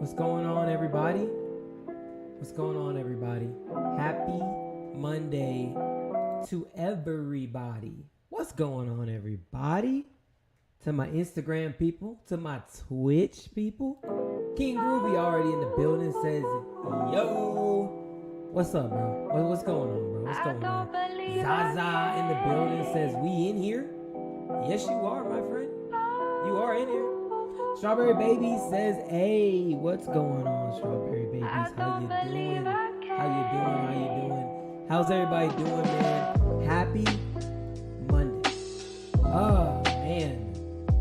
What's going on, everybody? What's going on, everybody? Happy Monday to everybody. What's going on, everybody? To my Instagram people, to my Twitch people. King Groovy already in the building says, yo. What's up, bro? What's going on, bro? What's going on? Zaza in the building says, we in here? Yes, you are, my friend. You are in here. Strawberry Baby says, hey, what's going on, Strawberry Babies? How you doing? How you doing? How's everybody doing, man? Happy Monday. Oh, man.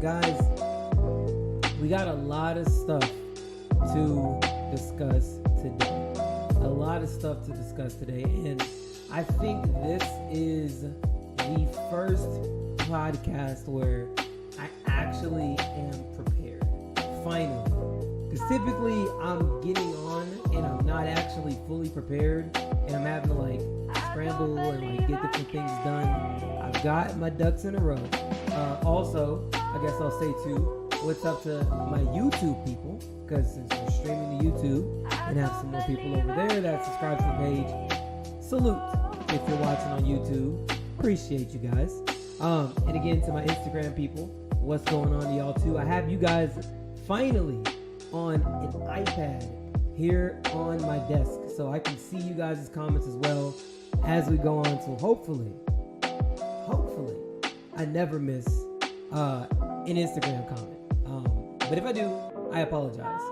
Guys, we got a lot of stuff to discuss today. A lot of stuff to discuss today. And I think this is the first podcast where I actually am prepared. Finally. Because typically I'm getting on and I'm not actually fully prepared. And I'm having to like scramble and like get different things done. I've got my ducks in a row. Also, I guess I'll say too, what's up to my YouTube people, because since we're streaming to YouTube and have some more people over there that subscribe to the page, salute if you're watching on YouTube. Appreciate you guys. And again, to my Instagram people, what's going on to y'all too? I have you guys finally on an iPad here on my desk, so I can see you guys' comments as well as we go on. So hopefully, I never miss an Instagram comment. But if I do, I apologize.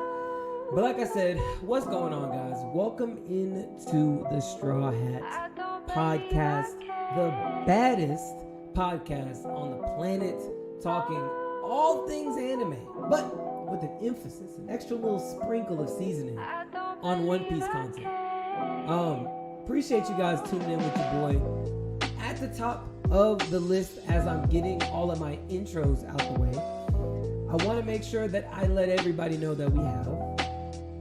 But like I said, what's going on, guys? Welcome into the Straw Hat Podcast, the baddest podcast on the planet, talking all things anime, but with an emphasis, an extra little sprinkle of seasoning on One Piece content. Appreciate you guys tuning in with your boy. At the top of the list, as I'm getting all of my intros out the way, I want to make sure that I let everybody know that we have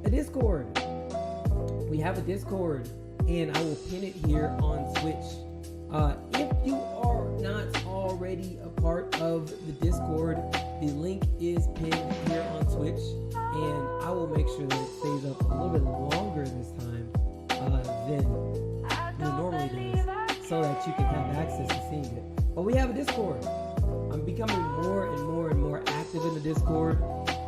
a Discord. We have a Discord, and I will pin it here on Twitch. If you are not already a part of the Discord, the link is pinned here on Twitch, and I will make sure that it stays up a little bit longer this time than it normally does, so that you can have access to seeing it. But we have a Discord. I'm becoming more and more active in the Discord,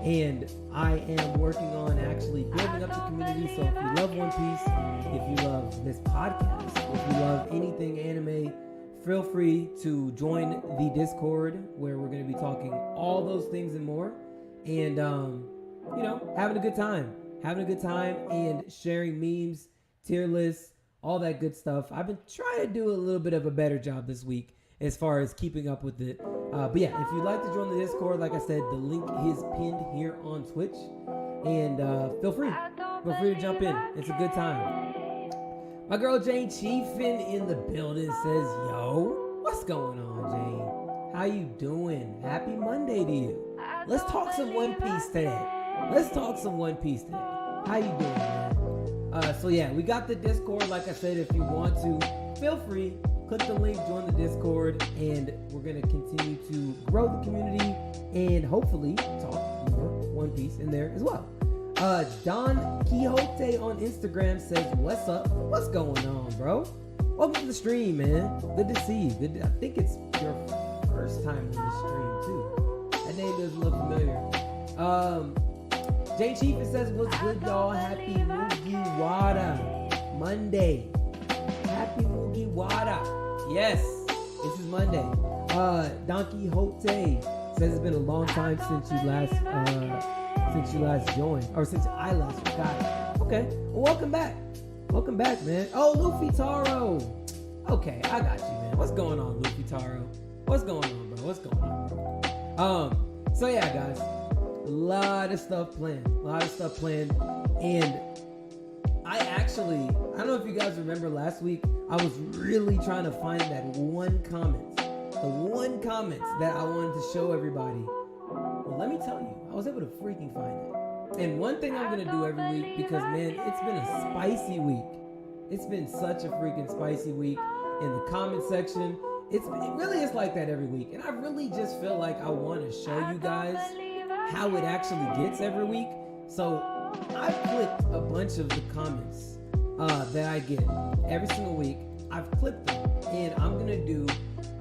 and I am working on actually building up the community. So if you love One Piece, if you love this podcast, if you love anything anime, feel free to join the Discord, where we're going to be talking all those things and more, and having a good time and sharing memes, tier lists, all that good stuff. I've been trying to do a little bit of a better job this week as far as keeping up with it. But yeah, if you'd like to join the Discord, like I said, the link is pinned here on Twitch, and feel free to jump in. It's a good time. My girl Jane Chiefin in the building says, yo, what's going on, Jane? How you doing? Happy Monday to you. Let's talk some One Piece today. How you doing, man? So yeah, we got the Discord. Like I said, if you want to, feel free. Click the link, join the Discord, and we're going to continue to grow the community and hopefully talk more One Piece in there as well. Don Quixote on Instagram says, what's up? What's going on, bro? Welcome to the stream, man. Good to see you. I think it's your first time on the stream, too. That name doesn't look familiar. Jay Chief says, what's good, y'all? Happy Mugiwara Monday. Happy Mugiwara. Yes, this is Monday. Don Quixote says it's been a long time since you last joined, or since I last got. Okay, well, welcome back, man. Oh, Luffy Taro. Okay, I got you, man. What's going on, Luffy Taro? What's going on, bro? So yeah, guys, a lot of stuff planned, and I don't know if you guys remember last week, I was really trying to find that one comment that I wanted to show everybody. Well, let me tell you, I was able to freaking find it. And one thing I'm going to do every week, because, man, it's been a spicy week. It's been such a freaking spicy week in the comment section. It really is like that every week. And I really just feel like I want to show you guys how it actually gets every week. So I've clipped a bunch of the comments that I get every single week. I've clipped them, and I'm gonna do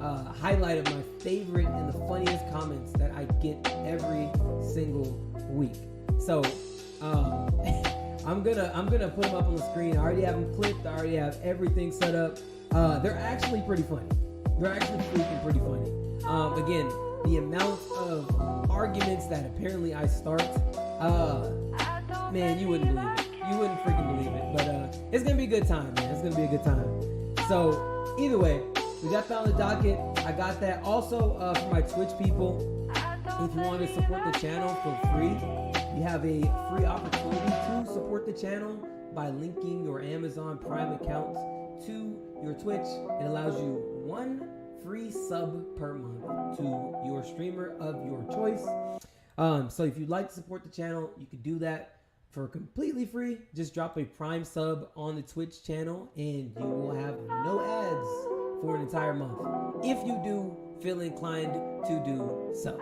a highlight of my favorite and the funniest comments that I get every single week. So I'm gonna put them up on the screen. I already have them clipped. I already have everything set up. They're actually pretty funny. They're actually freaking pretty funny. Again, the amount of arguments that apparently I start, man, you wouldn't believe it. You wouldn't freaking believe it. But it's gonna be a good time, man. It's gonna be a good time. So either way, we got that on the docket. I got that. Also, for my Twitch people, if you want to support the channel for free, you have a free opportunity to support the channel by linking your Amazon Prime account to your Twitch. It allows you one free sub per month to your streamer of your choice. So if you'd like to support the channel, you could do that for completely free. Just drop a Prime sub on the Twitch channel and you will have no ads for an entire month, if you do feel inclined to do so.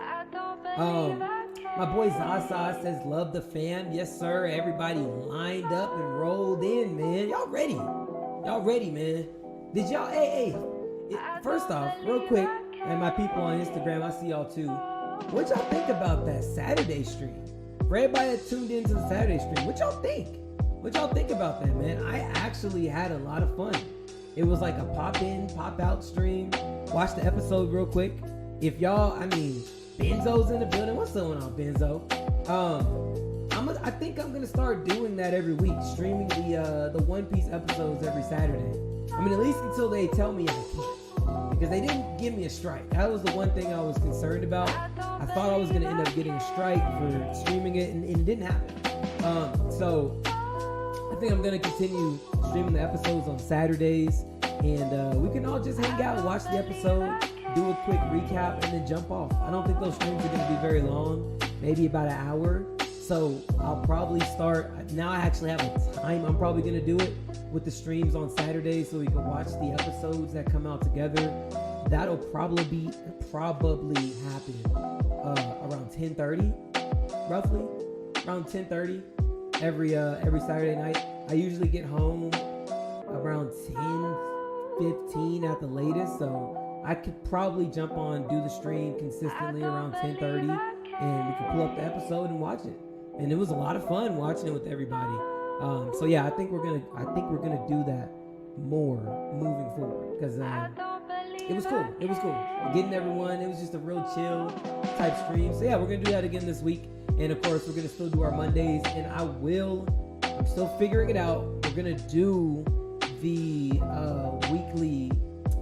My boy Zaza says, love the fam. Yes, sir. Everybody lined up and rolled in, man. Y'all ready? Y'all ready, man? Did y'all, first off, real quick, and my people on Instagram, I see y'all too. What y'all think about that Saturday stream? For everybody that tuned into the Saturday stream, what y'all think? What y'all think about that, man? I actually had a lot of fun. It was like a pop in, pop out stream. Watch the episode real quick. If y'all, Benzo's in the building. What's going on, Benzo? I think I'm gonna start doing that every week, streaming the One Piece episodes every Saturday. At least until they tell me I can't, because they didn't give me a strike. That was the one thing I was concerned about. I thought I was gonna end up getting a strike for streaming it, and it didn't happen. So I think I'm gonna continue streaming the episodes on Saturdays, and we can all just hang out and watch the episode, do a quick recap, and then jump off. I don't think those streams are going to be very long, maybe about an hour. So I'll probably start, now I actually have a time I'm probably going to do it with the streams on Saturdays so we can watch the episodes that come out together. That'll probably happen around 10:30, roughly around 10:30 every Saturday night. I usually get home around 10:15 at the latest, so I could probably jump on, do the stream consistently around 10:30, and we could pull up the episode and watch it. And it was a lot of fun watching it with everybody. So yeah, I think we're gonna do that more moving forward, because it was cool. It was cool getting everyone. It was just a real chill type stream. So yeah, we're gonna do that again this week, and of course we're gonna still do our Mondays. And I'm still figuring it out. We're gonna do the weekly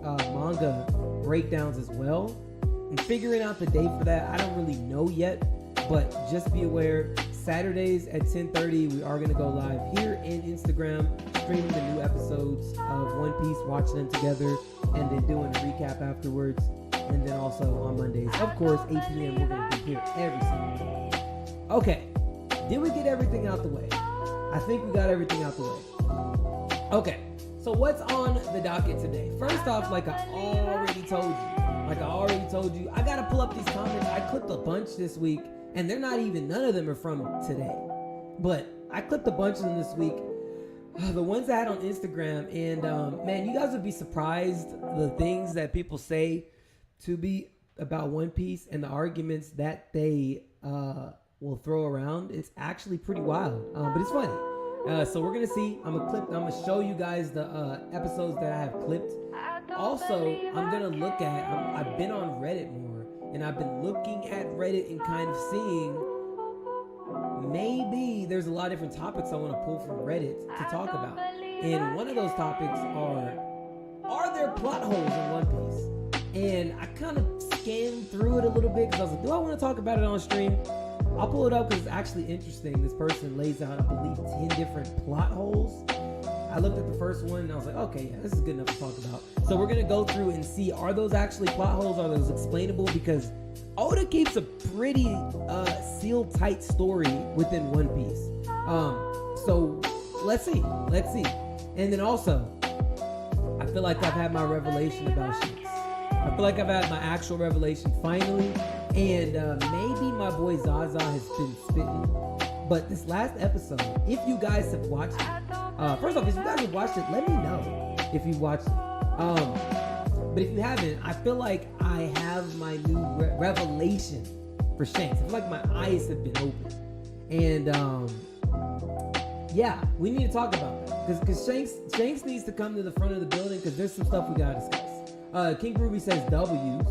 manga breakdowns as well. I'm figuring out the date for that. I don't really know yet, but just be aware, Saturdays at 10:30 we are going to go live here in Instagram, streaming the new episodes of One Piece, watching them together, and then doing a recap afterwards. And then also on Mondays, of course, 8 p.m. we're going to be here every single day. Okay, did we get everything out the way? I think we got everything out the way. Okay, so what's on the docket today? First off, like I already told you, I gotta pull up these comments. I clipped a bunch this week, and none of them are from today. But I clipped a bunch of them this week. The ones I had on Instagram, and man, you guys would be surprised the things that people say to me about One Piece and the arguments that they will throw around. It's actually pretty wild, but it's funny. So we're gonna see. I'm gonna show you guys the episodes that I have clipped. Also, I'm gonna look at. I've been on Reddit more, and I've been looking at Reddit and kind of seeing maybe there's a lot of different topics I want to pull from Reddit to talk about. And one of those topics are there plot holes in One Piece? And I kind of scanned through it a little bit because I was like, do I want to talk about it on stream? I'll pull it up because it's actually interesting. This person lays out, I believe, 10 different plot holes. I looked at the first one and I was like, okay, yeah, this is good enough to talk about. So we're going to go through and see, are those actually plot holes? Are those explainable? Because Oda keeps a pretty sealed tight story within One Piece. So let's see. And then also, I feel like I've had my revelation about Shanks. I feel like I've had my actual revelation finally. And maybe my boy Zaza has been spitting, But this last episode, if you guys have watched it, first off, if you guys have watched it, let me know if you watched it. But if you haven't, I feel like I have my new revelation for Shanks. I feel like my eyes have been opened. And yeah, we need to talk about that. Because Shanks needs to come to the front of the building because there's some stuff we got to discuss. King Ruby says W's.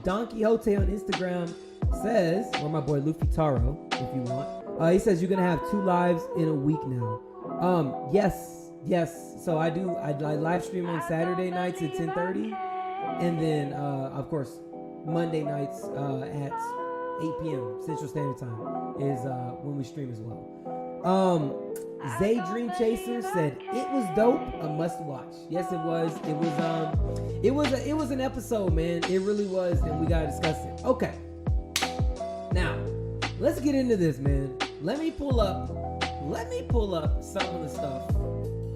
Don Quixote on Instagram says, or my boy Luffy Taro, if you want. He says you're going to have 2 lives in a week now. Yes. So I live stream on Saturday nights at 10:30, and then of course Monday nights at 8 p.m. Central Standard Time is when we stream as well. Zay Dream Chaser said it was dope, a must watch. Yes, it was. It was an episode, man. It really was, and we gotta discuss it. Okay. Now, let's get into this, man. Let me pull up some of the stuff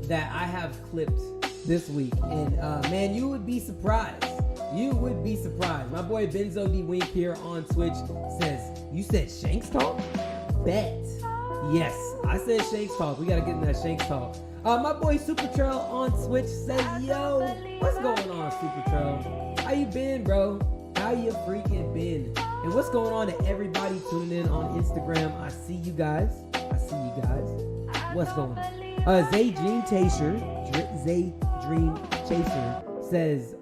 that I have clipped this week. And man, you would be surprised. My boy Benzo D Wink here on Twitch says, you said Shanks talk? Bet. Yes, I said Shanks talk. We gotta get in that Shanks talk. My boy Super Trail on Twitch says, yo, what's going on, Super Trail? How you been, bro? How you freaking been? And what's going on to everybody tuning in on Instagram? I see you guys. What's going on? Zay Dream Chaser says,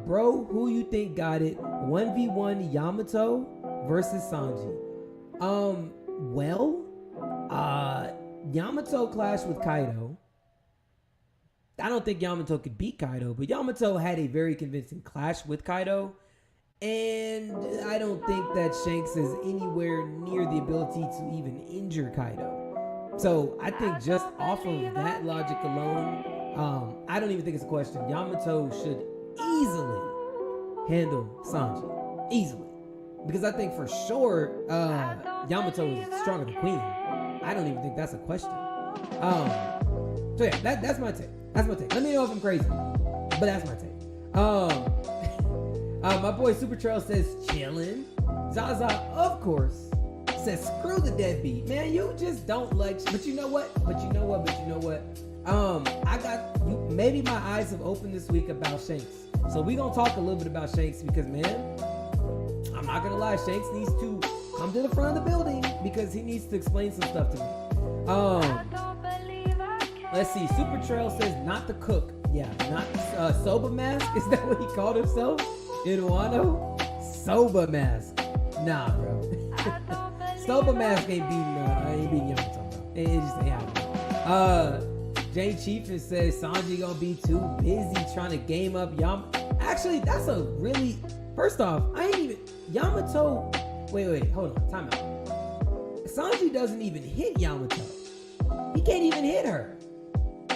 bro, who you think got it? 1v1 Yamato versus Sanji. Yamato clashed with Kaido. I don't think Yamato could beat Kaido, but Yamato had a very convincing clash with Kaido. And I don't think that Shanks is anywhere near the ability to even injure Kaido. So I think just off of that logic alone, I don't even think it's a question. Yamato should easily handle Sanji. Easily. Because I think for sure Yamato is stronger than Queen. I don't even think that's a question. So yeah, that's my take. Let me know if I'm crazy, but that's my take. My boy Super Trail says chillin'. Zaza, of course, says screw the deadbeat. Man, you just don't like. But you know what? I got you. Maybe my eyes have opened this week about Shanks. So we gonna talk a little bit about Shanks because, man, I'm not gonna lie, Shanks needs to come to the front of the building because he needs to explain some stuff to me. Let's see. Super Trail says not the cook. Yeah, not Soba Mask. Is that what he called himself? In Wano? Soba Mask. Nah, bro. Soba Mask ain't beating Yamato, bro. It just ain't happening. Jay Chiefin says Sanji gonna be too busy trying to game up Yamato. Actually, that's a really. First off, I ain't even Yamato. Wait, hold on, time out. Sanji doesn't even hit Yamato. He can't even hit her.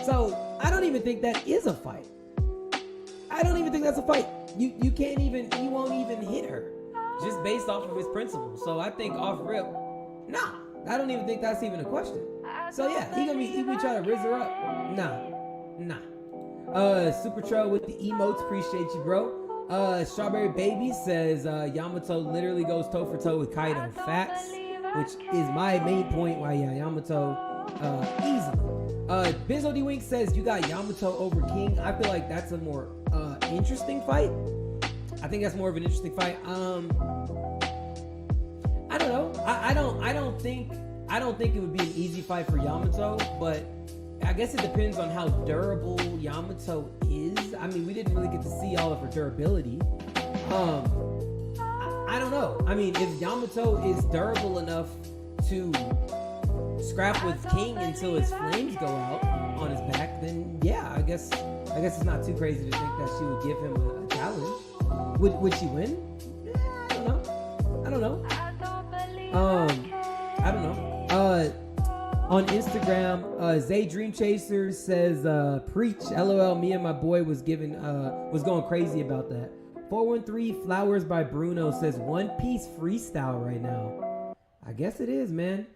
So I don't even think that is a fight. I don't even think that's a fight. You can't even. He won't even hit her, just based off of his principles. So I think off rip, nah. I don't even think that's even a question. So yeah, he be trying to rizz her up. Nah. Super Trail with the emotes, appreciate you, bro. Strawberry Baby says Yamato literally goes toe for toe with Kaido. Facts, which is my main point. Why Yamato easily. Benzo D Wink says you got Yamato over King. I feel like that's a more interesting fight. I think that's more of an interesting fight. I don't know. I don't think it would be an easy fight for Yamato, but I guess it depends on how durable Yamato is. I mean, we didn't really get to see all of her durability. I don't know. I mean, if Yamato is durable enough to scrap with King until his flames go out on his back, then yeah, I guess it's not too crazy to think that she would give him a challenge. Would she win? I don't know. On Instagram, Zay Dream Chaser says, preach, LOL, me and my boy was going crazy about that. 413 Flowers by Bruno says One Piece freestyle right now. I guess it is, man.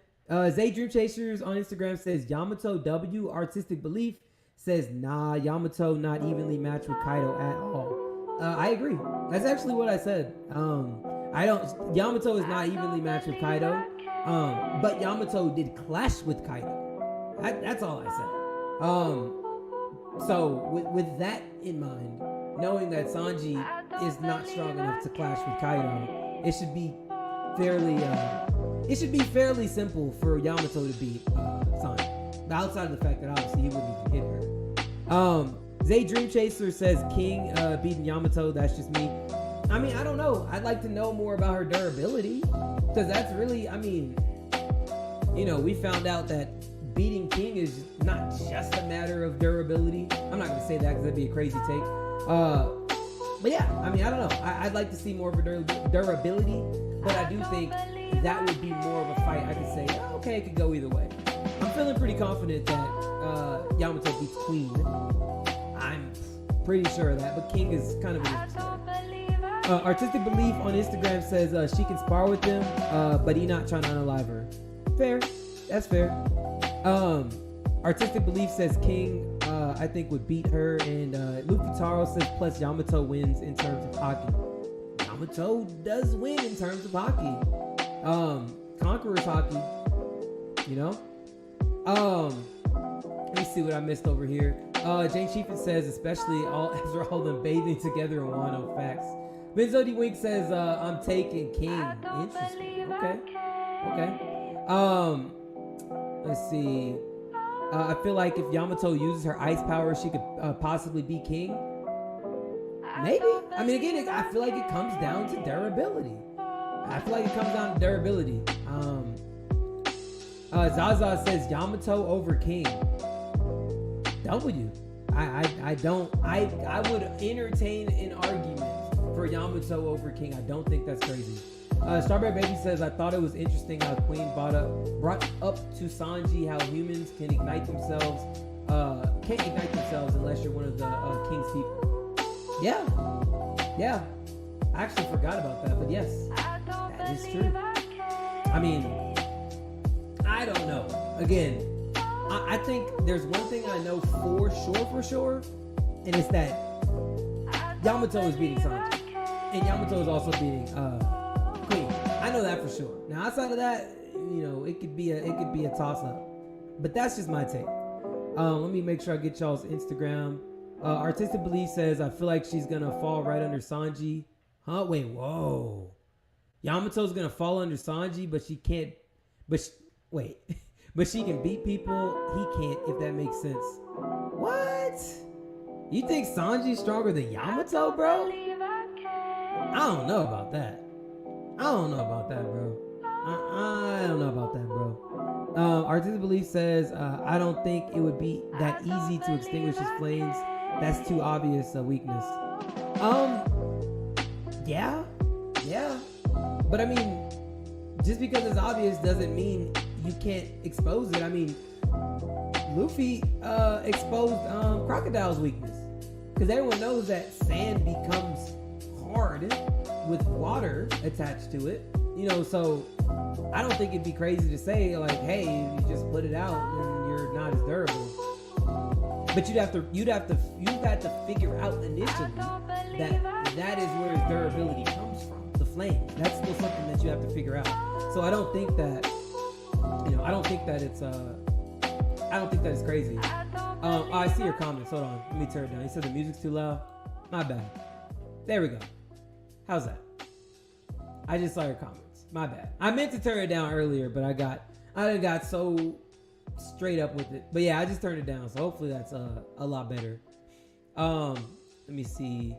Zay Dream Chasers on Instagram says Yamato W Artistic Belief says nah, Yamato not evenly matched with Kaido at all. I agree. That's actually what I said. Yamato is not evenly matched with Kaido. But Yamato did clash with Kaido. That's all I said. So with that in mind, knowing that Sanji is not strong enough to clash with Kaido, it should be fairly simple for Yamato to beat Sanji. But outside of the fact that obviously he wouldn't even hit her. Zay Dream Chaser says King beating Yamato. That's just me. I mean, I don't know. I'd like to know more about her durability, because that's really, I mean, you know, we found out that beating King is not just a matter of durability. I'm not gonna say that because that'd be a crazy take. But yeah, I mean, I don't know. I'd like to see more of her durability, but I do think that would be more of a fight. I could say, oh, okay, it could go either way. I'm feeling pretty confident that Yamato beats Queen. I'm pretty sure of that, but King is kind of an interesting. Artistic Belief on Instagram says she can spar with him, but he not trying to unalive her. Fair. That's fair. Artistic Belief says King, I think, would beat her, and Luffy Taro says plus Yamato wins in terms of hockey. Yamato does win in terms of hockey. Conqueror's hockey, you know? Let me see what I missed over here. Jane Chiefin says, especially after all them bathing together in Wano. Facts. Benzo D Wink says, I'm taking King. Interesting. Okay. Let's see. I feel like if Yamato uses her ice power, she could possibly be King. Maybe. I mean, again, I feel like it comes down to durability. Zaza says Yamato over King. W. I would entertain an argument for Yamato over King. I don't think that's crazy. Strawberry Baby says, I thought it was interesting how Queen brought up to Sanji how humans can't ignite themselves unless you're one of the King's people. Yeah. I actually forgot about that, but yes, that is true. I mean, I don't know. Again, I think there's one thing I know for sure, and it's that Yamato is beating Sanji, and Yamato is also beating Queen. I know that for sure. Now, outside of that, you know, it could be a toss up, but that's just my take. Let me make sure I get y'all's Instagram. Artistic Belief says, I feel like she's gonna fall right under Sanji. Huh? Wait, whoa. Yamato's gonna fall under Sanji, but she can't. Wait. But she can beat people. He can't, if that makes sense. What? You think Sanji's stronger than Yamato, bro? I don't know about that. bro. Artistic Belief says, I don't think it would be that easy to extinguish his flames. That's too obvious a weakness. Yeah. But I mean, just because it's obvious doesn't mean you can't expose it. I mean, Luffy exposed Crocodile's weakness, because everyone knows that sand becomes hard with water attached to it. You know, so I don't think it'd be crazy to say like, hey, if you just put it out, then you're not as durable. But you'd have to figure out initially that is where his durability comes from. The flame. That's still something that you have to figure out. So I don't think that, I don't think that it's crazy. I see your comments. Hold on. Let me turn it down. You said the music's too loud. My bad. There we go. How's that? I just saw your comments. My bad. I meant to turn it down earlier, but I got so straight up with it. But yeah, I just turned it down. So hopefully that's a lot better. Let me see.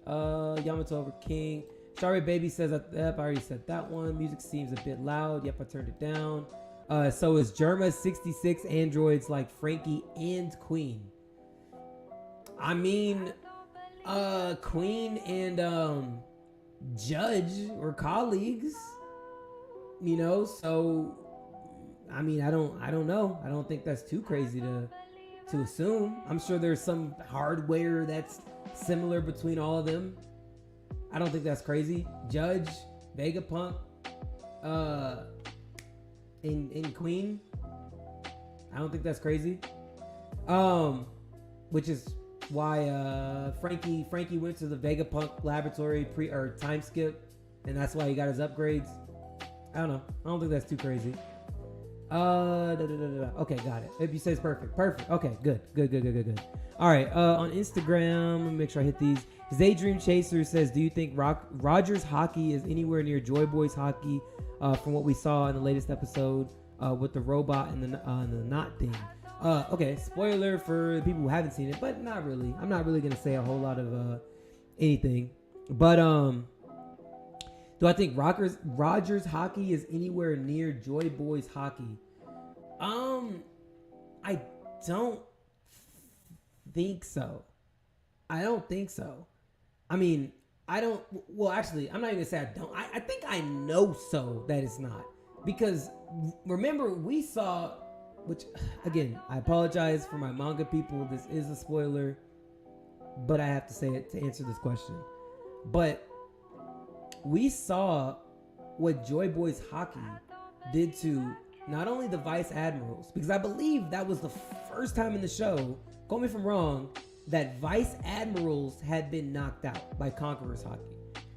Yamato over King. Strawberry Baby says, yep, I already said that one. Music seems a bit loud. Yep, I turned it down. So is Germa 66 androids like Frankie and Queen? I mean, Queen and Judge were colleagues, so I mean, I don't know. I don't think that's too crazy to assume. I'm sure there's some hardware that's similar between all of them. I don't think that's crazy. Judge, Vegapunk, and Queen. I don't think that's crazy. Which is why Frankie went to the Vegapunk laboratory time skip, and that's why he got his upgrades. I don't know. I don't think that's too crazy. Okay, got it. If you say it's perfect. Okay, good. All right, on Instagram, let me make sure I hit these. Daydream Chaser says, do you think Rogers hockey is anywhere near Joy Boy's hockey from what we saw in the latest episode with the robot and the knot thing? Okay, spoiler for people who haven't seen it, but not really. I'm not really going to say a whole lot of anything. But do I think Rogers hockey is anywhere near Joy Boy's hockey? I don't think so. I mean, well, actually, I'm not even gonna say I don't. I think I know so that it's not. Because remember, we saw, which, again, I apologize for my manga people. This is a spoiler, but I have to say it to answer this question. But we saw what Joy Boy's hockey did to not only the Vice Admirals, because I believe that was the first time in the show, quote me if I'm wrong, that Vice Admirals had been knocked out by Conqueror's hockey.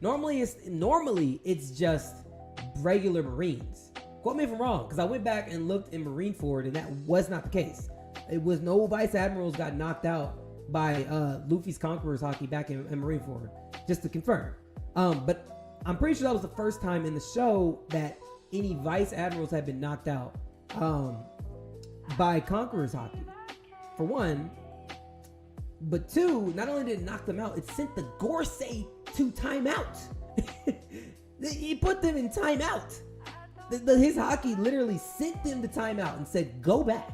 Normally it's just regular Marines. Quote me if I'm wrong, because I went back and looked in Marineford, and that was not the case. It was no Vice Admirals got knocked out by Luffy's Conqueror's hockey back in Marineford, just to confirm. But I'm pretty sure that was the first time in the show that any Vice Admirals had been knocked out by Conqueror's hockey, for one. But two, not only did it knock them out, it sent the Gorsei to timeout. He put them in timeout. His hockey literally sent them to timeout and said, go back.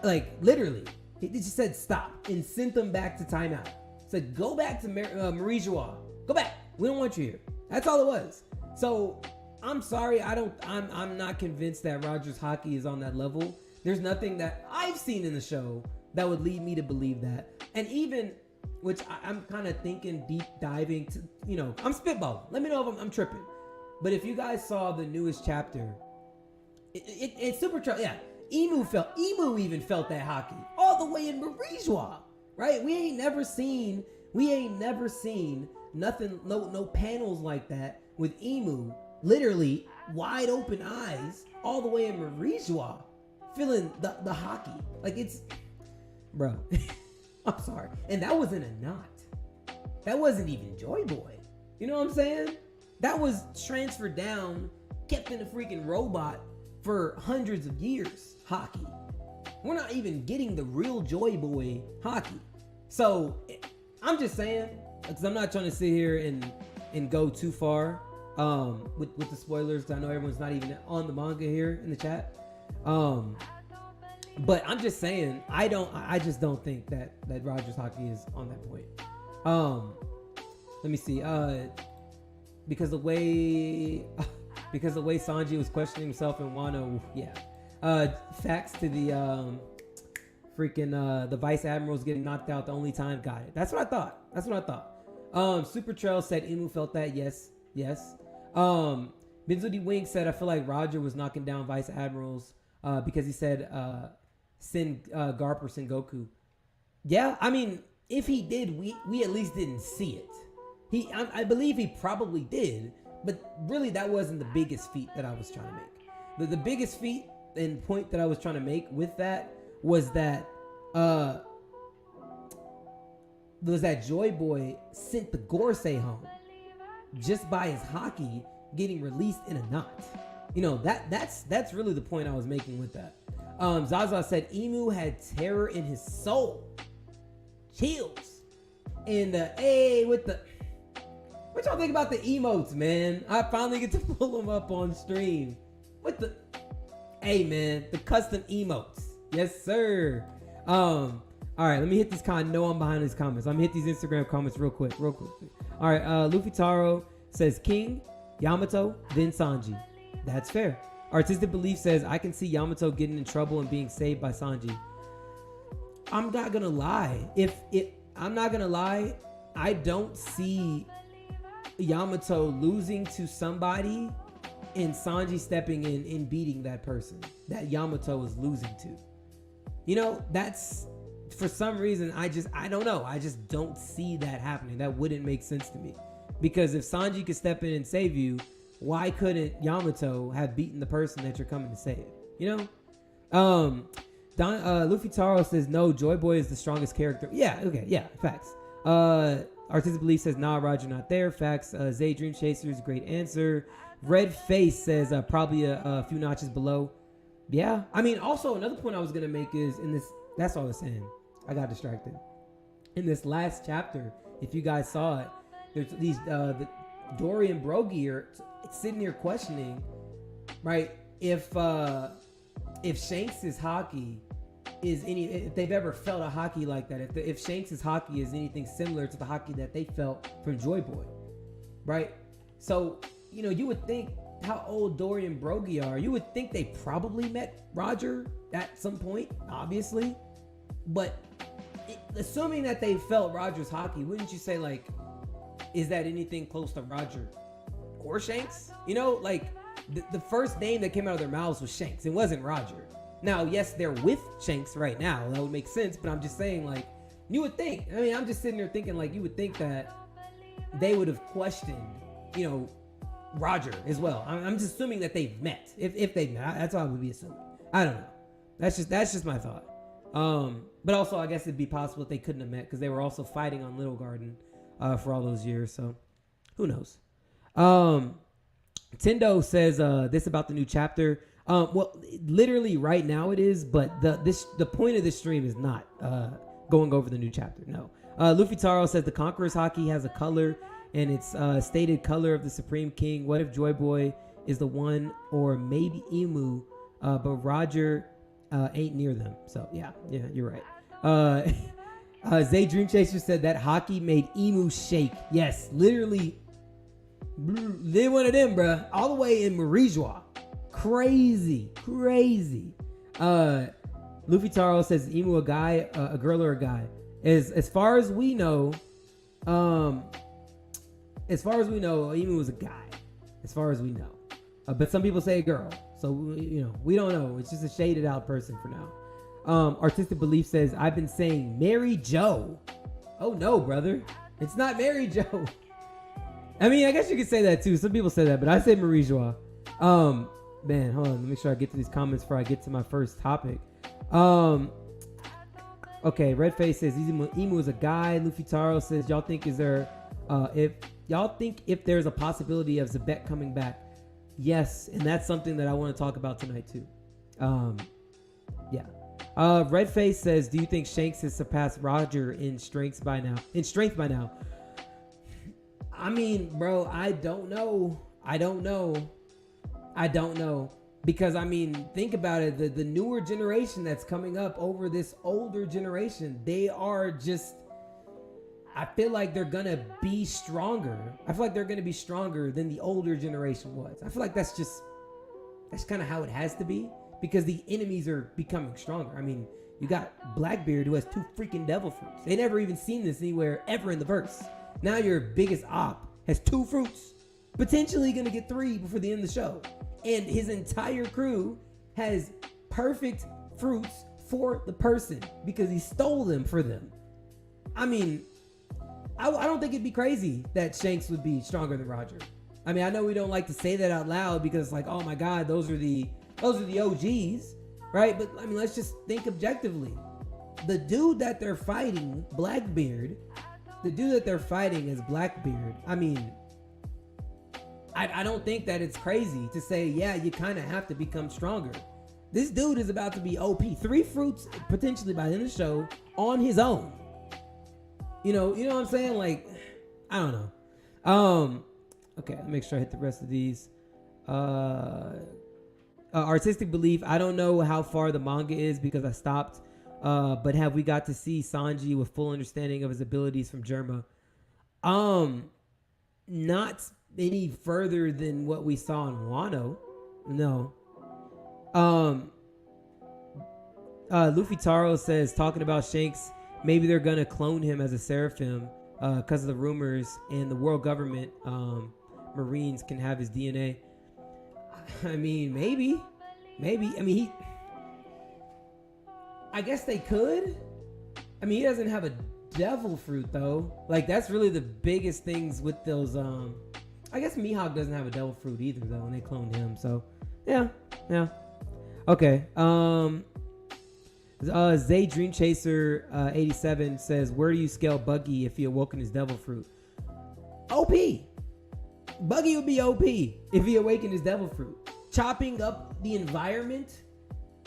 Like, literally. He just said stop and sent them back to timeout. Said, go back to Marie Joie. Go back. We don't want you here. That's all it was. So, I'm sorry. I'm not convinced that Rogers hockey is on that level. There's nothing that I've seen in the show that would lead me to believe that. And even, which I'm kind of thinking deep diving to, I'm spitballing. Let me know if I'm tripping. But if you guys saw the newest chapter, it's super, yeah. Emu even felt that hockey all the way in Marie Joie, right? We ain't never seen nothing, no panels like that with Emu literally wide open eyes all the way in Marie Joie, feeling the hockey. Like, it's, bro, I'm sorry. And that was in a knot. That wasn't even Joy Boy. You know what I'm saying? That was transferred down, kept in a freaking robot for hundreds of years hockey. We're not even getting the real Joy Boy hockey. So I'm just saying, because I'm not trying to sit here and go too far with the spoilers. I know everyone's not even on the manga here in the chat. But I'm just saying, I just don't think that Rogers hockey is on that point. Let me see. Because the way Sanji was questioning himself in Wano, yeah. Facts to the the Vice Admirals getting knocked out the only time. Got it. That's what I thought. Super Trail said Emu felt that. Yes. Benzo D Wing said, I feel like Roger was knocking down Vice Admirals because he said Garp or Sengoku. Yeah, I mean, if he did, we at least didn't see it. I believe he probably did, but really that wasn't the biggest feat that I was trying to make. The biggest feat and point that I was trying to make with that was that Joy Boy sent the Gorsei home just by his hockey getting released in a knot. That's really the point I was making with that. Zaza said Emu had terror in his soul. Chills. And what y'all think about the emotes, man? I finally get to pull them up on stream. Hey, man, the custom emotes. Yes, sir. All right, let me hit these no, I'm behind these comments. I'm gonna hit these Instagram comments real quick. All right, Luffy Taro says King, Yamato, then Sanji. That's fair. Artistic Belief says I can see Yamato getting in trouble and being saved by Sanji. I'm not gonna lie. I don't see Yamato losing to somebody and Sanji stepping in and beating that person that Yamato is losing to. That's, for some reason, I don't know. I just don't see that happening. That wouldn't make sense to me. Because if Sanji could step in and save you, why couldn't Yamato have beaten the person that you're coming to save? You know? Luffy Taro says, no, Joy Boy is the strongest character. Yeah, okay, yeah, facts. Artistic Belief says, nah, Roger not there. Facts. Zay Dream Chasers, great answer. Red Face says, probably a few notches below. Yeah. I mean, also, another point I was going to make is in this, that's all I was saying. I got distracted. In this last chapter, if you guys saw it, there's these, Dory and Brogy are sitting here questioning, right? If Shanks' hockey is if they've ever felt a hockey like that, if Shanks' hockey is anything similar to the hockey that they felt from Joy Boy, right? So, you know, you would think how old Dory and Brogy are. You would think they probably met Roger at some point, obviously. But assuming that they felt Roger's hockey, wouldn't you say, like, is that anything close to Roger or Shanks? You know, like, the first name that came out of their mouths was Shanks. It wasn't Roger. Now, yes, they're with Shanks right now. That would make sense, but I'm just saying, like, you would think. I mean, I'm just sitting there thinking, like, you would think that they would have questioned, you know, Roger as well. I'm just assuming that they've met. If they've met, that's all I would be assuming. I don't know. That's just my thought. But also, I guess it'd be possible that they couldn't have met because they were also fighting on Little Garden for all those years. So, who knows? Tendo says this about the new chapter. Well, literally right now it is, but the point of this stream is not going over the new chapter. No. Luffy Taro says the Conqueror's hockey has a color, and it's stated color of the Supreme King. What if Joy Boy is the one, or maybe Emu, but Roger ain't near them? So yeah, you're right. Zay Dream Chaser said that hockey made Emu shake. Yes, literally, they one of them, bruh, all the way in Marijois. Crazy. Luffy Taro says Emu a guy, a girl, or a guy? As far as we know, Emu is a guy. As far as we know, but some people say a girl. So you know, we don't know. It's just a shaded out person for now. Artistic Belief says I've been saying Mary Jo. Oh no, brother, it's not Mary Jo. I mean, I guess you could say that too. Some people say that, but I say Marijois. Man, hold on. Let me make sure I get to these comments before I get to my first topic. Okay, Redface says Emu is a guy. Luffy Taro says y'all think if there's a possibility of Zebek coming back? Yes, and that's something that I want to talk about tonight too. Yeah. Redface says, do you think Shanks has surpassed Roger in strength by now? I mean, bro, I don't know. Because, I mean, think about it. The newer generation that's coming up over this older generation, they are just, I feel like they're going to be stronger. I feel like they're going to be stronger than the older generation was. I feel like that's kind of how it has to be, because the enemies are becoming stronger. I mean, you got Blackbeard, who has 2 freaking devil fruits. They never even seen this anywhere ever in the verse. Now your biggest op has 2 fruits. Potentially going to get 3 before the end of the show. And his entire crew has perfect fruits for the person because he stole them for them. I mean, I don't think it'd be crazy that Shanks would be stronger than Roger. I mean, I know we don't like to say that out loud because it's like, oh my God, those are the OGs, right? But I mean, let's just think objectively. The dude that they're fighting, Blackbeard, I mean, I don't think that it's crazy to say, yeah, you kind of have to become stronger. This dude is about to be OP. 3 fruits potentially by the end of the show on his own. You know what I'm saying? Like, I don't know. Okay, let me make sure I hit the rest of these. Artistic Belief, I don't know how far the manga is because I stopped. But have we got to see Sanji with full understanding of his abilities from Germa? Not any further than what we saw in Wano. No. Luffy Taro says, talking about Shanks, maybe they're gonna clone him as a Seraphim because of the rumors, and the world government Marines can have his DNA. I mean, maybe. I mean, I guess they could. I mean, he doesn't have a devil fruit though. Like, that's really the biggest things with those I guess Mihawk doesn't have a devil fruit either though, and they cloned him. So yeah. Okay. Zay Dream Chaser 87 says, where do you scale Buggy if he awoken his devil fruit? OP. Buggy would be OP if he awakened his devil fruit. Chopping up the environment,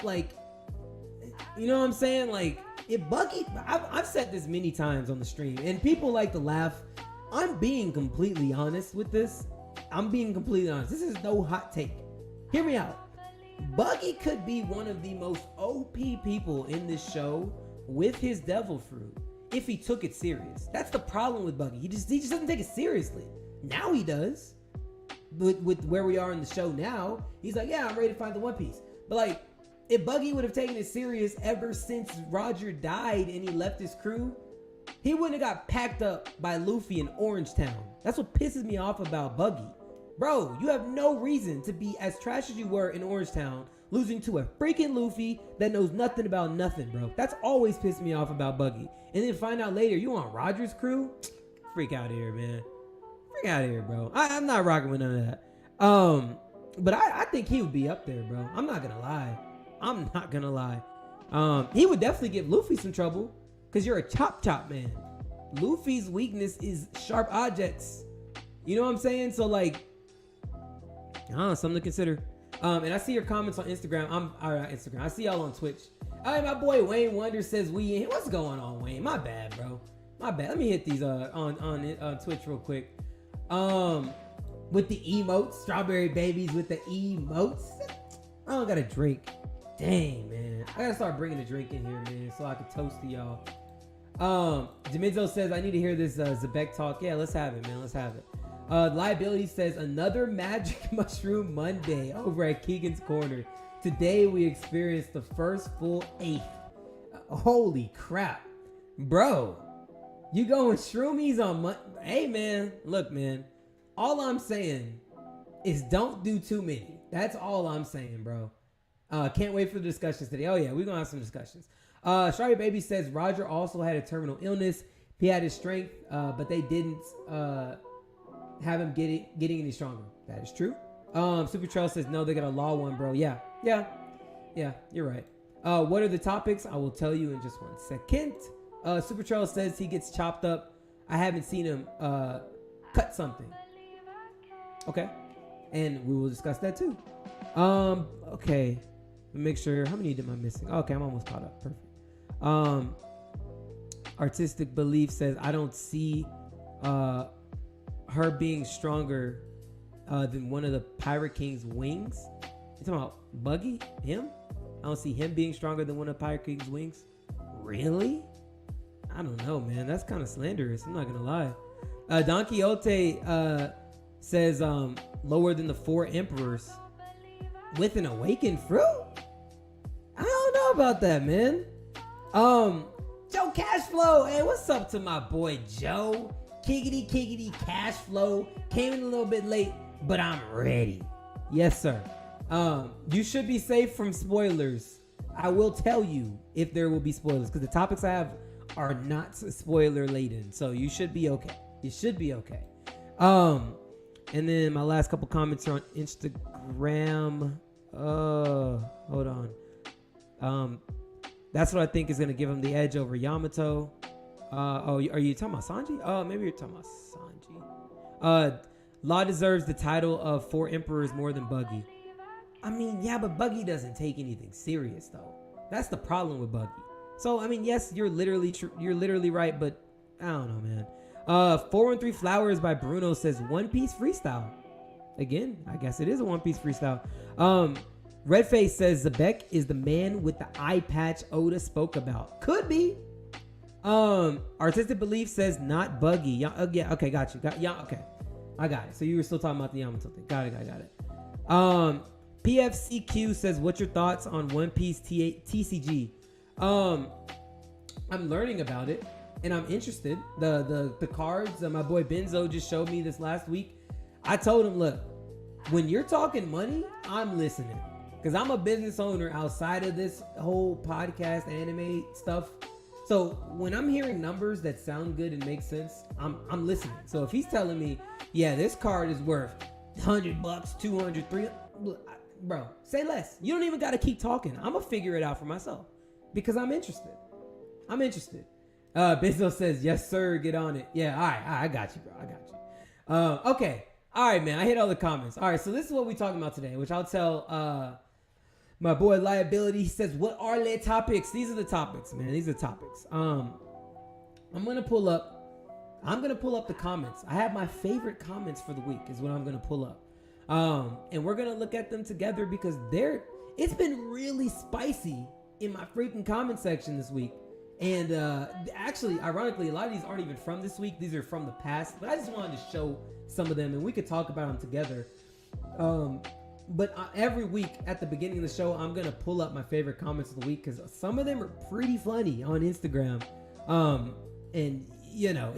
like, you know what I'm saying? Like, if Buggy, I've said this many times on the stream, and people like to laugh. I'm being completely honest with this. I'm being completely honest. This is no hot take. Hear me out. Buggy could be one of the most OP people in this show with his devil fruit if he took it serious. That's the problem with Buggy. He just doesn't take it seriously. Now he does. With where we are in the show now, he's like, yeah, I'm ready to find the One Piece. But like, if Buggy would have taken it serious ever since Roger died and he left his crew, he wouldn't have got packed up by Luffy in Orange Town. That's what pisses me off about Buggy. Bro, you have no reason to be as trash as you were in Orange Town, losing to a freaking Luffy that knows nothing about nothing, bro. That's always pissed me off about Buggy. And then find out later you on Roger's crew? Freak out of here, man. Freak out of here, bro. I'm not rocking with none of that. But I think he would be up there, bro. I'm not gonna lie. He would definitely give Luffy some trouble, because you're a chop man. Luffy's weakness is sharp objects. You know what I'm saying? So like, something to consider. And I see your comments on Instagram. Instagram. I see y'all on Twitch. All right, my boy Wayne Wonder says we in. What's going on, Wayne? My bad, bro. My bad. Let me hit these on Twitch real quick. With the emotes, strawberry babies with the emotes. I don't got a drink. Dang, man. I gotta start bringing a drink in here, man, so I can toast to y'all. Jamizo says I need to hear this Zebek talk. Yeah, let's have it, man. Let's have it. Liability says another Magic Mushroom Monday over at Keegan's Corner. Today we experienced the first full 8th. Holy crap, bro! You going shroomies on Hey, man, look, man. All I'm saying is don't do too many. That's all I'm saying, bro. Can't wait for the discussions today. Oh yeah, we're gonna have some discussions. Strawberry Baby says Roger also had a terminal illness. He had his strength, but they didn't have him getting any stronger. That is true. Super Trail says no, they got a law one, bro. Yeah, you're right. What are the topics? I will tell you in just 1 second. Super Trail says he gets chopped up. I haven't seen him cut something. Okay, and we will discuss that too. Okay, make sure. How many am I missing? Okay, I'm almost caught up. Perfect. Artistic Belief says I don't see her being stronger than one of the Pirate King's wings. You talking about Buggy? Him? I don't see him being stronger than one of Pirate King's wings. Really? I don't know, man. That's kind of slanderous. I'm not gonna lie. Don Quixote says lower than the 4 emperors with an awakened fruit. I don't know about that, man. Joe Cashflow. Hey, what's up to my boy Joe? Kiggity Cashflow. Came in a little bit late, but I'm ready. Yes, sir. You should be safe from spoilers. I will tell you if there will be spoilers, because the topics I have are not spoiler laden. So you should be okay. You should be okay. And then my last couple comments are on Instagram. Hold on. That's what I think is going to give him the edge over Yamato. Are you talking about Sanji? Maybe you're talking about Sanji. Law deserves the title of 4 emperors more than Buggy. I mean, yeah, but Buggy doesn't take anything serious though. That's the problem with Buggy. So I mean, yes, you're literally right, but I don't know, man. 413 Flowers by Bruno says One Piece freestyle. Again, I guess it is a One Piece freestyle. Redface says Zebek is the man with the eye patch Oda spoke about. Could be. Artistic Belief says not Buggy. Yeah, okay, got you. Okay, I got it. So you were still talking about the Yamato thing. Got it. PFCQ says, what's your thoughts on One Piece TCG? I'm learning about it and I'm interested. The cards my boy Benzo just showed me this last week. I told him, look, when you're talking money, I'm listening, because I'm a business owner outside of this whole podcast anime stuff. So when I'm hearing numbers that sound good and make sense, I'm listening. So if he's telling me, yeah, this card is worth $100, 200, 300, bro, say less. You don't even got to keep talking. I'm gonna figure it out for myself because I'm interested. Bizzo says, yes, sir, get on it. Yeah, all right, I got you, bro. I got you. Okay. All right, man. I hit all the comments. All right, so this is what we're talking about today, which I'll tell my boy Liability. He says, what are the topics? These are the topics, man. These are topics. I'm gonna pull up the comments. I have my favorite comments for the week is what I'm gonna pull up. And we're gonna look at them together because it's been really spicy in my freaking comment section this week. And actually, ironically, a lot of these aren't even from this week. These are from the past. But I just wanted to show some of them, and we could talk about them together. But every week at the beginning of the show, I'm going to pull up my favorite comments of the week because some of them are pretty funny on Instagram. And, you know,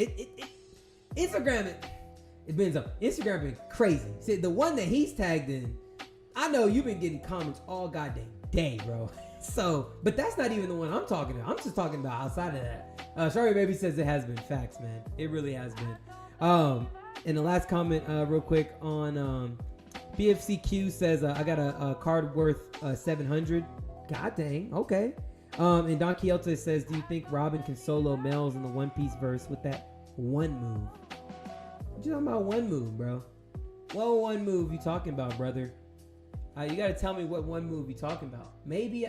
Instagram been crazy. See, the one that he's tagged in, I know you've been getting comments all goddamn day, bro. So, but that's not even the one I'm talking about. I'm just talking about outside of that. Sorry Baby says it has been. Facts, man. It really has been. And the last comment, real quick on BFCQ says, I got a card worth 700. God dang. Okay. And Don Quixote says, do you think Robin can solo Mel's in the One Piece verse with that one move? What you talking about one move, bro? What one move you talking about, brother? You gotta tell me what one move you talking about. Maybe,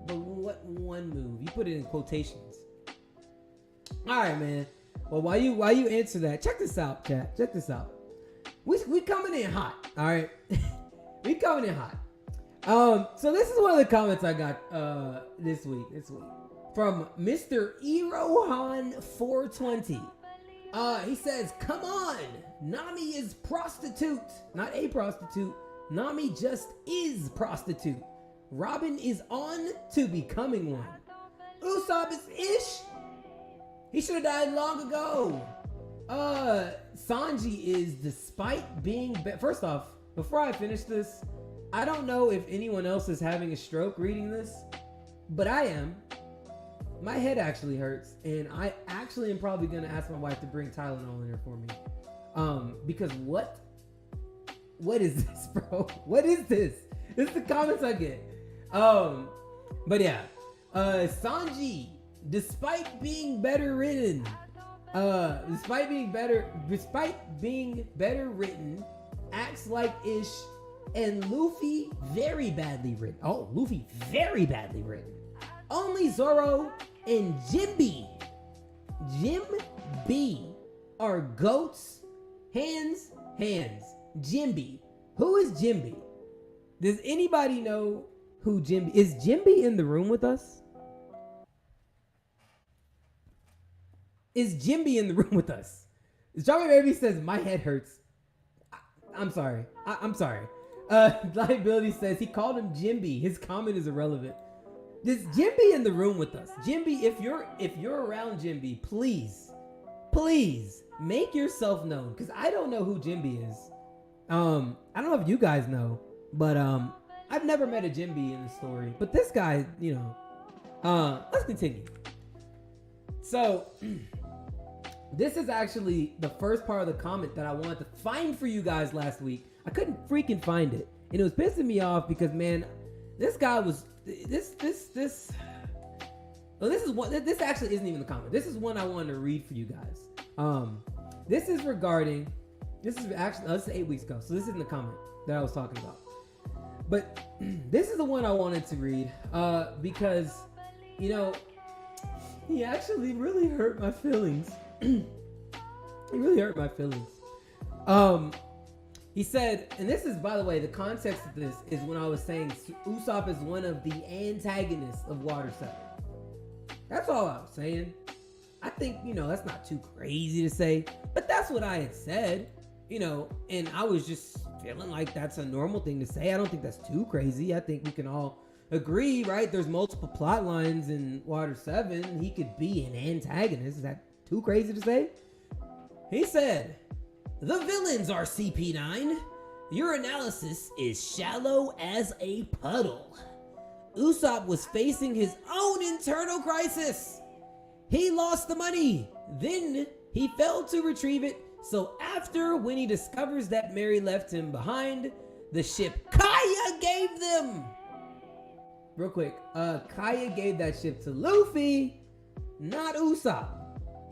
but what one move? You put it in quotations. All right, man. Well, while you answer that, check this out, chat. Check this out. We coming in hot. All right, we coming in hot. So this is one of the comments I got this week from Mr. Erohan420. He says, come on, Nami is prostitute, not a prostitute. Nami just is prostitute. Robin is on to becoming one. Usopp is ish. He should have died long ago. Sanji is, despite being first off, before I finish this, I don't know if anyone else is having a stroke reading this, but I am. My head actually hurts, and I actually am probably gonna ask my wife to bring Tylenol in here for me. Because what is this, bro? What is this? This is the comments I get. But yeah, Sanji, despite being better written, acts like ish, and Luffy very badly written. Oh, Luffy very badly written. Only Zoro and Jimby are goats. Hands. Jimby. Who is Jimby? Does anybody know who Jimby is? Jimby in the room with us? Is Jimby in the room with us? Strawberry Baby says my head hurts. I'm sorry. I'm sorry. Liability says he called him Jimby. His comment is irrelevant. Is Jimby in the room with us? Jimby, if you're around Jimby, please make yourself known, because I don't know who Jimby is. I don't know if you guys know, but I've never met a Jimby in the story. But this guy, you know. Let's continue. So this is actually the first part of the comment that I wanted to find for you guys last week. I couldn't freaking find it, and it was pissing me off because, man, this guy was this actually isn't even the comment. This is one I wanted to read for you guys. This is actually this is 8 weeks ago, so this isn't the comment that I was talking about. But this is the one I wanted to read because, you know, he actually really hurt my feelings. He really hurt my feelings. He said, and this is, by the way, the context of this is when I was saying Usopp is one of the antagonists of Water 7. That's all I was saying. I think, you know, that's not too crazy to say, but that's what I had said, you know, and I was just feeling like that's a normal thing to say. I don't think that's too crazy. I think we can all agree, right? There's multiple plot lines in Water 7. He could be an antagonist. Is that too crazy to say? He said, the villains are CP9. Your analysis is shallow as a puddle. Usopp was facing his own internal crisis. He lost the money. Then he failed to retrieve it. So after, when he discovers that Mary left him behind, the ship Kaya gave them. Real quick, Kaya gave that ship to Luffy, not Usopp.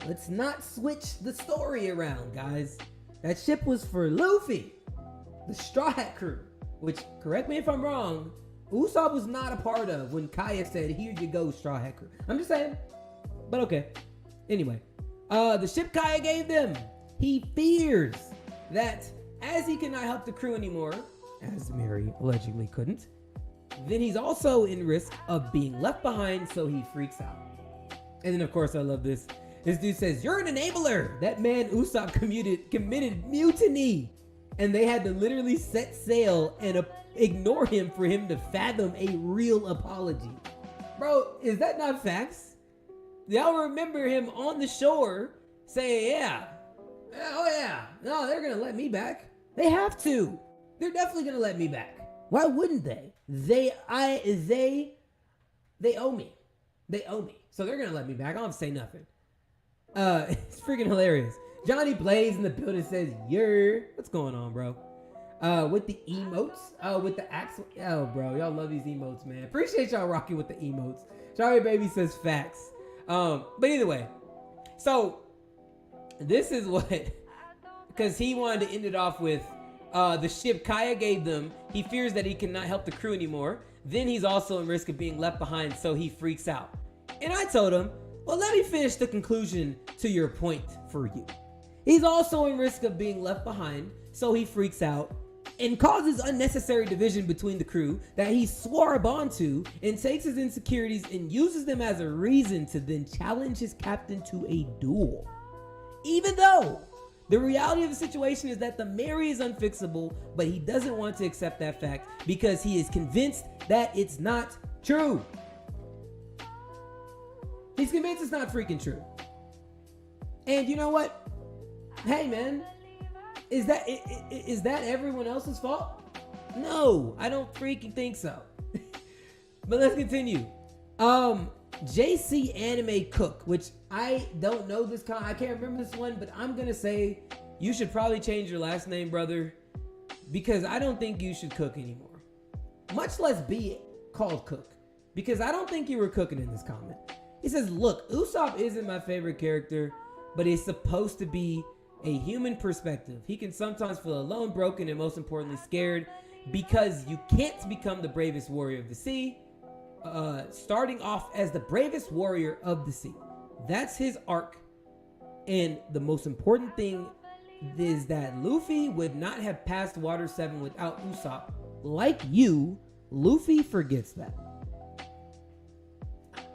Let's not switch the story around, guys. That ship was for Luffy, the Straw Hat crew, which, correct me if I'm wrong, Usopp was not a part of when Kaya said, "Here you go, Straw Hat crew." I'm just saying, but okay. Anyway, the ship Kaya gave them, he fears that as he cannot help the crew anymore, as Mary allegedly couldn't, then he's also in risk of being left behind, so he freaks out. And then, of course, I love this. This dude says, "You're an enabler." That man Usopp committed mutiny, and they had to literally set sail and ignore him for him to fathom a real apology. Bro, is that not facts? Y'all remember him on the shore saying, "Yeah, oh yeah, no, they're gonna let me back. They have to. They're definitely gonna let me back. Why wouldn't they? They owe me. They owe me. So they're gonna let me back. I don't have to say nothing." It's freaking hilarious. Johnny Blaze in the building says, "Yer." What's going on, bro? With the emotes, with the axe. Oh, bro, y'all love these emotes, man. Appreciate y'all rocking with the emotes. Charlie Baby says facts. But either way, so this is what, because he wanted to end it off with the ship Kaya gave them. He fears that he cannot help the crew anymore. Then he's also in risk of being left behind, so he freaks out. And I told him, well, let me finish the conclusion to your point for you. He's also in risk of being left behind, so he freaks out and causes unnecessary division between the crew that he swore a bond to, and takes his insecurities and uses them as a reason to then challenge his captain to a duel. Even though the reality of the situation is that the Mary is unfixable, but he doesn't want to accept that fact because he is convinced that it's not true. He's convinced it's not freaking true. And you know what? Hey, man, is that everyone else's fault? No, I don't freaking think so. But let's continue. JC Anime Cook, which I don't know this I can't remember this one, but I'm gonna say you should probably change your last name, brother, because I don't think you should cook anymore. Much less be called Cook, because I don't think you were cooking in this comment. He says, "Look, Usopp isn't my favorite character, but he's supposed to be a human perspective. He can sometimes feel alone, broken, and most importantly scared, because you can't become the bravest warrior of the sea, starting off as the bravest warrior of the sea." That's his arc. And the most important thing is that Luffy would not have passed Water 7 without Usopp. Like you, Luffy forgets that.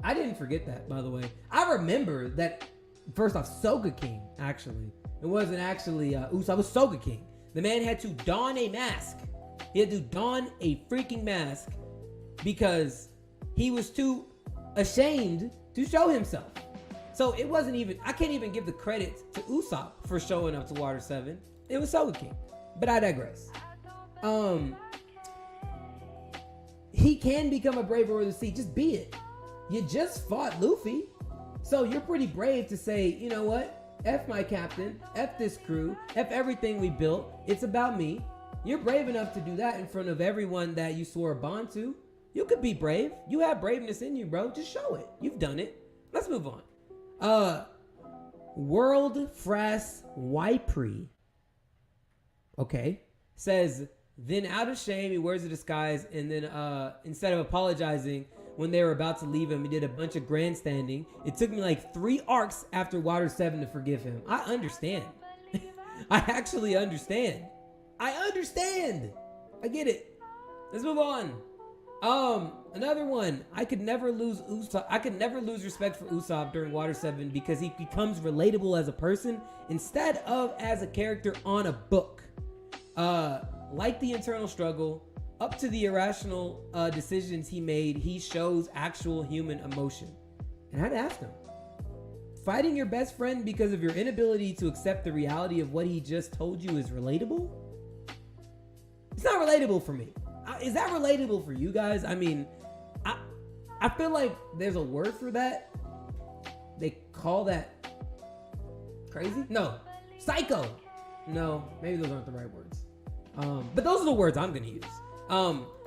I didn't forget that, by the way. I remember that, first off, Soga King, actually. It wasn't actually Usopp, it was Soga King. The man had to don a mask. He had to don a freaking mask because he was too ashamed to show himself. So it wasn't even, I can't even give the credit to Usopp for showing up to Water 7. It was Soga King. But I digress. He can become a brave warrior of the sea. Just be it. You just fought Luffy. So you're pretty brave to say, you know what? F my captain, F this crew, F everything we built. It's about me. You're brave enough to do that in front of everyone that you swore a bond to. You could be brave. You have braveness in you, bro. Just show it. You've done it. Let's move on. World Frass Wypre, okay, says, then out of shame, he wears a disguise, and then instead of apologizing when they were about to leave him, he did a bunch of grandstanding. It took me like 3 arcs after Water 7 to forgive him. I understand. I actually understand. I understand. I get it. Let's move on. Another one. I could never lose respect for Usopp during Water 7 because he becomes relatable as a person instead of as a character on a book. Like the internal struggle, up to the irrational decisions he made, he shows actual human emotion. And I had to ask him, fighting your best friend because of your inability to accept the reality of what he just told you is relatable? It's not relatable for me. Is that relatable for you guys? I mean, I feel like there's a word for that. They call that crazy? No. Psycho. No, maybe those aren't the right words. But those are the words I'm gonna use.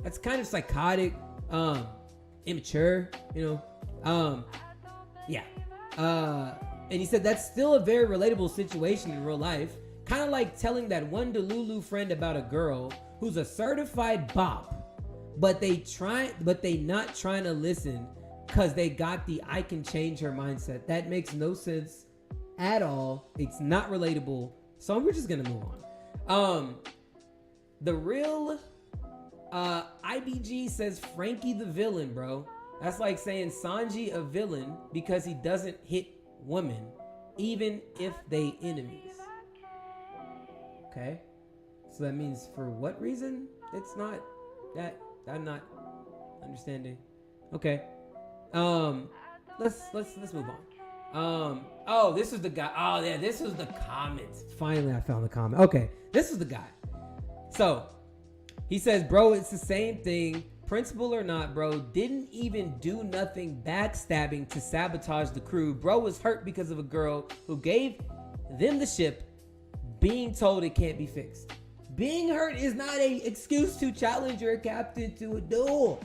That's kind of psychotic, immature, you know. Yeah. And he said that's still a very relatable situation in real life. Kind of like telling that one Delulu friend about a girl who's a certified bop, but they not trying to listen because they got the I can change her mindset. That makes no sense at all. It's not relatable. So we're just gonna move on. The real IBG says Frankie the villain, bro. That's like saying Sanji a villain because he doesn't hit women, even if they enemies. Okay, so that means for what reason? It's not that I'm not understanding. Okay, let's move on. Oh, this was the guy. Oh yeah, this was the comments. Finally, I found the comment. Okay, this is the guy. So he says, bro, it's the same thing. Principal or not, bro, didn't even do nothing backstabbing to sabotage the crew. Bro was hurt because of a girl who gave them the ship, being told it can't be fixed. Being hurt is not an excuse to challenge your captain to a duel.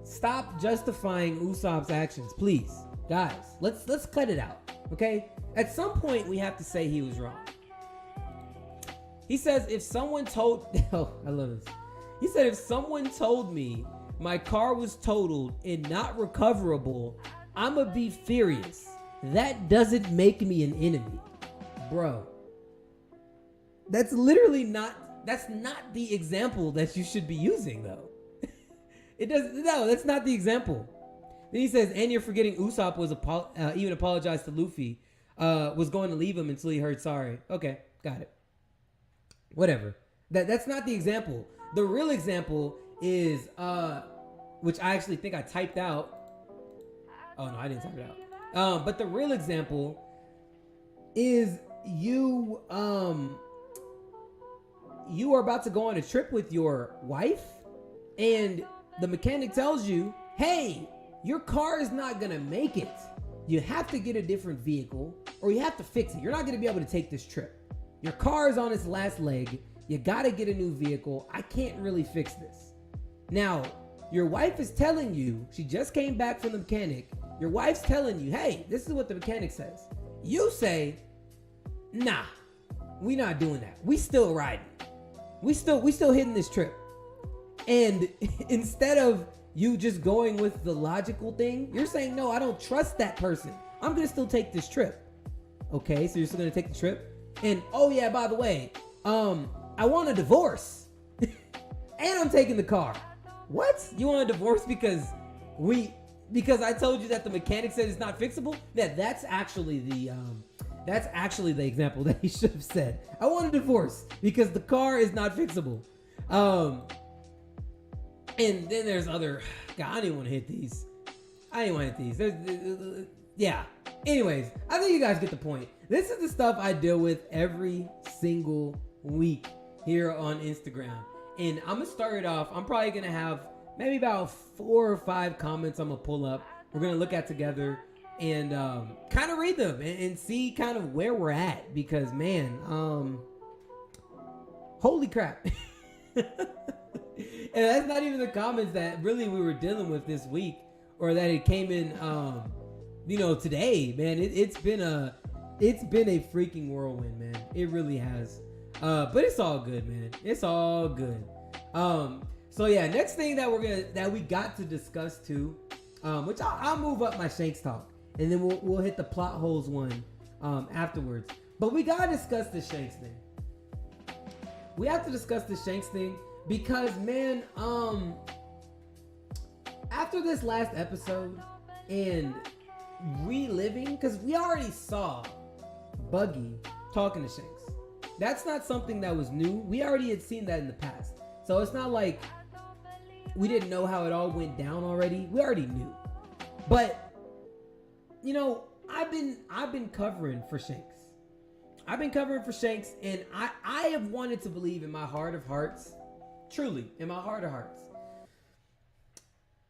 Stop justifying Usopp's actions, please. Guys, let's cut it out, okay? At some point, we have to say he was wrong. He says, if someone told... Oh, I love this. He said, if someone told me my car was totaled and not recoverable, I'ma be furious. That doesn't make me an enemy. Bro. That's literally not... That's not the example that you should be using, though. It doesn't... No, that's not the example. Then he says, and you're forgetting Usopp was even apologized to Luffy. Was going to leave him until he heard sorry. Okay, got it. Whatever. That's not the example. The real example is, which I actually think I typed out. Oh no, I didn't type it out. But the real example is you are about to go on a trip with your wife, and the mechanic tells you, hey, your car is not gonna make it. You have to get a different vehicle, or you have to fix it. You're not gonna be able to take this trip. Your car is on its last leg. You gotta get a new vehicle. I can't really fix this. Now, your wife is telling you, she just came back from the mechanic. Your wife's telling you, hey, this is what the mechanic says. You say, nah, we not doing that. We still riding. We still hitting this trip. And instead of you just going with the logical thing, you're saying, no, I don't trust that person. I'm gonna still take this trip. Okay, so you're still gonna take the trip? And oh yeah, by the way, I want a divorce. And I'm taking the car. What? You want a divorce because I told you that the mechanic said it's not fixable? That's actually the example that he should have said. I want a divorce because the car is not fixable. And then there's other... God, I didn't want to hit these. Yeah. Anyways, I think you guys get the point. This is the stuff I deal with every single week here on Instagram. And I'm going to start it off. I'm probably going to have maybe about 4 or 5 comments I'm going to pull up. We're going to look at together and kind of read them and see kind of where we're at. Because, man, holy crap. And that's not even the comments that really we were dealing with this week, or that it came in, today, man. It's been a freaking whirlwind, man. It really has. But it's all good, man. It's all good. So yeah, next thing that we got to discuss too, which I'll move up my Shanks talk, and then we'll hit the plot holes one afterwards. But we gotta discuss the Shanks thing. We have to discuss the Shanks thing. Because, man, after this last episode and reliving, because we already saw Buggy talking to Shanks. That's not something that was new. We already had seen that in the past. So it's not like we didn't know how it all went down already. We already knew. But, I've been covering for Shanks. And I have wanted to believe in my heart of hearts, truly, in my heart of hearts,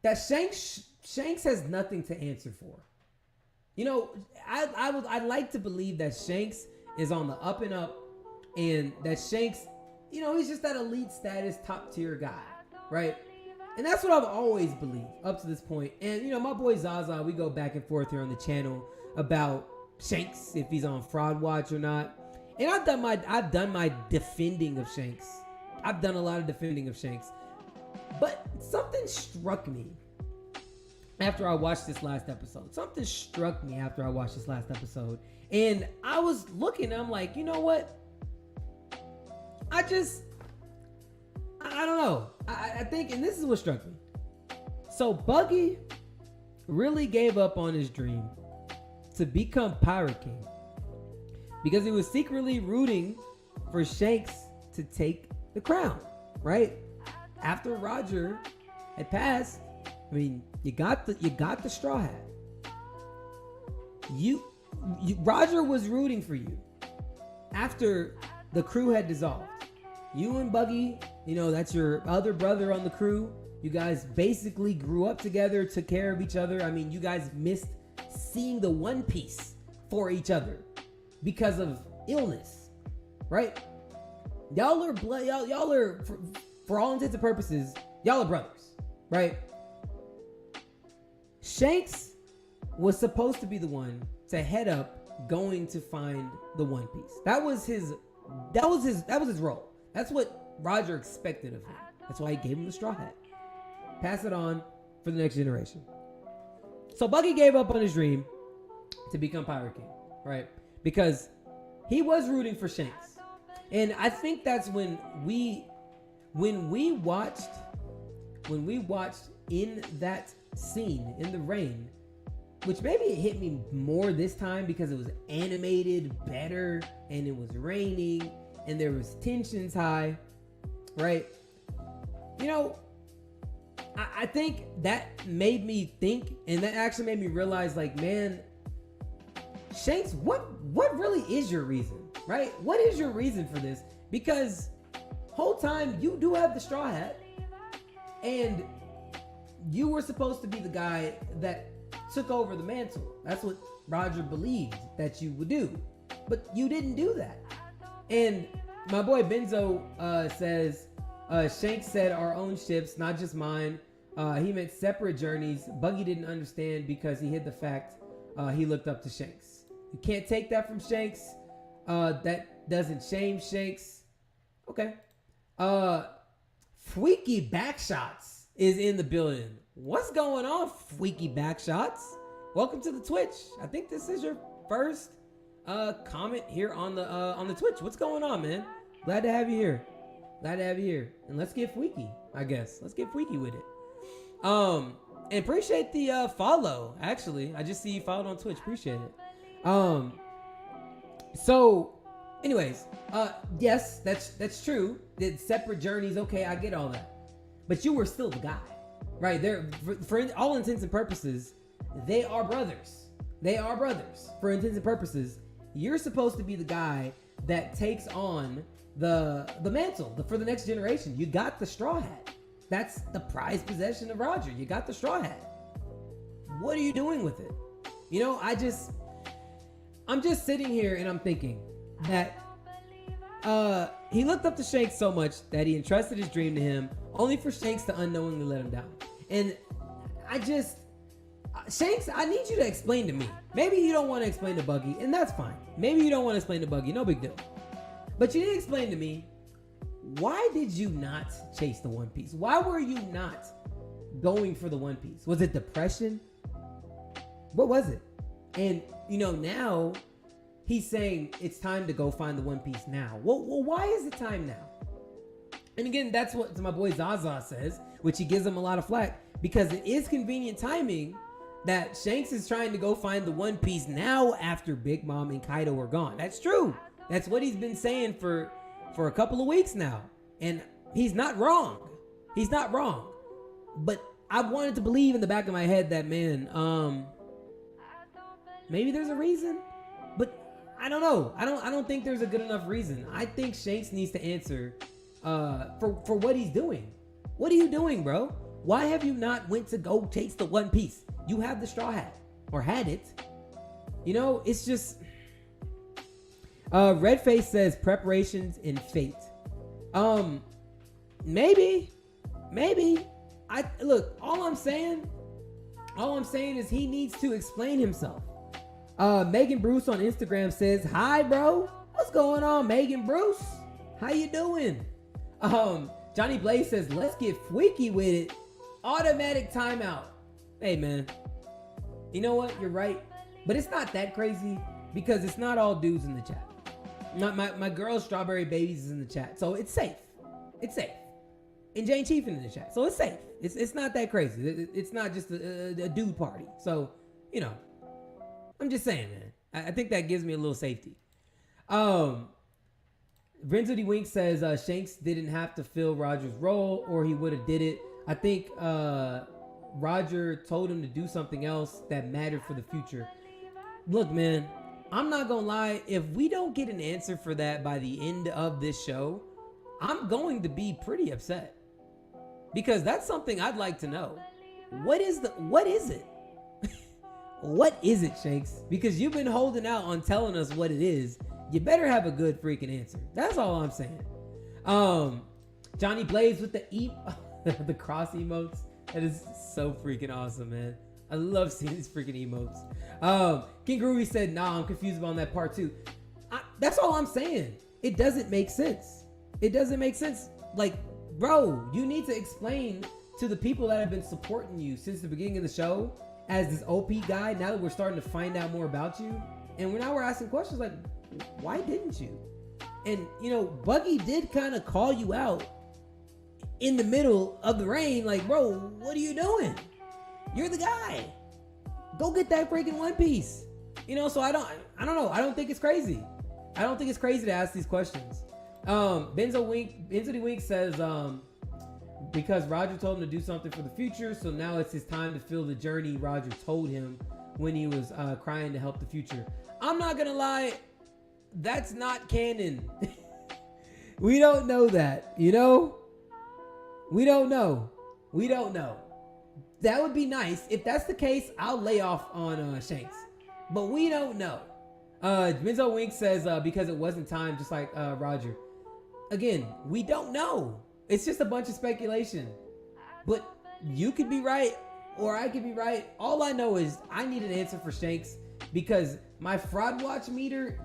that Shanks Shanks has nothing to answer for. You know, I'd like to believe that Shanks is on the up and up, and that Shanks, you know, he's just that elite status, top tier guy, right? And that's what I've always believed up to this point. And you know, my boy Zaza, we go back and forth here on the channel about Shanks, if he's on Fraud Watch or not. And I've done my defending of Shanks. I've done a lot of defending of Shanks. But something struck me after I watched this last episode. Something struck me after I watched this last episode. And I was looking, I'm like, you know what? I don't know. I think, and this is what struck me. So Buggy really gave up on his dream to become Pirate King because he was secretly rooting for Shanks to take the crown, right? After Roger had passed, I mean, you got the straw hat. Roger was rooting for you after the crew had dissolved. You and Buggy, you know, that's your other brother on the crew. You guys basically grew up together, took care of each other. I mean, you guys missed seeing the One Piece for each other because of illness, right? Y'all are blood. Y'all are, for all intents and purposes, y'all are brothers, right? Shanks was supposed to be the one to head up going to find the One Piece. That was his role. That's what Roger expected of him. That's why he gave him the straw hat. Pass it on for the next generation. So Buggy gave up on his dream to become Pirate King, right? Because he was rooting for Shanks. And I think that's when we watched in that scene in the rain, which maybe it hit me more this time because it was animated better and it was raining and there was tensions high, right? You know, I think that made me think, and that actually made me realize, like, man, Shanks, what really is your reason, right? What is your reason for this? Because whole time you do have the straw hat, and you were supposed to be the guy that took over the mantle. That's what Roger believed that you would do, but you didn't do that. And my boy Benzo says, Shanks said our own ships, not just mine. He meant separate journeys. Buggy didn't understand because he hid the fact he looked up to Shanks. You can't take that from Shanks. That doesn't shame Shanks. Okay. Freaky Backshots is in the building. What's going on, Freaky Backshots? Welcome to the Twitch. I think this is your first comment here on the Twitch. What's going on, man? Glad to have you here. And let's get freaky, I guess. Let's get freaky with it. And appreciate the follow. Actually, I just see you followed on Twitch. Appreciate it. So anyways, yes, that's true. Did separate journeys. Okay, I get all that. But you were still the guy, right? They're for all intents and purposes, they are brothers. For intents and purposes, you're supposed to be the guy that takes on the mantle for the next generation. You got the straw hat. That's the prized possession of Roger. You got the straw hat. What are you doing with it? You know, I'm just sitting here and I'm thinking that he looked up to Shanks so much that he entrusted his dream to him, only for Shanks to unknowingly let him down. And Shanks, I need you to explain to me. Maybe you don't want to explain to Buggy, and that's fine. Maybe you don't want to explain to Buggy, no big deal. But you didn't explain to me, why did you not chase the One Piece? Why were you not going for the One Piece? Was it depression? What was it? And, you know, now he's saying it's time to go find the One Piece now. Well, why is it time now? And again, that's what my boy Zaza says, which he gives him a lot of flack, because it is convenient timing that Shanks is trying to go find the One Piece now after Big Mom and Kaido are gone. That's true. That's what he's been saying for a couple of weeks now. And he's not wrong. But I wanted to believe in the back of my head that, man, maybe there's a reason, but I don't know. I don't think there's a good enough reason. I think Shanks needs to answer for what he's doing. What are you doing, bro? Why have you not went to go chase the One Piece? You have the Straw Hat, or had it. You know, it's just... Redface says preparations in fate. Maybe. Look, all I'm saying is he needs to explain himself. Megan Bruce on Instagram says, "Hi, bro. What's going on, Megan Bruce? How you doing?" Johnny Blaze says, "Let's get freaky with it. Automatic timeout." Hey, man. You know what? You're right. But it's not that crazy because it's not all dudes in the chat. My girl Strawberry Babies is in the chat, so it's safe. It's safe. And Jane Chief in the chat, so it's safe. It's not that crazy. It's not just a dude party. So, you know, I'm just saying, man. I think that gives me a little safety. Renzo D. Wink says Shanks didn't have to fill Roger's role, or he would have did it. I think Roger told him to do something else that mattered for the future. Look, man, I'm not gonna lie. If we don't get an answer for that by the end of this show, I'm going to be pretty upset. Because that's something I'd like to know. What is it? What is it, Shanks? Because you've been holding out on telling us what it is. You better have a good freaking answer. That's all I'm saying. Johnny Blaze with the cross emotes. That is so freaking awesome, man. I love seeing these freaking emotes. King Groovy said, "Nah, I'm confused about that part too." That's all I'm saying. It doesn't make sense. It doesn't make sense. Like, bro, you need to explain to the people that have been supporting you since the beginning of the show as this OP guy. Now that we're starting to find out more about you, and we're asking questions like, why didn't you? And, you know, Buggy did kind of call you out in the middle of the rain. Like, bro, what are you doing? You're the guy. Go get that freaking One Piece. You know, so I don't know. I don't think it's crazy. I don't think it's crazy to ask these questions. Benzo D Wink says, because Roger told him to do something for the future, so now it's his time to feel the journey Roger told him when he was crying to help the future. I'm not gonna lie, that's not canon. We don't know that, you know? We don't know. That would be nice. If that's the case, I'll lay off on Shanks. But we don't know. Benzo Wink says, because it wasn't time, just like Roger. Again, we don't know. It's just a bunch of speculation. But you could be right, or I could be right. All I know is I need an answer for Shanks because my fraud watch meter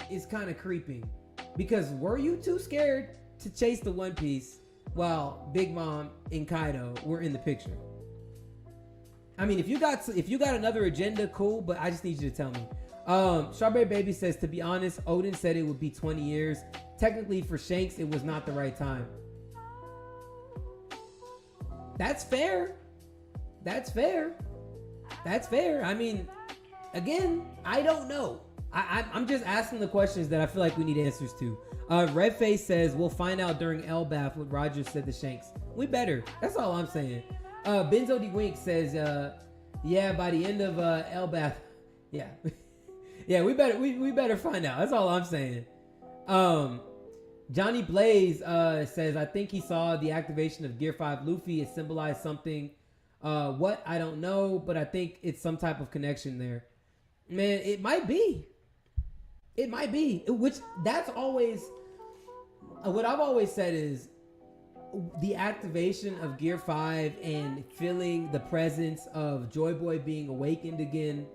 is kind of creeping. Because were you too scared to chase the One Piece while Big Mom and Kaido were in the picture? I mean, if you got another agenda, cool, but I just need you to tell me. Strawberry Baby says, to be honest, Odin said it would be 20 years. Technically, for Shanks, it was not the right time. That's fair. I mean, again, I don't know. I'm just asking the questions that I feel like we need answers to. Redface says, we'll find out during Elbaf what Roger said to Shanks. We better. That's all I'm saying. Benzo D Wink says, yeah, by the end of Elbaf, yeah. Yeah, we better find out. That's all I'm saying. Johnny Blaze says, I think he saw the activation of Gear 5 Luffy. It symbolized something. What? I don't know, but I think it's some type of connection there. Man, it might be. Which, that's always, what I've always said is, the activation of Gear 5 and feeling the presence of Joy Boy being awakened again,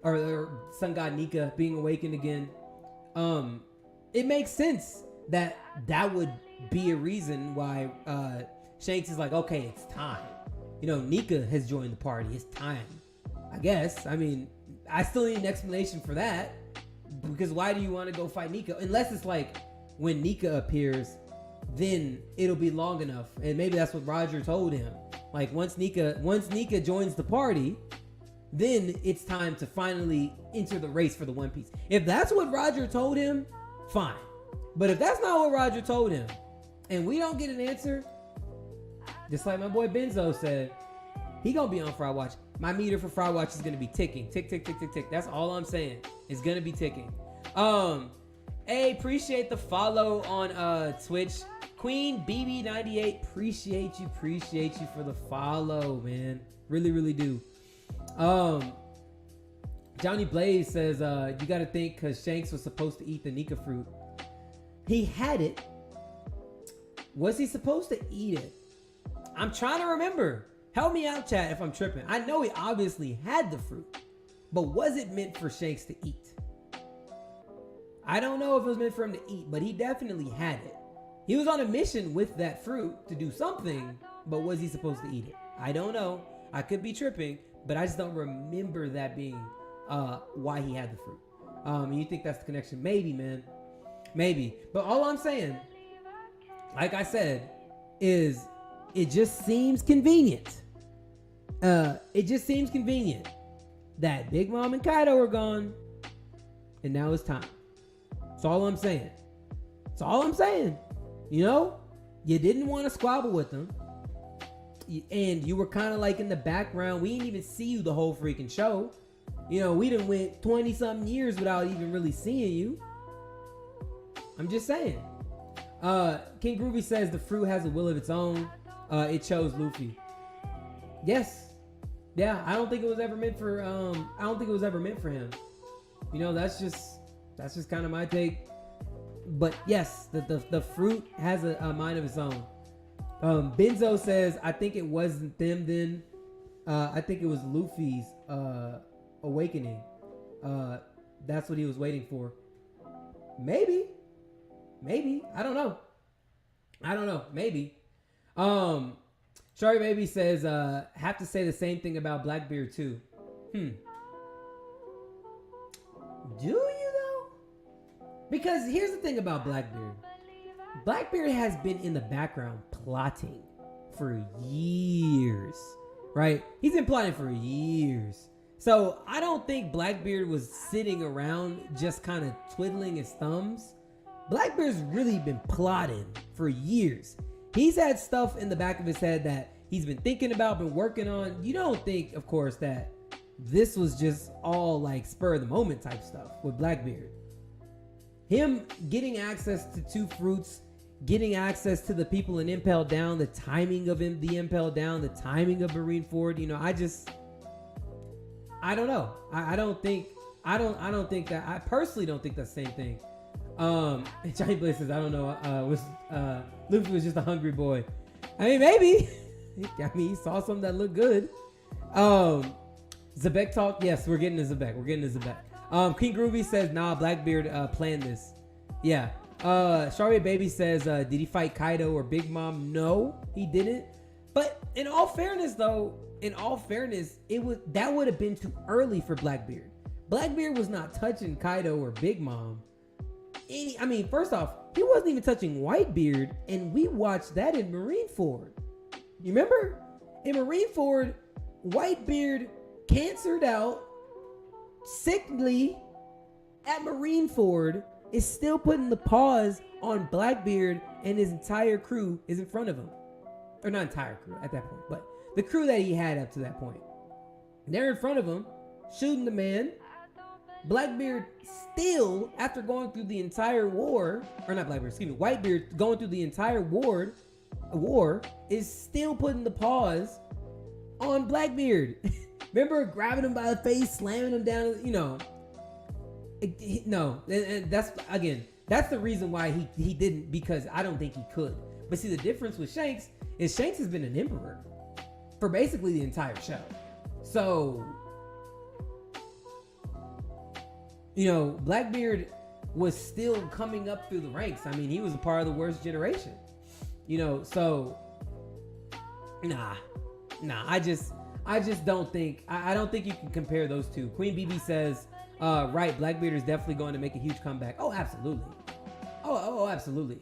or Sun God Nika being awakened again, it makes sense that would be a reason why Shanks is like, okay, it's time. You know, Nika has joined the party. It's time, I guess. I mean, I still need an explanation for that, because why do you want to go fight Nika? Unless it's like when Nika appears, then it'll be long enough, and maybe that's what Roger told him. Like once Nika joins the party, then it's time to finally enter the race for the One Piece. If that's what Roger told him, fine. But if that's not what Roger told him, and we don't get an answer, just like my boy Benzo said, he gonna be on Fraud Watch. My meter for Fraud Watch is gonna be ticking. Tick, tick, tick, tick, tick. That's all I'm saying. It's gonna be ticking. Hey, appreciate the follow on Twitch. Queen BB98, appreciate you for the follow, man. Really, really do. Johnny Blaze says, you got to think because Shanks was supposed to eat the Nika fruit. He had it. Was he supposed to eat it? I'm trying to remember. Help me out, chat, if I'm tripping. I know he obviously had the fruit, but was it meant for Shanks to eat? I don't know if it was meant for him to eat, but he definitely had it. He was on a mission with that fruit to do something, but was he supposed to eat it? I don't know. I could be tripping, but I just don't remember that being why he had the fruit. You think that's the connection? Maybe, man. Maybe. But all I'm saying, like I said, is it just seems convenient. It just seems convenient that Big Mom and Kaido are gone, and now it's time. That's all I'm saying. That's all I'm saying. You know, you didn't want to squabble with them, and you were kind of like in the background. We didn't even see you the whole freaking show. You know, we done went 20-something years without even really seeing you. I'm just saying. King Groovy says the fruit has a will of its own. It chose Luffy. Yes. Yeah, I don't think it was ever meant for I don't think it was ever meant for him. You know, that's just kind of my take. But yes, the fruit has a mind of its own. Benzo says, I think it wasn't them then. I think it was Luffy's awakening. That's what he was waiting for. Maybe. I don't know. Maybe. Sorry Baby says, have to say the same thing about Blackbeard too. Do you though? Because here's the thing about Blackbeard. Blackbeard has been in the background plotting for years, right? He's been plotting for years. So I don't think Blackbeard was sitting around just kind of twiddling his thumbs. Blackbeard's really been plotting for years. He's had stuff in the back of his head that he's been thinking about, been working on. You don't think, of course, that this was just all like spur of the moment type stuff with Blackbeard. Him getting access to two fruits, getting access to the people in Impel Down, the timing of him, the Impel Down, the timing of Marineford. You know, I don't know. I don't think that. I personally don't think that's the same thing. Johnny Blaze says, I don't know. Luffy was just a hungry boy. I mean, maybe. He saw something that looked good. Zebek talk. Yes, we're getting to Zebek. King Groovy says, nah, Blackbeard planned this. Yeah. Strawberry Baby says, did he fight Kaido or Big Mom? No, he didn't. But in all fairness, that would have been too early for Blackbeard. Blackbeard was not touching Kaido or Big Mom. First off, he wasn't even touching Whitebeard, and we watched that in Marineford. You remember? In Marineford, Whitebeard cancered out, sickly, at Marineford, is still putting the paws on Blackbeard, and his entire crew is in front of him. Or not entire crew at that point, but the crew that he had up to that point. They're in front of him, shooting the man. Blackbeard still, after going through the entire war, or not Blackbeard, excuse me, Whitebeard going through the entire war, is still putting the paws on Blackbeard. Remember grabbing him by the face, slamming him down, you know. No, and that's the reason why he didn't, because I don't think he could. But see, the difference with Shanks is Shanks has been an emperor for basically the entire show. So, you know, Blackbeard was still coming up through the ranks. I mean, he was a part of the worst generation. You know, so nah. I just don't think I don't think you can compare those two. Queen BB says, right, Blackbeard is definitely going to make a huge comeback. Oh, absolutely. Oh, absolutely.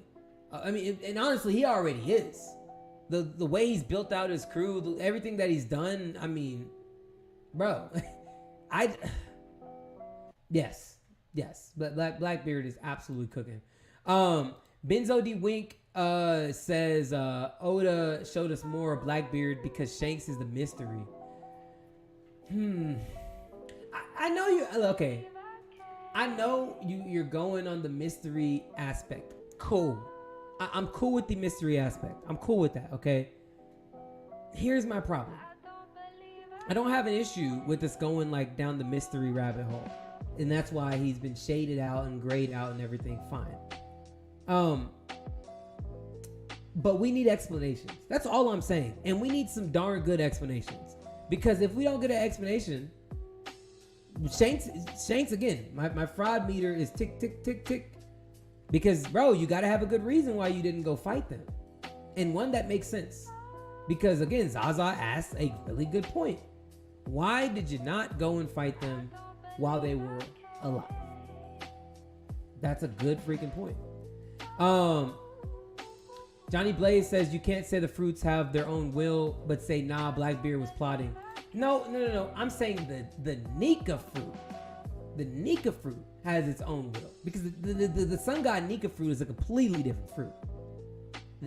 And honestly, he already is. The way he's built out his crew, everything that he's done. I mean, bro, yes. But Blackbeard is absolutely cooking. Benzo D Wink says Oda showed us more of Blackbeard because Shanks is the mystery. I know you. Okay, I know you're going on the mystery aspect. Cool. I'm cool with the mystery aspect. I'm cool with that, okay? Here's my problem. I don't have an issue with this going like down the mystery rabbit hole. And that's why he's been shaded out and grayed out and everything fine. But we need explanations. That's all I'm saying. And we need some darn good explanations. Because if we don't get an explanation, Shanks again, my fraud meter is tick, tick, tick, tick. Because, bro, you got to have a good reason why you didn't go fight them. And one that makes sense. Because, again, Zaza asked a really good point. Why did you not go and fight them while they were alive? That's a good freaking point. Johnny Blaze says you can't say the fruits have their own will, but say, nah, Blackbeard was plotting. No. I'm saying the Nika fruit. The Nika fruit has its own will. Because the sun god Nika fruit is a completely different fruit.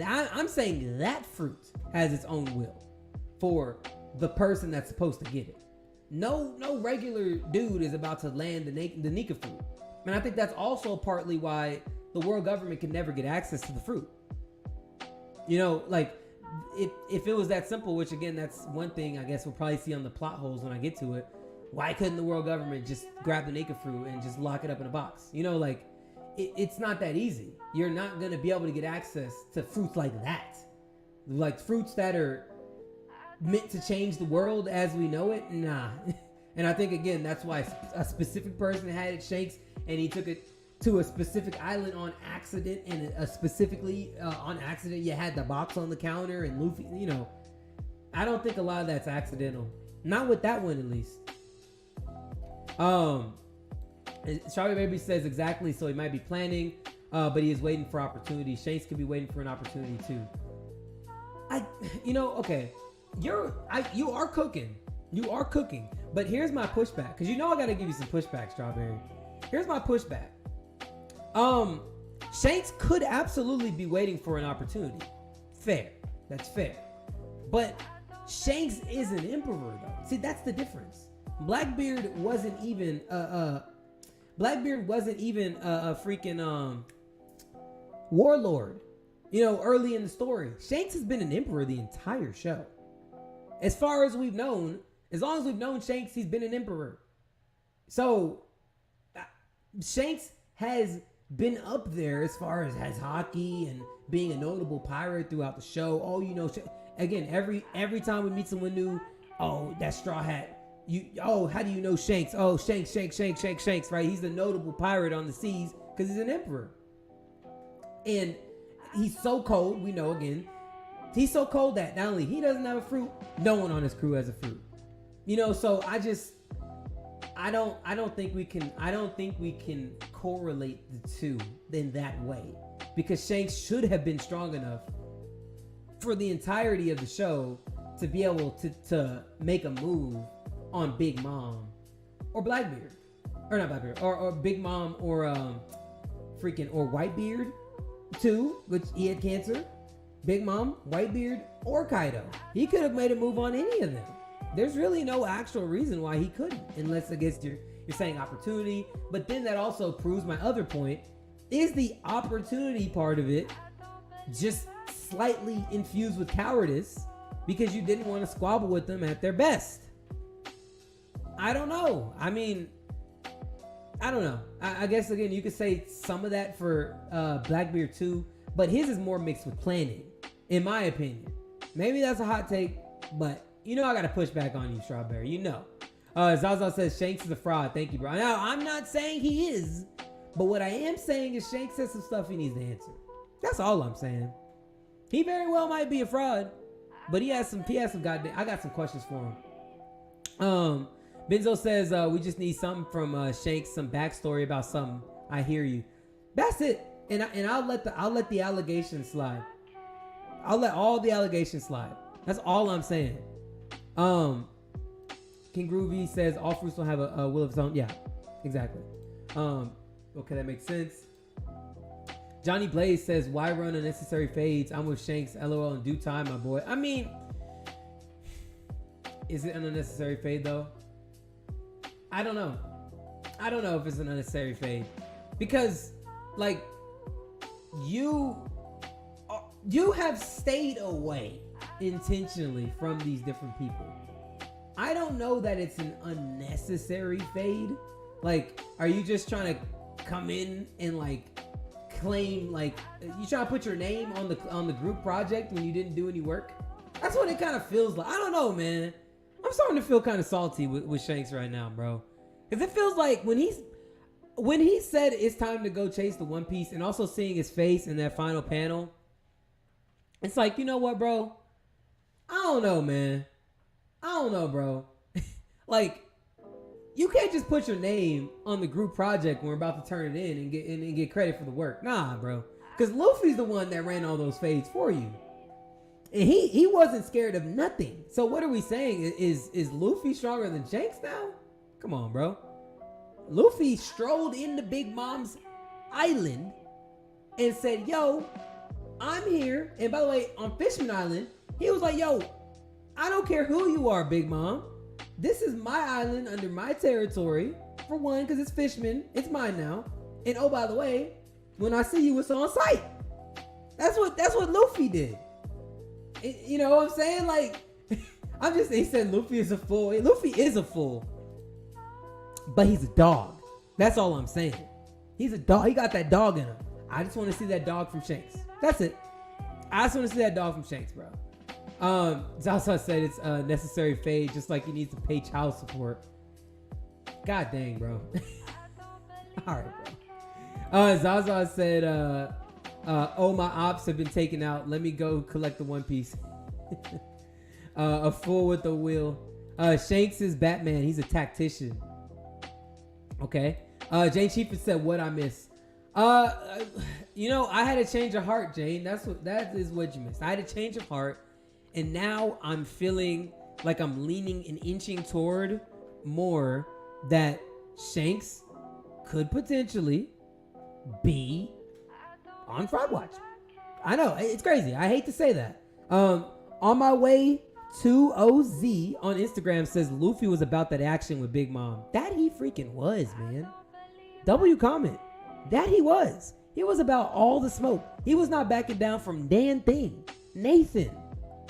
I'm saying that fruit has its own will for the person that's supposed to get it. No regular dude is about to land the Nika fruit. And I think that's also partly why the world government can never get access to the fruit. You know, like, if it was that simple, which again, that's one thing I guess we'll probably see on the plot holes when I get to it. Why couldn't the world government just grab the Nika fruit and just lock it up in a box? You know, like, it's not that easy. You're not going to be able to get access to fruits like that. Like fruits that are meant to change the world as we know it. Nah. And I think, again, that's why a specific person had it, Shanks, and he took it to a specific island on accident, and specifically on accident you had the box on the counter and Luffy, you know. I don't think a lot of that's accidental. Not with that one, at least. Strawberry Baby says exactly, so he might be planning, but he is waiting for opportunity. Shanks could be waiting for an opportunity too. Okay, you are cooking. You are cooking. But here's my pushback, because you know I gotta give you some pushback, Strawberry. Here's my pushback. Shanks could absolutely be waiting for an opportunity. Fair. That's fair. But Shanks is an emperor, though. See, that's the difference. Blackbeard wasn't even a freaking warlord. You know, early in the story, Shanks has been an emperor the entire show. As far as we've known, as long as we've known Shanks, he's been an emperor. So Shanks has been up there as far as hockey and being a notable pirate throughout the show. Oh, you know, again, every time we meet someone new, oh, that Straw Hat. How do you know Shanks? Oh, Shanks, right? He's the notable pirate on the seas because he's an emperor. And he's so cold, we know again. He's so cold that not only he doesn't have a fruit, no one on his crew has a fruit. You know, so I don't think we can correlate the two in that way, because Shanks should have been strong enough for the entirety of the show to be able to make a move on Big Mom or Blackbeard, or not Blackbeard, or Big Mom, or or Whitebeard too, which he had cancer. Big Mom, Whitebeard, or Kaido. He could have made a move on any of them. There's really no actual reason why he couldn't, unless I guess you're saying opportunity. But then that also proves my other point, is the opportunity part of it just slightly infused with cowardice because you didn't want to squabble with them at their best. I don't know. I mean, I don't know. I guess, again, you could say some of that for Blackbeard too, but his is more mixed with planning, in my opinion. Maybe that's a hot take, but you know I gotta push back on you, Strawberry. You know. Zaza says Shanks is a fraud. Thank you, bro. Now, I'm not saying he is, but what I am saying is Shanks has some stuff he needs to answer. That's all I'm saying. He very well might be a fraud, but he has some goddamn. I got some questions for him. Benzo says we just need something from Shanks, some backstory about something. I hear you. That's it. And I'll let the allegations slide. I'll let all the allegations slide. That's all I'm saying. King Groovy says all fruits will have a will of its own. Yeah, exactly. Okay, that makes sense. Johnny Blaze says, why run unnecessary fades? I'm with Shanks. LOL in due time, my boy. I mean, is it an unnecessary fade though? I don't know. I don't know if it's an unnecessary fade, because like you you have stayed away intentionally from these different people. I don't know that it's an unnecessary fade. Like, are you just trying to come in and like claim, like, you trying to put your name on the group project when you didn't do any work? That's what it kind of feels like. I don't know, man. I'm starting to feel kind of salty with Shanks right now, bro. Because it feels like when he said it's time to go chase the One Piece, and also seeing his face in that final panel, it's like, you know what, bro? I don't know, man. I don't know, bro. Like, you can't just put your name on the group project when we're about to turn it in and get credit for the work. Nah, bro. Because Luffy's the one that ran all those fades for you. And he wasn't scared of nothing. So what are we saying? Is Luffy stronger than Shanks now? Come on, bro. Luffy strolled into Big Mom's island and said, yo, I'm here. And by the way, on Fishman Island, he was like, yo, I don't care who you are, Big Mom. This is my island under my territory. For one, because it's Fishman. It's mine now. And oh, by the way, when I see you, it's on site. That's what Luffy did. You know what I'm saying? Like, he said Luffy is a fool. Luffy is a fool. But he's a dog. That's all I'm saying. He's a dog. He got that dog in him. I just want to see that dog from Shanks. That's it. I just want to see that dog from Shanks, bro. Zaza said it's a necessary fade, just like he needs to pay child support. God dang, bro. All right, bro. Zaza said, oh, my ops have been taken out. Let me go collect the One Piece. A fool with a will. Shanks is Batman. He's a tactician. Okay. Jane Chief said, what I miss. You know, I had a change of heart, Jane. That is what you missed. I had a change of heart, and now I'm feeling like I'm leaning and inching toward more that Shanks could potentially be on Frog Watch. I know, it's crazy. I hate to say that. On my way to OZ on Instagram says Luffy was about that action with Big Mom. That he freaking was, man. W comment. That he was. He was about all the smoke. He was not backing down from Dan Thing. Nathan.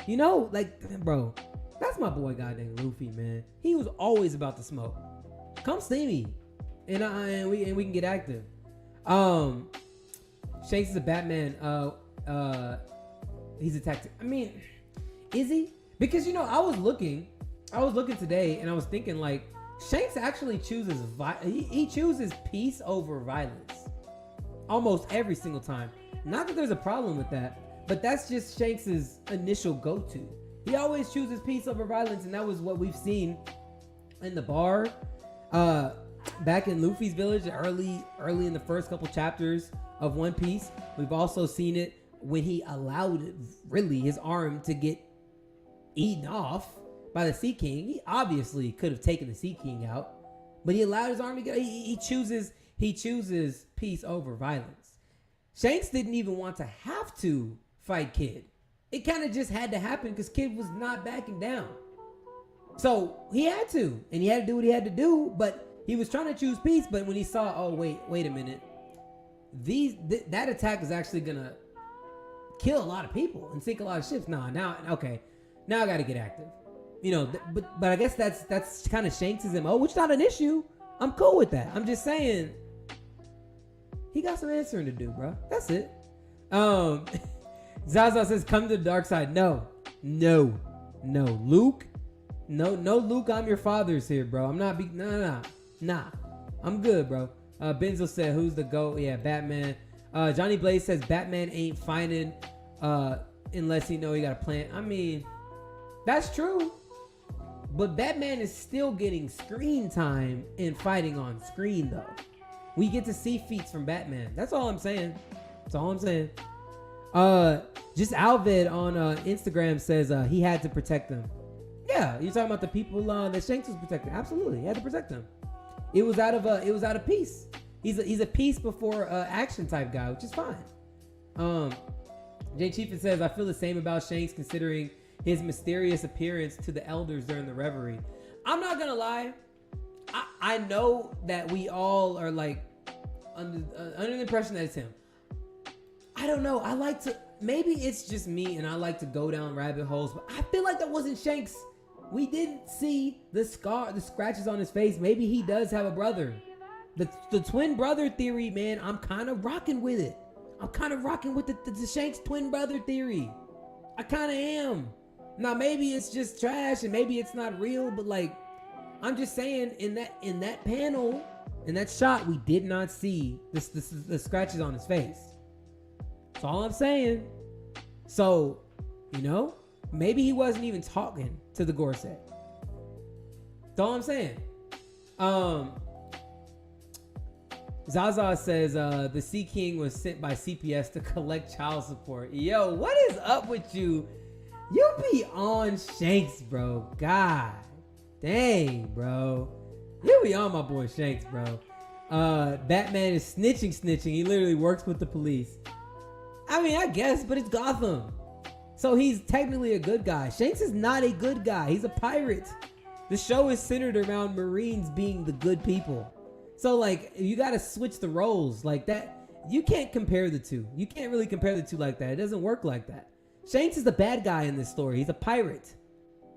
You know, like, bro, that's my boy goddamn Luffy, man. He was always about the smoke. Come see me. And we can get active. Shanks is a Batman. He's a tactic. I mean, is he? Because, you know, I was looking today and I was thinking, like, Shanks actually chooses he chooses peace over violence almost every single time. Not that there's a problem with that, but that's just Shanks's initial go-to. He always chooses peace over violence, and that was what we've seen in the bar, back in Luffy's village, early in the first couple chapters of One Piece. We've also seen it when he allowed really his arm to get eaten off by the Sea King. He obviously could have taken the Sea King out, but he allowed his arm to get. He chooses peace over violence. Shanks didn't even want to have to fight Kid. It kind of just had to happen because Kid was not backing down. So he had to, and he had to do what he had to do. But he was trying to choose peace. But when he saw, oh wait a minute, that attack is actually gonna kill a lot of people and sink a lot of ships. Now I got to get active. You know, but I guess that's kind of Shanks' MO, which is not an issue. I'm cool with that. I'm just saying he got some answering to do, bro. That's it. Zaza says, come to the dark side. No. Luke. No, Luke, I'm your father's here, bro. I'm not nah. I'm good, bro. Benzo said, who's the GOAT? Yeah, Batman. Johnny Blaze says, Batman ain't fighting unless he know he got a plan. I mean, that's true. But Batman is still getting screen time and fighting on screen, though. We get to see feats from Batman. That's all I'm saying. Just Alvid on Instagram says he had to protect them. Yeah, you're talking about the people that Shanks was protecting. Absolutely, he had to protect them. It was out of peace. He's a peace before action type guy, which is fine. Jay Chief says, I feel the same about Shanks considering his mysterious appearance to the elders during the reverie. I'm not gonna lie. I know that we all are like under the impression that it's him. I don't know. I like to. maybe it's just me and I like to go down rabbit holes, but I feel like that wasn't Shanks. We didn't see the scratches on his face. Maybe he does have a brother. The twin brother theory, man, I'm kind of rocking with it. I'm kind of rocking with the Shanks twin brother theory. I kind of am. Now, maybe it's just trash and maybe it's not real, but like, I'm just saying in that panel, in that shot, we did not see the scratches on his face. That's all I'm saying. So, you know, maybe he wasn't even talking to the Gorset. That's all I'm saying. Zaza says the Sea King was sent by CPS to collect child support. Yo, what is up with you? You be on Shanks, bro. God dang, bro. You be on my boy Shanks, bro. Batman is snitching. He literally works with the police. I mean, I guess, but it's Gotham. So he's technically a good guy. Shanks is not a good guy. He's a pirate. The show is centered around Marines being the good people. So, like, you got to switch the roles like that. You can't compare the two. You can't really compare the two like that. It doesn't work like that. Shanks is the bad guy in this story. He's a pirate.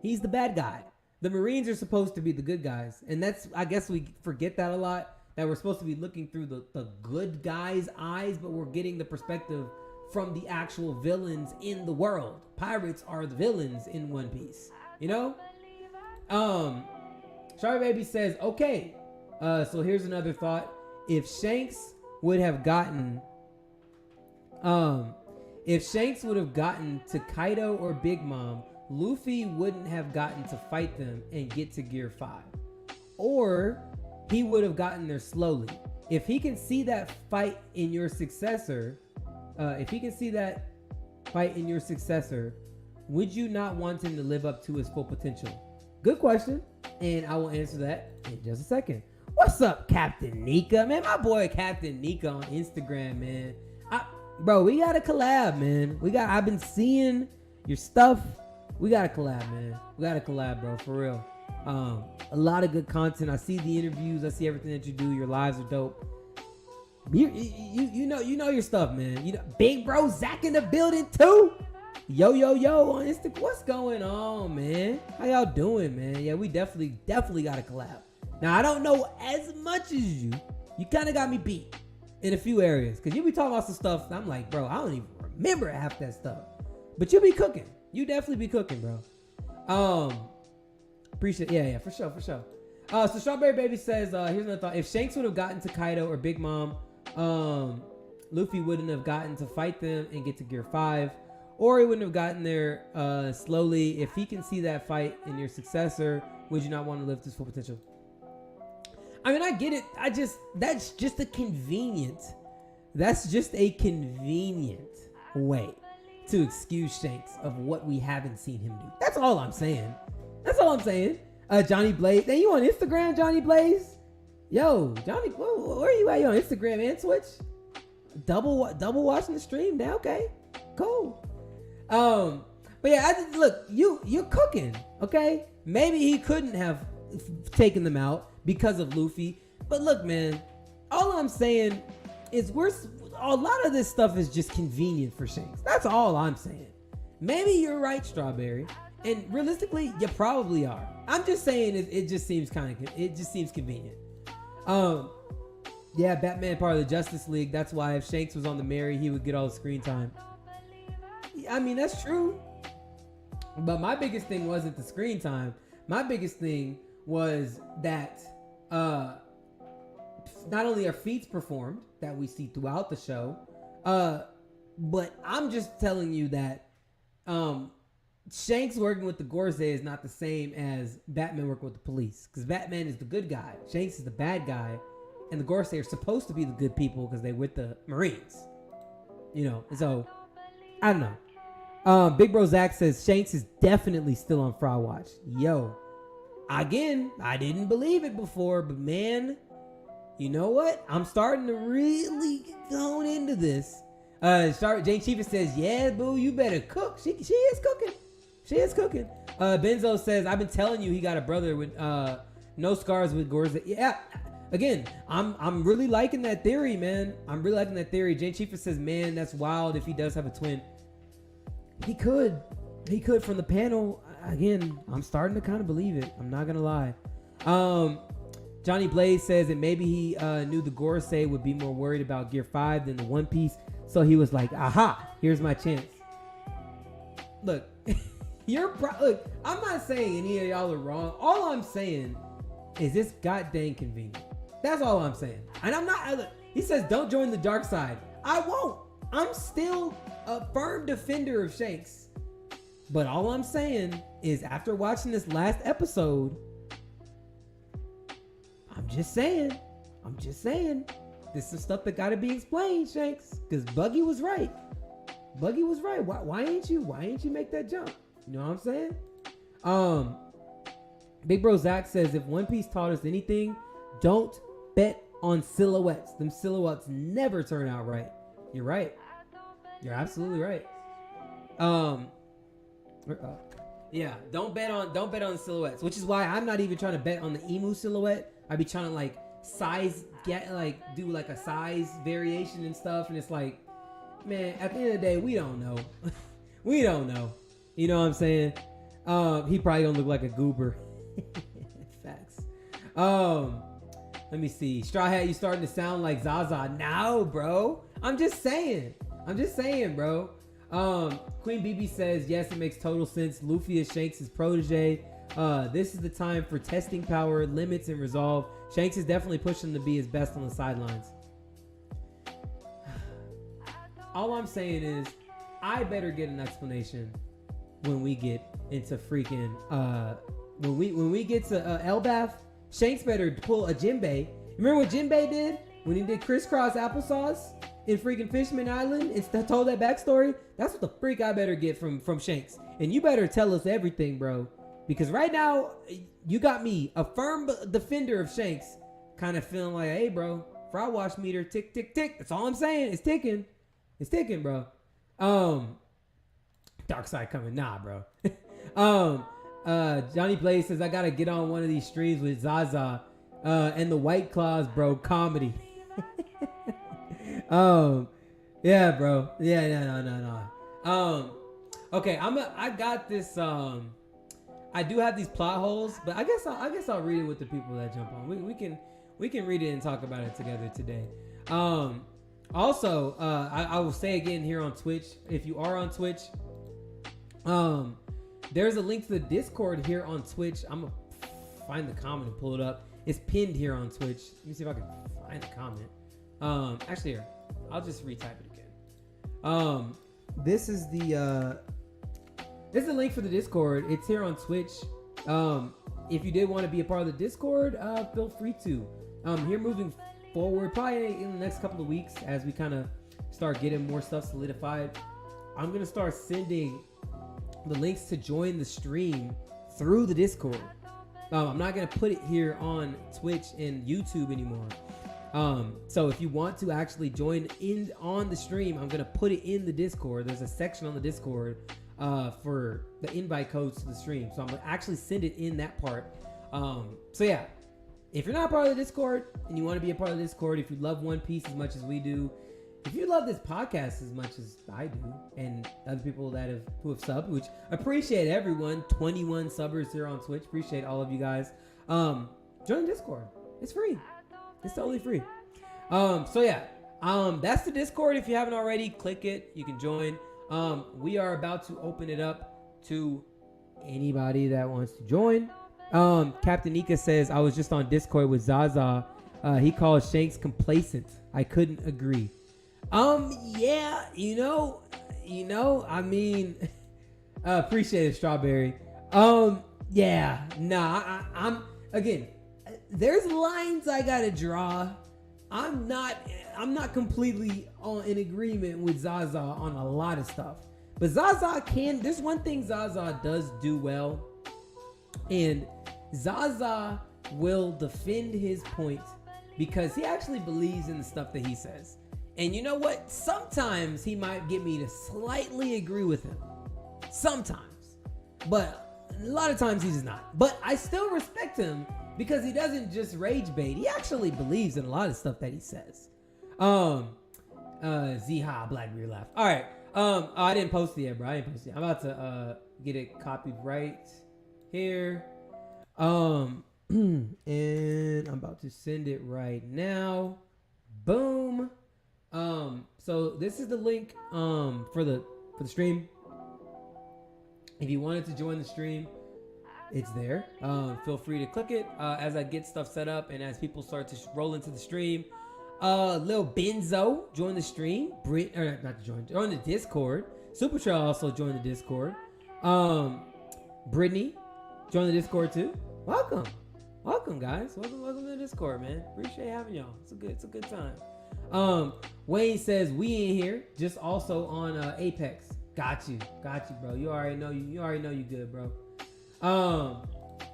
He's the bad guy. The Marines are supposed to be the good guys. And that's, I guess we forget that a lot, that we're supposed to be looking through the good guys' eyes, but we're getting the perspective from the actual villains in the world. Pirates are the villains in One Piece. You know? Shark Baby says, okay. So here's another thought. If Shanks would have gotten to Kaido or Big Mom, Luffy wouldn't have gotten to fight them and get to Gear 5. Or he would have gotten there slowly. If he can see that fight in your successor, would you not want him to live up to his full potential? Good question, and I will answer that in just a second. What's up, Captain Nika? Man, my boy Captain Nika on Instagram, man. Bro, we got to collab, man. I've been seeing your stuff. We got to collab, man. We got to collab, bro, for real. A lot of good content. I see the interviews. I see everything that you do. Your lives are dope. You know your stuff, man. You know, Big Bro Zach in the building too. Yo on Instagram. What's going on, man? How y'all doing, man? Yeah, we definitely got to collab. Now, I don't know as much as you. You kind of got me beat in a few areas. Because you be talking about some stuff. I'm like, bro, I don't even remember half that stuff. But you be cooking. You definitely be cooking, bro. Appreciate yeah, for sure. So Strawberry Baby says, here's another thought. If Shanks would have gotten to Kaido or Big Mom, Luffy wouldn't have gotten to fight them and get to Gear 5. Or he wouldn't have gotten there slowly. If he can see that fight in your successor, would you not want to live to his full potential? I mean, I get it. That's just a convenient way to excuse Shanks of what we haven't seen him do. That's all I'm saying. Johnny Blaze. Hey, you on Instagram, Johnny Blaze? Yo, Johnny, where are you at? You on Instagram and Twitch? Double watching the stream now? Okay, cool. But yeah, look, you're cooking, okay? Maybe he couldn't have taken them out because of Luffy. But look, man, all I'm saying is a lot of this stuff is just convenient for Shanks. That's all I'm saying. Maybe you're right, Strawberry. And realistically, you probably are. I'm just saying it just seems convenient. Yeah, Batman part of the Justice League. That's why if Shanks was on the Mary, he would get all the screen time. I mean, that's true. But my biggest thing wasn't the screen time. My biggest thing was that not only are feats performed that we see throughout the show, but I'm just telling you that Shanks working with the Gorse is not the same as Batman working with the police. Because Batman is the good guy. Shanks is the bad guy. And the Gorse are supposed to be the good people because they're with the Marines. You know, so I don't know. Big Bro Zach says Shanks is definitely still on Fraud Watch. Yo, again, I didn't believe it before, but man, you know what? I'm starting to really get going into this. Jane Chiefus says, yeah, boo, you better cook. She is cooking. She is cooking. Benzo says, I've been telling you he got a brother with no scars with Gorza. Yeah. Again, I'm really liking that theory, man. I'm really liking that theory. Jane Chiefus says, man, that's wild if he does have a twin. He could from the panel. Again, I'm starting to kind of believe it. I'm not gonna lie. Johnny Blaze says that maybe he knew the Gorosei would be more worried about Gear 5 than the One Piece, so he was like, aha, here's my chance. Look, look, I'm not saying any of y'all are wrong. All I'm saying is this goddamn convenient. That's all I'm saying. And I'm not, look, he says don't join the dark side. I won't. I'm still a firm defender of Shanks. But all I'm saying is after watching this last episode, I'm just saying, this is stuff that gotta be explained, Shanks. Because Buggy was right. Why ain't you make that jump? You know what I'm saying? Big Bro Zach says, if One Piece taught us anything, don't bet on silhouettes. Them silhouettes never turn out right. You're right. You're absolutely right. Yeah, don't bet on silhouettes, which is why I'm not even trying to bet on the Emu silhouette. I'd be trying to like do like a size variation and stuff, and it's like, man, at the end of the day, we don't know. We don't know. You know what I'm saying? He probably gonna look like a goober. Facts. Let me see. Straw Hat, you starting to sound like Zaza. No, bro. I'm just saying, bro. Queen BB says, yes, it makes total sense. Luffy is Shanks' protege. This is the time for testing power, limits, and resolve. Shanks is definitely pushing to be his best on the sidelines. All I'm saying is, I better get an explanation when we get into freaking when we get to Elbaf. Shanks better pull a Jinbei. Remember what Jinbei did when he did crisscross applesauce in freaking Fishman Island? It's told that backstory. That's what the freak I better get from Shanks. And you better tell us everything, bro. Because right now, you got me, a firm defender of Shanks, kind of feeling like, hey, bro, fry wash meter, tick, tick, tick. That's all I'm saying. It's ticking. It's ticking, bro. Dark side coming. Nah, bro. Johnny Blaze says, I got to get on one of these streams with Zaza and the White Claws, bro. Comedy. Yeah, bro. Yeah, no. Okay, I got this. I do have these plot holes, but I guess I'll read it with the people that jump on. We can read it and talk about it together today. Also, I will say again here on Twitch, if you are on Twitch, there's a link to the Discord here on Twitch. I'm gonna find the comment and pull it up. It's pinned here on Twitch. Let me see if I can find the comment. Actually, here, I'll just retype it again. This is the link for the Discord. It's here on Twitch. If you did want to be a part of the Discord, feel free to. Here moving forward, probably in the next couple of weeks, as we kind of start getting more stuff solidified, I'm gonna start sending the links to join the stream through the Discord. I'm not gonna put it here on Twitch and YouTube anymore. So if you want to actually join in on the stream, I'm gonna put it in the Discord. There's a section on the Discord for the invite codes to the stream. So I'm gonna actually send it in that part. So yeah, if you're not part of the Discord and you want to be a part of the Discord, if you love One Piece as much as we do, if you love this podcast as much as I do, and other people who have subbed, which appreciate everyone, 21 subbers here on Twitch, appreciate all of you guys. Join the Discord. It's free. It's totally free. So yeah, that's the Discord. If you haven't already, click it. You can join. We are about to open it up to anybody that wants to join. Captain Nika says, I was just on Discord with Zaza. He calls Shanks complacent. I couldn't agree. Yeah, I mean, appreciate it, Strawberry. Yeah, nah, I'm again, there's lines I gotta draw. I'm not completely in agreement with Zaza on a lot of stuff, but there's one thing Zaza does do well, and Zaza will defend his point because he actually believes in the stuff that he says. And you know what? Sometimes he might get me to slightly agree with him. Sometimes. But a lot of times he does not. But I still respect him because he doesn't just rage bait. He actually believes in a lot of stuff that he says. Ziha, Blackbeard laugh. All right. I didn't post it yet, bro. I didn't post it. I'm about to get it copied right here. And I'm about to send it right now. Boom. So this is the link for the stream. If you wanted to join the stream, it's there. Feel free to click it as I get stuff set up and as people start to roll into the stream. Lil Benzo join the stream. Join the Discord. Super Trail also joined the Discord. Brittany join the Discord too. Welcome guys. Welcome to the Discord, man. Appreciate having y'all. It's a good time. Wayne says we in here, just also on Apex. Got you, bro. You already know you good, bro.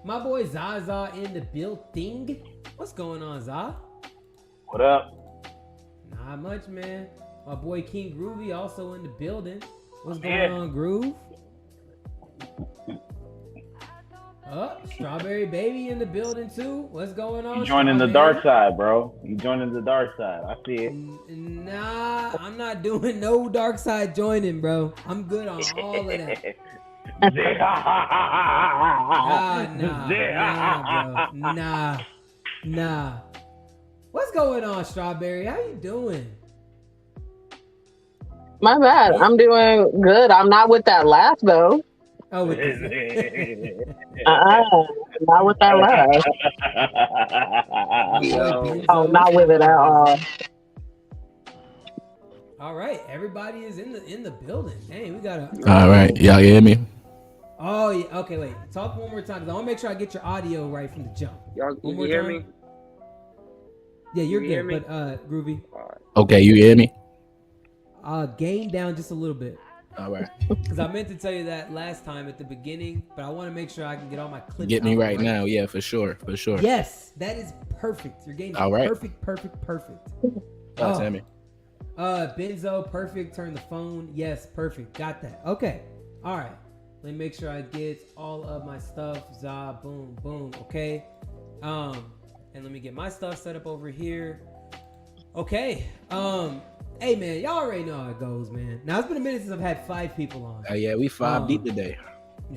My boy Zaza in the building. What's going on, Za? What up? Not much, man. My boy King Groovy also in the building. What's going on, Groove? Strawberry Baby in the building too. What's going on? You joining the dark side, bro. You joining the dark side. I see it. Nah, I'm not doing no dark side joining, bro. I'm good on all of that. Nah. What's going on, Strawberry? How you doing? My bad. I'm doing good. I'm not with that laugh though. Oh, with not with that laugh. Oh, not with it at all. All right, everybody is in the building. Dang, we gotta. All right, y'all hear me? Oh, yeah. Okay, wait. Talk one more time because I want to make sure I get your audio right from the jump. Y'all, you hear me? Yeah, you're good. But Groovy. Okay, you hear me? Gain down just a little bit. All right. Because I meant to tell you that last time at the beginning, but I want to make sure I can get all my clips. Get me right now, yeah, for sure. Yes, that is perfect. Your game's all right. Perfect. Tell me. Benzo, perfect. Turn the phone. Yes, perfect. Got that. Okay. All right. Let me make sure I get all of my stuff. Za, boom, boom. Okay. And let me get my stuff set up over here. Okay. Hey man, y'all already know how it goes, man. Now it's been a minute since I've had 5 people on. Yeah, we 5 deep today.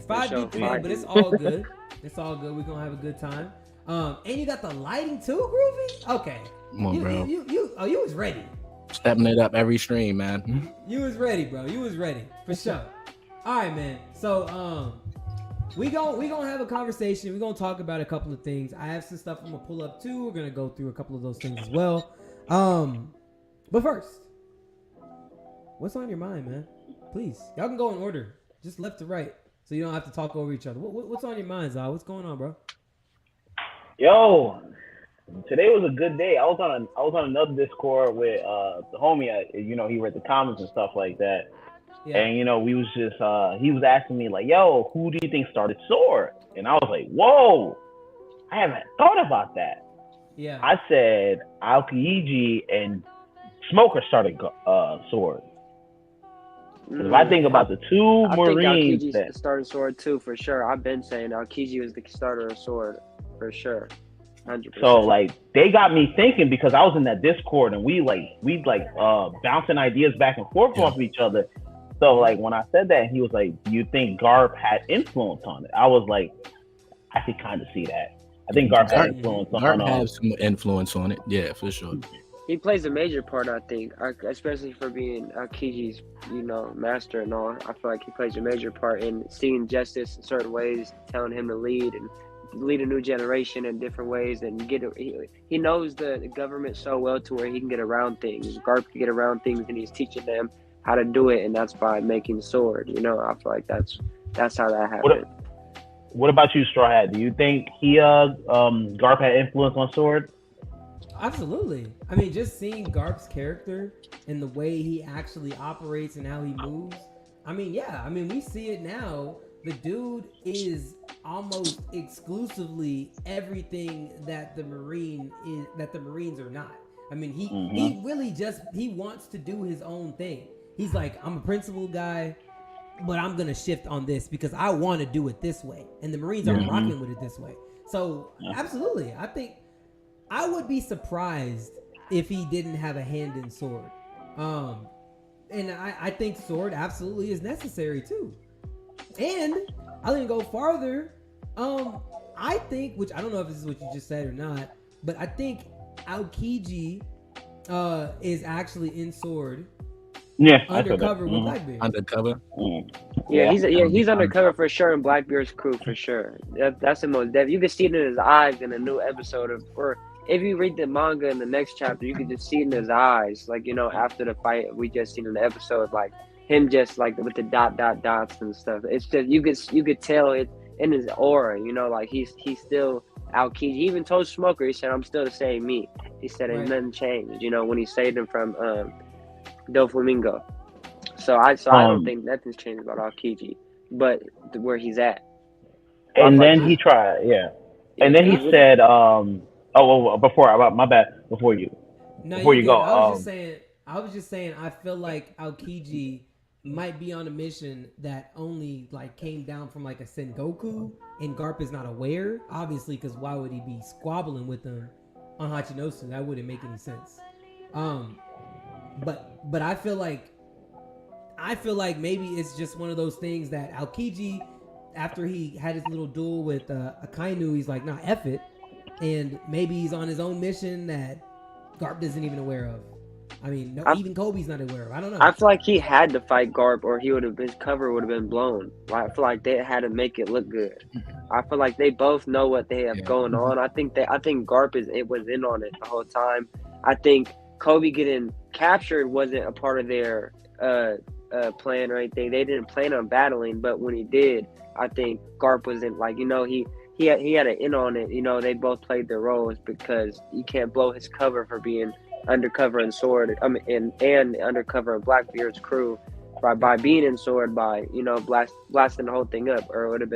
5 deep today, but it's all good. It's all good. We're gonna have a good time. And you got the lighting too, Groovy? Okay. Come on, bro. You was ready. Stepping it up every stream, man. You was ready, bro. You was ready for sure. All right, man. So we gonna have a conversation. We're gonna talk about a couple of things. I have some stuff I'm gonna pull up too. We're gonna go through a couple of those things as well. But first, what's on your mind, man? Please, y'all can go in order, just left to right, so you don't have to talk over each other. What's on your mind, Zal? What's going on, bro? Yo, today was a good day. I was on another Discord with the homie. He read the comments and stuff like that. Yeah. And we was just he was asking me like, yo, who do you think started Sword? And I was like, whoa, I haven't thought about that. Yeah. I said Aokiji and Smoker started Sword. If I think about the two Marines that started Sword too, for sure. I've been saying Aokiji was the starter of Sword for sure. 100%. So like they got me thinking because I was in that Discord and we bouncing ideas back and forth off of each other. So like when I said that, he was like, "Do you think Garp had influence on it?" I was like, "I could kind of see that. I think Garp had influence on it." Garp has some influence on it, yeah, for sure. He plays a major part, I think, especially for being Aokiji's, master and all. I feel like he plays a major part in seeing justice in certain ways, telling him to lead and lead a new generation in different ways, and he knows the government so well to where he can get around things. Garp can get around things, and he's teaching them how to do it, and that's by making Sword. I feel like that's how that happened. What about you, Straw Hat? Do you think Garp had influence on Sword? Absolutely. I mean, just seeing Garp's character and the way he actually operates and how he moves. I mean, yeah. I mean, we see it now. The dude is almost exclusively everything that the Marines are not. I mean, he really he wants to do his own thing. He's like, I'm a principal guy, but I'm gonna shift on this because I want to do it this way, and the Marines are rocking with it this way. So absolutely, I think I would be surprised if he didn't have a hand in Sword. and I think Sword absolutely is necessary too. And I'll even go farther. I think, which I don't know if this is what you just said or not, but I think Aokiji is actually in Sword. Yeah, undercover with Blackbeard. Undercover. Yeah, he's undercover for sure in Blackbeard's crew for sure. That's the most depth. You can see it in his eyes in a new episode of, or if you read the manga in the next chapter, you can just see it in his eyes. Like, you know, after the fight we just seen in the episode, like him just like with the dots and stuff. It's just you could tell it in his aura. You know, like he's still Aokiji. He even told Smoker, he said, "I'm still the same me." He said, "Ain't nothing changed." You know, when he saved him from Doflamingo. So I don't think nothing's changed about Aokiji, but where he's at. And then he tried, and then he said, before you go, I was just saying, I feel like Aokiji might be on a mission that only like came down from like a Sengoku, and Garp is not aware, obviously, because why would he be squabbling with them on Hachinosu? That wouldn't make any sense. But I feel like maybe it's just one of those things that Aokiji, after he had his little duel with Akainu, he's like, nah, F it. And maybe he's on his own mission that Garp isn't even aware of. I mean, even Kobe's not aware of. I don't know. I feel like he had to fight Garp, or his cover would have been blown. I feel like they had to make it look good. I feel like they both know what they have going on. I think Garp was in on it the whole time. I think Kobe getting captured wasn't a part of their plan or anything. They didn't plan on battling, but when he did, I think Garp was in, like, you know, he had an in on it. You know, they both played their roles, because you can't blow his cover for being undercover in Sword, and undercover in Blackbeard's crew by being in Sword, by, you know, blasting the whole thing up, or it would have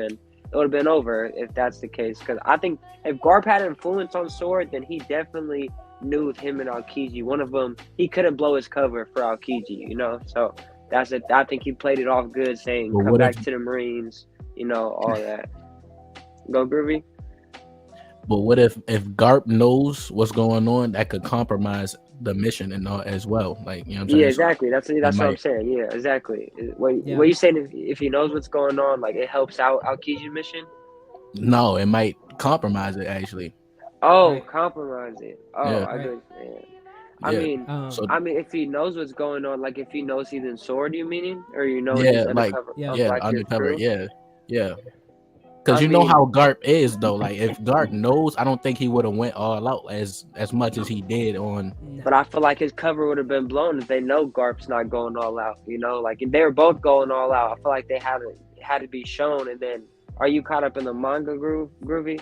been over if that's the case. Because I think if Garp had influence on Sword, then he definitely knew him and Aokiji. One of them, he couldn't blow his cover for Aokiji, you know. So that's it. I think he played it off good, saying come back to the Marines, you know, all that. Go Groovy. But what if Garp knows what's going on? That could compromise the mission and all as well. Like, you know what I'm saying? Yeah, exactly. That's what I'm saying. Yeah, exactly. What you saying? If he knows what's going on, like, it helps out Aokiji's mission? No, it might compromise it actually. Oh, right. Compromise it. Oh, yeah. I understand. I mean, if he knows what's going on, like if he knows he's in Sword, you meaning, or you know, he's undercover? Undercover. Yeah. Because you know how Garp is though. Like, if Garp knows, I don't think he would have went all out as much as he did on. But I feel like his cover would have been blown if they know Garp's not going all out. You know, like if they were both going all out, I feel like they had to be shown. And then, are you caught up in the manga, Groovy?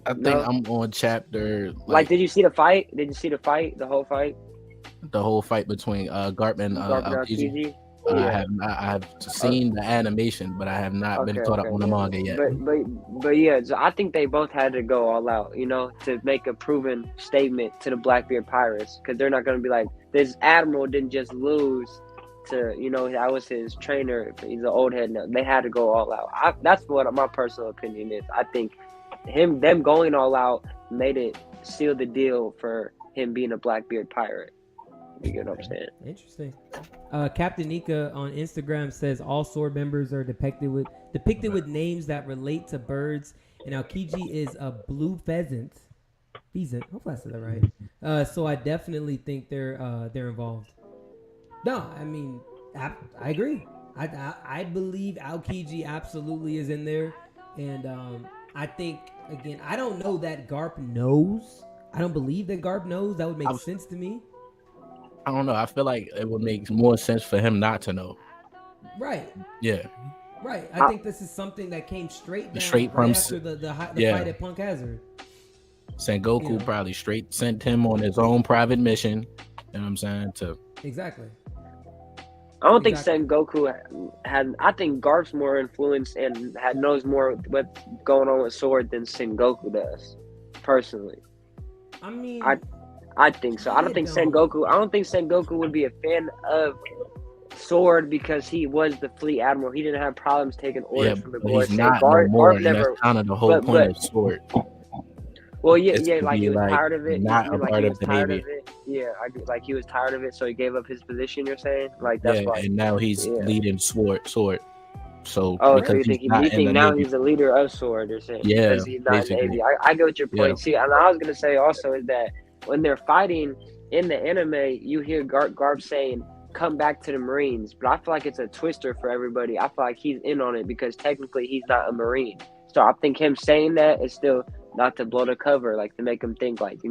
I think I'm on chapter. Like, did you see the fight? Did you see the fight? The whole fight? The whole fight between Garp and Aokiji? Yeah. I have seen the animation, but I have not been caught up on the manga yet. But yeah, so I think they both had to go all out, you know, to make a proven statement to the Blackbeard Pirates, because they're not going to be like, this admiral didn't just lose to, you know, I was his trainer. He's an old head now. They had to go all out. That's what my personal opinion is. I think them going all out made it seal the deal for him being a Blackbeard pirate. You get what I'm saying? Interesting. Captain Nika on Instagram says all Sword members are depicted with names that relate to birds, and Aokiji is a blue pheasant. Hopefully I said that right. So I definitely think they're involved. No, I mean, I agree. I believe Aokiji absolutely is in there, and I think, again, I don't know that Garp knows. I don't believe that Garp knows. That would make sense to me. I don't know. I feel like it would make more sense for him not to know. Right. Yeah. Right. I think this is something that came straight from after the fight at Punk Hazard. Sengoku probably straight sent him on his own private mission. You know what I'm saying? Exactly. I don't think Sengoku had. I think Garp's more influenced and knows more what's going on with Sword than Sengoku does. Personally. I mean, I think so. I don't think Sengoku would be a fan of Sword because he was the fleet admiral. He didn't have problems taking orders from the boys. He's not no more, and that's kind of the whole point of Sword. Well, like he was tired of it. Not a part of the Navy. like he was tired of it, so he gave up his position. You're saying like that's why, and now he's leading sword. So you think now he's the leader of sword? You're saying because he's not in the Navy. I get what your point. See, and I was gonna say also is that when they're fighting in the anime, you hear Garp saying, "Come back to the Marines," but I feel like it's a twister for everybody. I feel like he's in on it because technically he's not a Marine. So I think him saying that is still not to blow the cover, like to make him think like,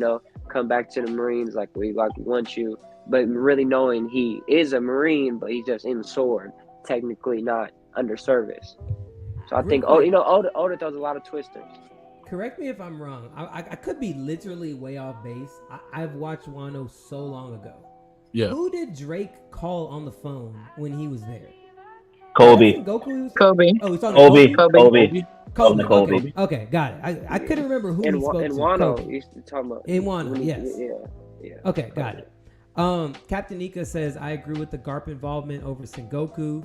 come back to the Marines, like we want you, but really knowing he is a Marine, but he's just in the sword, technically not under service. So I think Oda throws a lot of twisters. Correct me if I'm wrong. I could be literally way off base. I've watched Wano so long ago. Yeah. Who did Drake call on the phone when he was there? Kobe. Goku. Kobe. Oh, he's talking Kobe. Kobe. Okay, got it. I couldn't remember who he spoke to. In Wano, he's talking about. In Wano, yes. Yeah. Okay, got it. Captain Nika says, I agree with the Garp involvement over Sengoku.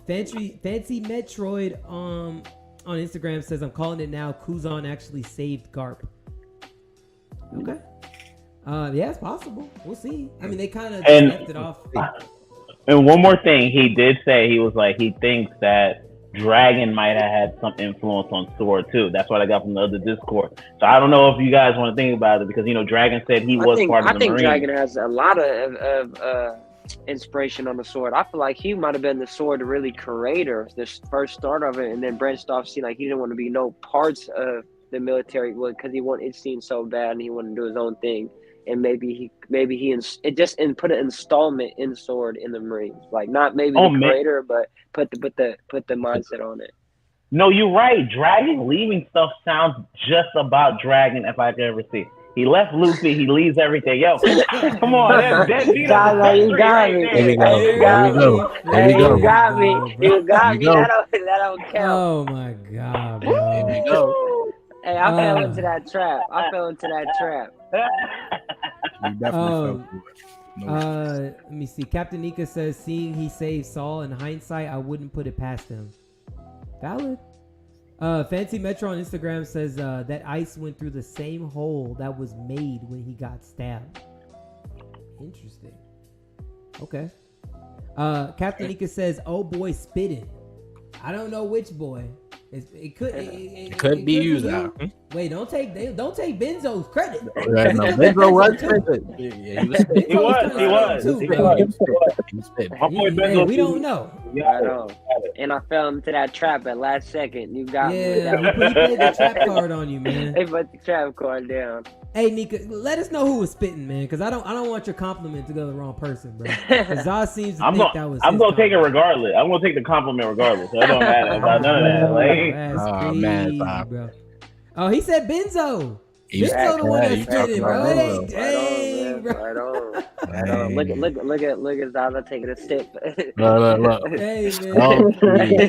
Fancy Metroid on Instagram says, I'm calling it now. Kuzan actually saved Garp. Okay. Yeah, it's possible. We'll see. I mean, they kind of left it off. And one more thing, he did say he was like he thinks that Dragon might have had some influence on Sword too. That's what I got from the other Discord. So I don't know if you guys want to think about it because Dragon said he was part of the Marines. I think Dragon has a lot of inspiration on the Sword. I feel like he might have been the Sword really creator, the first start of it, and then branched off. See, like he didn't want to be no parts of the military because he wanted it seen so bad and he wanted to do his own thing. And maybe he put an installment in Sword in the Marines, like not maybe the creator, but put the mindset on it. No, you're right. Dragon leaving stuff sounds just about Dragon if I could ever see. He left Luffy. He leaves everything. Yo, come on, you got me. There we go. You got me. That don't count. Oh my god, bro. Here we go. Hey, I fell into that trap. You definitely let me see. Captain Nika says, seeing he saved Saul in hindsight, I wouldn't put it past him. Valid. Fancy Metro on Instagram says that ice went through the same hole that was made when he got stabbed. Interesting. Okay. Captain Nika says, oh boy, spitting. I don't know which boy. It could be you, though. Wait, don't take Benzo's credit. Right, no, Benzo was credit. Yeah, he was. We don't know. I know. And I fell into that trap at last second. You got me. Yeah, he played the trap card on you, man. They put the trap card down. Hey, Nika, let us know who was spitting, man, because I don't want your compliment to go to the wrong person, bro. Zaz seems to think that was. I'm gonna take it regardless. I'm gonna take the compliment regardless. So it don't matter about none of that. Like, that's crazy, bro. Oh, he said Benzo. Benzo the one that's spitting, bro. Dang, bro. Right on. Look at Zaza taking a sip. Look. Hey, man. Wait,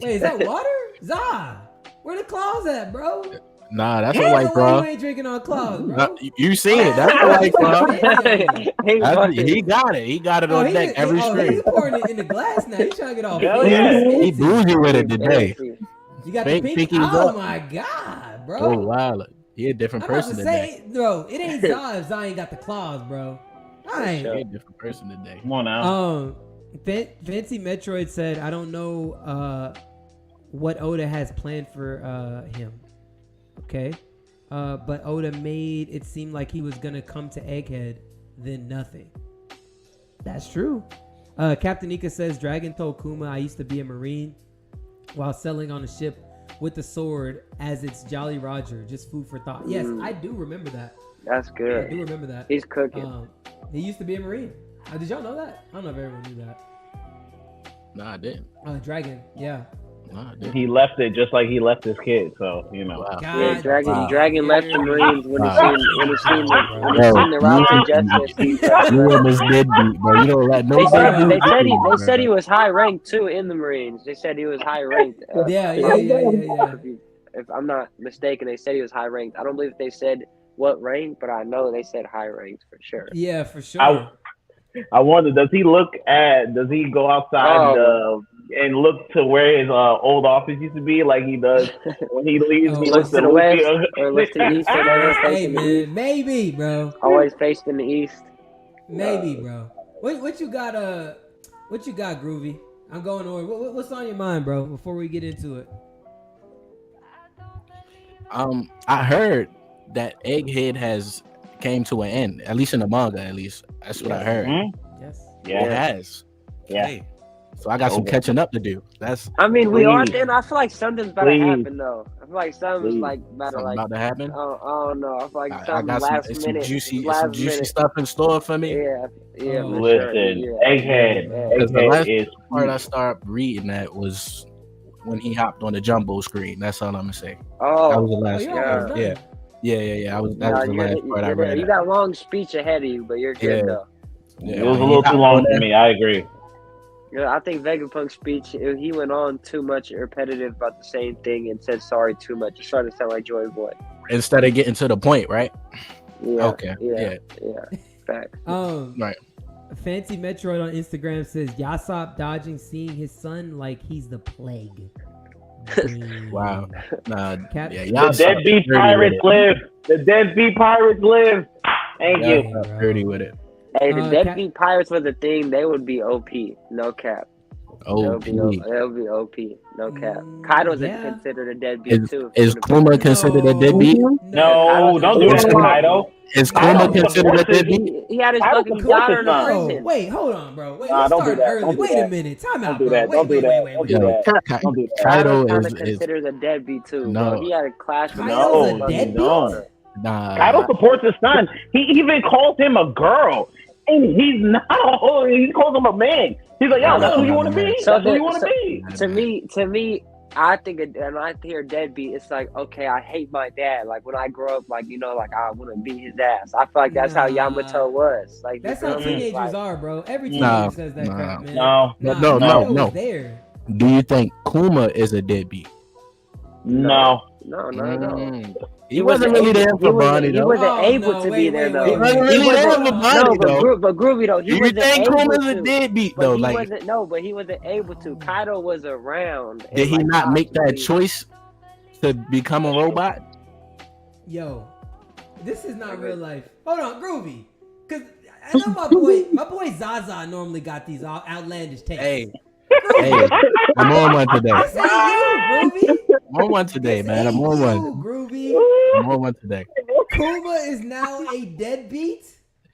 is that water? Zah, where the claws at, bro? Nah, that's a white bro. You ain't drinking on claws, bro. You seen it? That's a white bro. He got it. He got it on deck every stream. He's pouring it in the glass now. He's trying to get all. He bougie with it today. You got the pinky. Oh my god, bro. Oh wow, he a different person today. Bro, it ain't Zah if Zah ain't got the claws, bro. He a different person today. Come on now. Fancy Metroid said, I don't know what Oda has planned for him. Okay. But Oda made it seem like he was gonna come to Egghead, then nothing. That's true. Captain Nika says, Dragon told Kuma, I used to be a Marine while sailing on a ship with the sword as it's Jolly Roger. Just food for thought. Yes, I do remember that. That's good. I do remember that. He's cooking. He used to be a Marine. Did y'all know that? I don't know if everyone knew that. Nah, I didn't. Dragon, yeah. Nah, I didn't. He left it just like he left his kid, so Wow. Yeah, Dragon left the Marines when he seen the route to justice. You almost did beat, bro. You don't let nobody. They said he was high ranked too in the Marines. They said he was high ranked. Yeah. If I'm not mistaken, they said he was high ranked. I don't believe they said what rank, but I know they said high ranked for sure. Yeah, for sure. I wonder, does he go outside and look to where his old office used to be, like he does when he leaves. He looks to the west or looks to the east. Or hey man, maybe, bro. Always faced in the east. Maybe, bro. What you got? What you got, Groovy? I'm going over. What's on your mind, bro? Before we get into it. I heard that Egghead has came to an end, at least in the manga. At least that's what I heard. Mm-hmm. Yes. Yeah. It has. Yeah. Hey. So I got some catching up to do. I mean, we are. Please. And I feel like something's about to happen, though. I feel like something's Please. like about to Something like. about to happen. I don't know. I feel like I something got last some minute. juicy last minute. stuff in store for me. Yeah. Oh, for Listen, sure. Yeah. Egghead. Because the Egghead last is part I started reading that was when he hopped on the jumbo screen. That's all I'm gonna say. That Oh. was the last. you're yeah. almost done. Yeah. That was Nah, the last part I you're there. read. You got a long speech ahead of you, but you're good Yeah. though. Yeah, it was a when little he too hopped long on for there- me. I agree. Yeah, I think Vegapunk's speech, he went on too much repetitive about the same thing and said sorry too much. It started to sound like Joy Boy. Instead of getting to the point, right? Yeah. Okay. Yeah. Facts. Right. Fancy Metroid on Instagram says Yasop dodging seeing his son like he's the plague. Damn. Wow. Nah. Cap- Yeah. The Y'all deadbeat pirates live. The deadbeat pirates live. Thank you. Bro. dirty with it. Hey, the Cap- Deadbeat Pirates was a thing. They would be OP. No cap. Oh, They'll be OP. No cap. Kaido's yeah. considered a deadbeat too. is Kuma considered a deadbeat? No, don't do that to Kaido. Is Kaido Kuma considered a supports it. deadbeat? He had his Kaido fucking supports daughter his in the son. Bro, prison. wait, hold on, bro. Wait, Nah, let's don't do start that. early. Don't do Wait a that. minute. Time Don't out, do bro. that. Wait, Don't do wait, that. wait, Don't wait, do wait. that. Don't do that. Kaido kind of is considered a deadbeat too. No. Bro. He had a clash with Kaido's his a fucking deadbeat? daughter. nah. Kaido supports his son. He even calls him a girl. And he's not. He calls him a man. He's like, yo, that's who you want to be. So That's who you want to be. To me, I think when I hear deadbeat, it's like, okay, I hate my dad. Like when I grow up, like I want to beat his ass. I feel like that's how Nah. Yamato was. Like That's you how feel me? teenagers Like, are, bro. Every teenager Nah, says that nah. crap, man. No. No, Kaido no. was there. Do you think Kuma is a deadbeat? No. No. He wasn't really there for Bonnie, He though. wasn't Oh, able no, to wait, be there wait, though. wait, He wasn't wait. really there for No, Bonnie, though. but Groovy though, he Do you wasn't think able Kuma's to. a deadbeat, But though? he Like, wasn't. No, but he wasn't able to. Kaido was around. did he and, not make that possibly- choice to become a robot? Yo, this is not real life. Hold on, Groovy. Cause I know my boy Zaza normally got these outlandish takes. Hey, I'm on one today. This ain't you, Groovy. I'm on one today, This man. I'm ain't on you, one. Groovy. I'm on one today. Kuma is now a deadbeat.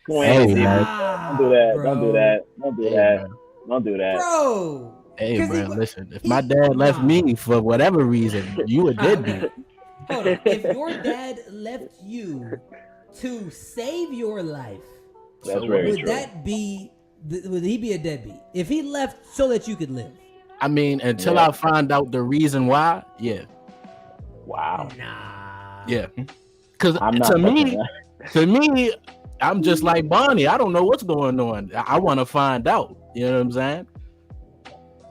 Hey, man. Don't do that. Bro. Don't do that. Don't do Hey, that. man. Don't do that. Bro. Hey, 'Cause bro, he- listen. If my dad left me for whatever reason, you a deadbeat. Hold on. If your dad left you to save your life, That's very would true. that be? Would he be a deadbeat if he left so that you could live? I mean, until Yeah. I find out the reason why, yeah. Wow. Nah. Yeah. Because I'm not to me, touching that. to me, I'm just like Bonnie. I don't know what's going on. I want to find out. You know what I'm saying?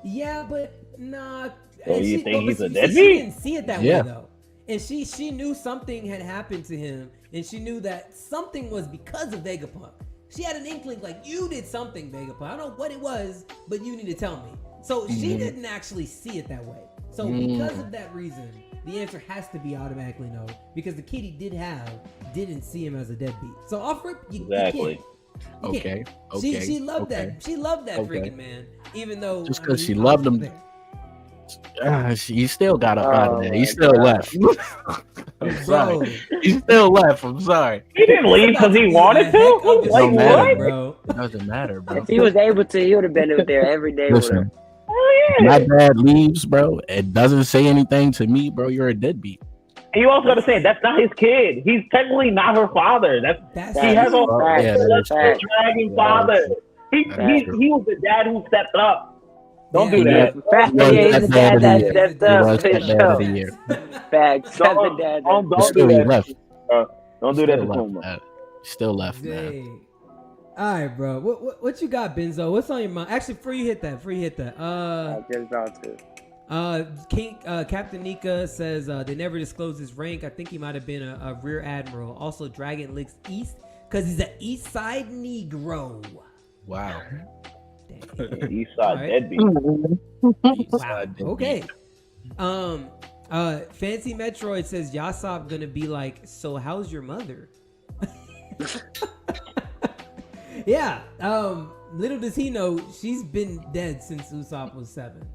Yeah, but nah. So And you think but he's a see, deadbeat? She didn't see it that Yeah. way though, and she knew something had happened to him, and she knew that something was because of Vegapunk. She had an inkling, like you did something, Vegapunk. I don't know what it was, but you need to tell me. So she didn't actually see it that way. So because of that reason, the answer has to be automatically no, because the kid he didn't see him as a deadbeat. So off rip, you Exactly. can't. You can't. Okay. She loved okay. that. She loved that Okay. freaking man, even though Just I 'cause mean, she he loved him. there. He still got up out of there. He my still God. left. I'm Bro, sorry. He still left. I'm sorry. He didn't leave because he wanted to? Like Like, matter, what? bro? It doesn't matter, bro. If he was able to, he would have been there every day with him. Listen, Oh, my yeah. dad leaves, bro. It doesn't say anything to me, bro. You're a deadbeat. And you also got to say, that's not his kid. He's technically not her father. That's He has a Facts. Yeah, that is Facts. dragging Yeah, father. He That's true. was the dad who stepped up. Don't do Yeah. that. Facts. He was Yeah, he's that the dad dad of the that year. stepped He up was for that dad of the sure. year. Facts. That's the Don't- dad. don't- But Don't still, do he that. left. Don't do that to Still Kuma. left, man. Still left, man. Dang. All right, bro. What you got, Benzo? What's on your mind? Actually, before you hit that, I was just about to. Captain Nika says they never disclosed his rank. I think he might have been a rear admiral. Also, Dragon Licks East because he's an East Side Negro. Wow. Eastside deadbeat. Wow. Okay. Fancy Metroid says Yasop gonna be like, so how's your mother? Yeah. Little does he know, she's been dead since Usopp was 7.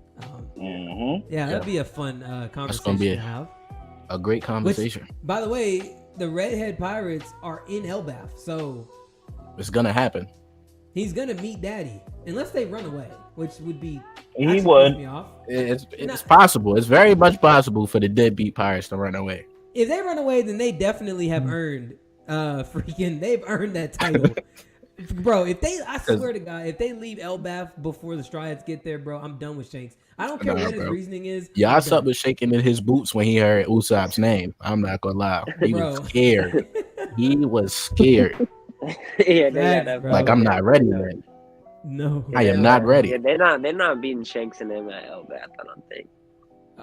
Yeah, that'd be a fun conversation to have. A great conversation. Which, by the way, the Redhead Pirates are in Elbaf, so it's gonna happen. He's gonna meet Daddy, unless they run away, which would be. He would. Me off. It's possible. It's very much possible for the deadbeat pirates to run away. If they run away, then they definitely have earned. They've earned that title. Bro, I swear to God, if they leave Elbaf before the Straw Hats get there, bro, I'm done with Shanks. I don't care what his reasoning is. Yasop was shaking in his boots when he heard Usopp's name. I'm not gonna lie. He was scared. He was scared. Yeah, like I'm not ready yet. No, I am not ready. Yeah, they're not beating Shanks and them at Elbaf. I don't think.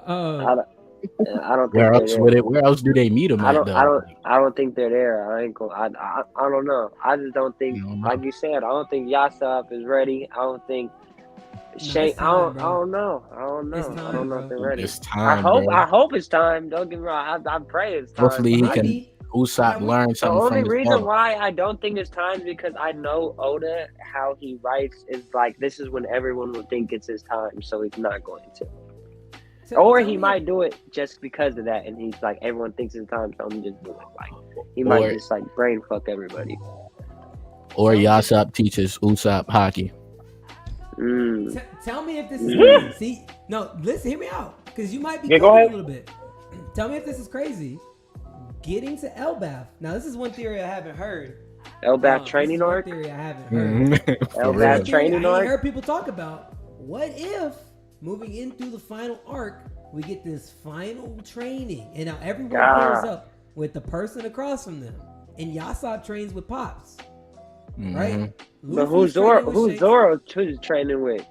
I don't think. Where else do they meet him? I don't think they're there. I don't know. I just don't think, like you said, I don't think Yasop is ready. I don't think Shanks. I don't know. I don't know if they're ready. It's time. I hope it's time. Don't get me wrong. I pray it's time. Hopefully he can. Usopp learn something. The only reason why I don't think it's time is because I know Oda, how he writes is like this is when everyone will think it's his time, so he's not going to. Or he might do it just because of that, and he's like, everyone thinks it's time, so I'm just doing it. Like he might just like brain fuck everybody. Or Yasop teaches Usopp hockey. Tell me if this is crazy. See, no, listen, hear me out, because you might be go ahead. a little bit. Tell me if this is crazy. Getting to Elbaf. Now, this is one theory I haven't heard. Elbaf training arc. Theory I haven't heard. Elbaf training arc. I heard people talk about what if moving into the final arc we get this final training, and now everyone pairs up with the person across from them, and Yasop trains with Pops, right? But who's Zoro training with?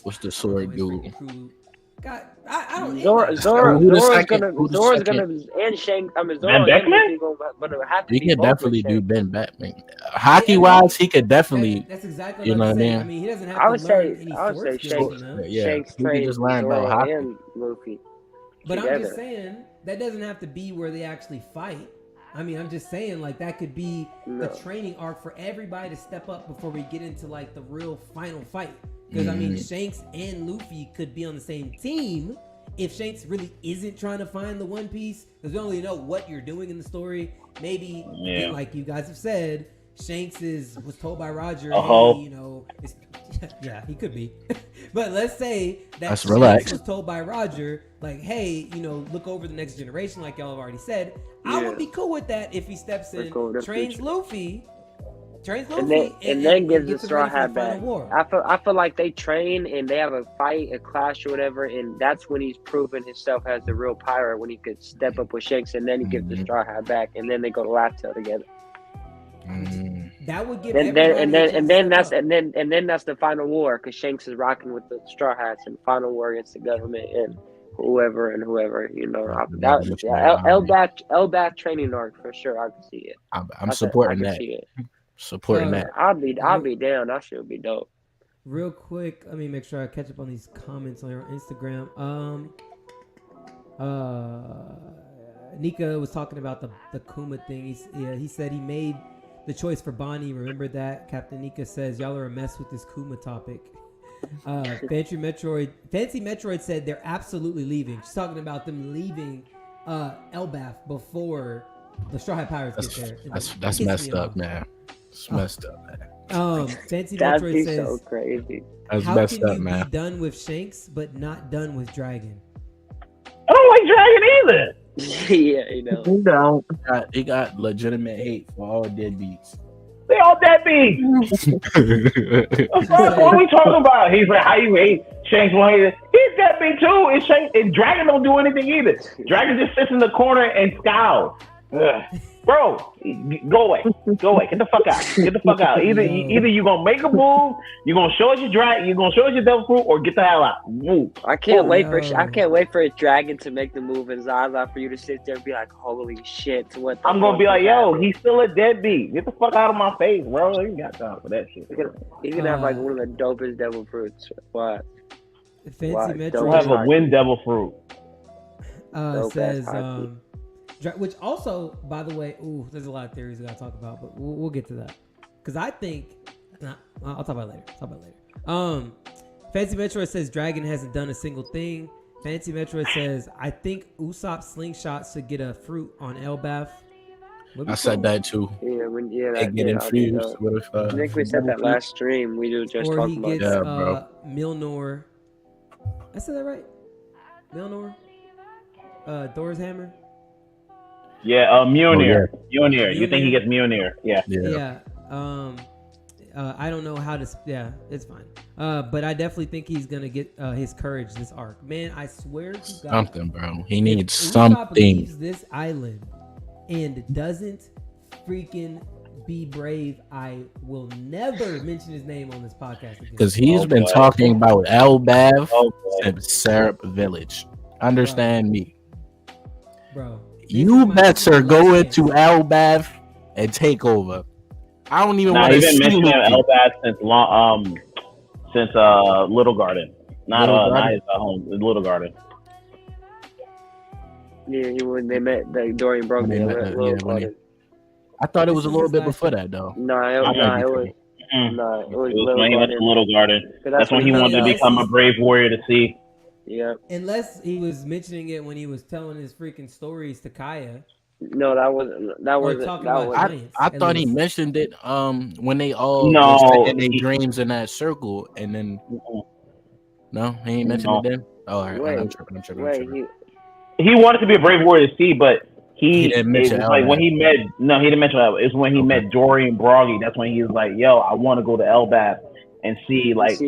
What's the sword dude? God, I don't. Zoro's gonna and Shanks. I mean, Zoro gonna have to. He could definitely do Ben Beckman. Hockey wise, he could definitely. That's exactly. You know what I mean? I mean, he doesn't have to learn any sports skills. Shanks trains just learn about hockey and Luffy. But I'm just saying that doesn't have to be where they actually fight. I mean, I'm just saying like that could be a training arc for everybody to step up before we get into like the real final fight. Because I mean, Shanks and Luffy could be on the same team if Shanks really isn't trying to find the One Piece. Because we don't really know what you're doing in the story. Maybe, like you guys have said, Shanks was told by Roger, hey, you know, yeah, he could be. But let's say that Shanks was told by Roger, like, hey, you know, look over the next generation, like y'all have already said. I would be cool with that if he steps in, trains Luffy. And then gives the Straw Hat back. I feel like they train and they have a fight, a clash or whatever, and that's when he's proven himself as the real pirate, when he could step up with Shanks, and then he gives the Straw Hat back, and then they go to Laugh Tale together. That would give and then that's the final war, because Shanks is rocking with the Straw Hats and final war against the government and whoever, you know. Elbaf training arc for sure. I can see it. I'm supporting that. Supporting that. I'll be down. That should be dope. Real quick, let me make sure I catch up on these comments on your Instagram. Nika was talking about the Kuma thing. He said he made the choice for Bonnie. Remember that? Captain Nika says y'all are a mess with this Kuma topic. Fancy Metroid said they're absolutely leaving. She's talking about them leaving Elbaf before the Straw Hat Pirates get there. That's messed up, man. It's messed up, man. Fancy Metroid says, so crazy. That's how messed can up, you man. be done with Shanks but not done with Dragon? I don't like Dragon either. Yeah, you know. You don't. He got legitimate hate for all deadbeats. They all deadbeats. What are we talking about? He's like, how you hate Shanks? He's deadbeat too. And Dragon don't do anything either. Dragon just sits in the corner and scowls. Bro, go away. Go away. Get the fuck out. Get the fuck out. Either you're gonna make a move, you're gonna show us your devil fruit, or get the hell out. Move. I can't wait for a dragon to make the move in Zaza for you to sit there and be like, holy shit, what the I'm gonna be like, yo, he's still a deadbeat. Get the fuck out of my face, bro. You got time for that shit. He's gonna have like one of the dopest devil fruits. What? Fancy Metro. He'll have a wind devil fruit. Says which also, by the way, there's a lot of theories we gotta talk about, but we'll get to that. Because I think, I'll talk about it later. Fancy Metroid says Dragon hasn't done a single thing. Fancy Metroid says, I think Usopp Slingshot should get a fruit on Elbaf. I said that too. Yeah, get infused. I think we said that last stream. We were just talking about that. Bro. Milnor. I said that right? Milnor? Thor's hammer? Yeah, Mjolnir. Mjolnir. You think he gets Mjolnir? Yeah. Yeah. I don't know how to. Yeah, it's fine. But I definitely think he's gonna get his courage this arc. Man, I swear to God, something, bro. He needs something. Leaves this island and doesn't freaking be brave, I will never mention his name on this podcast again. Because he's been talking about Elbaf and Syrup Village. Understand me, bro. You better go into Elbaf and take over. I don't even want to see mention Elbaf since Little Garden. Not his home, Little Garden. Yeah, when they met, Dorian broke it. I thought it was a little bit before that, though. It was when he went to Little Garden. That's when he wanted to become a brave warrior to see. Yeah. Unless he was mentioning it when he was telling his freaking stories to Kaya. No, that wasn't. I thought he mentioned it when they all in their dreams in that circle, and then no, he ain't mentioned it then. Oh, all right, I'm tripping. He wanted to be a brave warrior to see, but he didn't mention like when he met. No, he didn't mention that. It's when he met Dorian Broggy. That's when he was like, "Yo, I want to go to Elbaf and see brave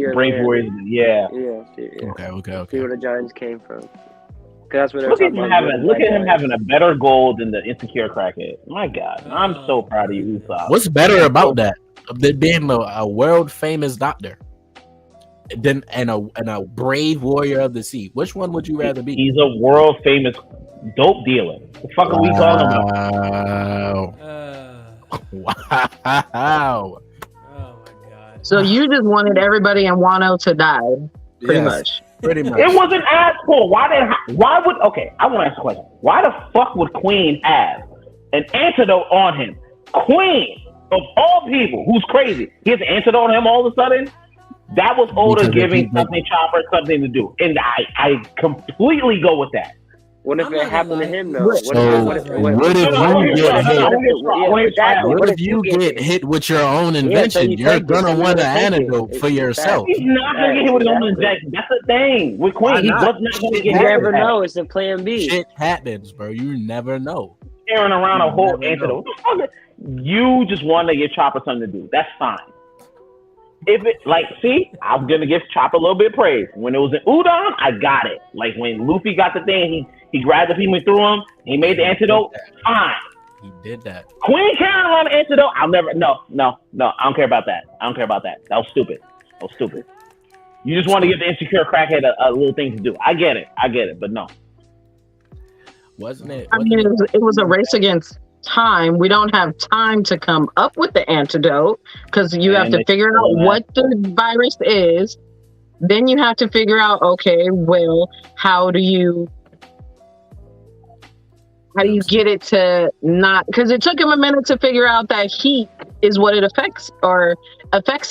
warriors." Yeah. Okay. See where the Giants came from. That's what look at him having a better goal than the insecure crackhead. My God, I'm so proud of you, Usopp. What's better about that than being a world famous doctor, and a brave warrior of the sea? Which one would you rather be? He's a world famous dope dealer. The fuck are we talking about? Wow. Oh my God. So you just wanted everybody in Wano to die, pretty much. Pretty much. It wasn't asked for. I want to ask a question. Why the fuck would Queen have an antidote on him? Queen, of all people, who's crazy, he has an antidote on him all of a sudden? That was Oda giving Chopper something to do. And I completely go with that. What if it happened to him, though? What if you get hit with your own invention? You're going to want an antidote for yourself. He's not going to get hit with his own invention. That's the thing. With Queen, he was not going to get hit. You never know. It's a plan B. Shit happens, bro. You never know. Carrying around a whole antidote. You just want to give Chopper something to do. That's fine. If it I'm gonna give Chopper a little bit of praise. When it was in Udon, I got it. Like when Luffy got the thing, he grabbed the people and threw him. He made the antidote. Fine. He did that. Queen carrying around the antidote. I'll never. No. I don't care about that. That was stupid. You just want to give the insecure crackhead a little thing to do. I get it. But no. Wasn't it? I mean, it was a race against time. We don't have time to come up with the antidote because you have to figure out what the virus is. Then you have to figure out, okay, well, how do you get it to not, because it took him a minute to figure out that heat is what it affects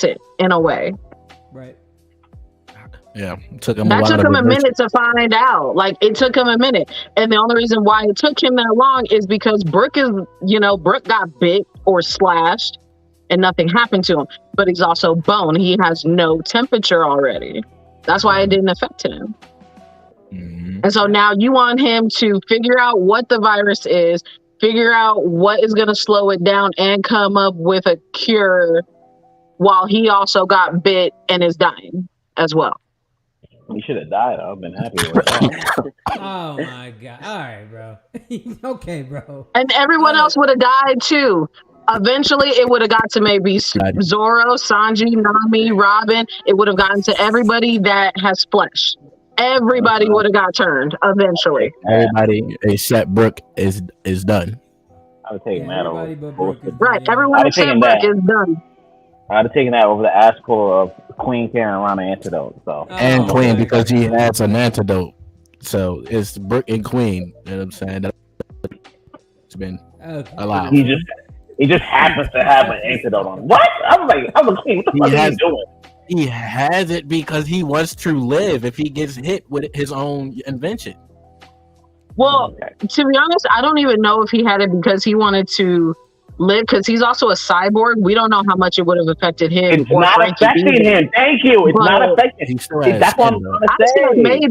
it in a way. Right. Yeah, it took him a minute to find out. Like, it took him a minute. And the only reason why it took him that long is because Brook got bit or slashed and nothing happened to him. But he's also bone. He has no temperature already. That's why it didn't affect him. Mm-hmm. And so now you want him to figure out what the virus is, figure out what is going to slow it down, and come up with a cure while he also got bit and is dying as well. He should have died. I've been happy with that. Oh my god! All right, bro. Okay, bro. And everyone else would have died too. Eventually, it would have got to maybe Zoro, Sanji, Nami, Robin. It would have gotten to everybody that has flesh. Everybody would have got turned eventually. Everybody except Brook is done. I would take that over. Right, everyone except Brook is done. I'd have taken that over the ass core of Queen carrying around an antidote. So and Queen because he has an antidote. So it's Brook and Queen. You know what I'm saying? It's been allowed. He just happens to have an antidote on him. What? I'm like Queen. What the fuck are you doing? He has it because he wants to live if he gets hit with his own invention. Well, to be honest, I don't even know if he had it because he wanted to live, because he's also a cyborg. We don't know how much it would have affected him. It's not affecting him. Thank you. It's not affecting him. That's what I'm trying to say. I said maybe.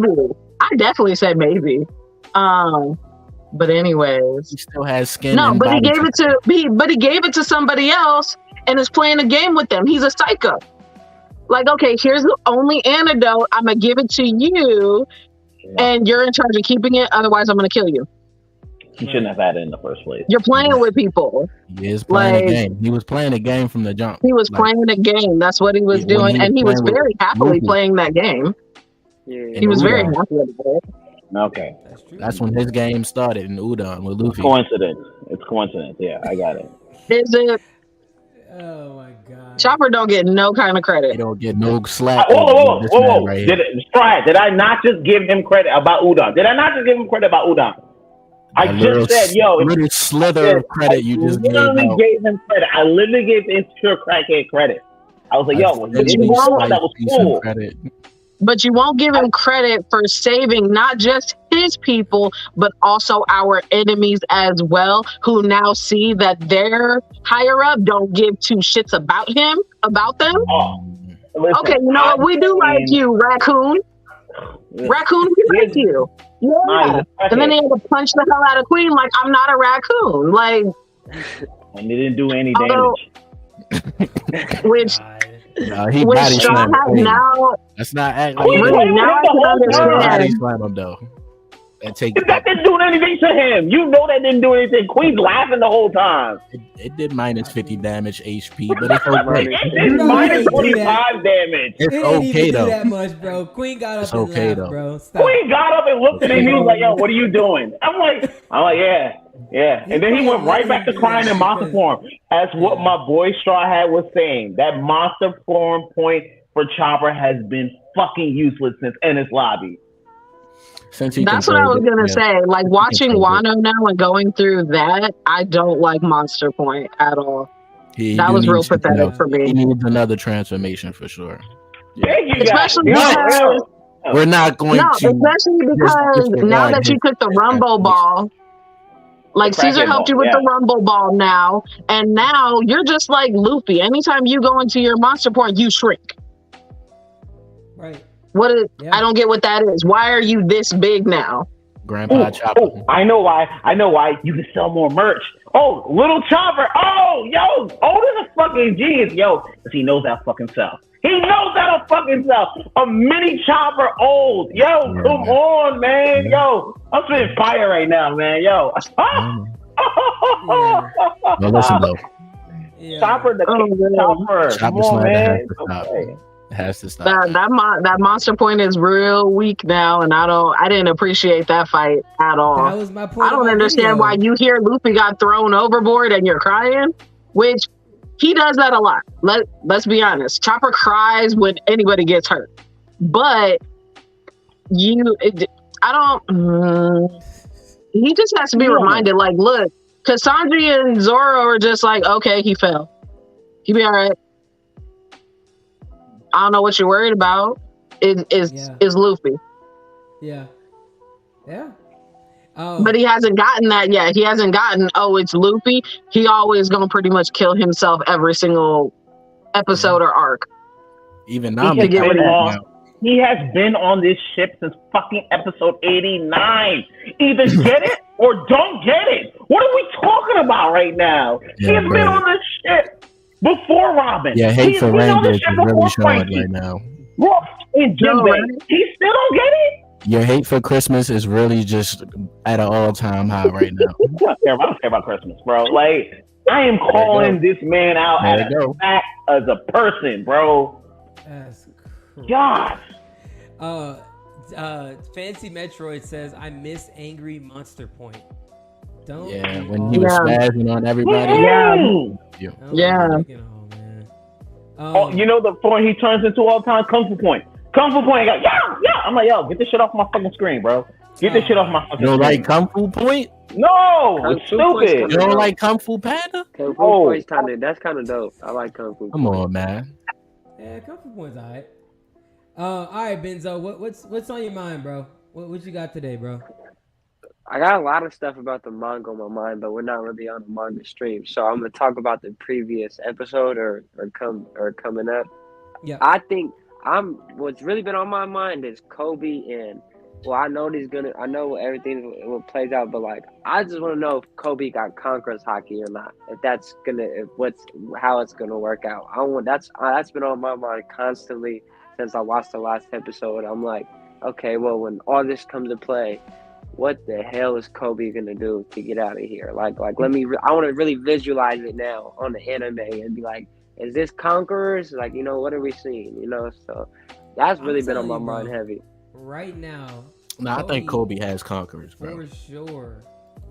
I definitely said maybe. But anyways, he still has skin. No, but he gave it to somebody else and is playing a game with them. He's a psycho. Like, okay, here's the only antidote. I'm gonna give it to you, and you're in charge of keeping it. Otherwise, I'm gonna kill you. He shouldn't have had it in the first place. You're playing with people. He is playing a game. He was playing a game from the jump. He was playing a game. That's what he was doing, and he was very happily playing that game. Yeah. He was very happy with it. Okay. That's when his game started in Udon with Luffy. It's coincidence. Yeah, I got it. Is it? Oh my god. Chopper don't get no kind of credit. He don't get no slack. Whoa. Did I not just give him credit about Udon? Did I not just give him credit about Udon? I just said, yo. Little slither of credit you just gave out. Gave him credit. I literally gave Insecure Crackhead credit. I was like, yo, that was cool. But you won't give him credit for saving not just his people, but also our enemies as well, who now see that their higher up don't give two shits about them. Okay, you know what? We do like you, Raccoon. Raccoon, we like you. Yeah. And then he had to punch the hell out of Queen like, I'm not a raccoon. Like, and they didn't do any damage. Which Straw Hat now. That's not acting like now I can understand. Body slam him though. That didn't do anything to him. You know that didn't do anything. Queen's laughing the whole time. It did minus 50 damage HP, but it's okay. It did minus 25 damage. It's okay though. That much, bro. Queen got up and laughed, bro. Stop. Queen got up and looked at him. He was like, "Yo, what are you doing?" I'm like, yeah. And then he went right back to crying in monster form. That's what my boy Straw Hat was saying. That monster form point for Chopper has been fucking useless since Enies Lobby. That's what I was gonna say. Like watching Wano now and going through that, I don't like Monster Point at all. That was real pathetic for me. He needs another transformation for sure. Especially because we're not going to. Especially because now that you took the Rumble Ball, like Caesar helped you with the Rumble Ball now, and now you're just like Luffy. Anytime you go into your Monster Point, you shrink. Right. I don't get what that is. Why are you this big now? Grandpa Chopper. I know why. You can sell more merch. Oh, little Chopper. Oh, yo. This is a fucking genius. Yo, because he knows how to fucking sell. He knows how to fucking sell. A mini Chopper old. Yo, come on, man. Yo, I'm spitting fire right now, man. Yo. No, listen, though. Chopper the Chopper. Come on, man. Has to stop. That Monster Point is real weak now, and I didn't appreciate that fight at all. That was my point. I don't understand why you hear Luffy got thrown overboard and you're crying, which he does that a lot. Let's be honest. Chopper cries when anybody gets hurt, but he just has to be reminded. Like, look, because Sanji and Zoro are just like, okay, he fell. He'll be all right. I don't know what you're worried about. Is Luffy. Yeah. But he hasn't gotten that yet. He hasn't gotten, it's Luffy. He always gonna pretty much kill himself every single episode or arc. Even now, he has been on this ship since fucking episode 89. Either get it or don't get it. What are we talking about right now? He has been on this ship before Robin. Yeah, hate for Ranger is really showing right now. Wolf in Jim No, Bay. right? He still don't get it? Your hate for Christmas is really just at an all-time high right now. I don't care about Christmas, bro. Like, I am calling this man out There as you go. a fact as a person, bro. That's crazy. God. Fancy Metroid says, I miss Angry Monster Point. Don't Yeah, we when he all? was spazzing on everybody. Mm. Don't Yeah. we freaking all, man. Oh, you know the point he turns into all the time? Kung Fu Point. Kung Fu Point. Got, yeah. I'm like, yo, get this shit off my fucking screen, bro. Get this shit off my fucking You don't screen. like Kung Fu Point? No, Kung it's Fu Point's stupid. You don't like Kung Fu Panda? Kung Fu Oh. Point's that's kind of dope. I like Kung Fu. Come Point. on, man. Yeah, Kung Fu Point's alright. All right, Benzo, what's on your mind, bro? What you got today, bro? I got a lot of stuff about the manga on my mind, but we're not really on the manga stream. So I'm gonna talk about the previous episode or coming up. Yeah. I think what's really been on my mind is Kobe and I know everything what plays out, but like I just want to know if Kobe got Conquerors hockey or not. If that's how it's gonna work out. That's been on my mind constantly since I watched the last episode. I'm like, okay, well when all this comes to play, what the hell is Kobe gonna do to get out of here? I want to really visualize it now on the anime and be like, is this Conquerors? Like, what are we seeing? So that's really been on my mind heavy. Right now. No, I think Kobe has Conquerors, bro. For sure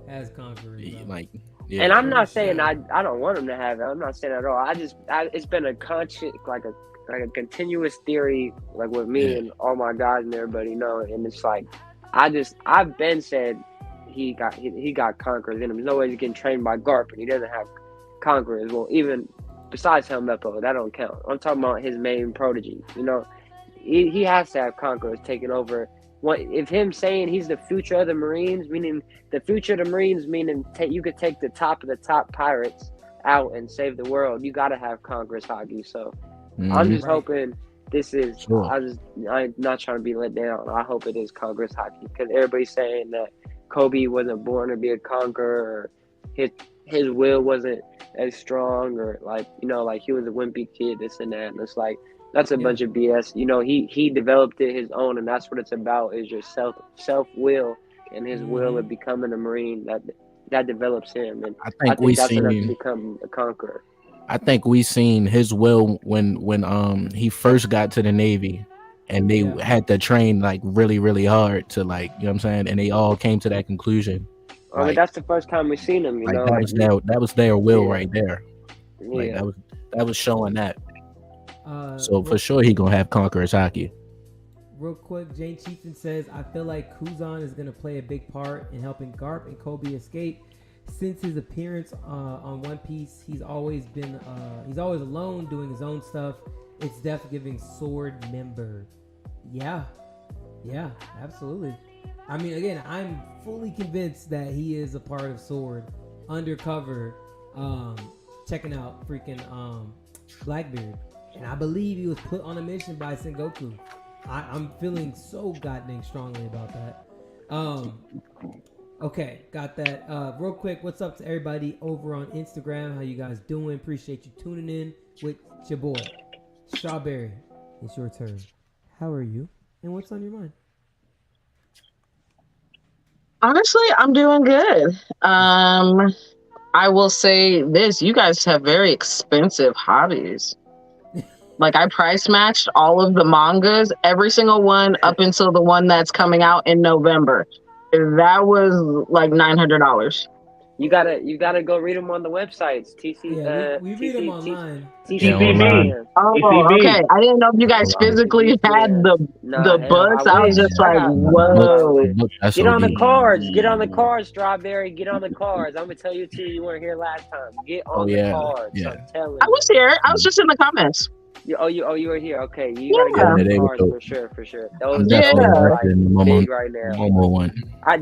has Conquerors. Bro. Like, yeah. And I'm not saying I don't want him to have it. I'm not saying at all. It's been a conscious, like a continuous theory, like with me and all my guys and everybody, and it's like, I've been said he got Conquerors in him. There's no way he's getting trained by Garp and he doesn't have Conquerors. Well, even besides Helmeppo, that don't count. I'm talking about his main protege. He has to have Conquerors taking over. If him saying he's the future of the Marines, meaning the future of the Marines, meaning you could take the top of the top pirates out and save the world, you got to have Conquerors hockey. So I'm just hoping this is. Sure. I'm not trying to be let down. I hope it is Conquerors hockey because everybody's saying that Kobe wasn't born to be a conqueror, or his will wasn't as strong, or like he was a wimpy kid, this and that. And it's like that's a bunch of BS. He developed it his own, and that's what it's about: is your self will and his will of becoming a Marine. That develops him, and I think that's enough to become a conqueror. I think we seen his will when he first got to the Navy, and they had to train like really really hard to like, you know what I'm saying, and they all came to that conclusion. I mean, that's the first time we've seen him. That was their will right there. Yeah. Like that was showing that. So for sure he gonna have Conquerors hockey. Real quick, Jane Chieftain says, I feel like Kuzan is going to play a big part in helping Garp and Kobe escape. Since his appearance on One Piece, he's always alone doing his own stuff. It's definitely giving Sword member. Yeah, absolutely. I mean, again, I'm fully convinced that he is a part of Sword, undercover, checking out freaking Blackbeard. And I believe he was put on a mission by Sengoku. I'm feeling so goddamn strongly about that. Okay, got that. Real quick, what's up to everybody over on Instagram? How you guys doing? Appreciate you tuning in with your boy, Strawberry. It's your turn. How are you? And what's on your mind? Honestly, I'm doing good. I will say this: you guys have very expensive hobbies. Like, I price matched all of the mangas, every single one up until the one that's coming out in November. That was like $900. You gotta go read them on the websites. We read them online. TCB. Oh, okay. I didn't know if you guys physically had the books. I was just like, whoa. Get on the cards. Get on the cards, Strawberry. Get on the cards. I'm gonna tell you too. You weren't here last time. Get on the cards. Yeah. I'm telling you. I was here. I was just in the comments. You were here. Okay, you gotta get on the cards for sure. Those are big right now. Momo one. I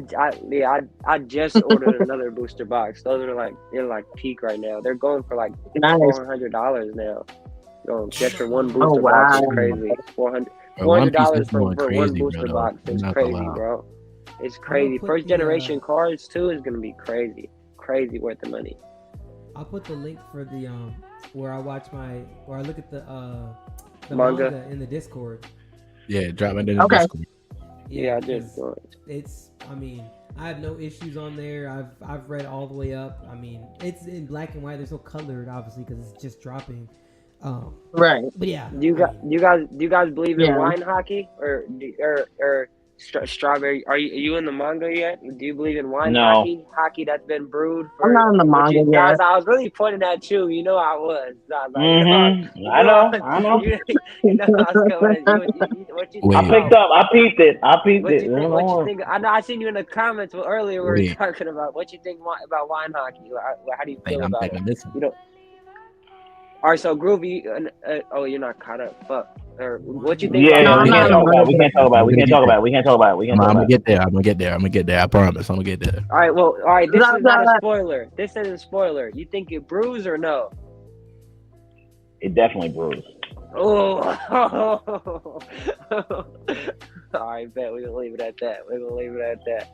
just ordered another booster box. Those are they're peak right now. They're going for like $400 now. Going just for one booster box is crazy. $400 for one booster box is crazy, bro. It's crazy. First generation cards too is gonna be crazy worth the money. I'll put the link for the where I look at the the Manga. manga in the Discord. Yeah, drop it in the Okay. Discord. Yeah, I did. 'cause It's. I mean, I have no issues on there. I've read all the way up. I mean, it's in black and white. There's no colored, obviously, because it's just dropping. Right. But yeah. Do you guys believe in Yeah. wine hockey or strawberry? Are you in the manga yet? Do you believe in wine No. hockey that's been brewed? For, I'm not in the manga yet. Guys, I was really pointing at you. You know I was. I was like, Mm-hmm. I know. You know I was coming at you. What you think? Wait. I picked up. I peeped it. What you Don't think? What you worry. think? I know I seen you in the comments earlier where we were Wait. talking about what you think about wine hockey. How do you Wait, feel I'm about thinking it? this. You know. All right, so Groovy. Oh, you're not caught up. Fuck. Or what you think? Yeah, No, we I'm can't not. talk about it. We can't talk about it. We can't talk about it. We can't talk about it. We can't I'm talk gonna about it. get there. I'm gonna get there. I promise. I'm gonna get there. All right, well, all right. This No, is not no. a spoiler. This isn't a spoiler. You think it brews or no? It definitely brews. Oh. All right, bet we're gonna leave it at that.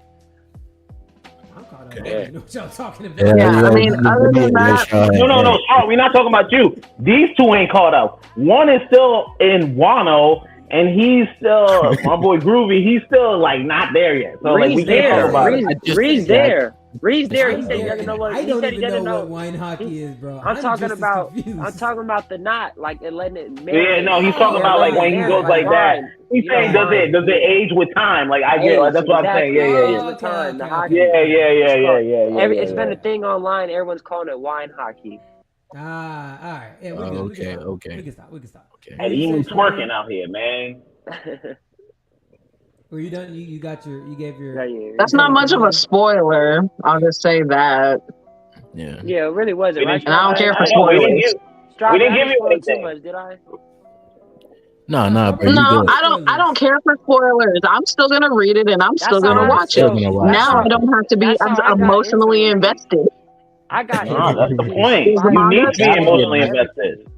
I'm caught up. Okay. I don't even know what y'all talking about. Yeah, I mean, other than that- No, Charles, we're not talking about you. These two ain't caught up. One is still in Wano, and he's still my boy Groovy. He's still like not there yet. So like we Reed's can't there. talk about it. Reed's there. Reed's there. He said he I'm doesn't know what. I He don't said he even doesn't know know. what wine hockey is, bro. I'm talking just as about. confused. I'm talking about the knot, like and letting it. Yeah, marinate. no, he's talking about like when he goes like that. He's saying does it age with time? Like I get it. That's what I'm saying. Yeah. With time, the Okay, hockey. Yeah. It's been a thing online. Everyone's calling it wine hockey. All right. Yeah, we're good. Okay, We okay. can stop. We can stop. Okay. And even twerking out here, man. Were you done? You got your. You gave your. That's not much of a spoiler. I'll just say that. Yeah. Yeah, it really wasn't. Right? And I don't care for I know, we didn't spoilers. give- we didn't give you spoil too anything. much, did I? No, bro. You No, good. I don't care for spoilers. I'm still gonna read it and I'm still That's gonna how I watch feel. it. Still gonna watch Now it. I don't have to be That's how I got emotionally into it. invested. I got No, into that's it the because point. Is the You manga need to be spoiled? emotionally invested.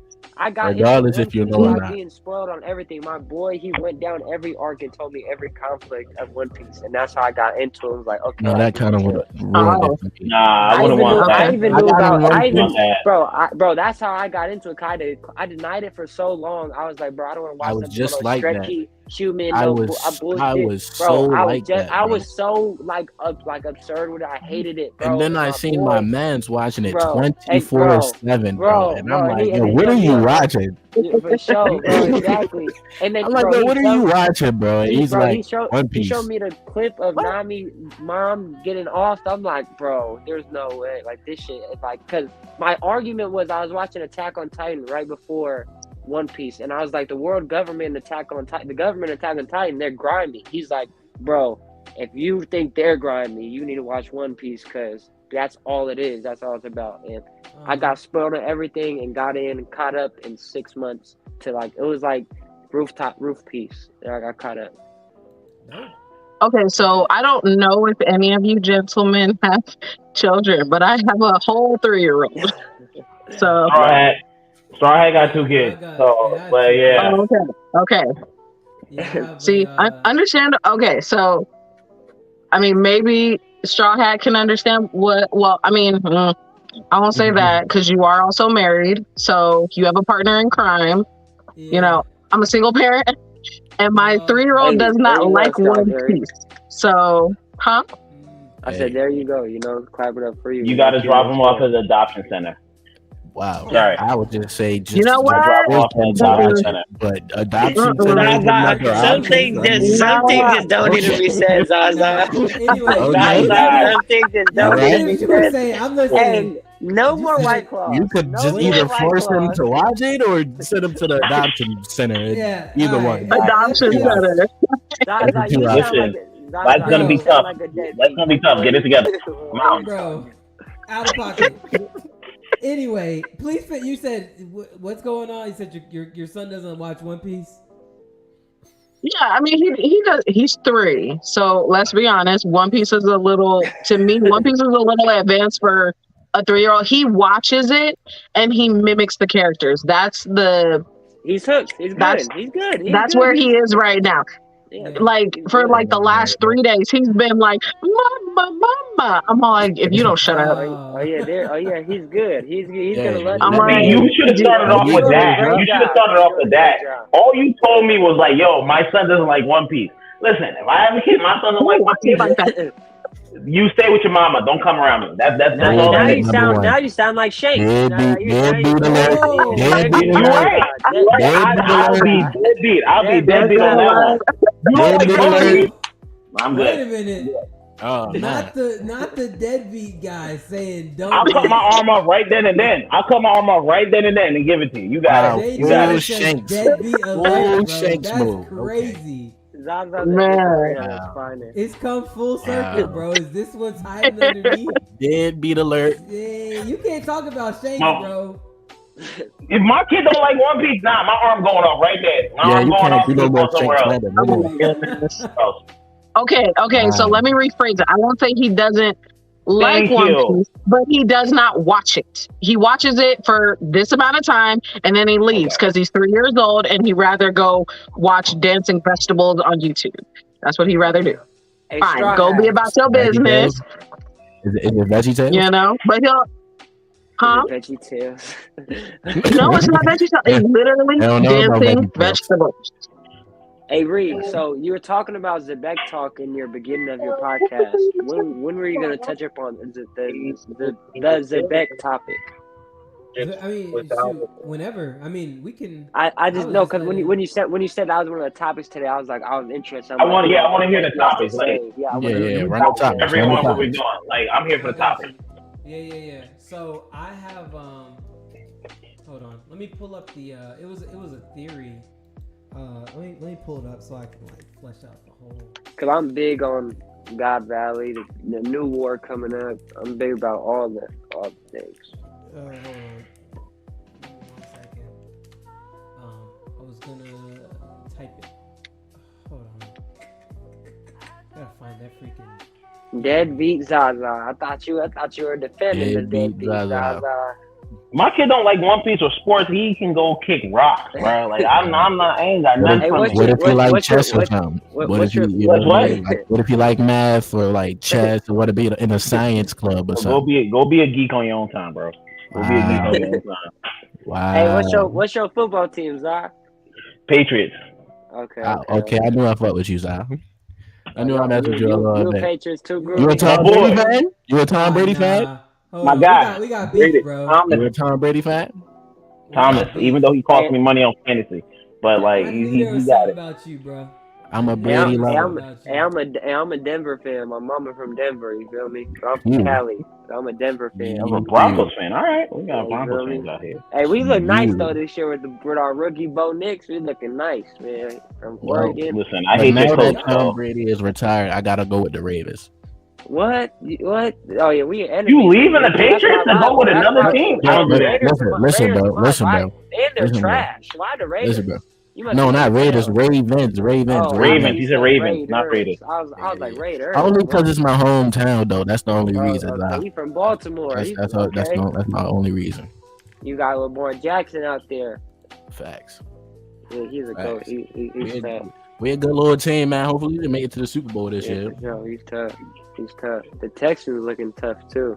I got Regardless into if you One know Piece or by not. being spoiled on everything. My boy, he went down every arc and told me every conflict of One Piece, and that's how I got into it. I was like, okay. No, that kind of ruined Oh. it for me. Nah, I wouldn't want that. I even I knew got about. one I even, on that. bro. That's how I got into it. I denied it for so long. I was like, bro, I don't want to watch. I was some just little like that. Stretchy human. I no, was bullshit. I was Bro, so I was like just, that. I bro. was so like absurd with it. I hated it, bro. And then I My seen boy. my man's watching it Bro, hey, 24/7, bro. bro, And bro, I'm like, he- yo, and what are then- you watching? Yeah, for sure, bro. Exactly. And then, I'm like, bro, yo, he what are showed- you watching, bro? And he's bro, like, he showed, One he Piece. showed me the clip of Nami mom getting off. I'm like, bro, there's no way. Like this shit, like, cause my argument was I was watching Attack on Titan right before One Piece, and I was like, the world government Attack on Titan, the government Attack on Titan, they're grimy. He's like, bro, if you think they're grimy, you need to watch One Piece, cause that's all it is. That's all it's about. And I got spoiled on everything and got in and caught up in 6 months to like, it was like roof piece. And I got caught up. Okay, so I don't know if any of you gentlemen have children, but I have a whole 3-year-old. So Straw Hat got 2 kids. So, but yeah. oh, okay. Yeah, See, I understand. Okay, so I mean, maybe Straw Hat can understand what. Well, I mean, I won't say that because you are also married, so you have a partner in crime. You know, I'm a single parent, and my 3-year-old does not like One Piece. So, huh? I said, there you go. You know, clap it up for you. You got to drop him off at the adoption center. Wow. Sorry. I would just say, just You know what? Drop him off at the adoption center. But adoption Mm-mm. center is Zaza, another some option. things just don't need to be said, Zaza. Anyway, Okay. Some things just don't need to be you were said. saying, I'm listening. And no more White Claws. You could No just more either White force him Claws. to watch it or send him to the adoption center. Yeah, Either all one. right. Adoption Yeah. center. Zaza, you sound Listen, like life's gonna be you sound tough. like a deadbeat. Life's gonna be tough. Get it together. Come on. Bro, out of pocket. Anyway, please. You said what's going on? You said your son doesn't watch One Piece. Yeah, I mean, he does. He's 3, so let's be honest. One Piece is a little, to me, One Piece is a little advanced for a 3-year-old. He watches it and he mimics the characters. He's hooked. He's good. That's- He's good. He's That's good. where he is right now. Like for like the last 3 days, he's been like, "Mama, mama." I'm like, if you don't shut up, He's good. He's Yeah, gonna let. I'm I like, mean, you should have started off with that. You should have started off with that. All you told me was like, "Yo, my son doesn't like One Piece." Listen, if I have a kid, my son doesn't like One Piece. like that. You stay with your mama. Don't come around me. That's Now, all. now I you need. sound. Now you sound like Shanks. You're right. I'll be deadbeat on that one. You don't like One Piece? I'm good. Wait a minute. Oh, Not the deadbeat guy saying don't. I'll cut my arm off right then and then. I'll cut my arm off right then and then and give it to you. You got it. You got it. Shanks. Deadbeat alert, bro. Shanks That's move. crazy. Man. It's come full circle, bro. Is this what's hiding underneath? Deadbeat alert. Yeah, you can't talk about Shanks, Mom. bro. If my kid don't like One Piece, nah, my arm going off right there. My arm you going off. can't. You don't Go know somewhere else. Oh my goodness. Okay, so let me rephrase it. I won't say he doesn't like Thank One you. Piece, but he does not watch it. He watches it for this amount of time and then he leaves because he's 3 years old and he'd rather go watch dancing vegetables on YouTube. That's what he'd rather do. Hey, Fine, Straw go be Hat. about your business, Is it VeggieTales? you know? But he'll, huh? Veggie Tales. No, it's not vegetables. It's literally I don't know about dancing VeggieTales. vegetables. Hey Reed, so you were talking about Zebek talk in your beginning of your podcast. When were you gonna touch up on the Zebek topic? I mean, shoot, whenever. I mean, we can. I just was know just because letting- when you said that was one of the topics today, I was interested. I want to hear the topics. Like, Run the topics. everyone, what we're doing. Like, I'm here for the topic. Yeah. So I have hold on. Let me pull up the it was a theory. Let me pull it up so I can like flesh out the whole. Because I'm big on God Valley, the new war coming up. I'm big about all the things. Hold on. Give me 1 second. I was gonna type it. Hold on. Gotta find that freaking. Deadbeat Zaza. I thought you were defending the Deadbeat deadbeat Zaza. Zaza. My kid don't like One Piece or sports. He can go kick rocks, bro. Like, I'm not. I ain't got nothing Hey, from what's it. What if you like what's your- chess or what- something? what- What what's if you, your- you know, what? what if you like math or like chess or what to be in a science club or Go something? be a geek on your own time, bro. Go be a geek on your own time. Wow. Hey, what's your football team, Zah? Patriots. Okay. Okay, I knew I fucked with you, Zah. I knew I messed with you a You little a bit. Patriots too, You a groovy. Tom boy. Brady fan? You a Tom Brady fan? Hold My on, guy. We got Brady. beef, bro. You Thomas. a Tom Brady fan? Thomas. Even though he cost me money on fantasy, but like I knew he there was got something it. about you, bro. I'm a Hey, Brady I'm, lover. I'm a Denver fan. My mama from Denver. You feel me? I'm from Cali. So I'm a Denver fan. I'm a Broncos fan. All right, we got Broncos feel me? fans out here. Hey, we look nice Yeah. though this year with our rookie Bo Nix. We looking nice, man. From Well, Oregon. Listen, I But hate now your coach. that Tom Brady is retired, I gotta go with the Ravens. What? Oh yeah, we enemies. You leaving the That's Patriots my to go with rival. another That's my- team? Yeah, I don't do but that. listen, bro. Listen, bro. And they're Listen, bro. trash. Why the Raiders? Listen, bro. You must No, be not like, Raiders. damn. Ravens. Oh, Ravens. He said Ravens, not Raiders. I was like Raiders. Only because it's my hometown, though. That's the only reason. Okay. Nah. He from Baltimore. That's okay. that's my only reason. You got Lamar Jackson out there. Facts. Yeah, he's a Facts. coach. He's We tough. we a good little team, man. Hopefully, we can make it to the Super Bowl this Yeah, year. for sure. He's tough. He's tough. The Texans looking tough too.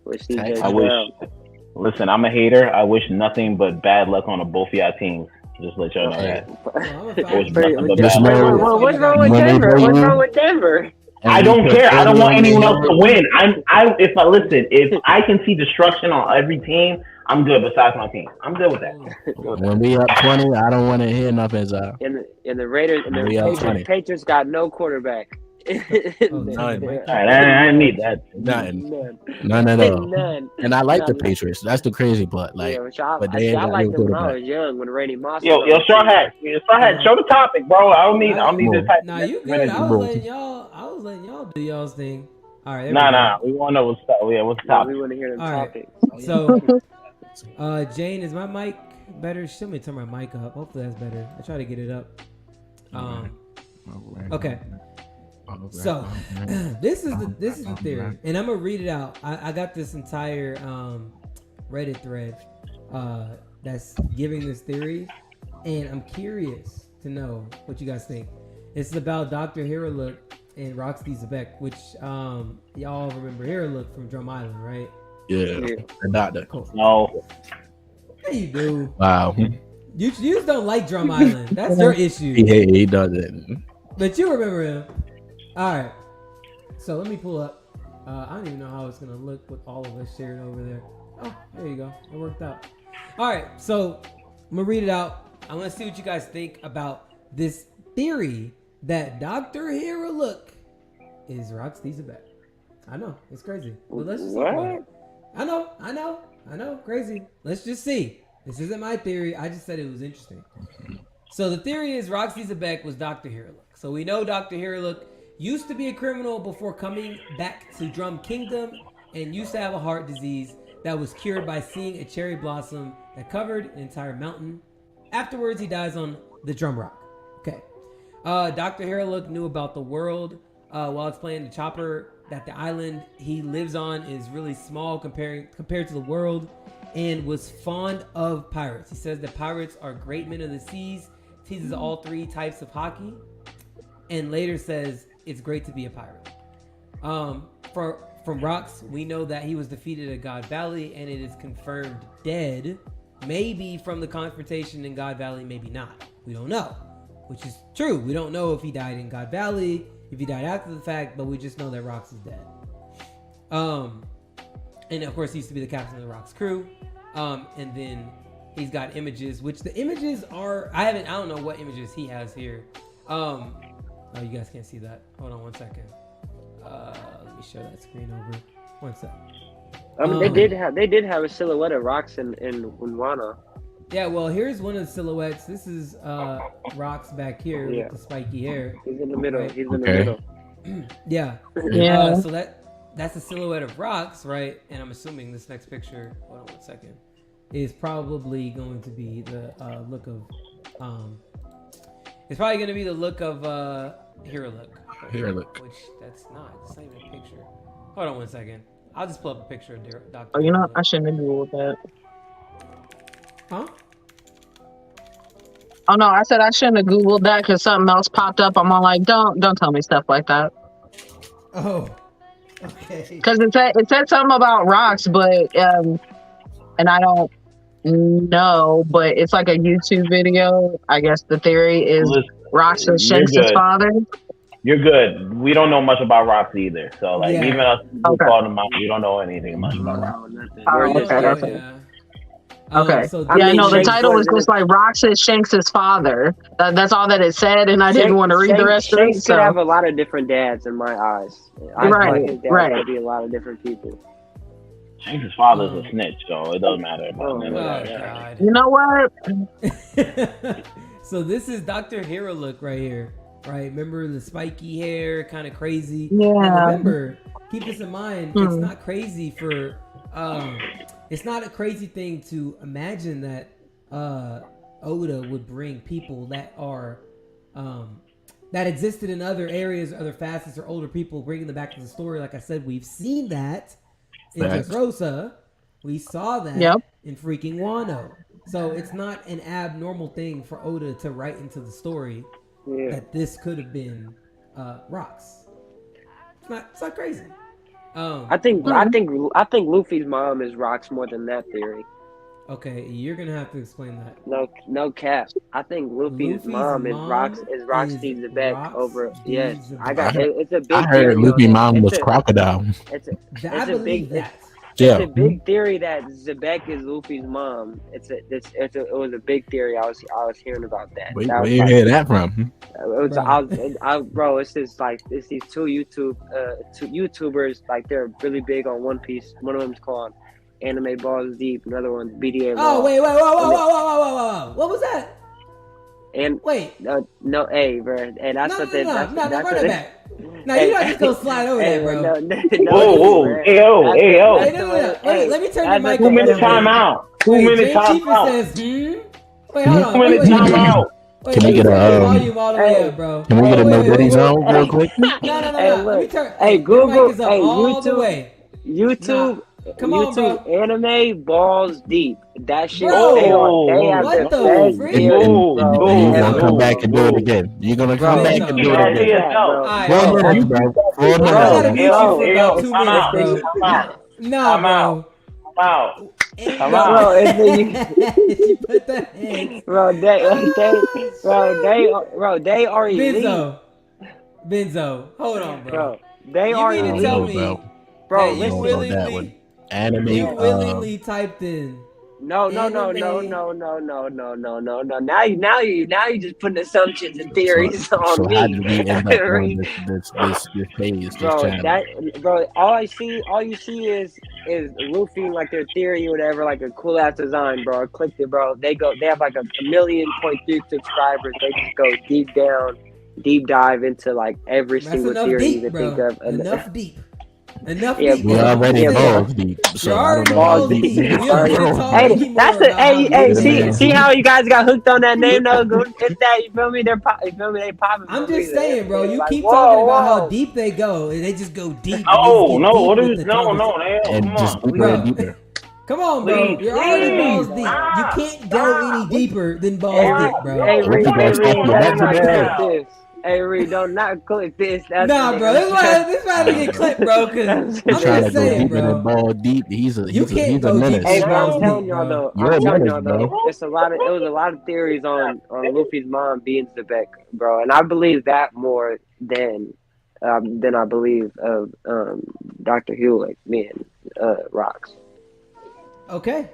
With CJ Texans. I wish. Listen, I'm a hater. I wish nothing but bad luck on both of y'all teams. Just let y'all know that. What's Pretty- wrong Just know- with Denver? What's wrong with Denver? I don't care. I don't want anyone else to win. If I can see destruction on every team, I'm good. Besides my team, I'm good with that. When we up 20, I don't want to hear nothing, Zah. And the Raiders and We are the funny. Patriots got no quarterback. None. All right, I didn't need that. Nothing. None at all. None. And I like the None. Patriots. That's the crazy part. Like, Yeah, which I but they ain't got liked no them when I quarterback. was young, when Randy Moss. Yo, Straw Hat, show the topic, bro. I don't need this type. Nah, you good. I was letting y'all do y'all's thing. All right. Nah. We want to know what's up. Yeah, what's the topic? We want to hear them All right. topics. So, Jane, is my mic better? Show me turn my mic up. Hopefully that's better. I try to get it up. Okay. So this is the theory, and I'm gonna read it out. I got this entire Reddit thread that's giving this theory, and I'm curious to know what you guys think. It's about Dr. Hiraluk and Roxy Zebek, which y'all remember Hiraluk from Drum Island, right? Yeah, the doctor. Cool. No. Yeah, you do. Wow. You just don't like Drum Island. That's your issue. He does it. But you remember him. All right. So let me pull up. I don't even know how it's going to look with all of us shared over there. Oh, there you go. It worked out. All right. So I'm going to read it out. I want to see what you guys think about this theory that Dr. Hiraluk is Roxy Zebek. I know. It's crazy. But let's just talk about it. I know. Crazy. Let's just see. This isn't my theory. I just said it was interesting. So the theory is Roxy Zebek was Dr. Hiraluk. So we know Dr. Hiraluk used to be a criminal before coming back to Drum Kingdom and used to have a heart disease that was cured by seeing a cherry blossom that covered an entire mountain. Afterwards, he dies on the Drum Rock. Okay. Dr. Hiraluk knew about the world while it's playing the chopper, that the island he lives on is really small compared to the world, and was fond of pirates. He says that pirates are great men of the seas, teases all three types of hockey, and later says it's great to be a pirate. From Rox, we know that he was defeated at God Valley, and it is confirmed dead. Maybe from the confrontation in God Valley, maybe not. We don't know, which is true. We don't know if he died in God Valley, if he died after the fact, but we just know that Rox is dead. And of course, he used to be the captain of the Rox crew. And then he's got images, which the images are, I don't know what images he has here. Oh, you guys can't see that. Hold on one second. Let me show that screen over. One sec. They did have a silhouette of Rox in Wano. Yeah, well, here's one of the silhouettes. This is Rox back here with the spiky hair. He's in the middle. Right? He's in the middle. Yeah. Yeah. So that's a silhouette of Rox, right? And I'm assuming this next picture, hold on one second, is probably going to be the look of it's probably going to be the look of Hiraluk. Which that's not even a picture. Hold on one second. I'll just pull up a picture of Dr. Oh, you know, Hiraluk. I shouldn't have Googled that. Huh? Oh no, I said I shouldn't have Googled that because something else popped up. I'm all like, don't tell me stuff like that. Oh, okay. Because it said something about rocks, but and I don't know, but it's like a YouTube video. I guess the theory is Rox is Shanks' father. You're good. We don't know much about Roxy either. So like even us who called him out, we don't know anything much about Roxy. Okay. So the title was just like Rox is Shanks' father. That's all that it said, and I didn't want to read the rest of it. Shanks could have a lot of different dads in my eyes. I feel like his dad could be a lot of different people. Shanks' father's a snitch, so it doesn't matter about him. God. You know what? So this is Dr. Hiraluk right here, right? Remember the spiky hair, kind of crazy. Yeah. And remember, keep this in mind. It's not crazy for. It's not a crazy thing to imagine that Oda would bring people that are that existed in other areas, other facets, or older people, bringing them back to the story. Like I said, we've seen that in Dressrosa. We saw that in freaking Wano. So it's not an abnormal thing for Oda to write into the story that this could have been Rox. It's not crazy. I think Luffy's mom is Rox more than that theory. Okay, you're gonna have to explain that. No cap. I think Luffy's mom is Roxy Zebek over. Yes, I got it. It's a big. I heard Luffy's mom was Crocodile. I believe that. It's a big theory that Zebek is Luffy's mom. It was a big theory. I was hearing about that. Where you hear that from? Bro, it's these two YouTubers, like they're really big on One Piece. One of them's called Anime Balls Deep. Another one's BDA. Oh wait, whoa! What was that? And wait, bro, and that's what they. No, run it back. No, you're not just gonna slide over there, bro. Wait, let me turn the mic. 2 minute timeout. 2 minute timeout. Wait, hold on. 2 minute timeout. Can we get a volume all the way up, bro? Can we get a No Goodies zone real quick? No. Let me turn. Hey, Google. Hey, YouTube. YouTube Come on, bro. Anime balls deep. That shit. Bro, they have what the best frick? theories, Whoa, bro. whoa, And you're They gonna have- come back and do it again. You're gonna come Bro, back and do yeah, it again. yeah. All No. right, 4 bro. minutes, bro. 4 Bro, I minutes. gotta bro. mute you for Yo, about 2 time minutes, out. bro. Time out. Nah, Time bro. out. Come out. Come Bro, out. she put the hands. bro, they are elite. Benzo, hold on, bro. Bro, they You are mean to elite. tell No, me bro. Bro, that you listen. don't know that one. willingly, Anime. you willingly typed in? No. Now you just putting assumptions and theories on So me. how did we end up on this page, this Bro, channel? all you see is Luffy, like their theory or whatever, like a cool ass design, bro. I clicked it, bro. They have like a 1.3 million subscribers. They just go deep dive into like every That's single enough theory you deep, can bro. think of. Enough deep. Enough Yeah, deep. We bro. already Yeah, bro. balls deep. So You're I already don't know how balls deep. deep. we We don't are. need to talk Hey, anymore that's about how hey, deep see, they are. see how you guys got hooked on that name though? It's that, you feel me? You feel me? They popping. I'm for me. just saying, bro. You Like, keep whoa, talking about whoa. how deep they go, and they just go deep. Oh and no! just get What deep is with the no? conversation. Come And just on. deeper Bro. and deeper. Come on, bro. Please, You're already balls please. deep. Stop. You can't go any deeper than balls Hey, deep, bro. Hey, Reed, What hey, you Reed, gonna don't stop not your clip back this. Hey, Reed, don't not clip this. That's Nah, bro. This is why to get clipped, bro. Cause You're I'm trying just to go saying, deeper than bro. ball deep. He's a You can't he's a go deep menace. Hey, in bro, I'm balls telling deep, y'all bro. though. You're I'm a telling menace, y'all though. bro. It was a lot of theories on Luffy's mom being Zebek, bro, and I believe that more than I believe of Dr. Hewlett being Rocks. Okay.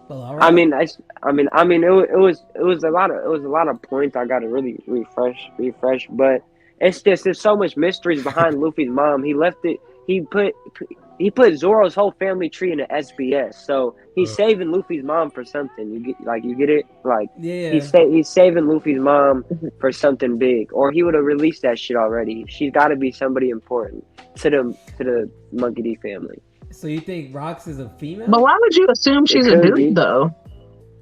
Well, all right. I mean, it was a lot of points I got to really refresh, but there's so much mysteries behind Luffy's mom. He left it. He put Zoro's whole family tree in the SBS, so he's saving Luffy's mom for something. You get it? Like yeah. he's saving Luffy's mom for something big, or he would have released that shit already. She's got to be somebody important to the Monkey D family. So you think Rox is a female? But why would you assume she's a could dude be. though?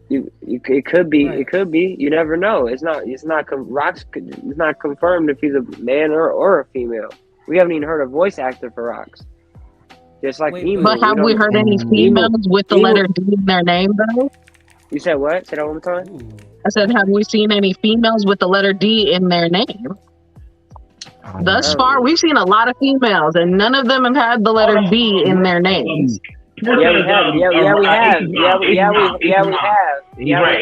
It could be. Right. It could be. You never know. It's not confirmed if he's a man or a female. We haven't even heard a voice actor for Rox. Just like Wait, Emu. But have we heard any females with the letter D in their name though? You said what? Say that one more time. Ooh. I said, have we seen any females with the letter D in their name? Thus far, we've seen a lot of females, and none of them have had the letter D in their names. Yeah, we have. Yeah, we have. Yeah, we have. He's right.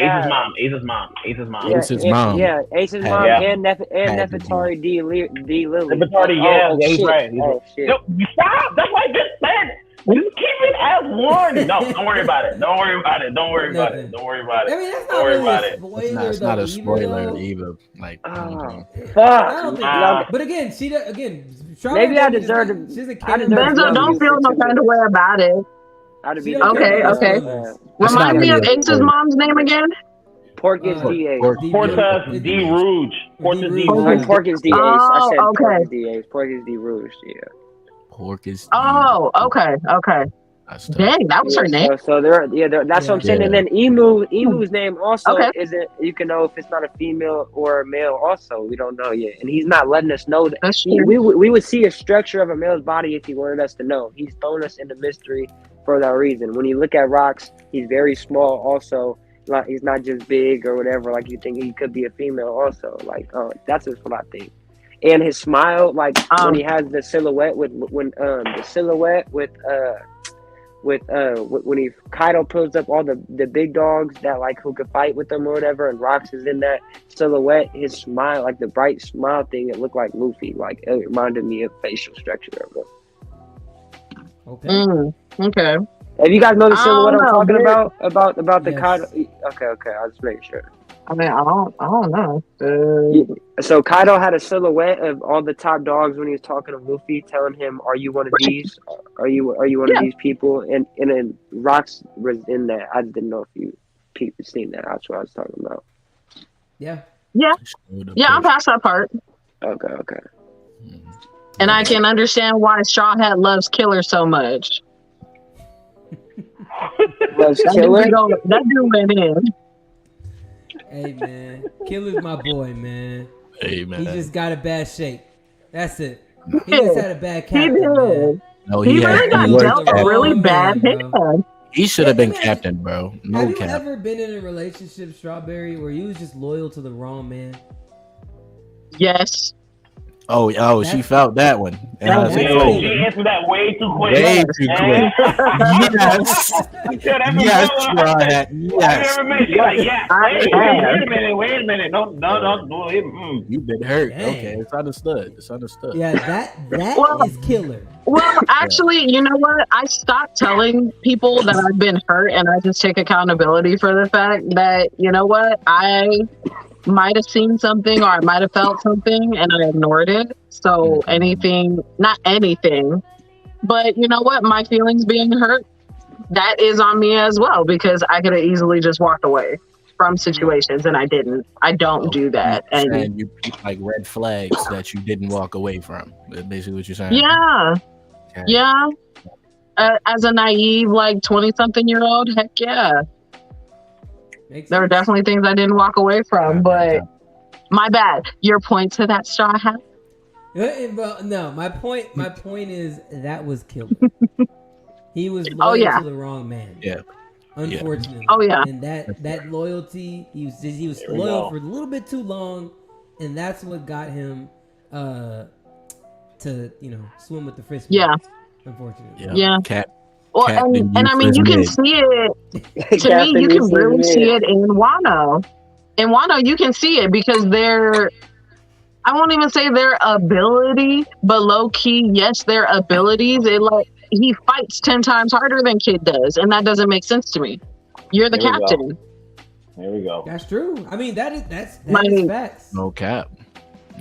Ace's mom. Ace's mom. Yeah, Ace's mom Yeah. and Nefertari D. Lily. Nefertari, yeah, he's shit. right. Oh shit. No, you stop. That's why I just said. Just keep it as warning. No, don't worry about it. Don't worry about it. Don't worry about it. Don't worry about I it. mean, that's Don't not worry really about a it. spoiler. It's not though, a spoiler though. either. Like, Oh, I fuck. don't think. Nah. But again, Maybe I deserve to- She's a I character. deserve Benzo, to- don't feel no kind of way about it. I'd be Okay, okay. It's not Remind me really of a Ace's spoiler. mom's name again. Porcus Uh, DA. Portas D. Rouge. Portas D. Rouge. Porcus DA. I Oh, said okay. Porcus DA. Porcus D. Rouge. Yeah. Pork is. Oh, okay. That's tough. Dang, that was her name. So that's what I'm saying. Yeah. And then Emu's name also Okay. isn't. You can know if it's not a female or a male. Also, we don't know yet, and he's not letting us know that. That's We true. we would see a structure of a male's body if he wanted us to know. He's thrown us into mystery for that reason. When you look at Rocks, he's very small. Also, like he's not just big or whatever. Like you think he could be a female. Also, like that's just what I think. And his smile, like when he has the silhouette with when he Kaido pulls up all the big dogs that like who could fight with them or whatever, and Rocks is in that silhouette. His smile, like the bright smile thing, it looked like Luffy. Like it reminded me of facial structure of him. Okay. Okay. If you guys know the silhouette I'm know, talking dude. about the Yes. Kaido. Okay, I'll just make sure. I mean, I don't know. So Kaido had a silhouette of all the top dogs when he was talking to Luffy, telling him, "Are you one of these? Are you one of these people?" And then Rocks was in that. I didn't know if you people seen that. That's what I was talking about. Yeah. Yeah, I'm past that part. Okay. And I can understand why Straw Hat loves Killer so much. Loves That Killer. dude went in. Hey man, Killer's my boy, man. Hey He man. just got a bad shape. That's it. He did. just had a bad He captain, man. did. No, He really got was dealt a captain. really bad Man, bro. hand. He should have Let been me ask captain, bro. Have No you cap. ever been in a relationship, Strawberry, where you was just loyal to the wrong man? Yes. Oh, she felt that one. And I was That's like, Yo, cool. she answered that way too quick. way too quick. Yes. Yo, that was Yes, good. Straw Hat. I've Yes. never met. She's like, yeah. I Wait a minute. No. You've been hurt. Dang. Okay, it's understood. It's understood. Yeah, that Well- is killer. Well, actually, you know what? I stopped telling people that I've been hurt, and I just take accountability for the fact that, you know what? I might have seen something or I might have felt something, and I ignored it. So not anything, but you know what? My feelings being hurt, that is on me as well, because I could have easily just walked away from situations, and I didn't. I don't do that. And you like red flags that you didn't walk away from. That's basically what you're saying. Yeah. Okay. Yeah. As a naive, like 20-something-year-old, heck yeah. Makes There were sense. definitely things I didn't walk away from, but my bad. Your point to that, Straw Hat? Well, no, my point is that was killer. He was loyal Oh, yeah. to the wrong man. Yeah. Unfortunately. Oh, yeah. And that loyalty, he was There we loyal go. for a little bit too long, and that's what got him to swim with the frisbee. Yeah. Unfortunately. Yeah. Cat. Well, Captain and I mean, you can Euphrates see it. To me, you can really see it in Wano. In Wano, you can see it because I won't even say their ability, but low key, yes, their abilities. He fights 10 times harder than Kid does, and that doesn't make sense to me. You're the There we go. captain. There we go. That's true. I mean, that's Like- facts. No cap.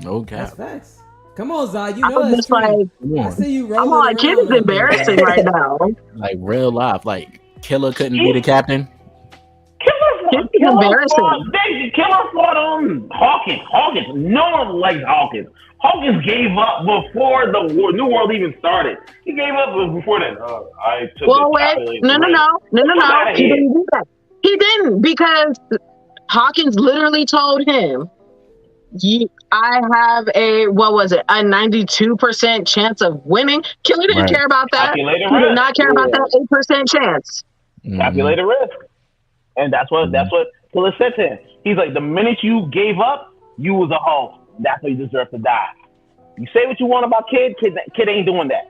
No That's cap. facts. Come on, Zai. You I know was that's just true. like, Come I on. see you I'm rolling like, Kid around is over embarrassing there. right now. Like real life. Like Killer couldn't be the captain. Kid's embarrassing. Killer fought Hawkins. No one likes Hawkins. Hawkins gave up before the New World even started. He gave up before that. I took Well, the wait, calculated no. risk. outta He here. didn't do that. He didn't, because Hawkins literally told him, I have a 92% chance of winning. Killer didn't Right. care about that. Calculated He did risk. not care about that 8% chance. Mhm. Calculated risk. And that's what Killer said to him. He's like, the minute you gave up, you was a hoe. That's why you deserve to die. You say what you want about Kid ain't doing that.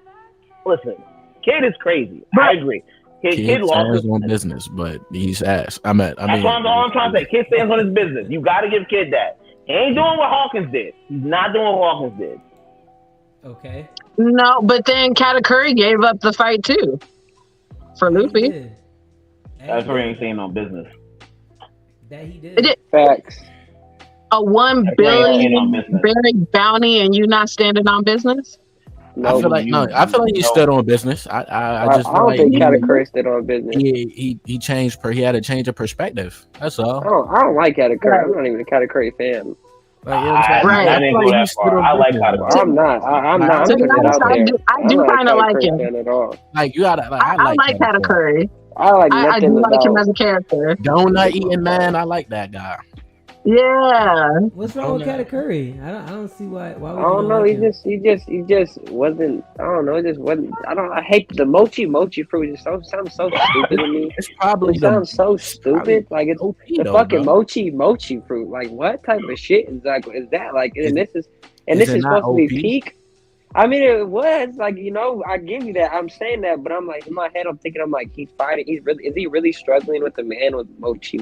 Listen, Kid is crazy. I agree. Kid Kid lost stands his on business, but he's ass. That's what I'm trying to say. Kid stands on his business. You got to give Kid that. He ain't doing what Hawkins did. He's not doing what Hawkins did. Okay. No, but then Katakuri gave up the fight too for He Luffy. did. That's where he ain't saying no business. That he It did. did. Facts. A 1 That's why he ain't saying no billion business. big bounty and you not standing on business? I feel like he stood on business. I I just feel don't like think Katakuri stood on business. he changed. He had a change of perspective. That's all. I don't like Katakuri. I'm not even a Katakuri fan. Like, you know what I'm saying? Right. I didn't go that far. I like Katakuri. I'm not. I'm not. I'm To be putting it honest, out there. I do I'm not a kind of like Katakuri him. fan at all. Like you gotta. Like, I like Katakuri. I like I nothing do like him about. as a character. Donut eating man. I like that guy. Yeah. What's wrong with Okay. Katakuri? I don't see why. Why would I you don't know. like He him? just wasn't. I don't know. It just wasn't. I hate the mochi fruit. It sounds so stupid to me. It's probably It sounds so stupid. Like it's OP the though, fucking bro. mochi fruit. Like what type of shit is that? Like, and this is is this it is not supposed to be OP? peak. I mean, it was like, I give you that. I'm saying that, but I'm like, in my head, I'm thinking, he's fighting. Is he really struggling with the man with mochi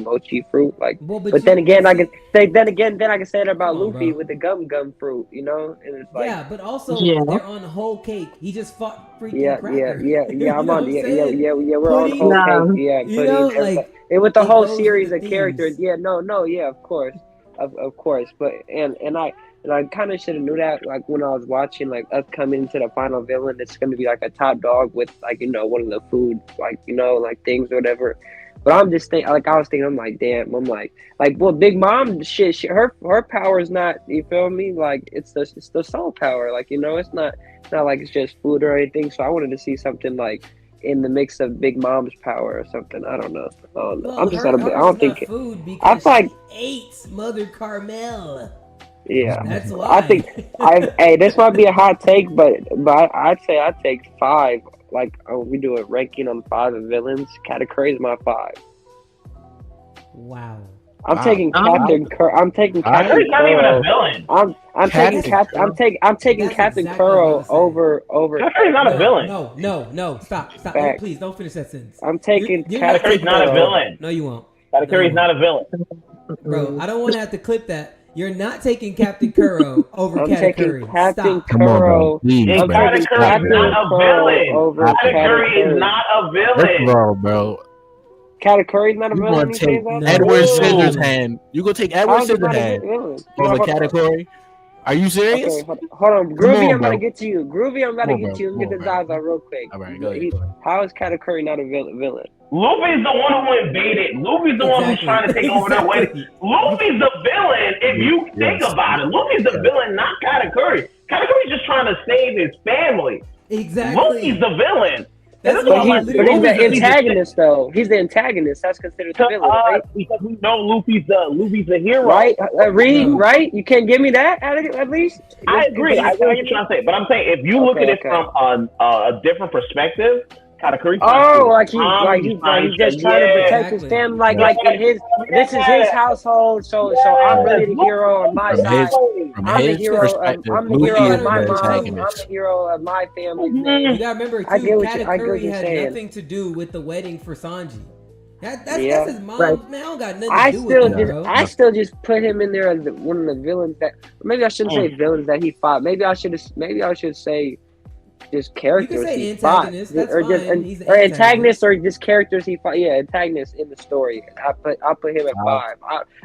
fruit? Like, Well, but then again, I can say that about Come on, Luffy bro. with the gum fruit, and it's like, yeah, but also Yeah. they're on whole cake. He just fought freaking yeah, cracker. yeah. You I'm know on, what yeah, I'm saying? we're on Pudding, whole Nah. cake, yeah, You know, pudding, like, and with the it whole goes series with of the characters, themes. yeah, no, yeah, of course, of course, but and I kind of should have knew that, like, when I was watching, like, us coming into the final villain, it's going to be, like, a top dog with, like, one of the food, like, like, things or whatever. But I'm just thinking, like, I was thinking, I'm like, damn, I'm like, well, Big Mom, shit, her power is not, you feel me? Like, it's the soul power, like, it's not like it's just food or anything. So I wanted to see something, like, in the mix of Big Mom's power or something. I don't know. Well, I'm just hers not I don't is think not food I because feel like she ate Mother Carmel. Yeah. That's why. I think hey, this might be a hot take, but I'd say I take 5. Like we do a ranking on 5 of villains. Katakuri is my 5. Wow. I'm Wow. taking Captain Kuro. I'm taking Captain Katakuri's not even a Kuro. villain. I'm taking Kuro. I'm taking That's Captain exactly what I Kuro was saying. over. Katakuri's not a villain. No. Stop. No, Fact. please don't finish that sentence. I'm taking You're Captain Katakuri's not a Kuro. villain. No, you won't. Katakuri's not a villain. Bro, I don't want to have to clip that. You're not taking Captain Kuro over I'm taking Katakuri. Captain Stop. Come on, bro. Kuro. Please, I'm bro. taking Katakuri's Captain not a Kuro villain. over Katakuri is Katakuri. not a First of villain. all, bro, Katakuri's not a you villain. gonna You say take that? No. Edward No. Scissorhands. You gonna take Edward How's it not a Scissorhands villain? over Hold on. Katakuri? Are you serious? Okay, hold on. Groovy, on, I'm about bro. to get to you. Groovy, I'm about to Come on, get to you. bro. Let me get Come the on, Zaza real quick. All right, go ahead. Go ahead. How is Katakuri not a villain? Luffy's the one who invaded. Luffy's the one who's Exactly. trying to take over that way. Exactly. Luffy's the villain if you think Yes. about it. Luffy's the Yes. villain, not Katakuri. Katakuri's just trying to save his family. Exactly. Luffy's the villain. That's But why he's, I but literally he's Luffy's the the antagonist, though. He's the antagonist. That's considered the To villain, us, right? because we know Luffy's the hero. Right? Reed, No. right? You can't give me that at least? I agree. I agree what you're trying to say, but I'm saying if you look Okay, at it okay. from a different perspective, Katakuri. Oh, like he's just trying to protect his Exactly. family, like in his. This is his household, so I'm really the hero on my From side. From I'm the his hero. perspective, I'm the Luffy hero is of my the mom. I'm antagonist. the hero of my family. You gotta remember I too, get what Katakuri you're had saying. nothing to do with the wedding for Sanji. That's his mom. Right. Man, I don't got nothing I to do still with that, just bro. I still just put him in there as one of the villains that maybe I shouldn't say villains that he fought. Maybe I should say just characters say he fought, antagonist, that's or just fine. He's the or antagonist. antagonist, or just characters he fought. Yeah, antagonists in the story. I put him at 5.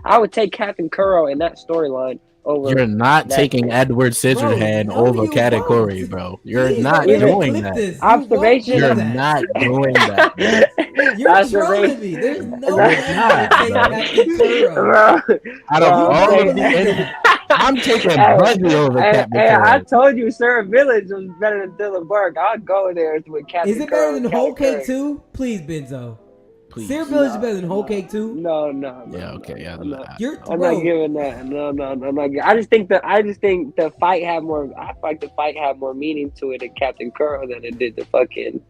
I would take Captain Kuro in that storyline over. You're not that taking thing. Edward Scissorhands no, over you Katakuri, won't. bro. You're Please not don't doing clip that. this. You Observation. won't You're do that. not doing that. You're Observation. trolling me. There's no That's way not, I take bro. Captain Kuro. Bro, Out of Bro, all okay. of the I'm taking Hey, Buggy over Captain I Kuro. told you, Sarah Village was better than Dylan Burke. I'll go there with Captain. Is it better Kuro than and Whole Captain Cake Curry. 2? Please, Benzo. Please. Syrup Village is No, better than Whole no. Cake 2? No. Yeah, okay, yeah. I'm not. You're I'm bro. not giving that. No, I'm not. I just think the fight had more. I feel like the fight had more meaning to it in Captain Kuro than it did the fucking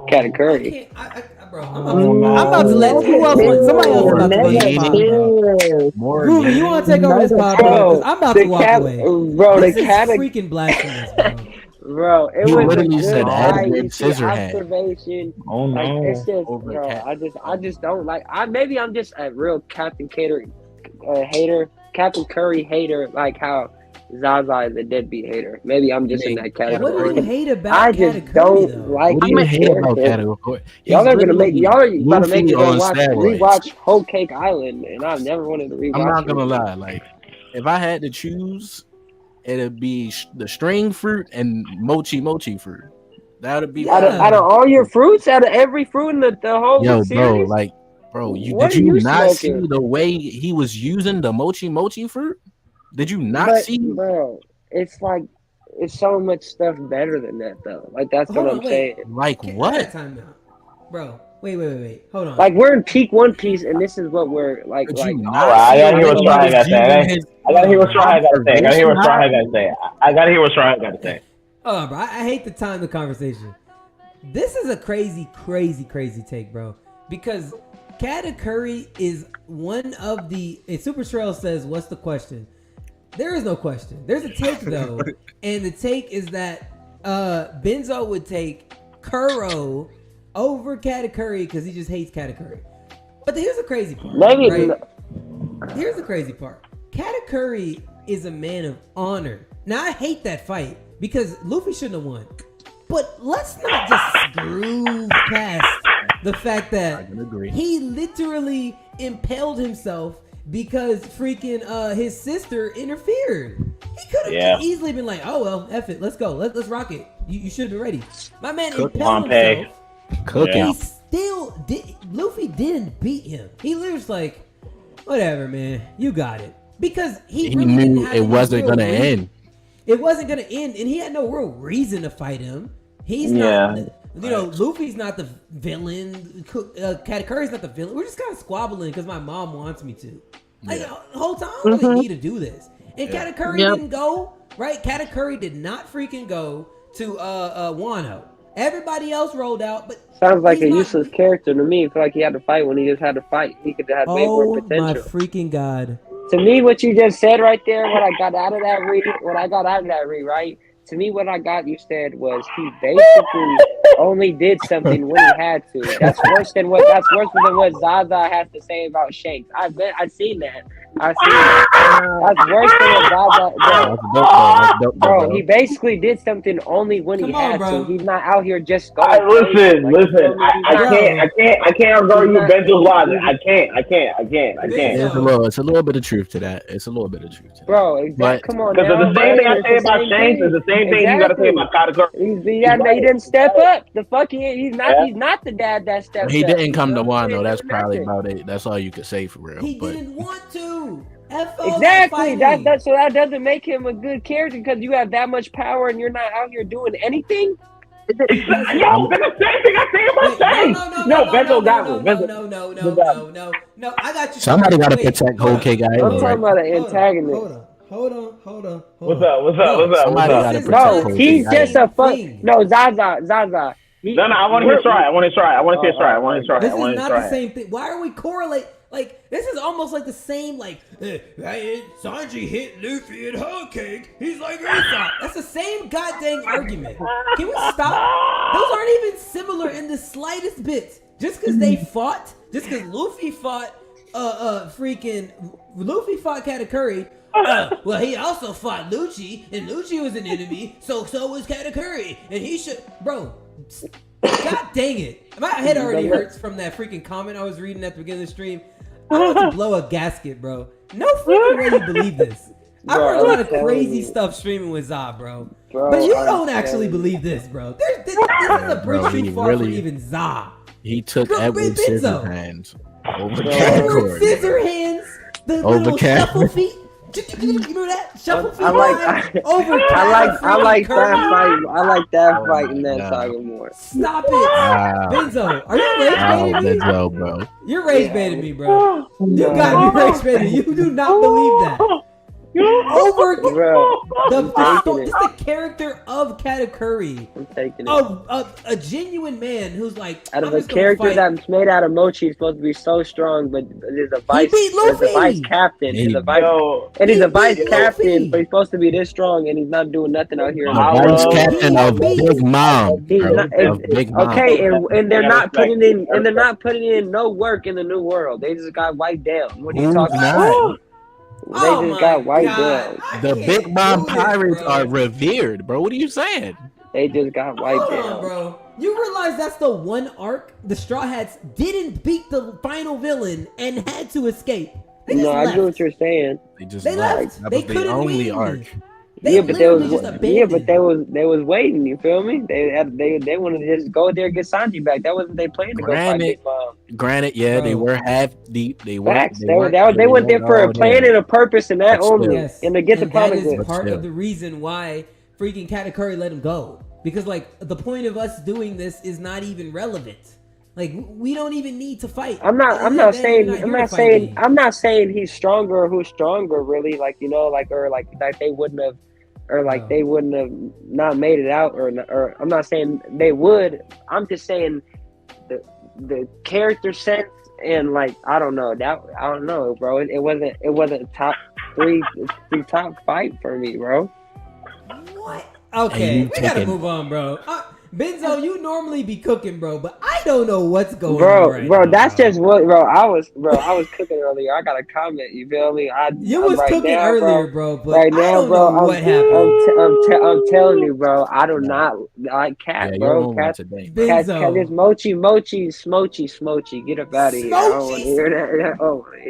Captain I Curry. can't, bro. I'm about to let who else? Somebody else about to run this pod, bro. More Groovy, you want to take over this pod, bro? 'Cause I'm about to walk away. Bro, This the is cat, freaking blasphemous, bro. bro. It He was a literally good said fight. Edward You see Scissorhands. observation. Oh Like no. it's just, Over bro. Cat. I just don't like. Maybe I'm just a real Captain hater, Captain Curry hater. Like how Zaza is a deadbeat hater. Maybe I'm just in that What category. do you hate about I just Katakuri, don't though? like. What do you his hate about character. Katakuri? Y'all are gonna make about to make me go on watch steroids. rewatch Whole Cake Island, and I've never wanted to rewatch. I'm not gonna it. lie. Like, if I had to choose, it'd be the string fruit and mochi fruit. That would be Yeah. Out of all your fruits, out of every fruit in the whole yo, bro. series, Like, bro, What did are you you not smoking? see the way he was using the mochi fruit? Did you not but, see? bro, it's like it's so much stuff better than that, though. Like that's Hold what on, I'm wait. saying. Like I got what? time out. Bro, wait. Hold on. Like we're in peak One Piece, and this is what we're like. Did like you not Alright, I see gotta the hear way what he Straw was got to say. using his- I gotta hear what Straw got to say. I gotta hear what Straw got to say. I gotta hear what Straw got to say. Oh, bro, I hate to time the conversation. This is a crazy take, bro. Because Katakuri is one of the. And Super Trail says, "What's the question?" There is no question. There's a take though, and the take is that Benzo would take Kuro over Katakuri because he just hates Katakuri. But here's the crazy part. Maybe right? Here's the crazy part. Katakuri is a man of honor. Now I hate that fight because Luffy shouldn't have won. But let's not just groove past the fact I that can agree. he literally impaled himself because freaking his sister interfered. He could have easily been like, "Oh well, F it, let's go, let's rock it. You should have been ready." My man impaled Pompey. himself. Cooking. He still did. Luffy didn't beat him. He literally was like, "Whatever, man, you got it," because he really didn't knew have it any wasn't real gonna reason. end. It wasn't gonna end, and he had no real reason to fight him. He's not, you know, Luffy's not the villain. Katakuri's not the villain. We're just kind of squabbling because my mom wants me to. Like the whole time, I don't really need to do this. And Katakuri didn't go, right? Katakuri did not freaking go to Wano. Everybody else rolled out, but sounds like a useless character to me. I feel like he had to fight when he just had to fight. He could have way more potential. Oh my freaking god! To me, what you just said right there, what I got out of that read, right? To me, what I got you said was he basically only did something when he had to. That's worse than what Zaza has to say about Shanks. I've seen that. That's worse than what Zaza. Bro, he basically did something only when he had to. He's not out here just going. Listen. I can't argue with Benzo's logic. I can't. It's a little bit of truth to that. Bro, come on. Because the same thing I say about Shanks is the same thing you got to say about Katakuri. He didn't step up. The fucking he's not the dad that stepped up. He didn't come to Wano. That's probably about it. That's all you could say for real. He didn't want to. Exactly. That so that doesn't make him a good character because you have that much power and you're not out here doing anything. Yo, that's the same thing I say about Shanks. No, Benzo got one. No, I got you. Somebody got to protect Whole Cake Island. I'm talking about an antagonist. Hold on. What's up? Somebody got to protect Whole he's Cake just Island. a fuck. No, Zaza. No, I want to hear try. I want to hear try. This is not the same thing. Why are we correlate? Like, this is almost like the same, like, Sanji hit Luffy and Whole Cake. He's like, that's the same goddamn argument. Can we stop? Those aren't even similar in the slightest bit. Just because they fought, just because Luffy fought, Luffy fought Katakuri. Well, he also fought Lucci, and Lucci was an enemy, so was Katakuri, and he should, bro. God dang it! My head already hurts from that freaking comment I was reading at the beginning of the stream. I want to blow a gasket, bro. No freaking way you believe this. I've heard a lot of crazy stuff streaming with Za, bro. But you don't actually believe this, bro. This is a bridge too far for even Za. He took Edward Scissorhands over Edward Scissorhands, the little shuffle feet. You know that shuffle feet? I like that fight in that saga more. Stop it, Benzo. Are you rage baiting me? Benzo, bro. You're rage baiting me, bro. You gotta be rage baiting. You do not believe that. Over the character of Katakuri. I'm taking it. A genuine man who's like out of a character that's made out of mochi, he's supposed to be so strong, but there's a vice captain. He's a vice captain, but he's supposed to be this strong, and he's not doing nothing out here. Vice captain of Big Mom. Okay, and they're not putting in no work in the new world. They just got wiped down. What are you talking about? They just got wiped down. The Big Mom pirates are revered, bro. What are you saying? They just got wiped down, bro. You realize that's the one arc the Straw Hats didn't beat the final villain and had to escape. No, I get what you're saying. They left. They couldn't the only win. arc. They was waiting. You feel me? They wanted to just go there and get Sanji back. That wasn't they plan to go fight Big Mom. Granted, yeah, they were half deep. They went there for a plan and a purpose, and that only, and to get the promise. That is part of the reason why freaking Katakuri let him go, because like the point of us doing this is not even relevant. Like we don't even need to fight. I'm not saying he's stronger or who's stronger really. Like or that they wouldn't have. Or they wouldn't have not made it out, or I'm not saying they would. I'm just saying the character sense and I don't know, bro. It wasn't a top three fight for me, bro. What? Okay, we gotta move on, bro. Benzo, you normally be cooking, bro, but I don't know what's going on right bro, now, that's just what, bro. I was cooking earlier. I got a comment. You feel me? You was cooking earlier, bro. But right now, bro, what happened. I'm telling you, bro. I do not like cat, bro. Cat, this mochi, smochy. Get up out of here. I don't want to hear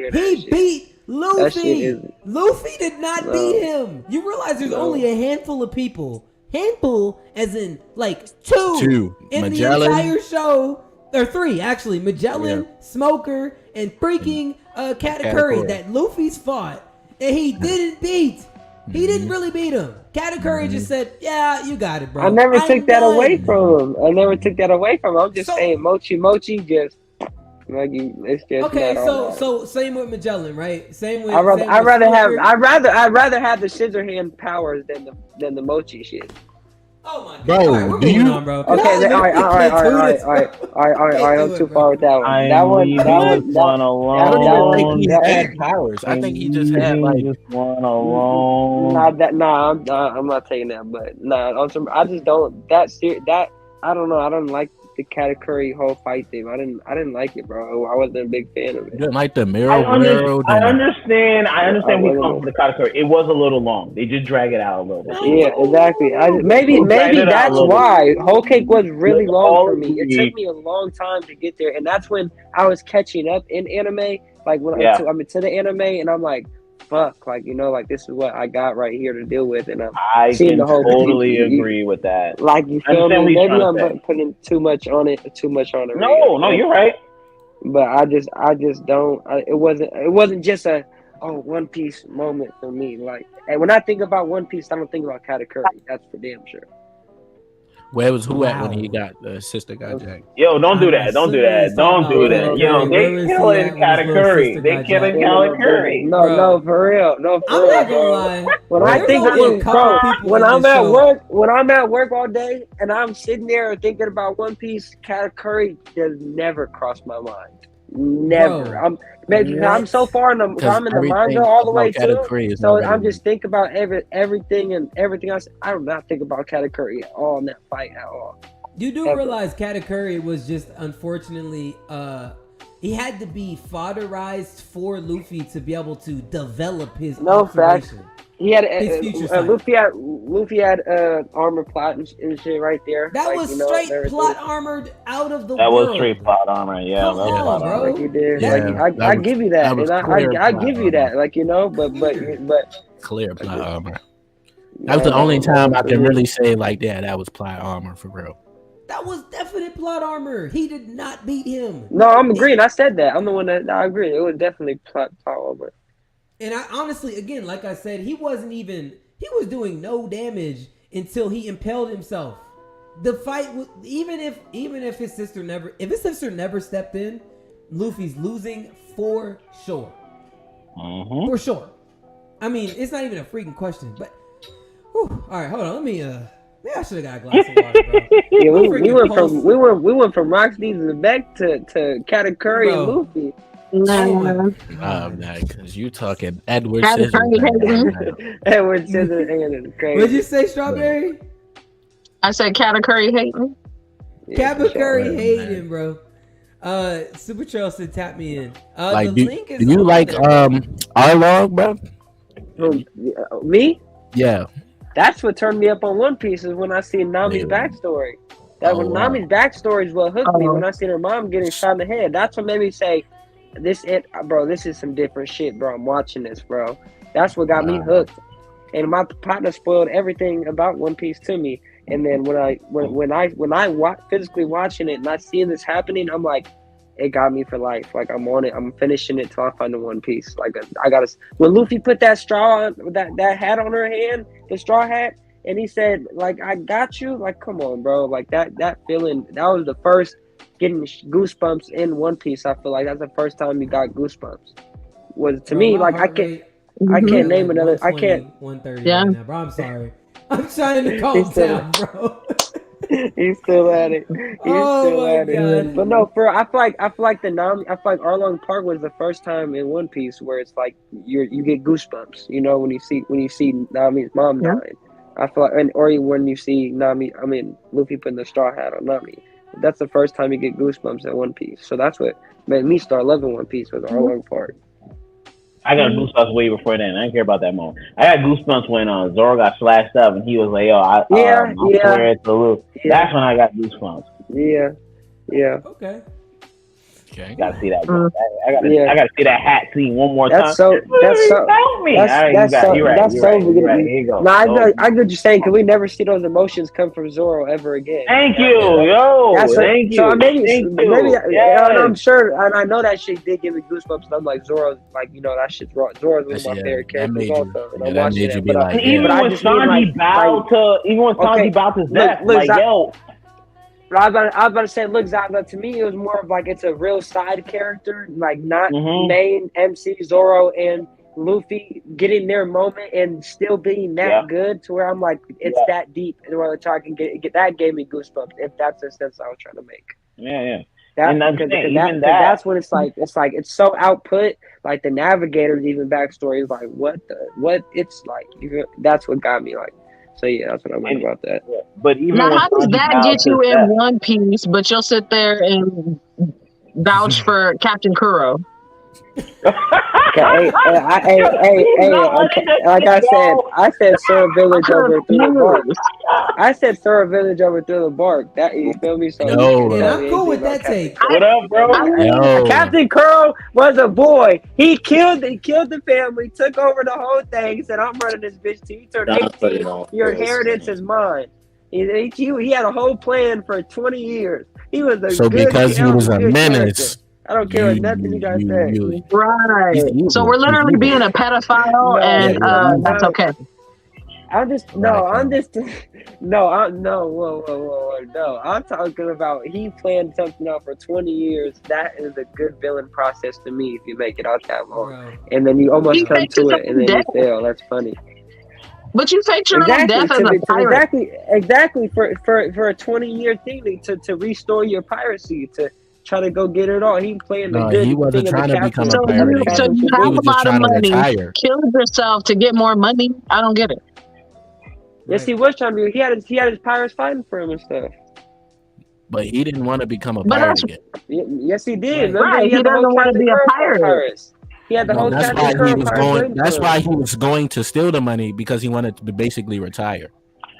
that. He beat Luffy. Luffy did not beat him. You realize there's only a handful of people. Handful as in two in Magellan. The entire show, or three actually. Magellan, Smoker, and freaking Katakuri that Luffy's fought and he didn't beat. He didn't really beat him. Katakuri just said, "Yeah, you got it, bro." I never took that away from him. I'm just saying, mochi just Like it's just Okay, not all that. so same with Magellan, right? Same with. I'd rather Slipper. I'd rather have the scissor hand powers than the mochi shit. Oh my god, Bro, all right, we're do moving you- on, bro. Okay, Y'all all right. Can't I'm do it, too bro. far with that one. That one alone. I don't even think he that- had powers. I think he just had like. just one alone. I'm not taking that. But I just don't that I don't know. I don't like the Katakuri whole fight thing. I didn't like it, bro. I wasn't a big fan of You it. didn't like the mirror I world. understand. I We wasn't- come from the Katakuri. It was a little long. They just drag it out a little bit. Yeah, exactly. Maybe Grind it out a that's little why Whole Cake was really Let's long all for me. It agree. took me a long time to get there, and that's when I was catching up in anime. Like when Yeah. I'm into the anime, and I'm like, fuck, like like this is what I got right here to deal with, and I'm I Seen can the whole totally thing. agree with that. like, you I feel understand me? what you're Maybe trying to I'm putting too much on it. No, you're right. But I just don't. It wasn't just a One Piece moment for me. Like, and when I think about One Piece, I don't think about Katakuri. That's for damn sure. Where was who at when Wow. he got the sister got jacked? Yo, don't do that. Don't do that. Don't do Where that. Yo, is they he killing at when his little Katakuri. sister They got killing jacked? Katakuri. No, Bro. no, for real. No, for I'm real, not gonna bro. lie. When I There's think only a of couple bro, people when in I'm this at show. work all day and I'm sitting there thinking about One Piece, Katakuri does never cross my mind. Never. Bro, I'm so far in the I'm in the manga all the way too. So I'm just thinking about everything and everything else. I do not think about Katakuri at all in that fight at all. You do Ever. realize Katakuri was just unfortunately he had to be fodderized for Luffy to be able to develop his No facts. observation. He had His future sight. Luffy had armor plot and shit right there. That like, was you know, straight everything. plot armored out of the That world. was straight plot armor. Yeah, Come that was on, plot bro. armor. Like you did. Yeah, Like I was- give you that, was and clear I plot give you armor. that. Like, you know, but Clear plot armor. That was the no, only time I but can yeah. really say like that was plot armor for real. That was definite plot armor. He did not beat him. No, I'm agreeing. I said that. I'm the one that I agree. It was definitely plot armor. And I honestly, again, like I said, he was doing no damage until he impaled himself. The fight was, even if his sister never stepped in, Luffy's losing for sure. Mm-hmm. For sure. I mean, it's not even a freaking question, but whew, all right, hold on. Let me maybe I should have got a glass of water, bro. Yeah, we Freaking went from Rocksteady and back to Katakuri and Bro. Luffy. No. Because you talking Edward Had to Scissors. turn your head. Edward Scissorhands is crazy. What'd you say, Strawberry? I said Katakuri hating. Yeah, for sure. Katakuri man. hating, bro. Super Trail said tap me in. Like, The do link is you on like there. Arlong, bro? Me? Yeah. That's what turned me up on One Piece is when I see Nami's Yeah. backstory. That Oh, when wow. Nami's backstory is what hooked me. Oh. When I seen her mom getting shot in the head, that's what made me say, this is some different shit, bro. I'm watching this, bro. That's what got me Wow. hooked. And my partner spoiled everything about One Piece to me. And then when I physically watching it and I see this happening, I'm like, it got me for life. Like, I'm on it. I'm finishing it till I find the One Piece. Like, I gotta. When Luffy put that straw on, that hat on her hand, the straw hat, and he said, like, I got you. Like, come on, bro. Like that feeling. That was the first getting goosebumps in One Piece. I feel like that's the first time you got goosebumps. Was to Bro, me my like I heart can't. rate I is can't like name another. I 120, can't. 130 Yeah. right now, bro. I'm sorry. I'm trying to calm down, bro. He's still at it. He's Oh still my at it. God. But no, I feel like Arlong Park was the first time in One Piece where it's like you get goosebumps. You know, when you see Nami's mom Yeah. dying. I feel like, or when you see Luffy putting the straw hat on Nami. That's the first time you get goosebumps at One Piece. So that's what made me start loving One Piece was Arlong Park. I got goosebumps way before then. I didn't care about that moment. I got goosebumps when Zoro got slashed up and he was like, "Yo, I swear it's the loop." Yeah. That's when I got goosebumps. Yeah. Okay. Okay. Gotta see that. Yeah. I gotta see that hat scene one more time. Help me. You're right. Here you go. No, I get what you're saying because we never see those emotions come from Zoro ever again. Thank you, yo. Thank you. So maybe Yes. and I'm sure, and I know that shit did give me goosebumps. And I'm like, Zoro's like, that shit's raw. Zoro's one of my favorite characters also. And I'm that watching made you it. be But like, Even I when just mean, Sanji like- bowed to Zeth, look, like, yo. But I was about to say, look, Zaza, to me, it was more of like it's a real side character, like not main MC Zoro and Luffy getting their moment and still being that good to where I'm like, it's that deep in order to I can get that gave me goosebumps. If that's the sense I was trying to make. Yeah. That's when it's like it's so output. Like the Navigator's even backstory is like what it's like. That's what got me like. So yeah, that's what I mean about that. Yeah. But even now, how does that get you in One Piece, but you'll sit there and vouch for Captain Kuro? Okay, like I said Sora Village over through the bark. I said Sora Village over through the bark. That you feel me? So I'm cool with that take. What up, bro? Captain Kuro was a boy. He killed the family, took over the whole thing. Said, "I'm running this bitch till you turn 18. Your inheritance is mine." He had a whole plan for 20 years. He was a because he was a menace. Character. I don't care what nothing you guys say. Right. So we're literally being a pedophile, and that's okay. I'm talking about he planned something out for 20 years. That is a good villain process to me if you make it out that long. Bro. And then you almost come to it and then you fail. That's funny. But you faked your own death as a pirate. Exactly. For a 20-year thing to restore your piracy, to try to go get it all. He playing the good. He wasn't trying to become a pirate. So you have a lot of money, killed yourself to get more money. I don't get it. Yes, he was trying to be. He had his pirates fighting for him and stuff. But he didn't want to become a pirate again. Yes, he did. Right. He doesn't want to be a pirate. He had the whole that's why he was going to steal the money, because he wanted to basically retire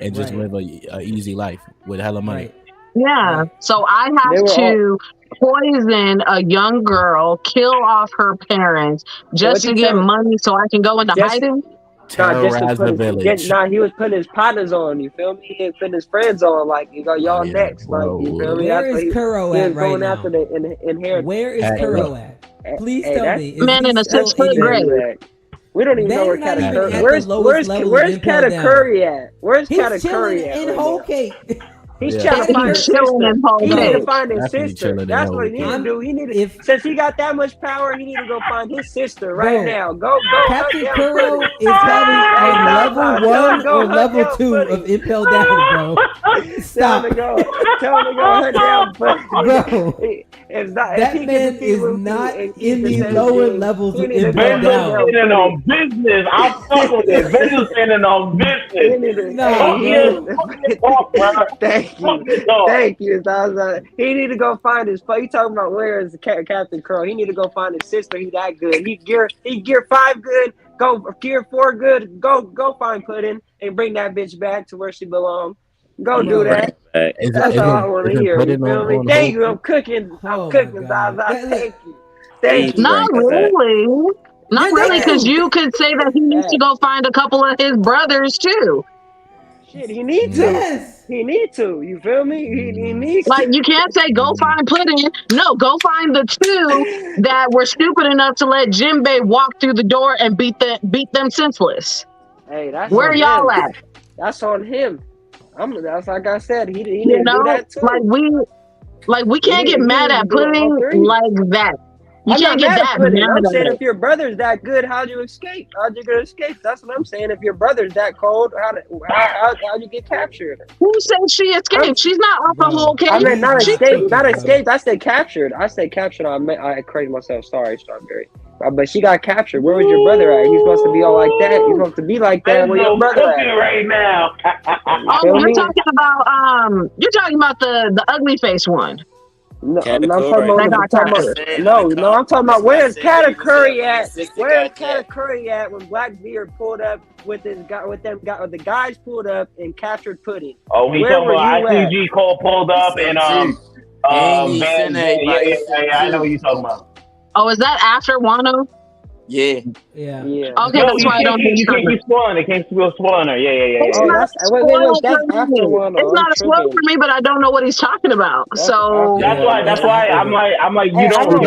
and just live a easy life with hella money. Right. Yeah. So I have to poison a young girl, kill off her parents just to get money so I can go into hiding? Terrorize the village. He was putting his partners on, you feel me? He was putting his friends on, like, you go, y'all next. Like, you feel me? Where is Kuro at right going now? after the inheritance. Where is Kuro at? Please tell me. Man in a 6-foot grave. We don't even know where Katakuri. Where's Katakuri at? Where's Katakuri at? In Whole Cake. He's trying to find his sister. He need to find his sister. That's what he need to do. He need to, since he got that much power, he need to go find his sister right now. Go. Captain Kuro is probably on level 1 or level 2 of Impel Down, bro. Stop. Tell him to go hunt down, bro. That man is not in the lower levels of Impel Down. Standing on business. I'm fucking with it. Benzo's standing on business. Thank you. He need to go find his. He talking about where is Captain Kuro? He need to go find his sister. He that good. He gear 5 good. Go gear 4 good. Go find Puddin and bring that bitch back to where she belongs. Go do that. That's all I want to hear. You feel me? Thank you. I'm cooking. Zaza. Thank you. Not really. Not really, because you could say that he needs to go find a couple of his brothers too. Shit, he need to. Yes. He need to. You feel me? He needs like, you can't say go find Puddin'. No, go find the 2 that were stupid enough to let Jinbei walk through the door and beat them senseless. Hey, that's where y'all at? That's on him. That's like I said. He didn't do that too. We can't get mad at Puddin' like that. You can't get that. I'm saying if your brother's that good, how'd you escape? How'd you get escape? That's what I'm saying. If your brother's that cold, how'd you get captured? Who said she escaped? She's not off the whole case. I mean, not escaped. I said captured. I corrected myself. Sorry, Strawberry. But she got captured. Where was your brother at? He's supposed to be all like that. He's supposed to be like that. Where your brother at? Right now. You're talking about the ugly face one. No, I'm talking about where's Katakuri at? Where's Katakuri at when Blackbeard pulled up with the guys pulled up and captured Puddin'? Oh, we talking about ICG Cole pulled up and I know what you're talking about. Oh, is that after Wano? Yeah. Okay, that's why I don't think you can't keep spoiling. It can't keep spoiling her. Yeah. It's not a spoiler for me, but I don't know what he's talking about. So that's why I'm like you don't.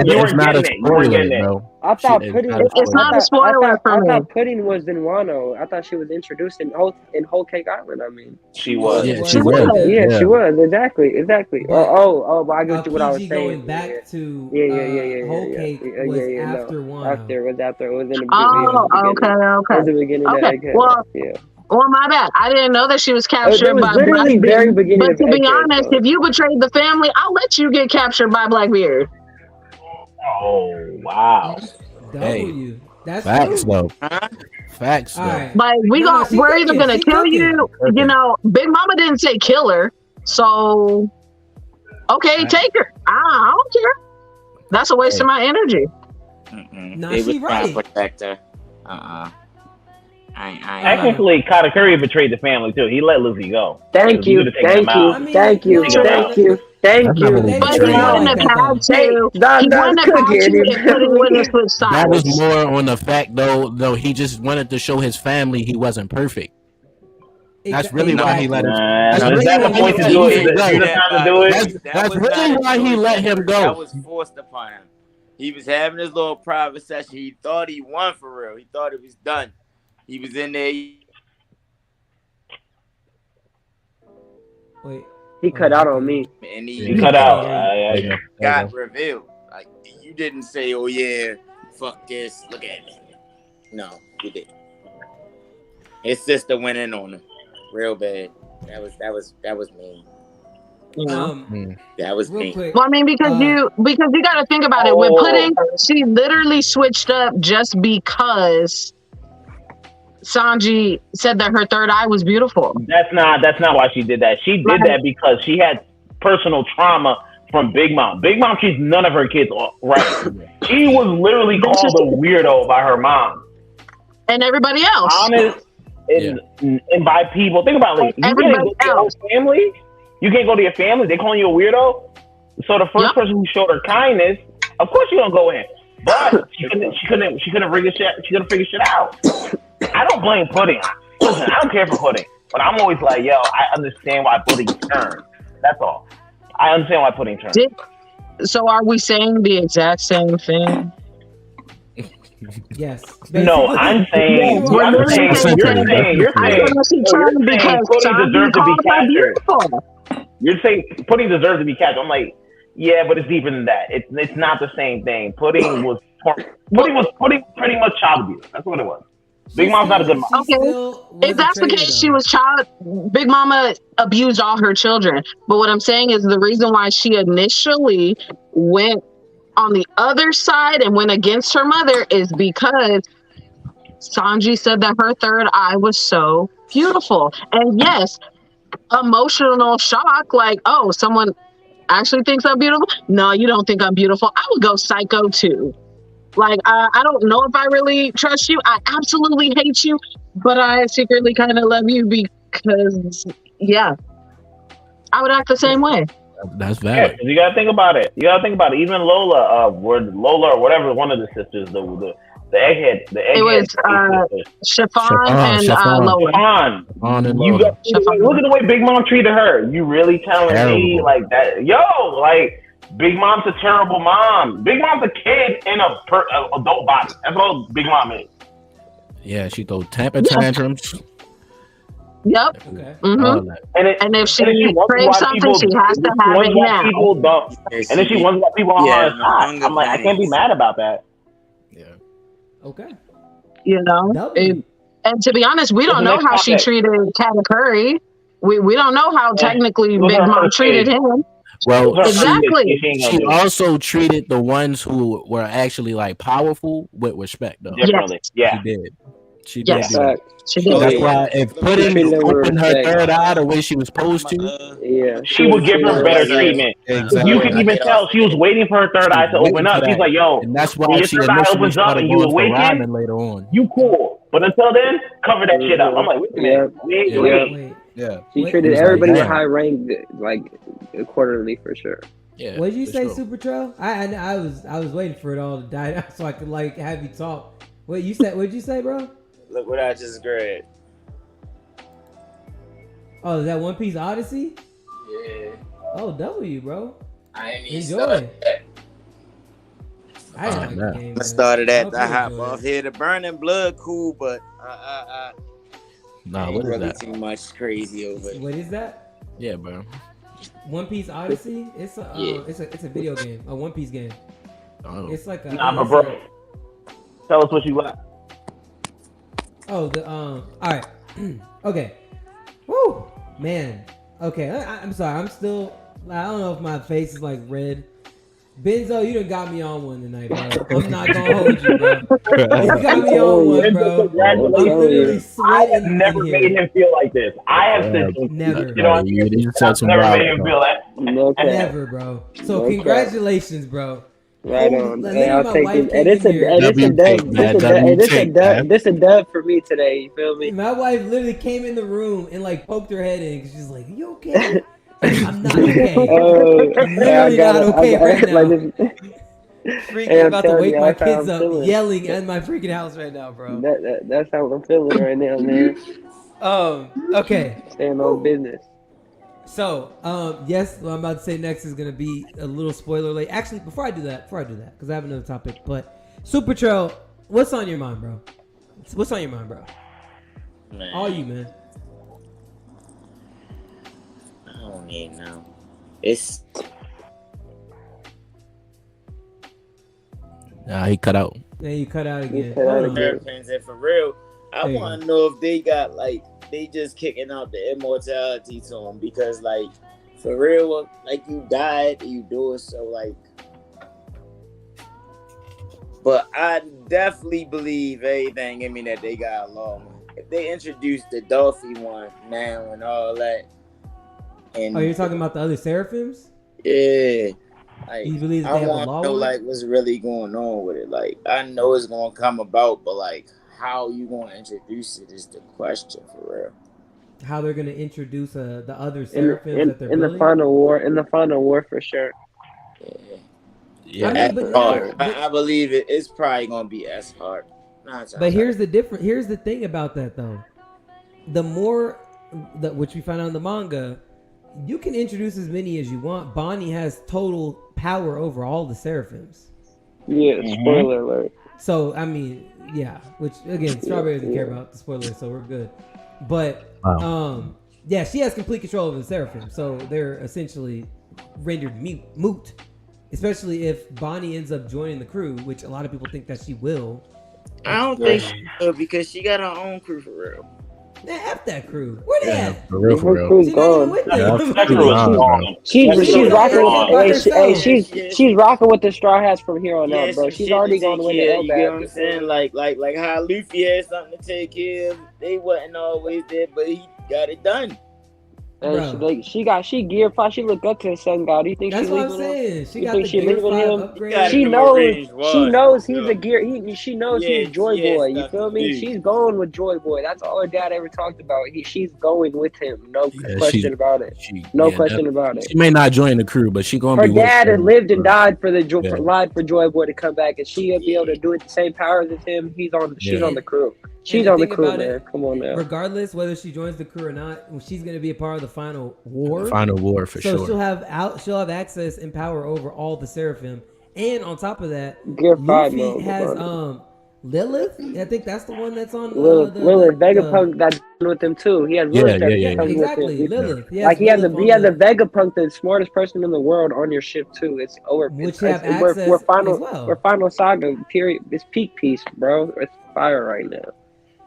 It's not a spoiler, bro. I thought She- Pudding. It's not a spoiler for I me. thought Pudding was in Wano. I thought she was introduced in Whole Cake Island. I mean, She was. Yeah, She was. yeah, she was exactly. But- But I get what I was PG saying. going back to Yeah. Whole Cake was after No. Wano. After it was in the Oh, beginning. okay, It was the beginning. Okay, Of well, yeah. Well, my bad. I didn't know that she was It captured was by literally Blackbeard. very beginning But of to be Egghead, honest, so. if you betrayed the family, I'll let you get captured by Blackbeard. Oh wow. W. That's Facts true. though. Huh? Facts though. All right. Like No, she we're either cooking. gonna She kill cooking. you. Cooking. You know, Big Mama didn't say kill her, so okay, Right. take her. I don't care. That's a waste of my energy. Nah, They she was trying to right. protect her. I Technically, Katakuri betrayed the family too. He let Luffy go. Thank He you, would've taken him out. I mean, thank you, no, thank you, thank That's not you. really But he betrayal. I wouldn't like have that, had though. to. Hey, He wouldn't have had to if Pudding wouldn't have switched That was sides. more on the fact though he just wanted to show his family he wasn't perfect. That's really why he let him. That's Is really that the why point he to do it? Is let that him the go. time to do it? That's really why he let him go. That was forced upon him. He was having his little private session. He thought he won for real. He thought it was done. He was in there. Wait. He cut out on me. And He cut out. got revealed. Like, you didn't say, "Oh yeah, fuck this, look at me." No, you didn't. His sister went in on him real bad. That was mean. You know? That was Real mean. quick. Well, I mean, because you got to think about it. With Pudding, she literally switched up just because Sanji said that her third eye was beautiful. That's not why she did that. She did that because she had personal trauma from Big Mom. Big Mom treats none of her kids right. She was literally called a weirdo by her mom. And everybody else. Honest and by people. Think about it. Like, you can't go to your whole family. You can't go to your family. They calling you a weirdo. So the first person who showed her kindness, of course you're gonna go in. But she couldn't figure shit out. I don't blame Pudding. Listen, I don't care for Pudding, but I'm always like, yo, I understand why Pudding turned. That's all. I understand why Pudding turned. So are we saying the exact same thing? Yes. No, I'm saying you're saying she turned because Pudding deserves to be captured. beautiful. You're saying Pudding deserves to be captured. I'm like, yeah, but it's deeper than that. It's not the same thing. Pudding was pretty much child abuse. That's what it was. Big Mom's not a good mom. Okay, if that's the case, she was Big Mama abused all her children. But what I'm saying is the reason why she initially went on the other side and went against her mother is because Sanji said that her third eye was so beautiful. And yes, emotional shock, like, oh, someone actually thinks I'm beautiful? No, you don't think I'm beautiful. I would go psycho too. Like, I don't know if I really trust you. I absolutely hate you, but I secretly kind of love you because, yeah, I would act the same way. That's valid. Yeah, you gotta think about it. Even Lola, Lola or whatever, one of the sisters, the egghead. It was Chiffon and Lola. Look at the way Big Mom treated her. You really telling me like that? Yo, like Big Mom's a terrible mom. Big Mom's a kid in a adult body. That's all Big Mom is. Yeah, she throw temper tantrums. Yep. Okay. Mm-hmm. And if she craves something, she has to have it now. And then she wonders why people are on her side. I'm like, I can't be mad about that. Yeah. Okay. You know, and to be honest, we don't know how she treated Katakuri. We don't know how technically Big Mom treated him. Well, exactly. She also treated the ones who were actually like powerful with respect, though. Differently, yeah. She did. She did. She did. That's why if Pudding opened her third eye the way she was supposed to, she would give her better treatment. Exactly. You can even tell she was waiting for her third eye to open up. She's like, yo, and that's why when your she third eye opens up and you awaken, later on. You cool. But until then, cover that shit up. I'm like, wait a minute. Wait. Yeah. She treated everybody with high rank like accordingly for sure. Yeah. What did you say, Super Trail? I was waiting for it all to die down so I could like have you talk. What did you say, bro? Look what I just grabbed. Oh, is that One Piece Odyssey? Yeah. Oh, W, bro. I ain't enjoy. I didn't like the game. I started at man. the hop off here. The Burning Blood, cool, but Nah, what is really that? too much crazy over it. What is that? Yeah, bro. One Piece Odyssey. It's a it's a video game, a One Piece game. Oh. It's like a. Nah, but bro, tell us what you got. Oh, the all right. Okay. Woo, man. Okay, I'm sorry. I'm still. I don't know if my face is like red. Benzo, you done got me on one tonight, bro. I'm not gonna hold you, bro. You got me on one, bro. I'm literally I sweating. have never made him feel like this. I have said Never. You know, I've never made him feel that. Okay. Never, bro. So Okay. congratulations, bro. Right Oh, on. let Hey, me I'll my take wife it. came And it's in here. this a dub for me today. You feel me? My wife literally came in the room and like poked her head in because she's like, "You okay?" I'm not okay. I'm literally not okay right now. Freaking about to wake my kids up, yelling at my freaking house right now, bro. That's how I'm feeling right now, man. Okay. Staying on business. So, yes, what I'm about to say next is gonna be a little spoiler alert. Actually, before I do that, because I have another topic. But Super Trail, what's on your mind, bro? What's on your mind, bro? Man, All you, man. I don't even know. It's Nah, he cut out. Yeah, you cut out again. cut out Hold on. Americans, and for real, I There you want to know if they got like they just kicking out the immortality to them because like for real, like you died, you do it so like. But I definitely believe everything in me that they got a law. If they introduce the Dolphy one now and all that, and Oh, you're talking about the other Seraphims? yeah. Like, You believe that I they have a want law to know one? like what's really going on with it. Like I know it's gonna come about, but like how you gonna introduce it is the question for real. How they're gonna introduce the other Seraphims that they're In the building? final war for sure. Yeah, Yeah. I mean, but As no, hard. but- I believe it's probably gonna be as hard. But here's the thing about that though. The more that which we find out in the manga, you can introduce as many as you want. Bonnie has total power over all the Seraphims. Yeah, spoiler alert. So I mean, yeah. Which again, Strawberry doesn't care about the spoilers, so we're good. But yeah, she has complete control over the Seraphim, so they're essentially rendered moot. Especially if Bonnie ends up joining the crew, which a lot of people think that she will. I don't think she will because she got her own crew for real. Man, F that crew. Where they at? For real, for Her real. crew's She's not even gone. with Yeah, them. That crew is gone. She's rocking. Hey, She's rocking with the Straw Hats from here on out, bro. some She's shit already to going to take win the care L of, you get what I'm bag. saying? Like how Luffy had something to take care of. They wasn't always there, but he got it done. And she geared 5. She looked up to the Sun God. Do you think That's she's what I'm leaving him? saying. She You got think the she Gear leaving 5 him? upgrade. Got She him knows. range She was, knows he's yeah. a gear. She knows Yeah, he's Joy she has Boy. You stuff feel to me? do. She's going with Joy Boy. That's all her dad ever talked about. She's going with him. No Yeah, question about it. She, No yeah, question about it. She may not join the crew, but she gonna Her be with dad had them. lived and died for Yeah. lied for Joy Boy to come back, and she'll be able to do it the same powers as him. She's Yeah. on the crew. She's the on the thing crew, about man. it, Come on now. Regardless whether she joins the crew or not, she's gonna be a part of the final war. Final war for so sure. she'll have access and power over all the Seraphim, and on top of that, Gear 5 Luffy mode. has Lilith. I think that's the one that's on Lilith, Vegapunk got with him too. He had Lilith Yeah. coming exactly with him. Lilith. Like he had the Lilith Vegapunk, the smartest person in the world, on your ship too. It's over. Which It's- have we're access final. as well. We're final saga period. It's peak piece, bro. It's fire right now.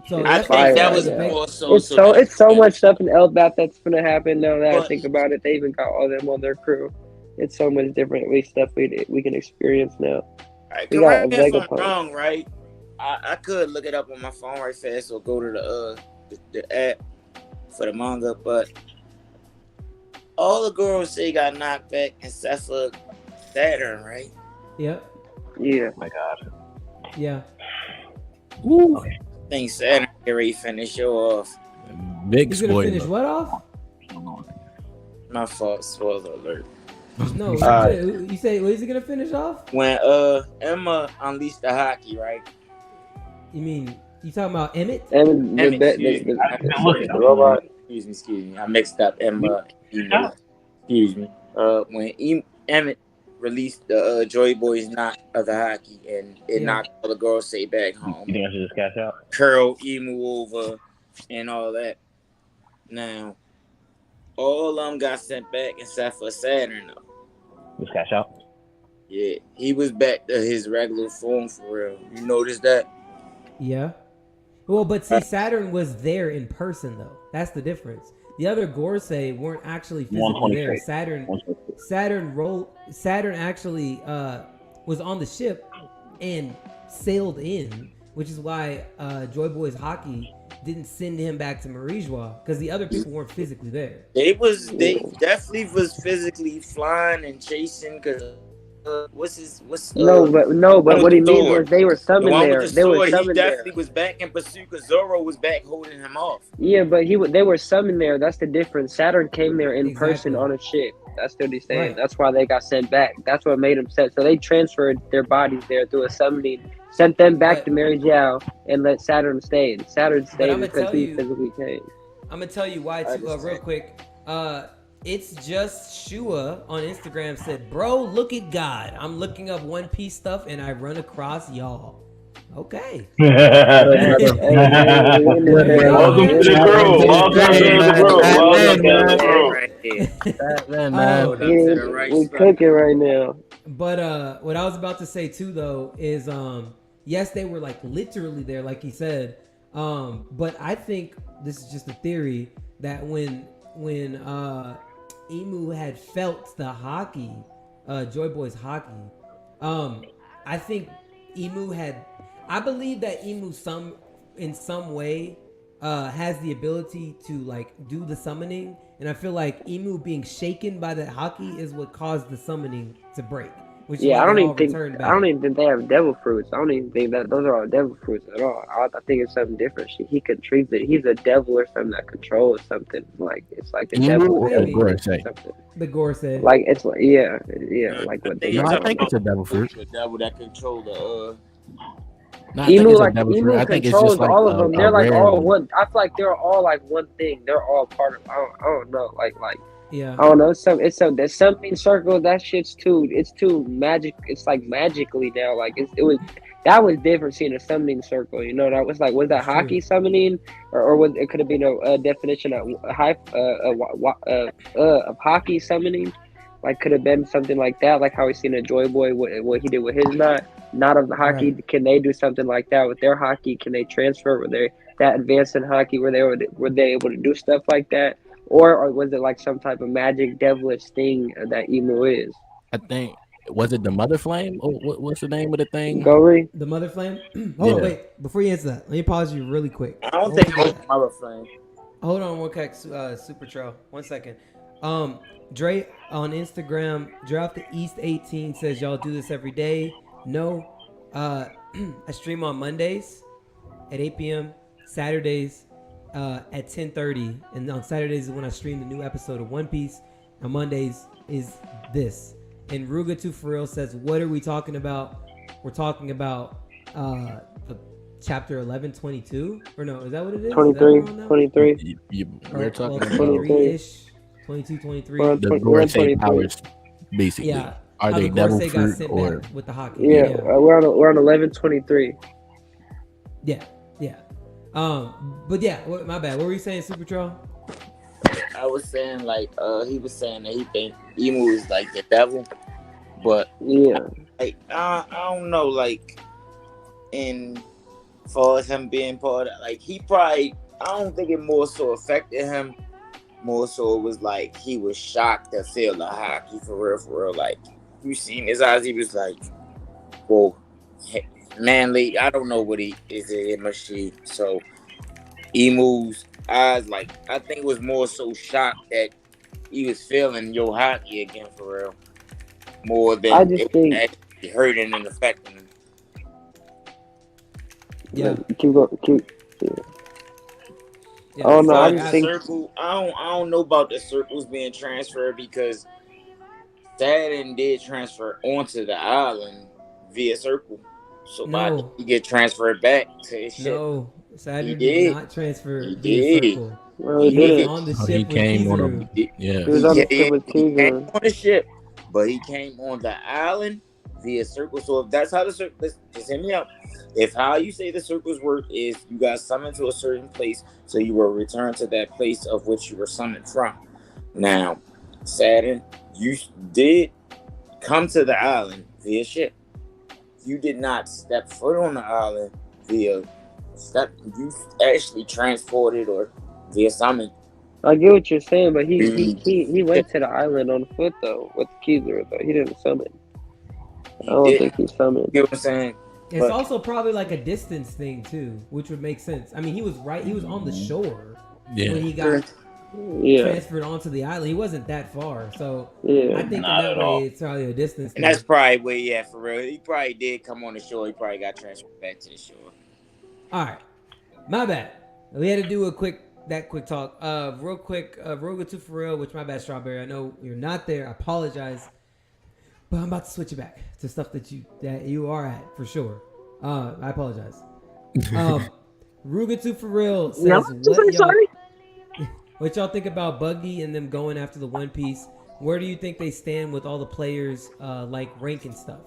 So I that's think fire that right was now. more so. It's so much stuff in Elbap that's gonna happen now that I But- think about it. They even got all them on their crew. It's so much different stuff we can experience now. Right, We correct got me if I'm Vegapunk. wrong, right? I could look it up on my phone right fast or go to the app for the manga, but all the girls say got knocked back except for Saturn, right? Yep. Yeah. Oh my God. Yeah. I think Saturn already finished show off. Big He's gonna spoiler. finish what off? My fault, spoiler alert. No. Alright. You say what is he gonna finish off? When Emma unleashed the hockey, right? You mean you talking about Emmett? And Emmett, the robot. Excuse me. I mixed up Emma. Excuse me. When Emmett released the Joy Boy's knot of the hockey, and it knocked all the girls say back home. You think I should just cash out? Curl Emu over and all that. Now, all of them got sent back except for Saturn though. Just cash out. Yeah, he was back to his regular form for real. You noticed that? Yeah. Well, but see, Saturn was there in person though. That's the difference. The other Gorsei weren't actually physically there. Saturn actually was on the ship and sailed in, which is why Joy Boys Hockey didn't send him back to Marijois because the other people weren't physically there. They definitely was physically flying and chasing because but what he means was they were summoned there. They were summoned there. He definitely was back in pursuit because Zoro was back holding him off. Yeah, but they were summoned there. That's the difference. Saturn came there in person on a ship. That's what he's saying. Right. That's why they got sent back. That's what made them set. So they transferred their bodies there through a summoning, sent them back to Mary Jiao, and let Saturn stay. Saturn stayed because he physically came. I'm gonna tell you why too, real quick. It's just Shua on Instagram said, "Bro, look at God. I'm looking up One Piece stuff and I run across y'all." Okay. Welcome to the crew. We cooking right now. But what I was about to say too, though, is yes, they were like literally there, like he said. But I think this is just a theory that when Emu had felt the hockey, Joy Boys hockey, I think I believe that Emu in some way has the ability to like do the summoning, and I feel like Emu being shaken by that hockey is what caused the summoning to break. I don't even think they have devil fruits. I don't even think that those are all devil fruits at all. I think it's something different. He controls it. He's a devil or something that controls something. Like it's like the devil. The Gorsei. Like it's like yeah. Like what? I think it's a devil fruit. The devil that controls the. Emu controls all of them. They're like all one. I feel like they're all like one thing. They're all part of. I don't know. Like. Yeah. I don't know. There's something circle. That shit's too. It's too magic. It's like magically now. Like that was different seeing a summoning circle. You know, that was like, was that hockey summoning, or was it could have been a definition of of hockey summoning? Like could have been something like that. Like how we seen a Joy Boy what he did with his not of the hockey. Right. Can they do something like that with their hockey? Can they transfer? Were they that advanced in hockey? Were they able to do stuff like that? Or was it like some type of magic devilish thing that Emu is? I think, was it the Mother Flame? Oh, what's the name of the thing? Gory? The Mother Flame? Hold on, wait. Before you answer that, let me pause you really quick. I don't think it was the Mother Flame. Hold on one quick, Super Trail. 1 second. Dre on Instagram, Dre off the East 18 says, y'all do this every day. No. I stream on Mondays at 8 p.m. Saturdays at 10:30, and on Saturdays is when I stream the new episode of One Piece. On Mondays is this. And Ruga2 for real says, what are we talking about? We're talking about the chapter 1122, or no, is that what it is? 23. We're talking about 23-ish, 22, 23. The Gorsei powers, basically. Yeah. Are they devil fruit or with the hockey? Yeah. We're on 1123. Yeah. But yeah, my bad. What were you saying, Super Troll? I was saying like he was saying that he think Emu is like the devil, but yeah, like I don't know, like in far as him being part of, like he probably, I don't think it more so affected him. More so it was like he was shocked to feel the hockey for real. Like you seen his eyes, he was like, whoa. Manly, I don't know what he is in machine. So Emu's eyes, like I think it was more so shocked that he was feeling your hockey again for real, more than I just think actually hurting and affecting him. Yeah, keep. Yeah, oh no, I don't know about the circles being transferred because Saturn did transfer onto the island via circle. So he get transferred back to his ship. No, Saturn did not transfer. He did. Well, he was on the ship. He came on a He was on the ship with on the ship. but he came on the island via circle. So if that's how the circle, just hit me up. If how you say the circles work is you got summoned to a certain place, so you will return to that place of which you were summoned from. Now, Saturn, you did come to the island via ship. You did not step foot on the island via step. You actually transported or via summon. I get what you're saying, but he went to the island on foot though with the Keeler though. He didn't summon. I don't think he summoned. You know what I'm saying? It's also probably like a distance thing too, which would make sense. I mean, he was on the shore when he got transferred onto the island. He wasn't that far, so I think in that way it's probably a distance thing. And that's probably where, for real. He probably did come on the shore. He probably got transferred back to the shore. All right, my bad. We had to do a quick talk. Real quick, Roga 2 for real, which my bad, Strawberry. I know you're not there. I apologize. But I'm about to switch it back to stuff that you are at for sure. I apologize. Ruga 2 for real says, what y'all think about Buggy and them going after the One Piece? Where do you think they stand with all the players like rank and stuff?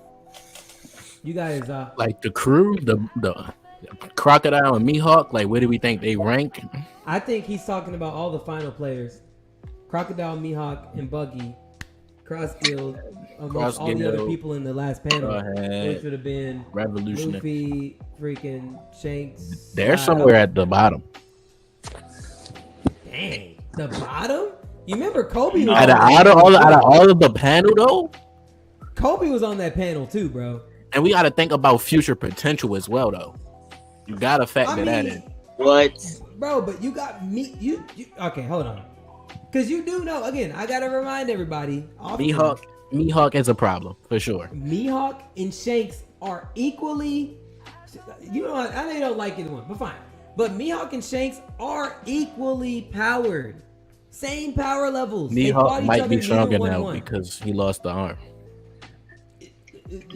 You guys like the crew, the Crocodile and Mihawk, like where do we think they rank? I think he's talking about all the final players. Crocodile, Mihawk, and Buggy. Cross Guild amongst all the other people in the last panel, which would have been Luffy, freaking Shanks. They're somewhere at the bottom. Dang, the bottom? You remember Kobe? Out of all of the panel though, Kobe was on that panel too, bro. And we got to think about future potential as well, though. You got to factor that in. What, bro? But you got me. You okay? Hold on. Because you do know, again, I got to remind everybody. Mihawk is a problem, for sure. Mihawk and Shanks are equally, I know you don't like either one, but fine. But Mihawk and Shanks are equally powered. Same power levels. Mihawk might be stronger now because he lost the arm.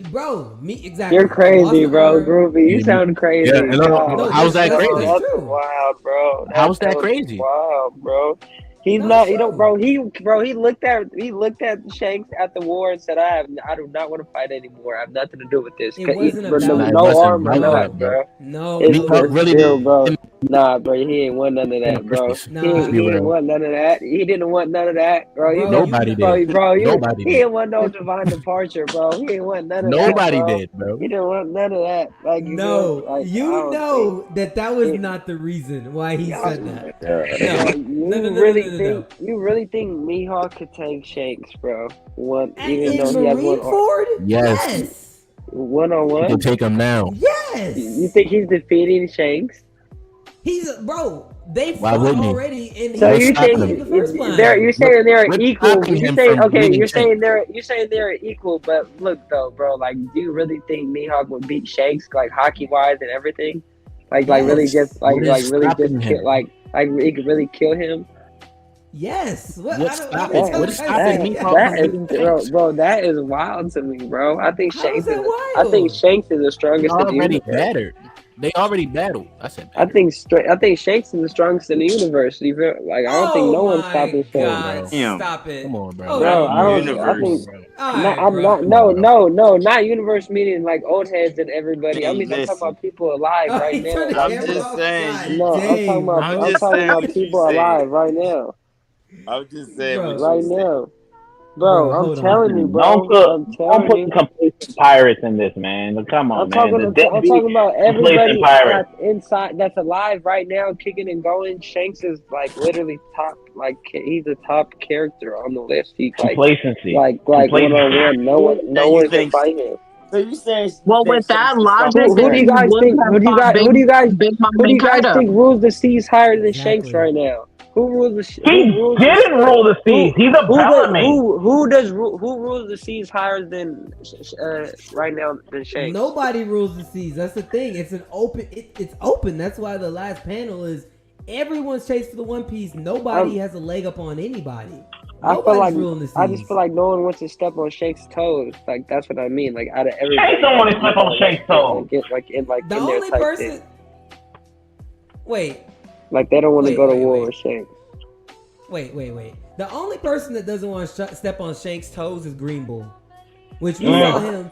Bro, exactly. You're crazy, bro. Groovy, you sound crazy. Yeah, no, how's that crazy? That's wild, bro. How's that crazy? Wow, bro. He's not, bro. He looked at Shanks at the war and said, I do not want to fight anymore. I have nothing to do with this. It wasn't about no arm or nothing, bro. No, really, bro. Nah, bro. He ain't want none of that, bro. He didn't want none of that. He didn't want none of that, bro. Nobody did. He didn't want no divine departure, bro. He didn't want none of that. Nobody did, bro. He didn't want none of that. Like, that was not the reason why he said that. You really think Mihawk could take Shanks, bro? Even though he has one arm? Yes. 1-on-1? You can take him now. Yes. You think he's defeating Shanks? They fought already, and so you think the first line. You're saying they're equal. You're saying they're equal, but look though, bro. Like, do you really think Mihawk would beat Shanks, like hockey wise and everything? Like really just like he could really kill him? Yes. What is stopping me? Bro, that is wild to me, bro. I think Shanks is the strongest. They already battled. I said I think Shanks is the strongest in the universe. You feel like I don't think no one's stopping Shanks. Stop it. Come on, bro. Not universe meaning like old heads and everybody. I mean, I'm talking about people alive right now. I'm just saying. No, I'm talking about people alive right now. I'm just saying right now. Bro, I'm telling you, bro. Don't put complacent pirates in this, man. Come on, man. I'm talking about everybody that's inside, that's alive right now, kicking and going. Shanks is like literally top, like he's a top character on the list. He's like complacency, like 1-on-1. No one can fight him. So you saying? Well, with that logic, who do you guys think? Who do you guys think rules the seas higher than Shanks right now? Who rules the seas? He didn't rule the seas. He's a Bellamy. Who rules the seas higher than right now than Shanks? Nobody rules the seas. That's the thing. It's an open. It's open. That's why the last panel is everyone's chasing for the One Piece. Nobody has a leg up on anybody. I just feel like no one wants to step on Shanks' toes. Like that's what I mean. Like out of everybody, Shanks don't want to step on Shanks' toes. The only person. Wait. Like they don't want to go to war with Shanks. Wait. The only person that doesn't want to step on Shanks' toes is Green Bull, which we saw him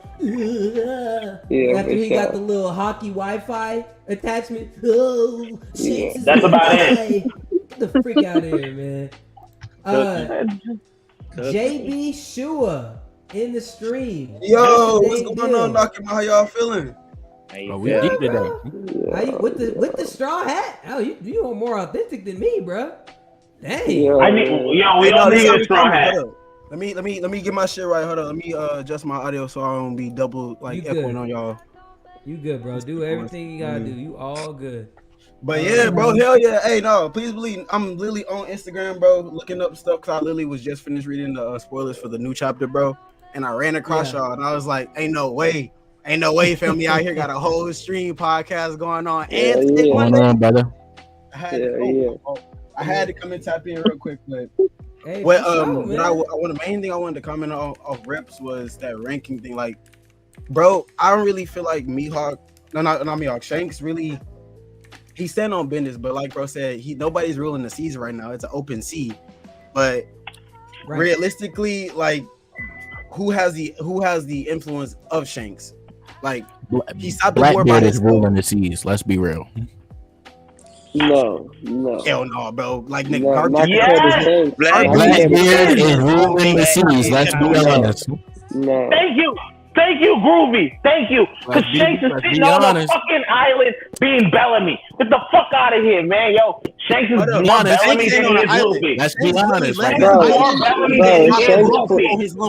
after he got the little hockey Wi-Fi attachment. Oh, Shanks is That's about it. Get the freak out of here, man. JB Shua in the stream. Yo, what's going on, Dr. How y'all feeling? We deep today. How you, with the straw hat? Oh, you are more authentic than me, bro. Dang. We don't need a straw hat. Let me get my shit right. Hold on. Let me adjust my audio so I don't be double echoing on y'all. You good, bro? Do everything you gotta do. You all good. But yeah, bro, hell yeah. Hey, no, please believe I'm literally on Instagram, bro, looking up stuff because I literally was just finished reading the spoilers for the new chapter, bro. And I ran across y'all and I was like, ain't no way, family out here got a whole stream podcast going on. And what's going on, brother? I had to come and tap in real quick, but Hey, the main thing I wanted to comment on of Reps was that ranking thing. Like, bro, I don't really feel like not Mihawk, Shanks really. He's standing on business, but like bro said, nobody's ruling the seas right now. It's an open sea. But realistically, like, who has the influence of Shanks? Like, he stopped the war by Blackbeard is ruling the seas. Let's be real. No. Hell no, bro. Like, nigga, Blackbeard is ruling the seas. Let's be honest. No. Thank you, Groovy. Thank you. Because Shanks is sitting on the fucking island being Bellamy. Get the fuck out of here, man. Yo, Shanks is more Bellamy than he is Groovy. Let's be honest.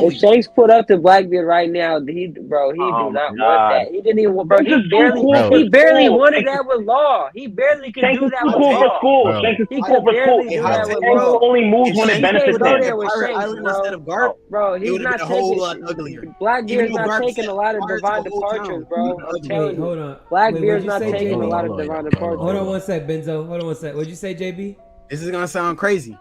If Shanks put up to Blackbeard right now, he do not want that. He didn't even, bro. He barely wanted that with Law. He barely could do that with Law. Shanks is cool for school. Shanks only moves when it benefits him. Bro, he's not a whole lot uglier. Blackbeard's not taking a lot of divine departures, bro. I'm telling you. Hold on. Blackbeard's not taking a lot of divine departures. Hold on one sec, Benzo. Hold on one sec. What'd you say, JB? This is gonna sound crazy,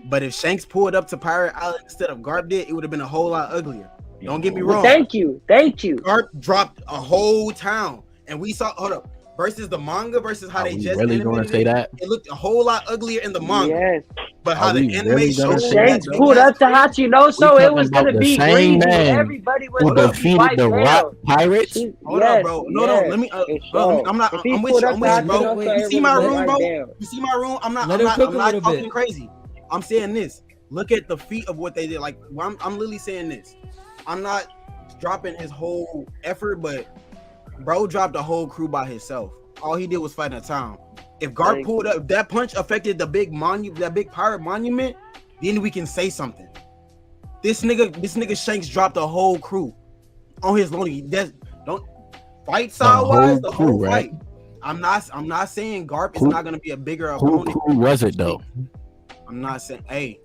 but if Shanks pulled up to Pirate Island instead of Garp did, it would have been a whole lot uglier. Don't get me wrong. Thank you. Garp dropped a whole town, and we saw. Hold up. Versus the manga versus how they just really gonna say that it looked a whole lot uglier in the manga. Yes. But how the anime showed Shanks pulled up to Hachinoso, it was gonna be green. Everybody was gonna defeated the Rock Pirates. Hold up, bro. No. Let me. I'm with you, bro. You see my room, bro? You see my room? I'm not talking crazy. I'm saying this. Look at the feet of what they did. Like, I'm literally saying this. I'm not dropping his whole effort, but bro dropped a whole crew by himself. All he did was fight a town. If Garp pulled up, if that punch affected the big pirate monument, then we can say something. This nigga Shanks dropped a whole crew on his lonely. Don't fight sidewise the whole fight. I'm not saying Garp is not gonna be a bigger opponent. Who was it though? I'm not saying. Hey,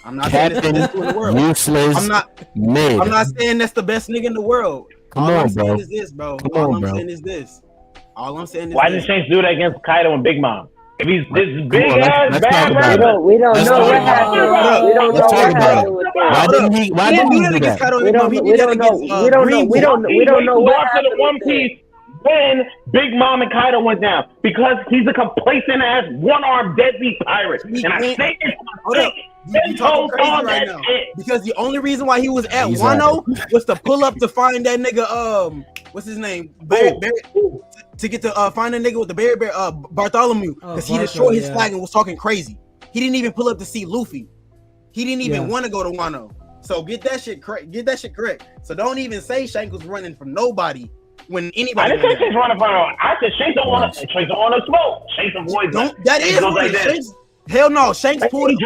I'm not saying that's the best in the world. Useless. I'm not saying that's the best nigga in the world. All I'm saying is this, bro. All I'm saying is why did Shanks do that against Kaido and Big Mom? If he's this big ass bad, we don't know what happened. We don't know what happened with that. Why didn't he do that? We don't know what happened to the One Piece when Big Mom and Kaido went down because he's a complacent ass one-armed deadbeat pirate. And I say it. You talking crazy right now? Because the only reason why he was at Wano was to pull up to find that nigga. What's his name? To get to find a nigga with the bear Bartholomew, because he destroyed his flag and was talking crazy. He didn't even pull up to see Luffy. He didn't even want to go to Wano. So get that shit correct. So don't even say Shanks was running from nobody when anybody. I didn't say Shanks running from. I said Shanks don't want to smoke. Shanks avoids that is like Shanks. Hell no, Shanks pulled it.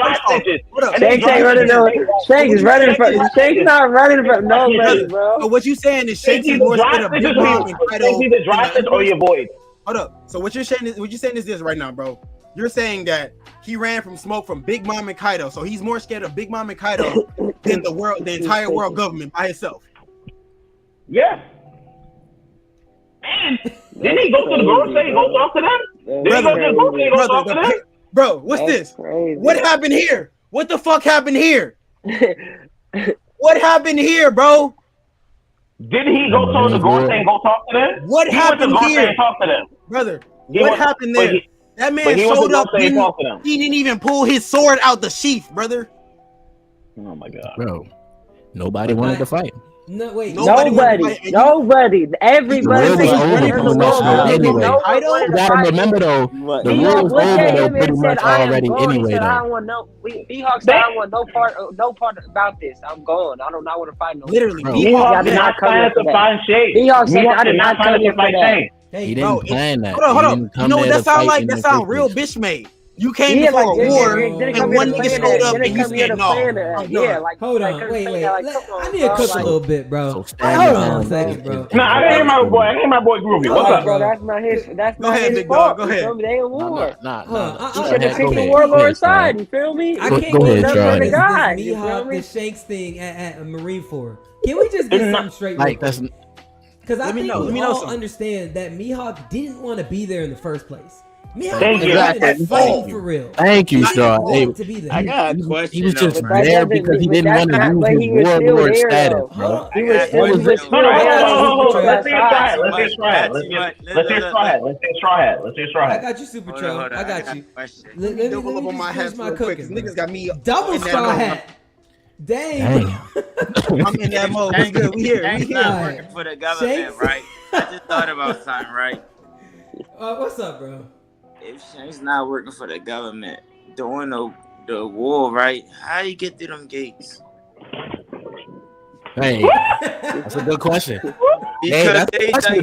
Shanks ain't running no. Shanks is running from. Shanks not running from nobody, bro. So what you saying is Shanks is more scared of Big Mom and Kaido. Either drive this or you avoid. Hold up. So what you're saying is this right now, bro. You're saying that he ran from smoke from Big Mom and Kaido, so he's more scared of Big Mom and Kaido than the entire world government by himself. Yeah. And didn't he go to the grocery and go talk to them? Did he go to the grocery and go talk to them? Bro, what's this? Crazy. What happened here? What the fuck happened here? What happened here, bro? Did he go to the grocery and go talk to them? What happened here? And talk to them. Brother, what happened there? That man showed up. He didn't even pull his sword out the sheath, brother. Oh my god, bro! Nobody wanted to fight. No, wait. Nobody. Everybody. You gotta remember though, the war was over though pretty much already anyway. I don't want Mihawk said, I don't want no part about this. I'm going. I do not want to fight no. Literally, Mihawk did not plan to find Shade. Mihawk said, I did not come here for that. He didn't plan that. Hold on. You know what that sound like? That sound real bitch made. You came to a war, and one nigga showed up, and you said no. Hold on, wait. I need to cook a little bit, bro. Hold on a second, bro. Nah, I didn't hear my boy. I didn't hear my boy Groovy. What's up, bro? That's not his. That's not his fault. Go ahead. They in war. Nah. He should have picked the warlord side. You feel me? I can't go ahead, this Mihawk, the Shanks thing at Marineford. Can we just get something straight? Like that's. Because I think we all understand that Mihawk didn't want to be there in the first place. Thank you. Fighting for real. Thank you, Straw. I got a question. He was just there because he didn't want to use his warlord status, bro. Let's hear Straw Hat. I got you, Super Troll. I got you. Let me double up on my hats real quick. Niggas got me double Straw Hat. Dang. I'm in that mode. What's good? We here. Not working for the government, right? I just thought about something, right? What's up, bro? If Shane's not working for the government, doing the war, right? How you get through them gates? Hey, that's a good question. Because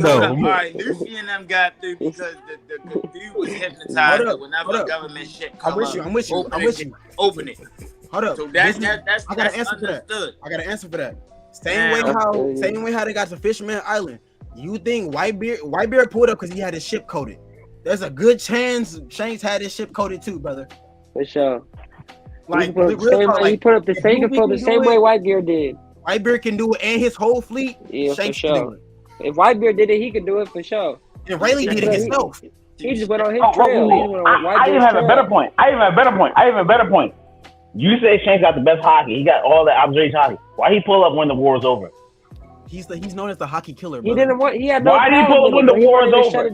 all right, Luffy and them got through because the dude was hypnotized. Whenever the government shit come up, I'm with you. Open it. Hold up. So that's I got an answer understood. for that. I got an answer for that. Same way how they got to Fisherman Island. You think Whitebeard pulled up because he had his ship coated? There's a good chance Shanks had his ship coated too, brother. For sure. Like he put up the same way Whitebeard did. Whitebeard can do it, and his whole fleet. Yeah, Shanks for sure. If Whitebeard did it, he could do it for sure. And Rayleigh did it himself. He just went on his trail. I even have a better point. I even have a better point. You say Shanks got the best hockey. He got all the observation hockey. Why he pull up when the war is over? He's known as the hockey killer. He didn't want. He had no. Why did he pull up when the war is over?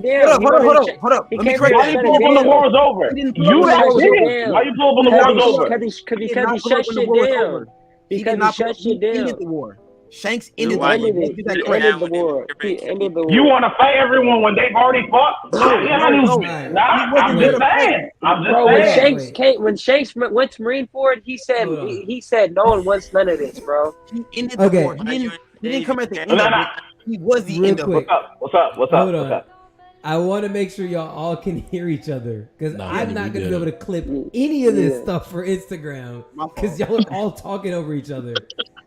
Hold up. Let me correct Why did he pull up when the war is over? You asked him. Why you pull up when the war is over? Because he shut shit down. Because he shut shit down. He ended the war. Shanks ended the war. He ended the war. You want to fight everyone when they've already fought? I'm just saying. Bro, when Shanks went to Marineford, he said no one wants none of this, bro. He ended the war. He didn't come at the end of it. He was the end of it. What's up? Hold on. I want to make sure y'all all can hear each other because I'm not going to be able to clip any of this stuff for Instagram because y'all are all talking over each other.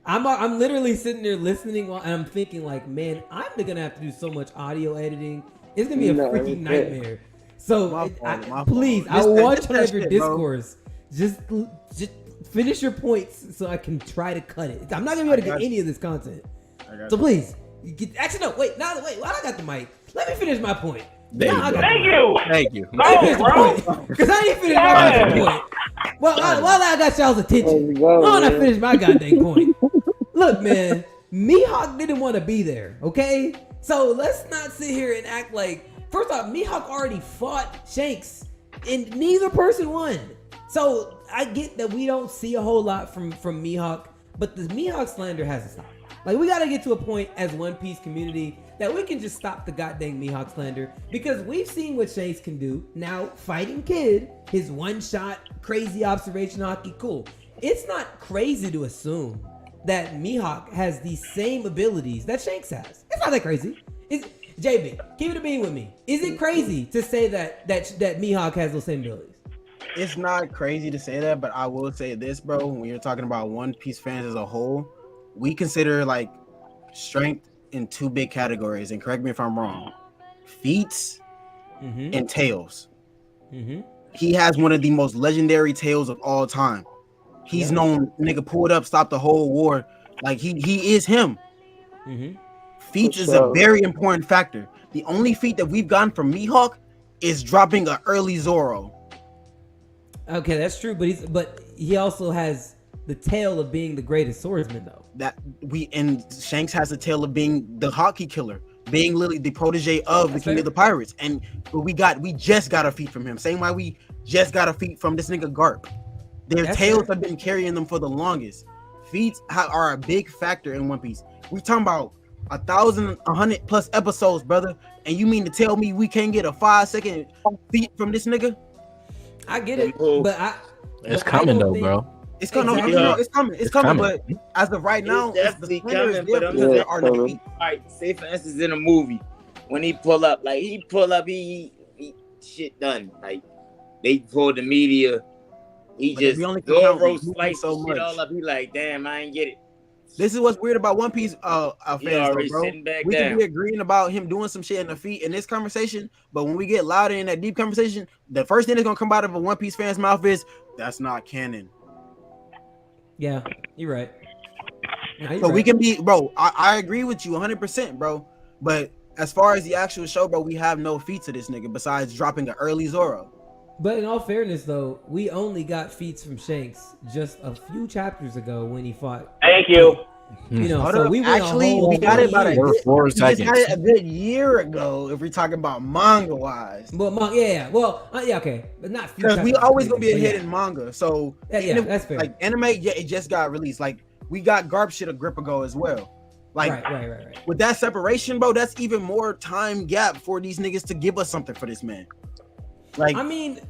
I'm literally sitting there listening and I'm thinking like, man, I'm going to have to do so much audio editing. It's going to be a freaking nightmare. So please, I want to have your discourse. Just finish your points so I can try to cut it. I'm not going to be able to get any of this content. So please, actually no, wait, while I got the mic, let me finish my point. Thank you. Because I didn't finish my goddamn point. Well, while I got y'all's attention, I want to finish my goddamn point. Look, man, Mihawk didn't want to be there, okay? So let's not sit here and act like, first off, Mihawk already fought Shanks, and neither person won. So I get that we don't see a whole lot from Mihawk, but the Mihawk slander has to stop. Like, we got to get to a point as One Piece community that we can just stop the goddamn Mihawk slander because we've seen what Shanks can do. Now, fighting Kid, his one-shot, crazy observation hockey, cool. It's not crazy to assume that Mihawk has the same abilities that Shanks has. It's not that crazy. JB, keep it a bean with me. Is it crazy to say that Mihawk has those same abilities? It's not crazy to say that, but I will say this, bro. When you're talking about One Piece fans as a whole, we consider like strength in two big categories, and correct me if I'm wrong: feats and tails. He has one of the most legendary tails of all time. He's known, nigga, pulled up, stopped the whole war. Like he is him. Feats is a very important factor. The only feat that we've gotten from Mihawk is dropping an early Zoro. Okay, that's true, but he also has the tale of being the greatest swordsman, though. And Shanks has the tale of being the hockey killer. being literally the protege of the King of the Pirates, and we just got a feat from him. Same way we just got a feat from this nigga Garp. Their tails have been carrying them for the longest. Feats are a big factor in One Piece. We talking about 1,100 plus episodes, brother, and you mean to tell me we can't get a 5-second feat from this nigga? I get it, but it's coming though, bro. It's coming. Exactly. It's coming. But as of right now, it's definitely coming. But there are no feet. All right, say for instance, in a movie, when he pull up, he shit done. Like they told the media, he but just Zoro slice so shit all up. He like, damn, I ain't get it. This is what's weird about One Piece fans, though, bro. We can be agreeing about him doing some shit in the feet in this conversation, but when we get louder in that deep conversation, the first thing that's gonna come out of a One Piece fan's mouth is that's not canon. Yeah, you're right. So we can be, bro. I agree with you 100%, bro. But as far as the actual show, bro, we have no feats of this nigga besides dropping an early Zoro. But in all fairness, though, we only got feats from Shanks just a few chapters ago when he fought. Thank you. You know, so we got it about a good year ago. If we're talking about manga wise, but okay, but not because we always gonna be ahead in manga. So that's fair. Like anime, it just got released. Like we got Garp shit a grip ago as well. Like right. With that separation, bro, that's even more time gap for these niggas to give us something for this man. Like, I mean,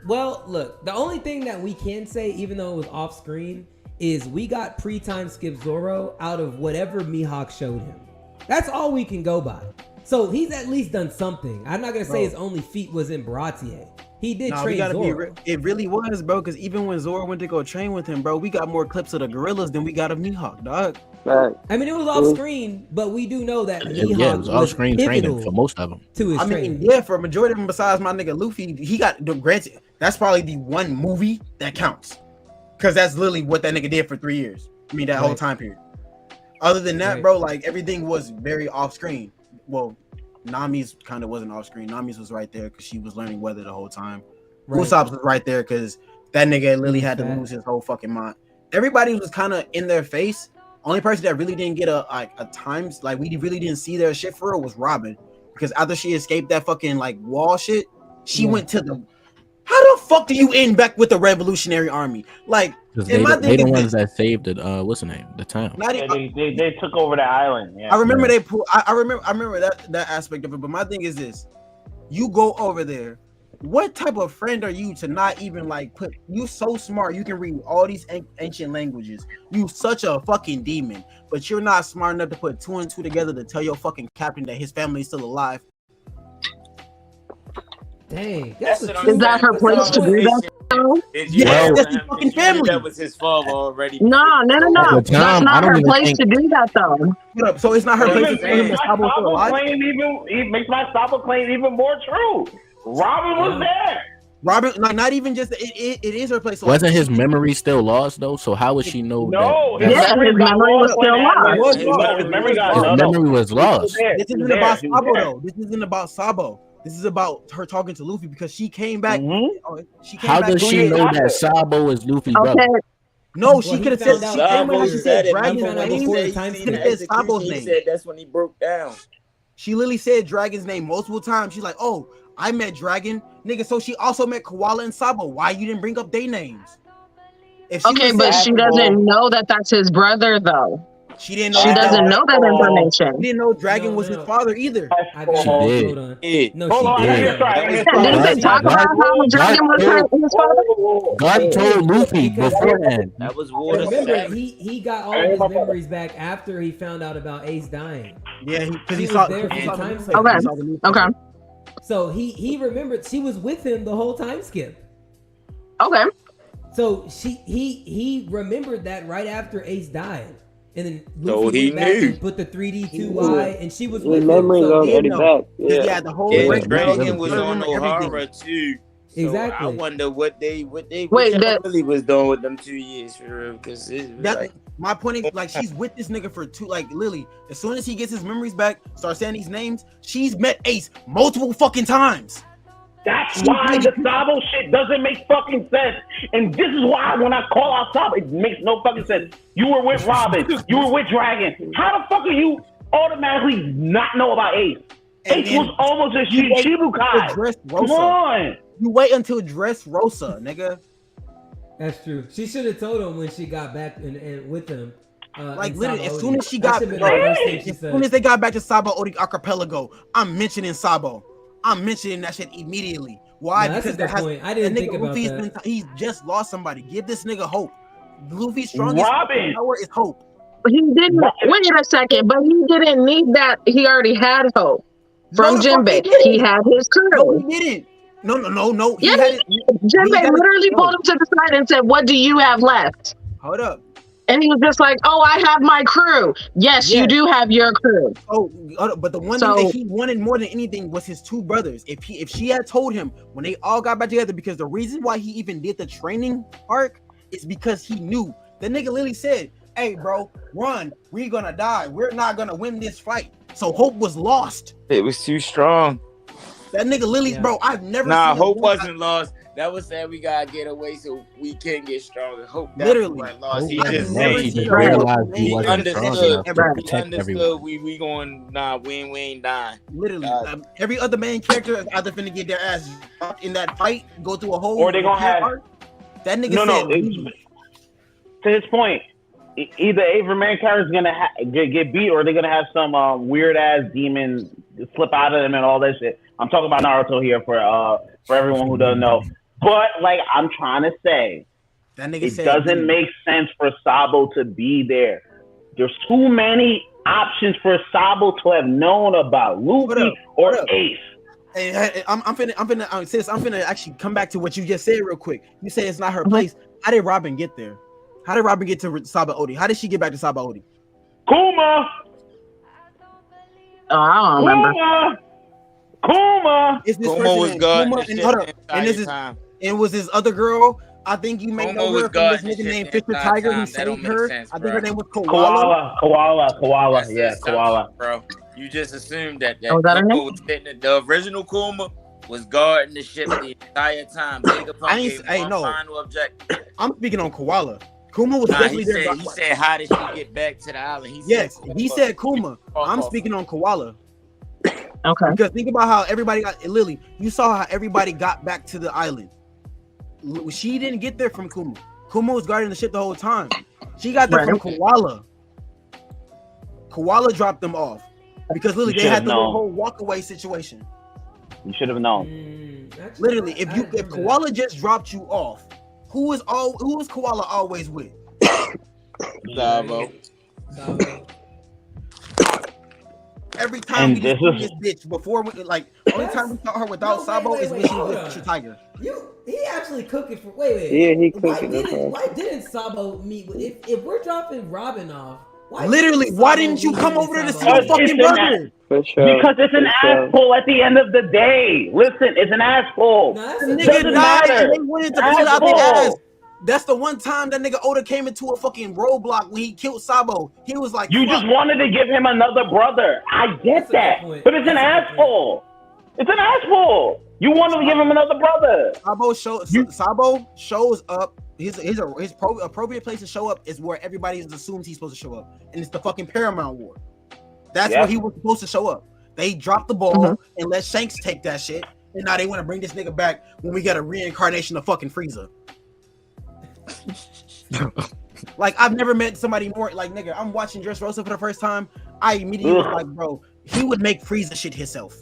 well, look, the only thing that we can say, even though it was off screen, is we got pre-time skip Zoro out of whatever Mihawk showed him. That's all we can go by. So he's at least done something. I'm not gonna say his only feat was in Baratier. He did train Zoro. It really was, bro, because even when Zoro went to go train with him, bro, we got more clips of the gorillas than we got of Mihawk, dog. I mean, it was off screen, but we do know that Mihawk it was off screen training for most of them. To his training. For a majority of them, besides my nigga Luffy, he got granted. That's probably the one movie that counts, because that's literally what that nigga did for 3 years. I mean, that whole time period. Other than that, bro, like everything was very off screen. Well, Nami's kind of wasn't off screen. Nami's was right there because she was learning weather the whole time. Usopp's was right there because that nigga literally had to lose his whole fucking mind. Everybody was kind of in their face. Only person that really didn't get a times, like we really didn't see their shit for her was Robin, because after she escaped that fucking like wall shit, she went to the. How the fuck do you end back with the Revolutionary Army? Like, they the ones that saved the what's the name? The town. They took over the island. Yeah. I remember they pulled. I remember that aspect of it. But my thing is this: you go over there. What type of friend are you to not even like put? You so smart. You can read all these ancient languages. You such a fucking demon, but you're not smart enough to put 2 and 2 together to tell your fucking captain that his family is still alive. Dang, is that her place to do that? Yeah, that's his fucking family. That was his father already. No. That's not her place to do that, though. So it's not her place to tell him that Sabo still alive? It makes my Sabo claim even more true. Robin was there. Robin, not even just it is her place. Wasn't his memory still lost though? So how would she know? No, his memory was still lost. His memory was lost. This isn't about Sabo though. This isn't about Sabo. This is about her talking to Luffy because she came back. How does she know that Sabo is Luffy's brother? No, she could have said she said Dragon's name. She said Sabo's name. That's when he broke down. She literally said Dragon's name multiple times. She's like, "Oh, I met Dragon, nigga." So she also met Koala and Sabo. Why you didn't bring up their names? Okay, but she doesn't know that that's his brother, though. She didn't know. She doesn't know that information. She didn't know Dragon was his father either. She did. No, she did. Didn't they talk about how Dragon was his father? God told Luffy beforehand. That was water. Remember, he got all his memories back after he found out about Ace dying. Yeah, because he was there for the time skip. Okay. So he remembered she was with him the whole time skip. Okay. So he remembered that right after Ace died. And then Luffy went back and put the 3D2Y, and she was with him. Yeah, the whole Dragon was on Ohara too. So exactly. I wonder what they really was doing with them 2 years for real. Because my point is, like, she's with this nigga for Lily. As soon as he gets his memories back, starts saying these names, she's met Ace multiple fucking times. That's why the Sabo shit doesn't make fucking sense. And this is why when I call out Sabo, it makes no fucking sense. You were with Robin. You were with Dragon. How the fuck are you automatically not know about Ace? Ace was almost a Shichibukai. Come on. You wait until Dressrosa, nigga. That's true. She should have told him when she got back and with him. Like literally, as soon as she got, as soon as they got back to Sabo Odi Archipelago, I'm mentioning Sabo. I'm mentioning that shit immediately. Why? Because there has. I didn't think about that. He's just lost somebody. Give this nigga hope. Luffy's strongest power is hope. He didn't. Wait a second, but he didn't need that. He already had hope from Jinbei. He had his crew. No, he didn't. No. Jinbei literally pulled him to the side and said, "What do you have left?" Hold up. And he was just like, "Oh, I have my crew." Yes, you do have your crew. Oh, but the one thing that he wanted more than anything was his two brothers. If she had told him when they all got back together, because the reason why he even did the training arc is because he knew. The nigga literally said, "Hey, bro, run. We're gonna die. We're not gonna win this fight." So hope was lost. It was too strong. That nigga Lily, bro, I've never seen Hope wasn't lost. That was saying we gotta get away so we can get stronger. Hope literally lost. He realized he understood we going we ain't dying. Literally, every other main character is either finna get their ass dropped in that fight, go through a whole, or they gonna have that nigga said. To his point, either Avery Mankind is gonna get beat, or they're gonna have some weird ass demon slip out of them and all that shit. I'm talking about Naruto here for everyone who doesn't know. But like I'm trying to say, that nigga it doesn't make sense for Sabo to be there. There's too many options for Sabo to have known about Luffy or Ace. Hey, I'm finna actually come back to what you just said real quick. You say it's not her place. How did Robin get there? How did Robin get to Sabo Odi? How did she get back to Sabo Odi? Kuma. Oh, I don't remember. Kuma. Kuma was good. And was this other girl? I think you may know her from this nigga named Fisher Tiger who saved her. I think her name was Koala. Koala. Yeah, Koala. Bro, you just assumed that Kuma was sitting. The original Kuma was guarding the ship the entire time. Final objective. I'm speaking on Koala. Kuma was definitely there. He said, "How did she get back to the island?" He said Kuma. I'm speaking on Koala. Okay. Because think about how everybody got Lily. You saw how everybody got back to the island. She didn't get there from Kuma. Kuma was guarding the ship the whole time. She got there from Koala. Koala dropped them off because Lily they had the whole walk-away situation. You should have known. Literally, if Koala just dropped you off, who is Koala always with? Sabo. Every time we just see this bitch before only time we saw her without Sabo is when she was with Tiger. He actually cooking for wait. Yeah, he cooking. Why didn't Sabo meet with if we're dropping Robin off? Why didn't you come over to see the fucking burger? For sure. Because it's an asshole at the end of the day. Listen, it's an asshole. The nigga died and they wanted to pull out their ass. That's the one time that nigga Oda came into a fucking roadblock when he killed Sabo. He was like, "You just wanted to give him another brother." I get that, but it's an asshole. It's an asshole. You wanted to give him another brother. Sabo shows up. His appropriate place to show up is where everybody assumes he's supposed to show up, and it's the fucking Paramount War. That's where he was supposed to show up. They dropped the ball and let Shanks take that shit, and now they want to bring this nigga back when we got a reincarnation of fucking Frieza. Like I've never met somebody more like nigga. I'm watching Dressrosa for the first time. I immediately was like, bro, he would make Frieza shit himself.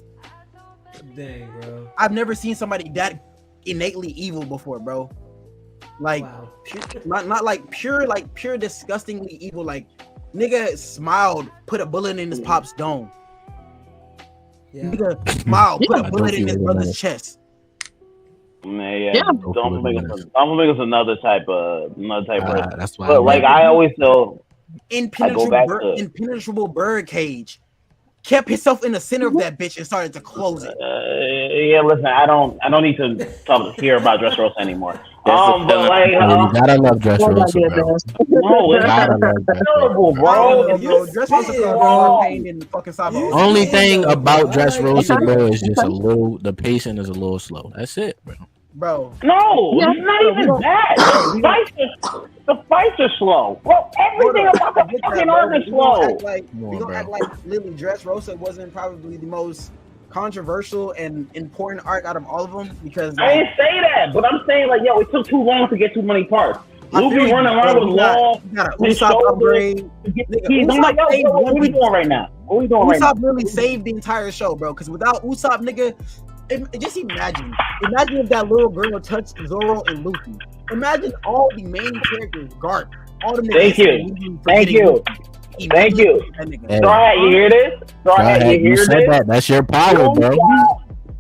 Dang, bro. I've never seen somebody that innately evil before, bro. Like, not like pure disgustingly evil. Like, nigga smiled, put a bullet in his pop's dome. Yeah. Nigga smiled, put a bullet in his brother's chest. Man, don't make us another type of that's why. But like I always know, impenetrable bird cage kept himself in the center of that bitch and started to close it. Listen, I don't need to hear about Dressrosa anymore. But like, you gotta love Dressrosa, bro. No, it's terrible, bro. Dressrosa pain in the fucking Sabo. Only thing about Dressrosa, bro, is just the pacing is a little slow. That's it, bro. bro. No, it's not even that. The fights are slow, bro. Everything about the fucking arc is slow. We gonna act like Lily Dressrosa wasn't probably the most controversial and important arc out of all of them because I didn't say that, but I'm saying like, yo, it took too long to get too many parts. Luffy running around with Law, his shoulders. I'm like, yo, what are we doing right now? What are we doing right now? Usopp really saved the entire show, bro. Because without Usopp, nigga, just imagine if that little girl touched Zoro and Luffy. Imagine all the main characters, Garp, all the niggas. Thank you. Straw Hat, you hear this? Straw Hat, you hear this? That's your power, bro.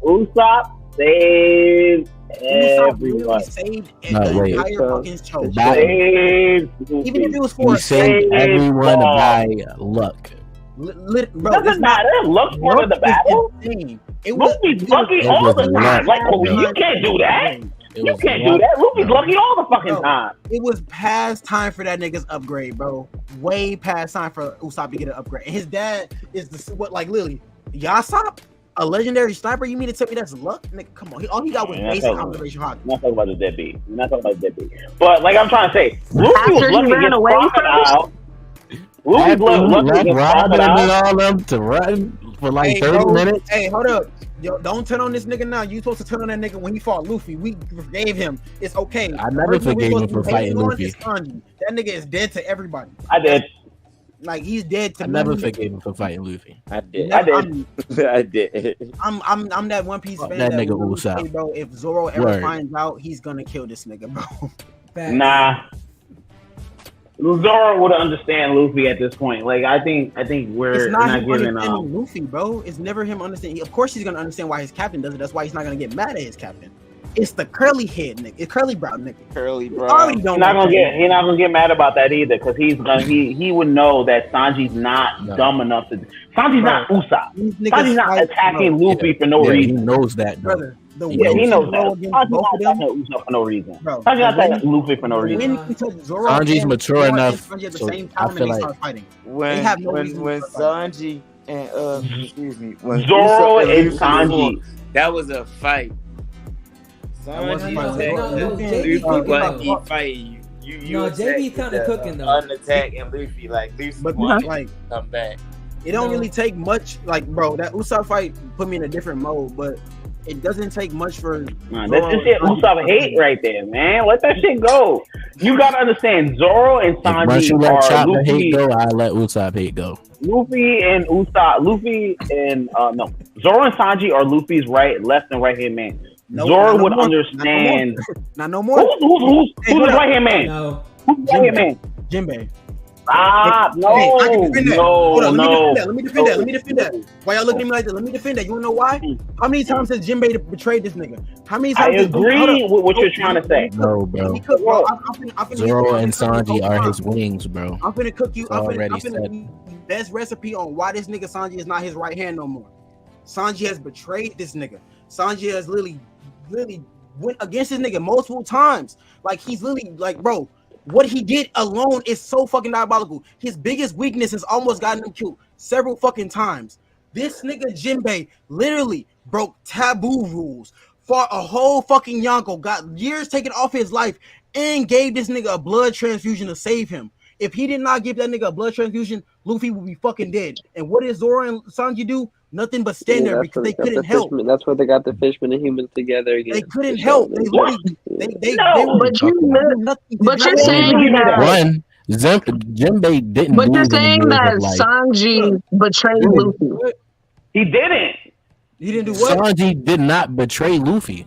Usopp saved everyone. Saved the entire fucking show. Even if it was for he saved everyone by luck. Doesn't matter. Luck's part of the battle. Luffy's lucky all the time. Like, you can't do that. You can't do that. Luffy's lucky all the fucking time. It was past time for that nigga's upgrade, bro. Way past time for Usopp to get an upgrade. And his dad is literally Yasop, a legendary sniper. You mean to tell me that's luck? Nigga, come on. All he got was basic observation hockey. We're not talking about the deadbeat. But like I'm trying to say, Luffy was lucky to get Crocodile. Luffy's lucky to get Crocodile to run for like 30 minutes. Hey, hold up. Yo, don't turn on this nigga now. You supposed to turn on that nigga when he fought Luffy. We forgave him. It's okay. I never forgave him for fighting Luffy. That nigga is dead to everybody. I did. Like he's dead to me. I never forgave him for fighting Luffy. I did. I'm that One Piece fan. That nigga Usopp. Bro, if Zoro ever finds out, he's gonna kill this nigga, bro. Nah. Zoro would understand Luffy at this point. Like I think we're not giving Luffy, bro. It's never him understanding. Of course, he's gonna understand why his captain does it. That's why he's not gonna get mad at his captain. It's the curly head nigga, it's curly brow nigga. Curly brow. He's not gonna get mad about that either, because he would know that Sanji's not dumb enough to. Sanji's not Usopp. Sanji's not attacking Luffy for no reason. He knows that, brother. He knows that. Sanji's not attacking Usopp for no reason. Sanji's not attacking Luffy for no reason. Sanji's mature enough. So I feel like when Sanji and when Zoro and Sanji, that was a fight. Sanji fighting you. No, JB's kind of cooking though. Unattack and Luffy like come back. It don't really take much, like, bro. That Usopp fight put me in a different mode, but it doesn't take much for. That's just shit Usopp hate right there, man. Let that shit go. You gotta understand, Zoro and Sanji once you let are Luffy. Hate go, I let Usopp hate go. Luffy and Zoro and Sanji are Luffy's left and right hand man. Zoro would understand. Not no more. Who's the right hand man? No. Who's the right hand man? Jinbei. No. Let me defend that. Why y'all looking at me like that? Let me defend that. You wanna know why? How many times has Jinbei betrayed this nigga? How many times? I agree with what you're trying to say. No, bro. Zoro and Sanji are his wings, bro. I'm finna cook you. I'm finna best recipe on why this nigga Sanji is not his right hand no more. Sanji has betrayed this nigga. Sanji has literally went against this nigga multiple times. Like he's literally like, bro. What he did alone is so fucking diabolical. His biggest weakness has almost gotten him killed several fucking times. This nigga Jinbei literally broke taboo rules, fought a whole fucking Yonko, got years taken off his life, and gave this nigga a blood transfusion to save him. If he did not give that nigga a blood transfusion, Luffy would be fucking dead. And what did Zoro and Sanji do? Nothing but stand there because they couldn't help. That's why they got the Fishman and humans together again. They couldn't help. But you're saying that Jinbei didn't. But you're saying that Sanji betrayed Luffy. He didn't. He didn't do what? Sanji did not betray Luffy.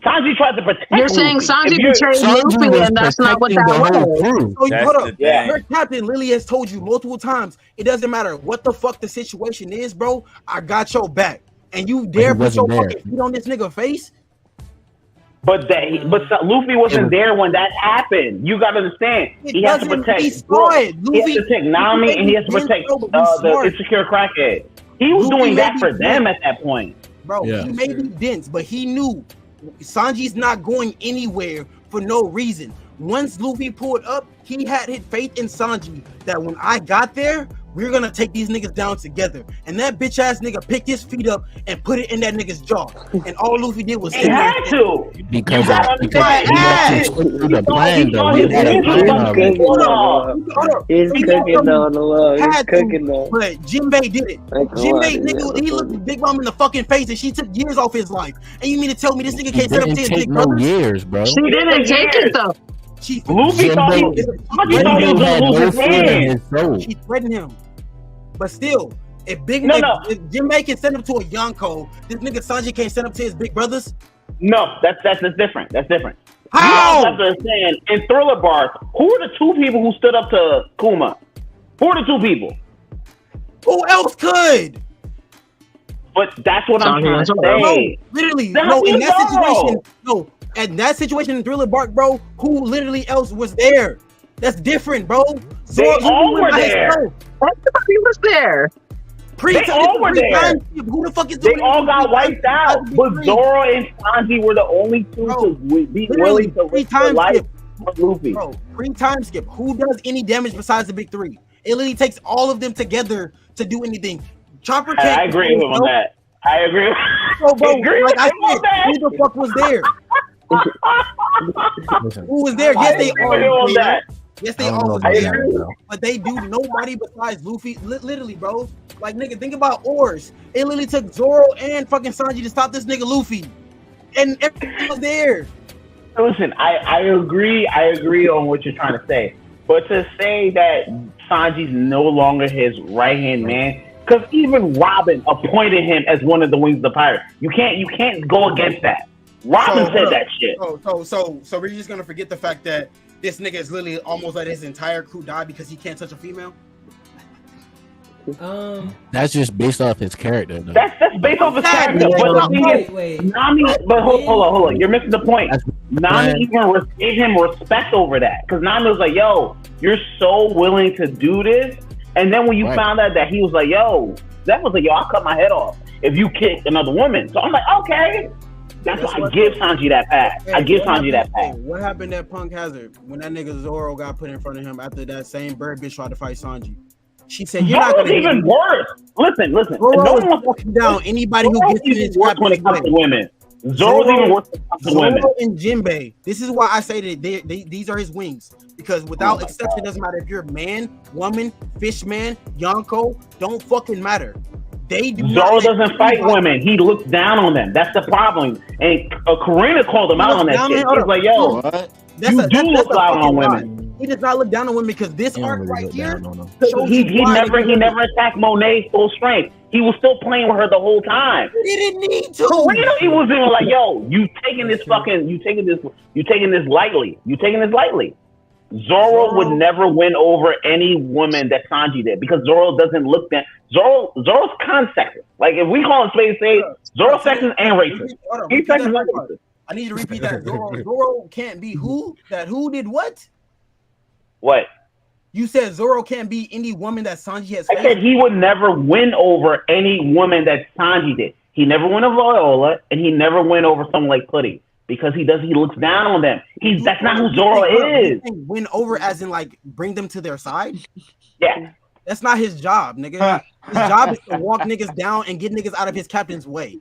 Sanji tried to protect. You're saying Sanji betrayed Luffy, and that's not what that was. So hold up. Your captain Lily has told you multiple times. It doesn't matter what the fuck the situation is, bro. I got your back, and you dare put your fucking feet on this nigga face. But Luffy wasn't there when that happened. You gotta understand. He has to protect. He has to protect Nami, and he has to protect the insecure crackhead. He was doing that for them at that point. Bro, he may be dense, but he knew Sanji's not going anywhere for no reason. Once Luffy pulled up, he had his faith in Sanji that when I got there, we're gonna take these niggas down together. And that bitch ass nigga picked his feet up and put it in that nigga's jaw. And all Luffy did was he had to. Because he had the plan though. He's cooking on the low. He's cooking though. But Jinbei did it. Jinbei, nigga, he looked Big Mom in the fucking face and she took years off his life. And you mean to tell me this nigga can't set up to his big brother? Years, bro. She didn't take it though. Luffy thought he was gonna lose his hand. She threatened him. But still, if Jinbei can send him to a Yonko, this nigga Sanji can't send him to his big brothers? No, that's different. That's different. How? That's what I'm saying. In Thriller Bark, who are the two people who stood up to Kuma? Who are the two people? Who else could? But that's what I'm trying to say. Literally, no, in that situation, no. In that situation in Thriller Bark, bro, who literally else was there? That's different, bro. They all were there. Everybody was there. They all were there. Who the fuck is they all got wiped out. But Zoro and Sanji were the only two to be willing to risk their life for Luffy. Bro, pre-time skip. Who does any damage besides the big three? It literally takes all of them together to do anything. Chopper can't. I agree with him on that. I agree. So, bro, like I said, who the fuck was there? Who was there? Yes, they all were there. Yes, they all were there. But they do nobody besides Luffy. Literally, bro. Like, nigga, think about Oars. It literally took Zoro and fucking Sanji to stop this nigga Luffy. And everything was there. Listen, I agree on what you're trying to say. But to say that Sanji's no longer his right-hand man, because even Robin appointed him as one of the wings of the pirate. You can't go against that. Robin said that shit. So we're just gonna forget the fact that this nigga is literally almost let his entire crew die because he can't touch a female. That's just based off his character, though. That's based off his character. But the thing is, Nami. But hold on. You're missing the point. Nami even gave him respect over that because Nami was like, "Yo, you're so willing to do this," and then when you found out that he was like, "Yo," that was like, "Yo, I'll cut my head off if you kick another woman." So I'm like, okay. That's why I give Sanji that pass. I give Sanji that pass. What happened at Punk Hazard when that nigga Zoro got put in front of him after that same bird bitch tried to fight Sanji? She said, "You're not gonna even worse." Listen. Zoro no one wants walking down anybody who gets in his worse when it comes to women. Zoro's even worse when it comes to women. Zoro and Jinbei. This is why I say that these are his wings because without exception, it doesn't matter if you're man, woman, fishman, Yonko. Don't fucking matter. Zoro doesn't fight women. He looks down on them. That's the problem. And Karina called him out on that shit. He's like, "Yo, you do look down on women." He does not look down on women because this arc right here. He never attacked Monet full strength. He was still playing with her the whole time. He didn't need to. Karina, he was even like, "Yo, you taking this lightly. You taking this lightly." Zoro would never win over any woman that Sanji did because Zoro doesn't look that. Zoro's kind of sexist. Like if we call him space, Zoro's sexist and racist. He's sexist and racist. I need you to repeat that. Zoro can't be who? That who did what? What? You said Zoro can't be any woman that Sanji has. I said he would never win over any woman that Sanji did. He never won over Loyola, and he never win over someone like Pudding. Because he looks down on them. That's not who Zoro is. Win over as in like bring them to their side? Yeah. That's not his job, nigga. His job is to walk niggas down and get niggas out of his captain's way.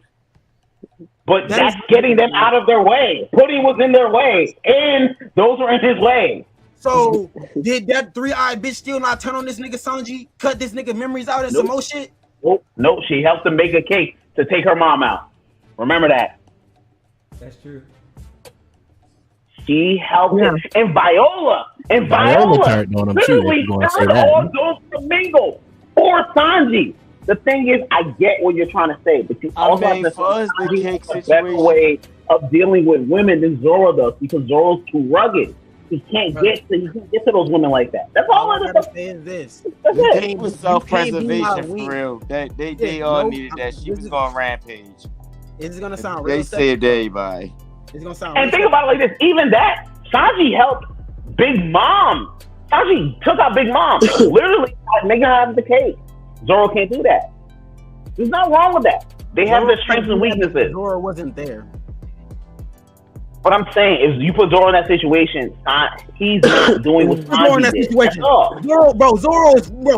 But that's getting them out of their way. Pudding was in their way, and those were in his way. So did that 3-eyed bitch still not turn on this nigga Sanji? Cut this nigga memories out and some more shit? Nope. She helped him make a cake to take her mom out. Remember that. That's true. She helped him. And Viola turned on him literally too. all those Flamingo or Sanji. The thing is, I get what you're trying to say, but you also have to say a better way of dealing with women than Zoro does because Zoro's too rugged. He can't get to those women like that. That's all I gotta say is this. It was self-preservation for real. They all needed that. She was going rampage. It's gonna sound real. They saved everybody. It's gonna sound. And think about it like this. Even that, Sanji helped Big Mom. Sanji took out Big Mom. Literally making her have the cake. Zoro can't do that. There's nothing wrong with that. They have their strengths and weaknesses. Zoro wasn't there. What I'm saying is, you put Zoro in that situation. He's not doing what Zoro in that situation.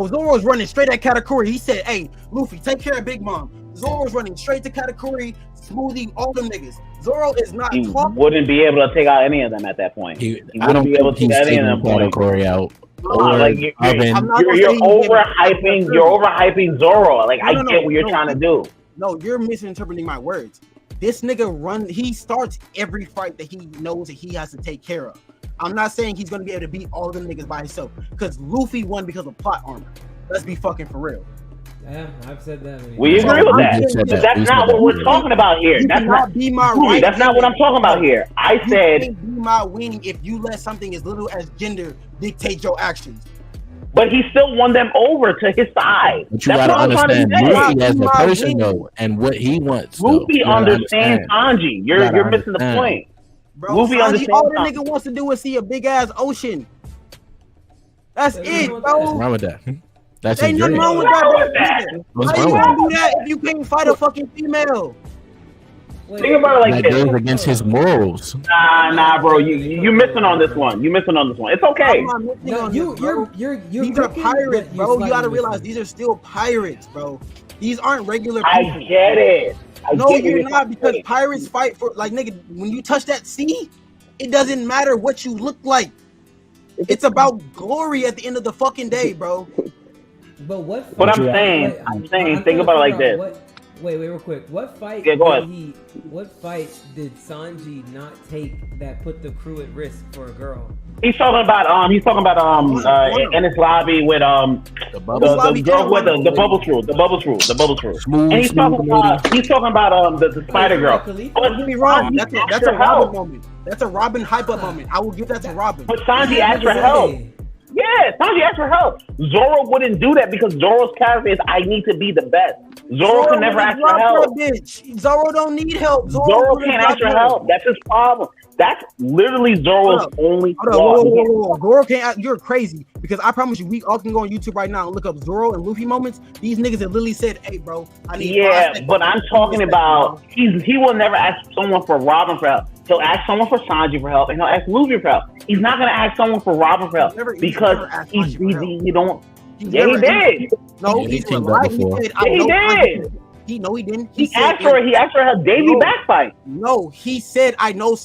Zoro's running straight at Katakuri. He said, "Hey, Luffy, take care of Big Mom." Zoro's running straight to Katakuri, smoothing all them niggas. Zoro is not. He wouldn't be able to take out any of them at that point. He wouldn't be able to take any of them. Katakuri out. Like you're overhyping. You're overhyping Zoro. Like I get what you're trying to do. No, you're misinterpreting my words. This nigga he starts every fight that he knows that he has to take care of. I'm not saying he's gonna be able to beat all of them niggas by himself, because Luffy won because of plot armor. Let's be fucking for real. Yeah, I've said that. We agree with that. That's not what we're talking about here. That's not be my right. That's not what I'm talking about here. I said be my winning if you let something as little as gender dictate your actions. But he still won them over to his side. But you gotta understand Luffy as a person though, and what he wants. Luffy understands Sanji. You're missing the point. Bro, Luffy understands. All the nigga wants to do is see a big ass ocean. That's it, bro. What's wrong with that? That's ain't nothing wrong with that. How you gonna do that if you can't fight a fucking female? Think about it like this. That goes against his morals. Nah, bro. You missing on this one. It's okay. No, you're these are pirates, bro. You gotta realize these are still pirates, bro. These aren't regular people. I get it. You're not, because pirates fight for, like, nigga, when you touch that sea, it doesn't matter what you look like. It's about glory at the end of the fucking day, bro. But what? What I'm saying, think about it like this. Wait, real quick. What fight? Yeah, go ahead. What fight did Sanji not take that put the crew at risk for a girl? He's talking about in his lobby with the girl with the bubble crew. And he's talking about the spider girl. Don't get me wrong. That's a Robin moment. That's a Robin hype up moment. I will give that to Robin. But Sanji asked for help. Yeah, Sanji asked for help. Zoro wouldn't do that because Zoro's character is, I need to be the best. Zoro can never ask for help. Zoro don't need help. Zoro can't ask for help. That's his problem. That's literally Zoro's only flaw. Zoro can't. You're crazy, because I promise you, we all can go on YouTube right now and look up Zoro and Luffy moments. These niggas have literally said, "Hey, bro, I need." Yeah, but I'm talking about he will never ask someone for Robin for help. He'll ask someone for Sanji for help, and he'll ask Luffy for help. He's not gonna ask someone for Robin for help because he don't. Yeah, he did. No, he's right. He did. He didn't. He asked for her Davy backfight. No, he said, I know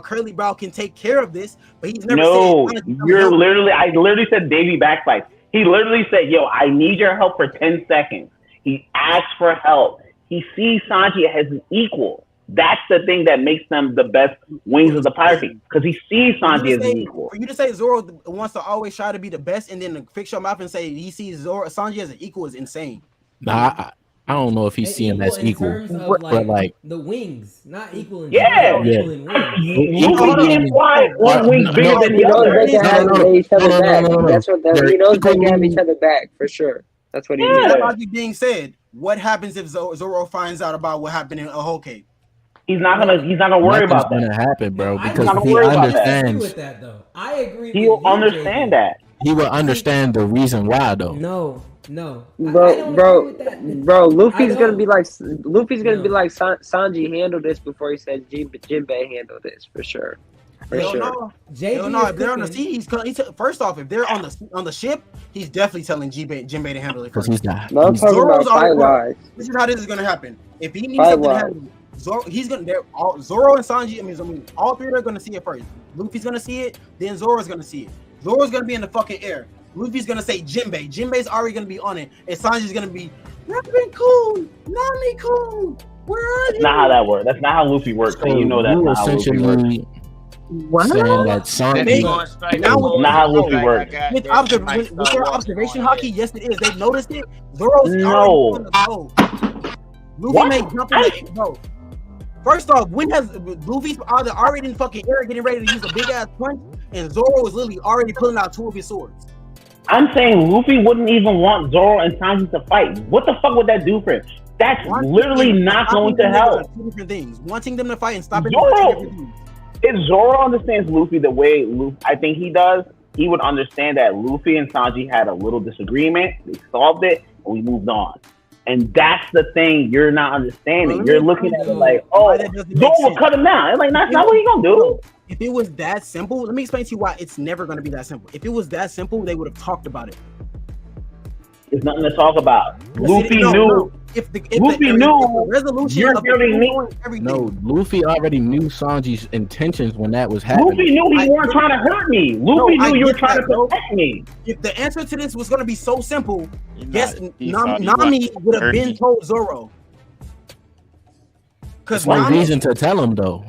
Curly Brow can take care of this, but he's never said. I literally said Davy backfight. He literally said, yo, I need your help for 10 seconds. He asked for help. He sees Sanji as an equal. That's the thing that makes them the best wings of the piracy, because he sees Sanji as an equal. For you to say Zoro wants to always try to be the best and then fix your mouth and say he sees Sanji as an equal is insane. Nah, I don't know if he's seeing him as equal, but like the wings, not equal. Yeah. You can imply one wing bigger than the other. That's what he knows. They can have each other back for sure. That's what he means. That logic being said, what happens if Zoro finds out about what happened in a whole cave? He's not gonna worry about that. Nothing's gonna happen, bro, because he understands. I agree. He'll understand that. He will understand the reason why, though. No. Bro. Luffy's gonna be like Sanji handled this before he said Jinbei handled this for sure. No. If they're on the sea, first off, if they're on the ship, he's definitely telling Jinbei to handle it. Because he's not. No, I'm talking about fight-wise. This is how this is gonna happen. If he needs something to happen, Zoro and Sanji. I mean, all three are gonna see it first. Luffy's gonna see it, then Zoro's gonna see it. Zoro's gonna be in the fucking air. Luffy's gonna say Jinbei. Jinbei's already gonna be on it, and Sanji's gonna be Nami-kun, where are you? That's not how that works. That's not how Luffy works. So you know that's not how Luffy works. What? Saying that Sanji. Not how Luffy works. With their observation hockey, yes it is. They've noticed it. Zoro's no. Luffy may jump in the bro. First off, when has Luffy's either already in fucking air getting ready to use a big ass punch, and Zoro was literally already pulling out two of his swords? I'm saying Luffy wouldn't even want Zoro and Sanji to fight. What the fuck would that do for him? That's literally not going to help. Two different things. Wanting them to fight and stopping Zoro. If Zoro understands Luffy the way I think he does, he would understand that Luffy and Sanji had a little disagreement. They solved it, and we moved on. And that's the thing you're not understanding. You're looking at it like, oh, Zoro cut him down. It's like, that's not what he's gonna do. If it was that simple, let me explain to you why it's never gonna be that simple. If it was that simple, they would have talked about it. There's nothing to talk about. Luffy knew. If Luffy knew, resolution you're giving me. No, Luffy already knew Sanji's intentions when that was happening. Luffy knew he weren't trying to hurt me. Luffy knew you were trying to protect me. If the answer to this was going to be so simple, yes, Nami would have been told Zoro. Because no reason to tell him though.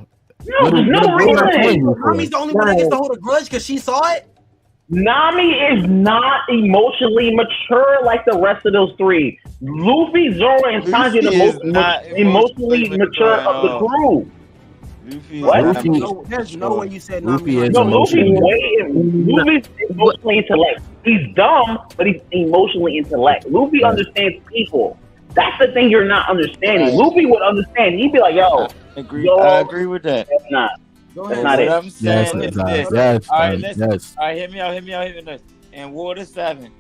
No reason. Nami's the only one that gets to hold a grudge because she saw it. Nami is not emotionally mature like the rest of those three. Luffy, Zoro, and Sanji are the most emotionally mature of the crew. There's no way you said Luffy Nami. is Luffy's emotionally intellect. He's dumb, but he's emotionally intellect. Luffy understands people. That's the thing you're not understanding. Luffy would understand. He'd be like, yo. I agree with that. That's not. That's not it. What I'm saying is this. Yes, all right, listen. Yes. All right, hit me out. And Water 7.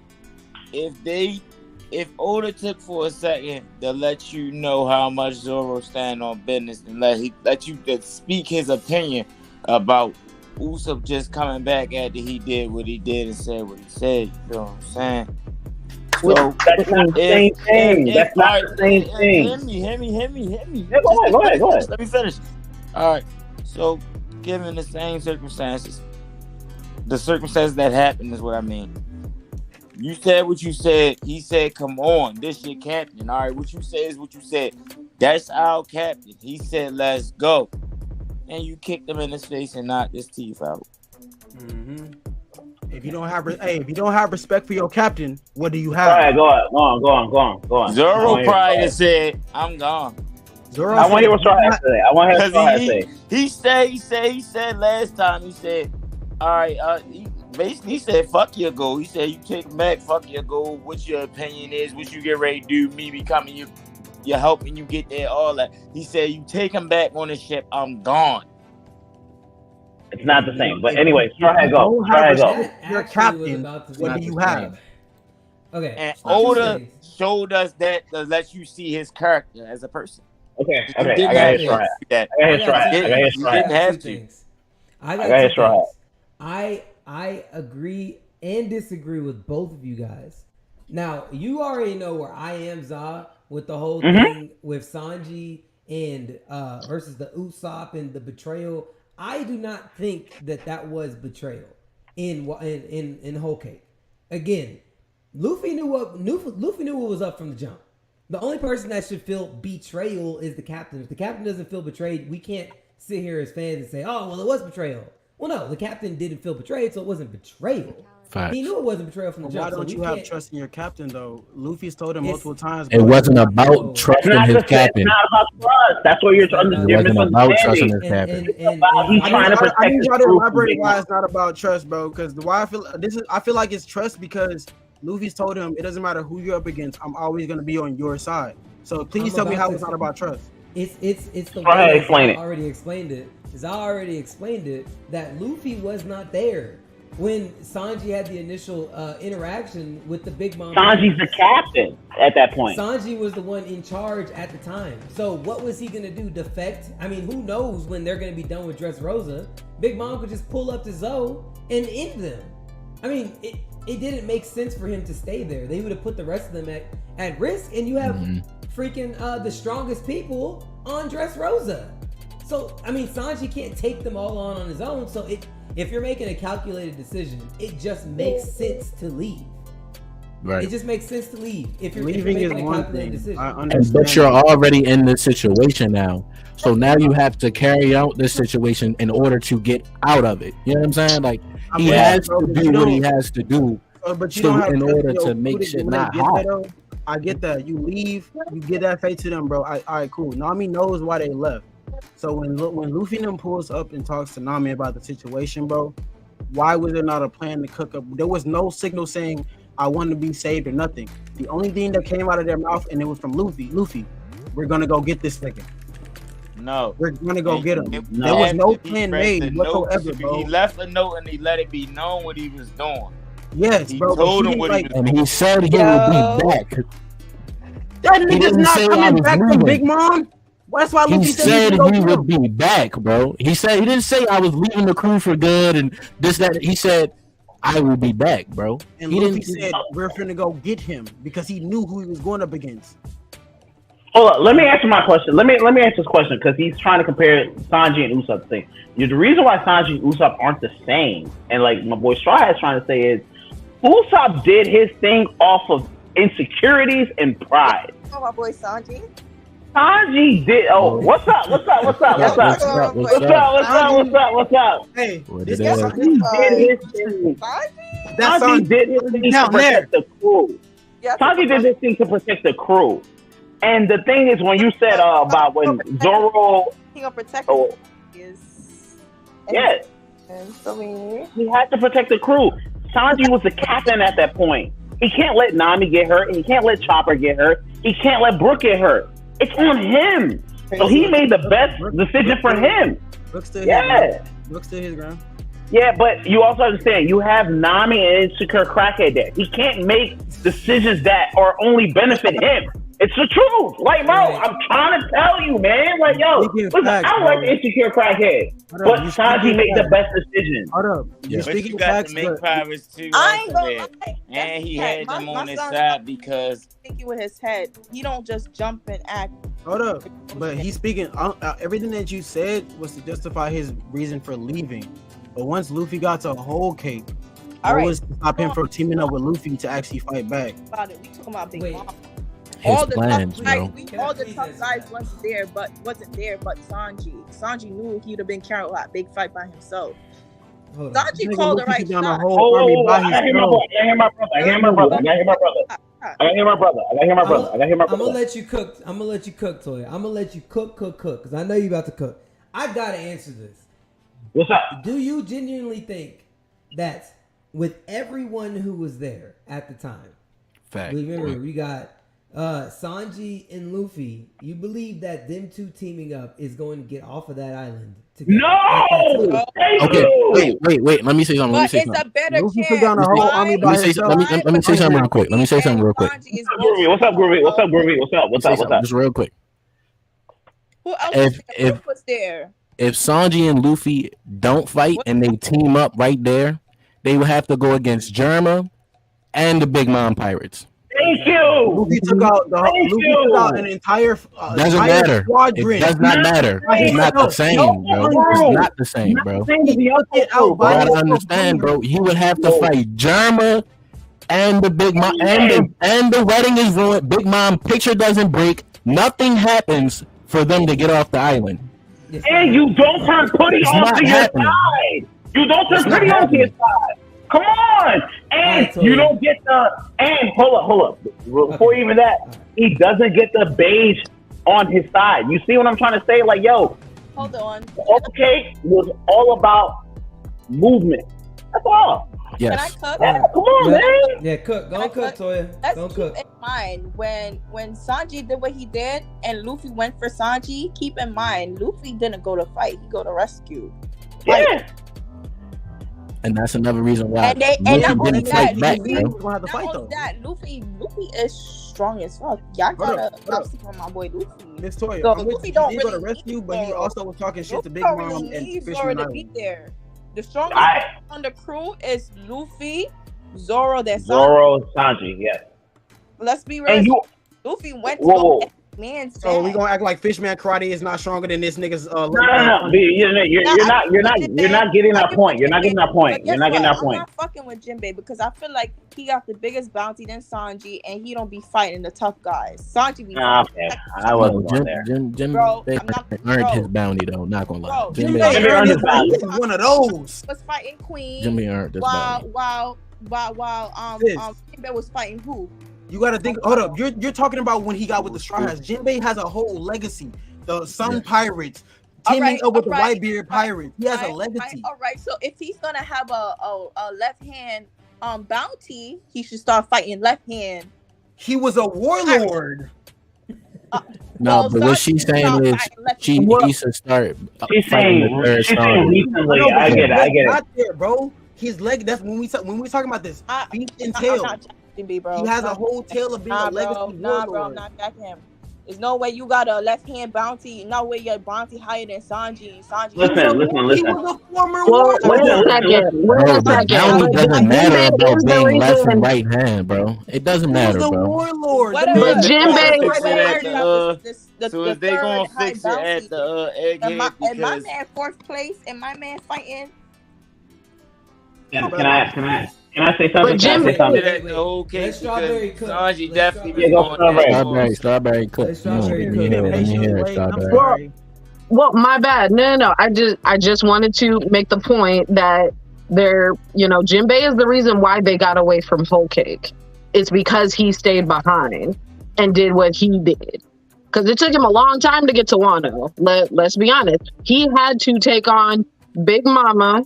If Oda took for a second to let you know how much Zoro stand on business and let you speak his opinion about Usopp just coming back after he did what he did and said what he said, you know what I'm saying? So that's not the same thing. That's not the same thing. Hit me. Yeah, go ahead. Let me finish. All right. So, given the same circumstances, the circumstances that happened is what I mean. You said what you said. He said, come on, this your captain. All right, what you said is what you said. That's our captain. He said, let's go. And you kicked him in his face and knocked his teeth out. Mm-hmm. If you don't have respect for your captain, what do you have? All right, go on. Zoro probably said, I'm gone. Zoro, I want to hear what Straw has to say. I want to hear what Straw has to say. He said last time, he said, all right, he said, fuck your goal. He said, you take back, fuck your goal. What your opinion is, what you get ready to do, me becoming your helping you get there, all that. He said, you take him back on the ship, I'm gone. It's not the same. But anyway, Straw Hat go. Your captain, what do you have? Okay. And Oda showed us that to let you see his character as a person. Okay. I got his Straw Hat. I got his Straw Hat. I agree and disagree with both of you guys. Now, you already know where I am, Za, with the whole thing with Sanji and versus the Usopp and the betrayal. I do not think that was betrayal in Whole Cake. Again, Luffy knew what was up from the jump. The only person that should feel betrayal is the captain. If the captain doesn't feel betrayed, we can't sit here as fans and say, "Oh, well, it was betrayal." Well, no, the captain didn't feel betrayed, so it wasn't betrayal. Facts. He knew it wasn't betrayal from the jump. Why don't you have trust in your captain, though? Luffy's told him multiple times. It wasn't about trusting his captain. It's not about trust. That's what you're understanding. It wasn't about trusting his captain. He's trying to protect his crew. Elaborate why it's not about trust, bro. Because why I feel like it's trust because Luffy's told him it doesn't matter who you're up against. I'm always gonna be on your side. So please tell me how it's not about trust. It's the way I already explained it. Because I already explained it that Luffy was not there when Sanji had the initial interaction with the Big Mom. Sanji's the captain at that point. Sanji was the one in charge at the time. So what was he gonna do? Defect? I mean, who knows when they're gonna be done with Dressrosa? Big Mom could just pull up to Zoe and end them. I mean, it didn't make sense for him to stay there. They would have put the rest of them at risk, and you have freaking the strongest people on Dressrosa. So, I mean, Sanji can't take them all on his own. So if you're making a calculated decision, it just makes sense to leave. Right. It just makes sense to leave if you're leaving making is a one calculated thing. decision. But you're already in this situation now. So now you have to carry out this situation in order to get out of it. You know what I'm saying? Like, he has to do what he has to do in order to make shit not hot. I get that. You leave, you get that fate to them, bro. All right, cool. Nami knows why they left. So when Luffy and them pulls up and talks to Nami about the situation, bro, why was there not a plan to cook up? There was no signal saying I want to be saved or nothing. The only thing that came out of their mouth, and it was from Luffy, we're gonna go get this nigga. No, we're gonna go get him. There was no plan made whatsoever, bro. He left a note and he let it be known what he was doing. Yes, he bro. Told him what he was and he said he would be back. That nigga's not coming back from Big Mom. That's why Luffy said he would be back, bro. He didn't say I was leaving the crew for good and this, that. He said I will be back, bro. And Luffy said we're finna go get him because he knew who he was going up against. Hold on, let me answer my question. Let me answer this question because he's trying to compare Sanji and Usopp thing. The reason why Sanji and Usopp aren't the same, and like my boy Straw Hat's trying to say, is Usopp did his thing off of insecurities and pride. Oh, my boy Sanji. Sanji did. Oh, what's up? Hey, this Sanji did his thing. Sanji did his thing to protect the crew. Sanji did this thing to protect the crew. And the thing is, when you said about when Zoro, he gonna protect his. Yeah. He had to protect the crew. Sanji was the captain at that point. He can't let Nami get hurt. He can't let Chopper get hurt. He can't let Brook get hurt. It's on him. So he made the best decision for him. Brook stood his ground. Yeah, but you also understand, you have Nami and Insecure Crackhead there. He can't make decisions that are only benefit him. It's the truth. Like, bro, I'm trying to tell you, man. Like, yo, listen, I don't like the Insecure Crackhead, but Sanji made the best decision. Hold up. Yeah. But you got to make Pirates too. I ain't gonna lie. And he had them on his side because thinking with his head. He don't just jump and act. Hold up. But he's speaking. Everything that you said was to justify his reason for leaving. But once Luffy got to Whole Cake, what was to stop him from teaming up with Luffy to actually fight back? About it. We talking about Big Mom. All the tough guys wasn't there, but Sanji. Sanji knew he'd have been carrying a big fight by himself. Sanji called the right shot. I hear my brother. I'm gonna let you cook. Toya. I'm gonna let you cook, because I know you about to cook. I gotta answer this. What's up? Do you genuinely think that with everyone who was there at the time, remember we got Sanji and Luffy, you believe that them two teaming up is going to get off of that island? No! Okay, wait. Let me say something. But it's a better chance. Let me say something real quick. What's up, Groovy? What's up? Just real quick. Who else was there? If Sanji and Luffy don't fight and they team up right there, they will have to go against Germa and the Big Mom Pirates. Thank you. Luffy took out an entire doesn't matter. Squadron. It does not matter. It's not the same, bro. It's not the same, bro. You gotta understand, bro. He would have to fight Germa and the Big Mom, and the wedding is ruined. Big Mom picture doesn't break. Nothing happens for them to get off the island. And you don't turn Putty onto your side. You don't turn Putty onto your side. Come on. And you don't get hold up. Before even that, he doesn't get the beige on his side. You see what I'm trying to say? Like, yo, hold on. Okay, was all about movement. That's all. Yes. Can I cook? Yeah, come on, man. Yeah, cook. Go cook, Toya. Let's keep in mind when Sanji did what he did and Luffy went for Sanji, keep in mind Luffy didn't go to fight, he go to rescue. Yeah. And that's another reason why Luffy didn't fight back, Luffy is strong as fuck. Y'all gotta stop on my boy Luffy. Miss Toya, so Luffy don't really go to rescue, but he also was talking shit to Big Mom and Fishman to be there. The strongest on the crew is Luffy, Zoro, Sanji, yes. Let's be real. Luffy went to man. So we gonna act like Fishman Karate is not stronger than this nigga's No. You're not getting that point. You're not getting that point. I'm not fucking with Jinbei because I feel like he got the biggest bounty than Sanji and he don't be fighting the tough guys. Sanji be I wasn't going there. Jinbei earned his bounty though, not gonna lie. Jinbei earned his bounty. One of those. Was fighting Queen. Jinbei earned his bounty. While Jinbei was fighting who? You gotta think. Hold up. You're talking about when he got with the Straw Hats. Jinbei has a whole legacy. The Sun Pirates teaming up with the Whitebeard Pirates. He has a legacy. All right. So if he's gonna have a left hand bounty, he should start fighting left hand. He was a warlord. No, but what she's saying is she needs to start. She's saying recently. I get it. Not there, bro. His leg. That's when we talking about this. Feet and tail. Jinbei, bro. He has a whole tale of being a legacy warlord. Nah, bro, I'm not backing him. There's no way you got a left hand bounty. No way your bounty higher than Sanji. Listen. He was a former Well, wait a second. Bounty doesn't matter about being left and right hand, bro. It doesn't matter, bro. He was a warlord. But Jinbei. So is they gonna fix it at the egghead? And my man fourth place, and my man fighting. Can I say something? But Jinbei, Okay, strawberry cook. Sanji definitely Strawberry cook. well, my bad. No. I just wanted to make the point that Jinbei is the reason why they got away from Whole Cake. It's because he stayed behind and did what he did. Because it took him a long time to get to Wano. Let's be honest. He had to take on Big Mama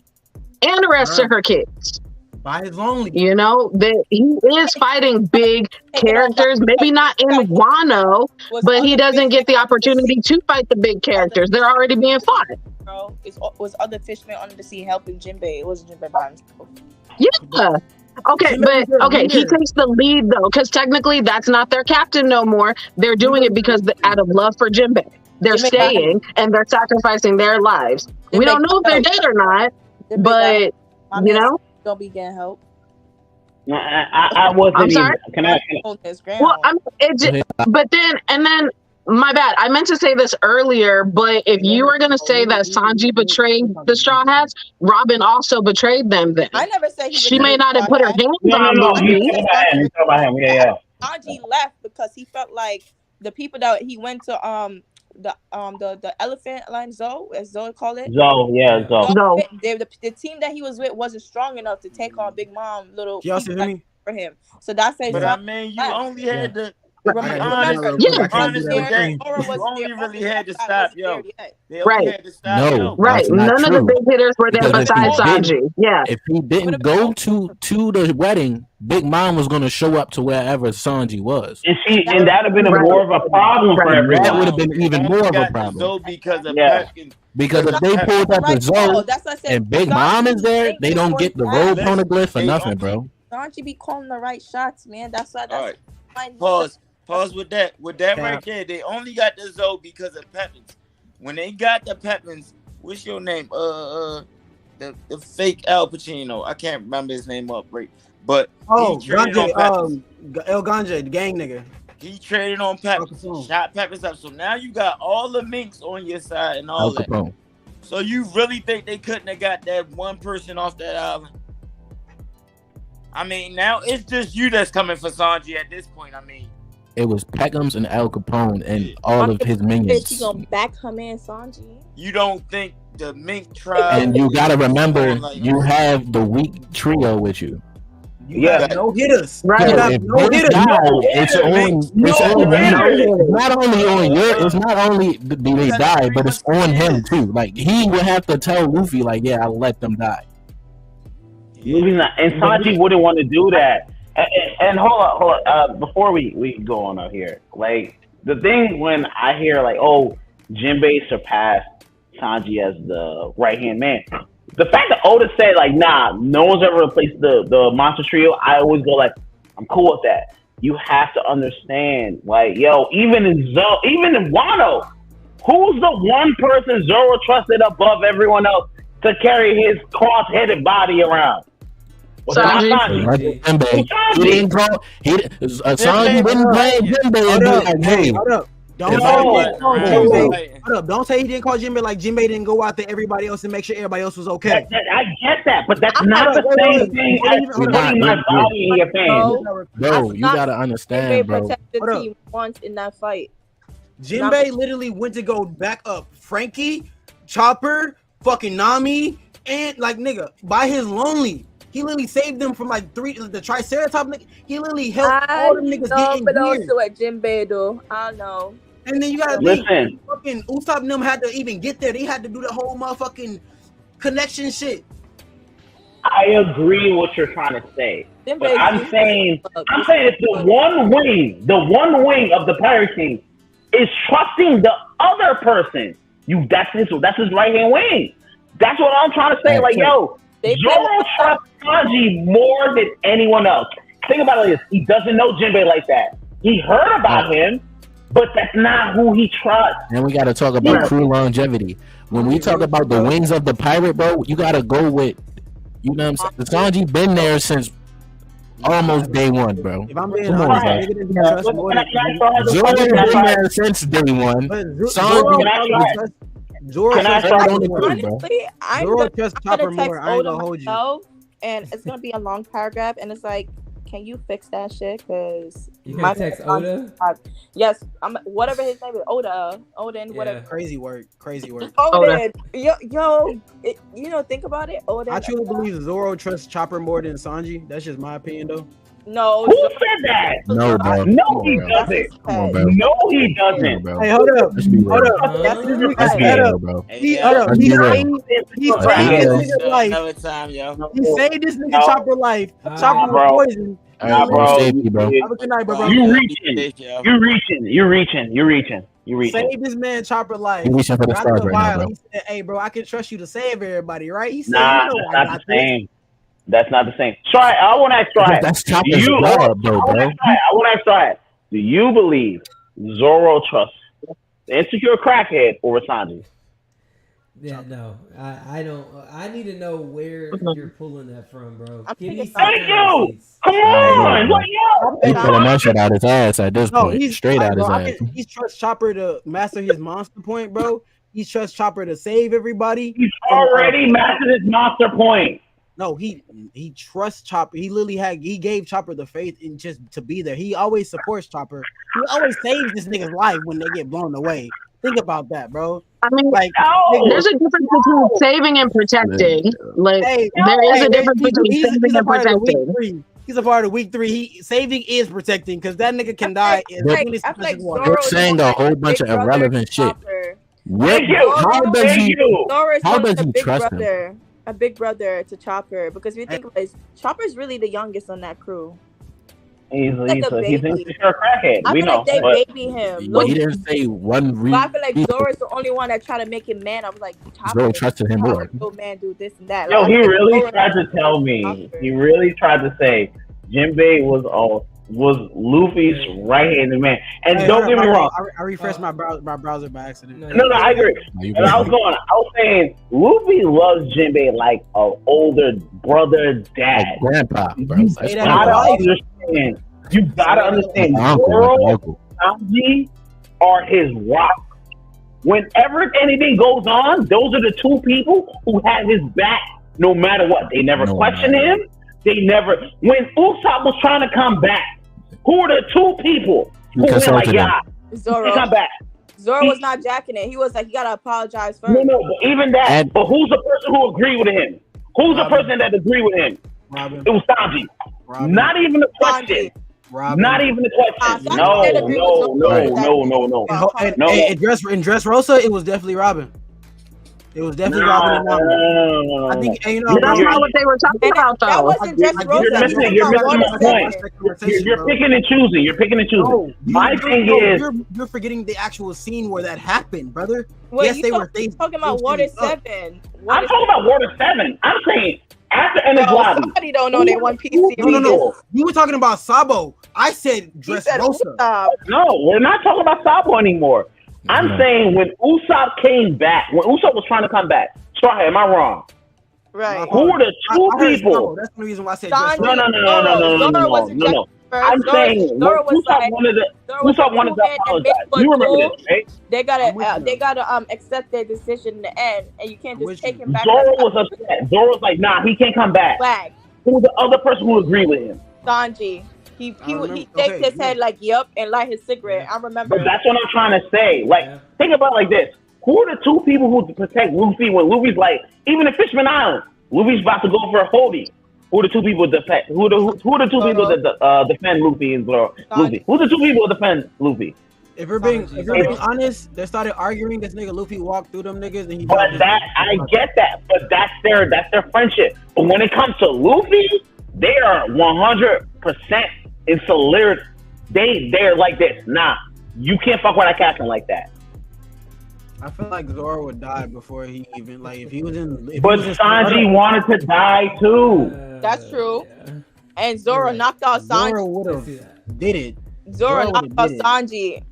and the rest of her kids. By his lonely. He is fighting big characters, maybe not in Wano, but he doesn't get the opportunity to fight the big characters. They're already being fought. Bro, it was other fishermen under the sea helping Jinbei. It wasn't Jinbei by himself. Yeah. Okay, he takes the lead though, because technically that's not their captain no more. They're doing it because out of love for Jinbei. They're staying and they're sacrificing their lives. We don't know if they're dead or not, but don't be getting help. I wasn't. I'm sorry. Can I? Well, but then my bad. I meant to say this earlier, but if you were gonna say that Sanji betrayed the Straw Hats, Robin also betrayed them. Then I never said she may not have put her hands on them. You talk about him. Yeah. Sanji left because he felt like the people that he went to the elephant line Zoe, as Zoe called it. Zoe. The team that he was with wasn't strong enough to take on Big Mom Y'all see me? for him. So that's it. But I mean, you only had to. You only really had to stop, yo. Right. No, right. None of the big hitters were there besides Sanji. Yeah. If he didn't go to the wedding, Big Mom was going to show up to wherever Sanji was. And that would have been more of a problem for everyone. That would have been even more of a problem. Because if they pulled up the Zoe and Big Mom is there, they don't get the robe poneglyph or nothing, bro. Sanji be calling the right shots, man. That's why. All right. Pause with that. With that right there, they only got the Zoe because of Peppins. When they got the Peppins, what's your name? The fake Al Pacino. I can't remember his name up right. But Ganje, El Ganje, the gang nigga. He traded on Peppins, shot Peppins up. So now you got all the minks on your side and all that. So you really think they couldn't have got that one person off that island? I mean, now it's just you that's coming for Sanji at this point. I mean, it was Peckham's and Al Capone and all of his minions. You gonna back her man Sanji? You don't think the mink tribe? And you gotta remember, you have the weak trio with you. You got no hitters. Right. It's not only on your. It's not only do they die, but it's on him too. Like he would have to tell Luffy, like, yeah, I'll let them die. And Sanji wouldn't want to do that. And hold on. Before we go on out here, like the thing when I hear like, oh, Jinbei surpassed Sanji as the right hand man. The fact that Oda said like, nah, no one's ever replaced the monster trio. I always go like, I'm cool with that. You have to understand, like, yo, even in Wano, who's the one person Zoro trusted above everyone else to carry his cross-headed body around? Sanji didn't call. Sanji didn't blame Jinbei. Hey, hold up. Don't say he didn't call Jinbei like Jinbei didn't go out to everybody else and make sure everybody else was okay. I get that, but that's not the same thing as putting my body in your pants. Bro, you gotta understand, bro. Protected the team once in that fight. Jinbei literally went to go back up Frankie, Chopper, fucking Nami, and like nigga by his lonely. He literally saved them from like the Triceratops nigga. He literally helped all them niggas get in but also at Jinbei though. I don't know. And then you gotta listen. Fucking Usopp and them had to even get there. They had to do the whole motherfucking connection shit. I agree what you're trying to say, but I'm saying it's the one wing of the pirate team is trusting the other person. That's his right hand wing. That's what I'm trying to say. Like, yo, Zoro trusts Sanji more than anyone else. think about it like this. He doesn't know Jinbei like that. He heard about him, but that's not who he trusts. And we got to talk about crew longevity. When we talk about the wings of the pirate, bro, you got to go with, you know what I'm saying? Sanji been there since almost day one, bro. If I'm being honest, Zoro been there since day one. Sanji, Zoro trusts Chopper more. I ain't gonna hold you. And it's gonna be a long paragraph, and it's like, can you fix that shit? Because you can text Oda. Yes, whatever his name is, Odin, whatever. Crazy work. Odin, yo, you know, think about it. Odin. I truly believe Zoro trusts Chopper more than Sanji. That's just my opinion, though. No. Who said that? No, bro. No, he doesn't. No, he doesn't. Hey, hold up. He saved this nigga Chopper life. Chopper was poisoned. Bro. Have a good night, bro. You reaching. Save this man Chopper life. You reaching for the stars right now, bro. He said, "Hey, bro, I can trust you to save everybody, right?" He said, "Nah, that's not the same. That's not the same." Try. I want to ask. Try. That's Chopper's job, though, bro. I want to ask. Try. Do you believe Zoro trusts the insecure crackhead over Sanji? Yeah, no, I don't. I need to know where you're pulling that from, bro. Thank you. Come on, He's pulling that shit out his ass at this point. Straight out his ass. He trusts Chopper to master his monster point, bro. He trusts Chopper to save everybody. He's already mastered his monster point. No, he trusts Chopper. He gave Chopper the faith in just to be there. He always supports Chopper. He always saves this nigga's life when they get blown away. Think about that, bro. I mean, like, there's a difference between saving and protecting. Like, there is a difference between saving and protecting. He's a part of week 3. Saving is protecting because that nigga can die. You're saying a whole bunch of irrelevant shit. How does he trust him? A big brother to Chopper, because if you think about it, Chopper's really the youngest on that crew. He's insecure crackhead. I feel like they baby him. But he didn't say one reason. I feel like Zoro's the only one that tried to make him man. I was like, Zoro trusted him more. Oh man, do this and that. Yo, he really tried to tell me. He really tried to say Jinbei was Luffy's right-handed man. And don't get me wrong. I refreshed my browser by accident. No, I agree. And I was saying, Luffy loves Jinbei like an older brother, dad. Like grandpa, bro. You gotta understand. Zoro and Sanji are his rock. Whenever anything goes on, those are the two people who have his back no matter what. They never question him. They never. When Usopp was trying to come back, who are the two people who went like, yeah, Zoro. Come back. Zoro was not jacking it. He was like, you gotta apologize first. No, but even that. But who's the person who agreed with him? Who's the person that agreed with him? Robin. It was Sanji. Not even a question. Robin. Not even a question. No. In Dressrosa, it was definitely Robin. It was definitely Robin. No. I think that's not what they were talking about, though. That wasn't Dressrosa. You're missing my point. You're picking and choosing. No, my thing is, you're forgetting the actual scene where that happened, brother. Wait, yes, they were talking about Water 7. I'm talking about Water 7. I'm saying after Enies Lobby. Somebody don't know they One Piece series. No. You were talking about Sabo. I said Dressrosa. No, we're not talking about Sabo anymore. I'm saying when Usopp came back, when Usopp was trying to come back. Sorry, am I wrong? Right. Who are the two people? That's the reason why I said Dressrosa. No. I'm saying Usopp wanted to apologize. You remember this, right? They gotta accept their decision in the end, and you can't just take him back. Zoro was upset. Zoro was like, nah, he can't come back. Flag. Who was the other person who agreed with him? Sanji. He shakes his head like, yup, and light his cigarette. I remember. But that's what I'm trying to say. Like, think about it like this. Who are the two people who protect Luffy when Luffy's like, even in Fishman Island, Luffy's about to go for a holding. Who are the two people defend? Who are the two people that defend Luffy and Luffy? Who are the two people that defend Luffy? If we're being honest, they started arguing. This nigga Luffy walked through them niggas, and I get that. But that's their friendship. But when it comes to Luffy, they are 100% in solidarity. They're like this. Nah, you can't fuck with that captain like that. I feel like Zoro would die before he even if he was in. But Sanji wanted to die too. That's true. and Zoro knocked out Sanji. Zoro would have did it. Zoro knocked out Sanji.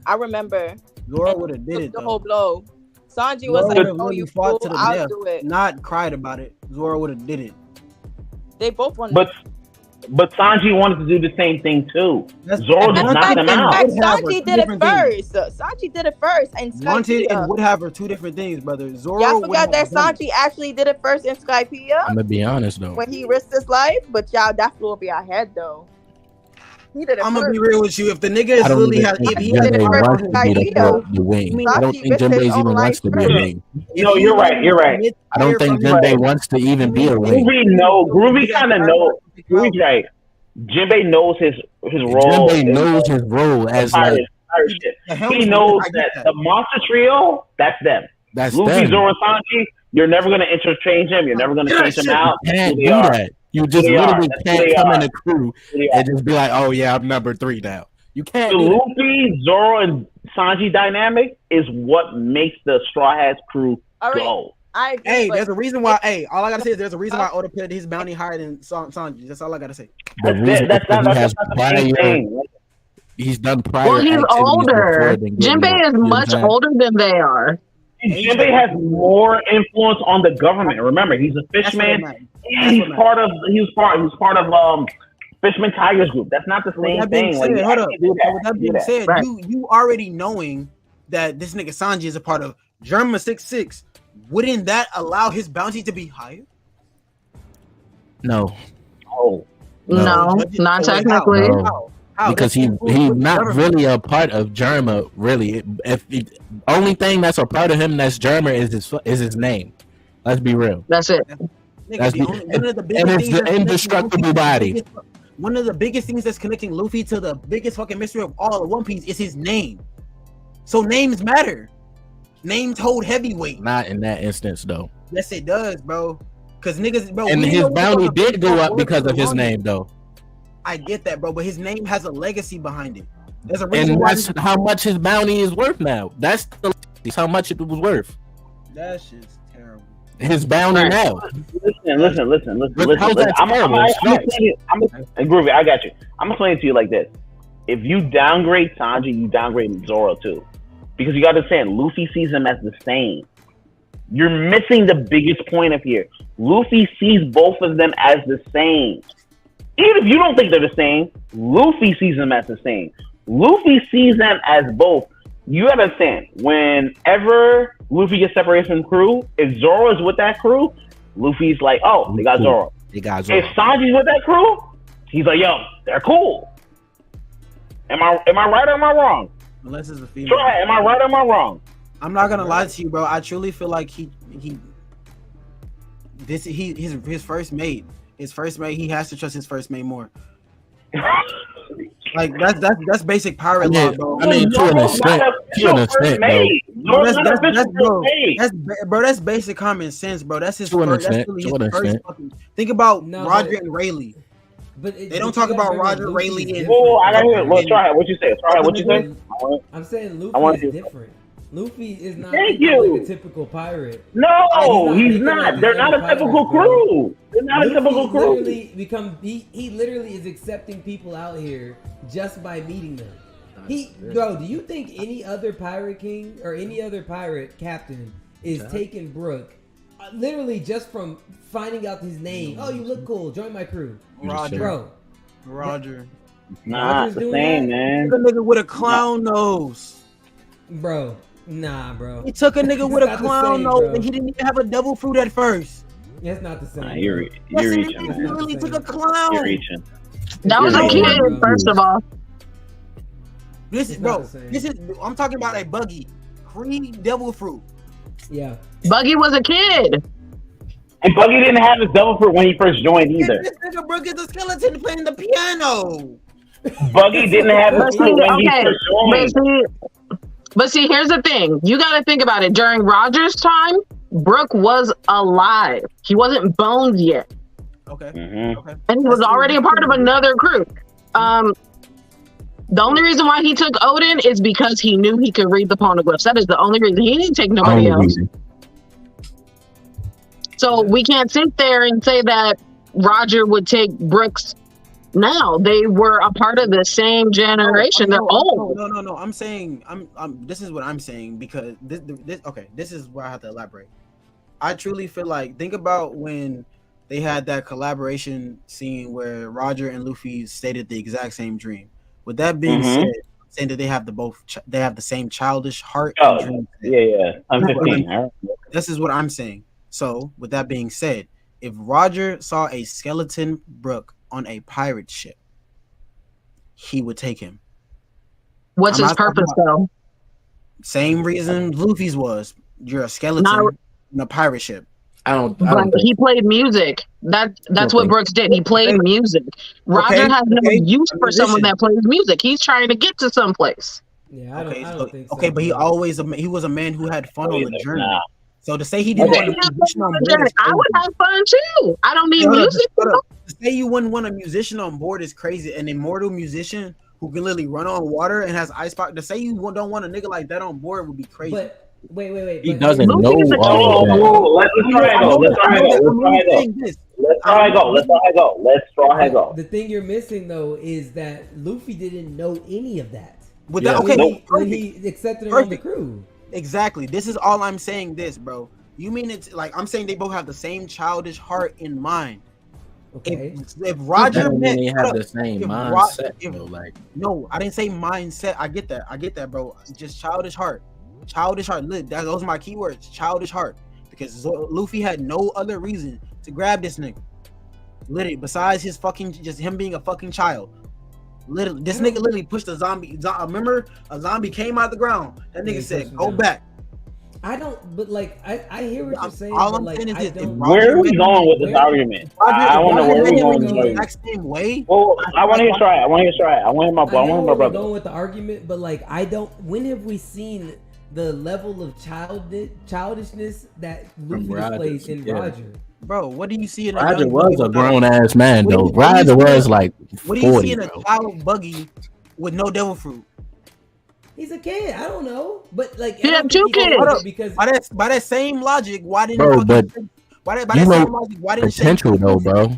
I remember. Zoro would have did it the whole blow. Sanji was like, "Oh, you fool! I'll do it." Not cried about it. Zoro would have did it. They both wanted. But Sanji wanted to do the same thing too. Zoro just knocked him out. Sanji did it first. Sanji did it first, and wanted and would have are two different things, brother. Zoro. Y'all forgot that Sanji actually did it first in Skypiea. I'm gonna be honest though. When he risked his life, but y'all, that flew over your head though. He did it I'm gonna be real with you. If the nigga is really has, if he did it first, the wing. I don't think Jinbei even wants to be a wing. No, you're right. You're right. I don't think Jinbei wants to even be a wing. Groovy kind of knows. Groovy's right. Jinbei knows his role. Jinbei knows his role as like. He knows that the monster trio, that's them. That's Luffy, them. Zoro, and Sanji. You're never gonna interchange them. You're never gonna change them out. You can't do that. You just literally can't come in a crew and just be like, "Oh yeah, I'm number 3 now." You can't. The Luffy, Zoro, and Sanji dynamic is what makes the Straw Hats crew go. I agree, hey, there's a reason why. Hey, all I gotta say is there's a reason why Oda put his bounty higher than Sanji. That's all I gotta say. The reason he's done prior. Well, he's older. Jinbei is much older than they are. Jinbei has more influence on the government. Remember, he's a fishman, and he's part of Fishman Tigers Group. That's not the same thing. Hold up. With that being said, you already knowing that this nigga Sanji is a part of Germa 66, wouldn't that allow his bounty to be higher? No. Oh. No, not technically. How? Because he's not really a part of Germa. Really, if the only thing that's a part of him that's Germa is his name. Let's be real. That's it. And it's the indestructible body. One of the biggest things that's connecting Luffy to the biggest fucking mystery of all of One Piece is his name. So names matter. Names hold heavyweight. Not in that instance, though. Yes, it does, bro. Because niggas, bro. And his bounty did go up because of his name, though. I get that, bro, but his name has a legacy behind it. There's a reason and that's how much his bounty is worth now. That's how much it was worth. That shit's terrible. His bounty now. Listen. How's that terrible? Groovy, I got you. I'm explaining to you like this. If you downgrade Sanji, you downgrade Zoro too. Because you got to understand, Luffy sees them as the same. You're missing the biggest point of here. Luffy sees both of them as the same. Even if you don't think they're the same, Luffy sees them as the same. Luffy sees them as both. You understand, whenever Luffy gets separated from crew, if Zoro is with that crew, Luffy's like, oh, they got Zoro. If Sanji's with that crew, he's like, yo, they're cool. Am I right or am I wrong? Unless it's a female. Am I right or am I wrong? I'm not gonna lie to you, bro. I truly feel like his first mate. His first mate, he has to trust his first mate more. Like that's basic pirate law, bro. I mean, to an extent, bro. That's basic common sense, bro. That's his first. That's really his first fucking. Think about Roger and Rayleigh. But they don't talk about Roger, Rayleigh, and. Oh, I gotta hear. Well, try it. What you say? What you say? I'm saying Luffy is different. Luffy is not like a typical pirate. No, he's not. They're not a typical crew. They're not a typical crew. He literally is accepting people out here just by meeting them. Bro, do you think any other pirate king or any other pirate captain is taking Brook literally just from finding out his name? Oh, you look cool. Join my crew. Roger. Not the same, man. Took a nigga with a clown nose. Bro. Nah, bro. He took a nigga with a clown nose and he didn't even have a devil fruit at first. Yeah, it's not the same. You're reaching, man. He really took a clown. You're reaching. That was a kid, first of all. I'm talking about a Buggy. Cream devil fruit. Yeah. Buggy was a kid. And Buggy didn't have his devil fruit when he first joined either. This nigga Brook is a skeleton playing the piano. Buggy didn't have his fruit when he first joined. But see, here's the thing. You got to think about it. During Roger's time, Brook was alive. He wasn't boned yet. Okay. Mm-hmm. Okay. And he was already a part of another crew. The only reason why he took Odin is because he knew he could read the poneglyphs. That is the only reason. He didn't take nobody else. So we can't sit there and say that Roger would take Brook's now. They were a part of the same generation. They're old. No. I'm saying, this is what I'm saying, because this is where I have to elaborate. I truly feel like, think about when they had that collaboration scene where Roger and Luffy stated the exact same dream. With that being said, saying that they have the same childish heart. And dream. Yeah. I'm 15. This is what I'm saying. So, with that being said, if Roger saw a skeleton Brook on a pirate ship, he would take him. What's his purpose, though? Same reason Luffy's was. You're a skeleton in a pirate ship. He played music. That's what Brooks did. He played music. Roger has no use for someone that plays music. He's trying to get to someplace. Yeah, I don't think so. Okay, but he was a man who had fun on the journey. So to say he didn't want a musician on board, I would have fun too. I don't need music. To say you wouldn't want a musician on board is crazy. An immortal musician who can literally run on water and has ice power. To say you don't want a nigga like that on board would be crazy. But wait. He doesn't know all of that. Let's try go. The thing you're missing though is that Luffy didn't know any of that. When he accepted him on the crew. Exactly. This is all I'm saying. This, bro. You mean it's like I'm saying they both have the same childish heart in mind. Okay. If Roger meant they have the same mindset, no, I didn't say mindset. I get that, bro. Just childish heart. Childish heart. Those are my keywords. Childish heart. Because Luffy had no other reason to grab this nigga. Literally, besides his just him being a fucking child. Literally, this nigga literally pushed a zombie. Remember, a zombie came out of the ground. That nigga said, "Go back." I don't, but like, I hear what you're saying. All I'm saying is this: where are we going with this argument? I want to know where we're going. The exact same way. Well, I want to hear try. I want to hear try. I want to hear my brother. Going with the argument, but like, I don't. When have we seen the level of childishness that Luffy displays in Roger? Bro, what do you see in Roger was a grown ass man though. Roger was like 40. What do you see in a child buggy with no devil fruit? He's a kid. I don't know, but like he had 2 kids. Because by that same logic, why didn't potential though, bro?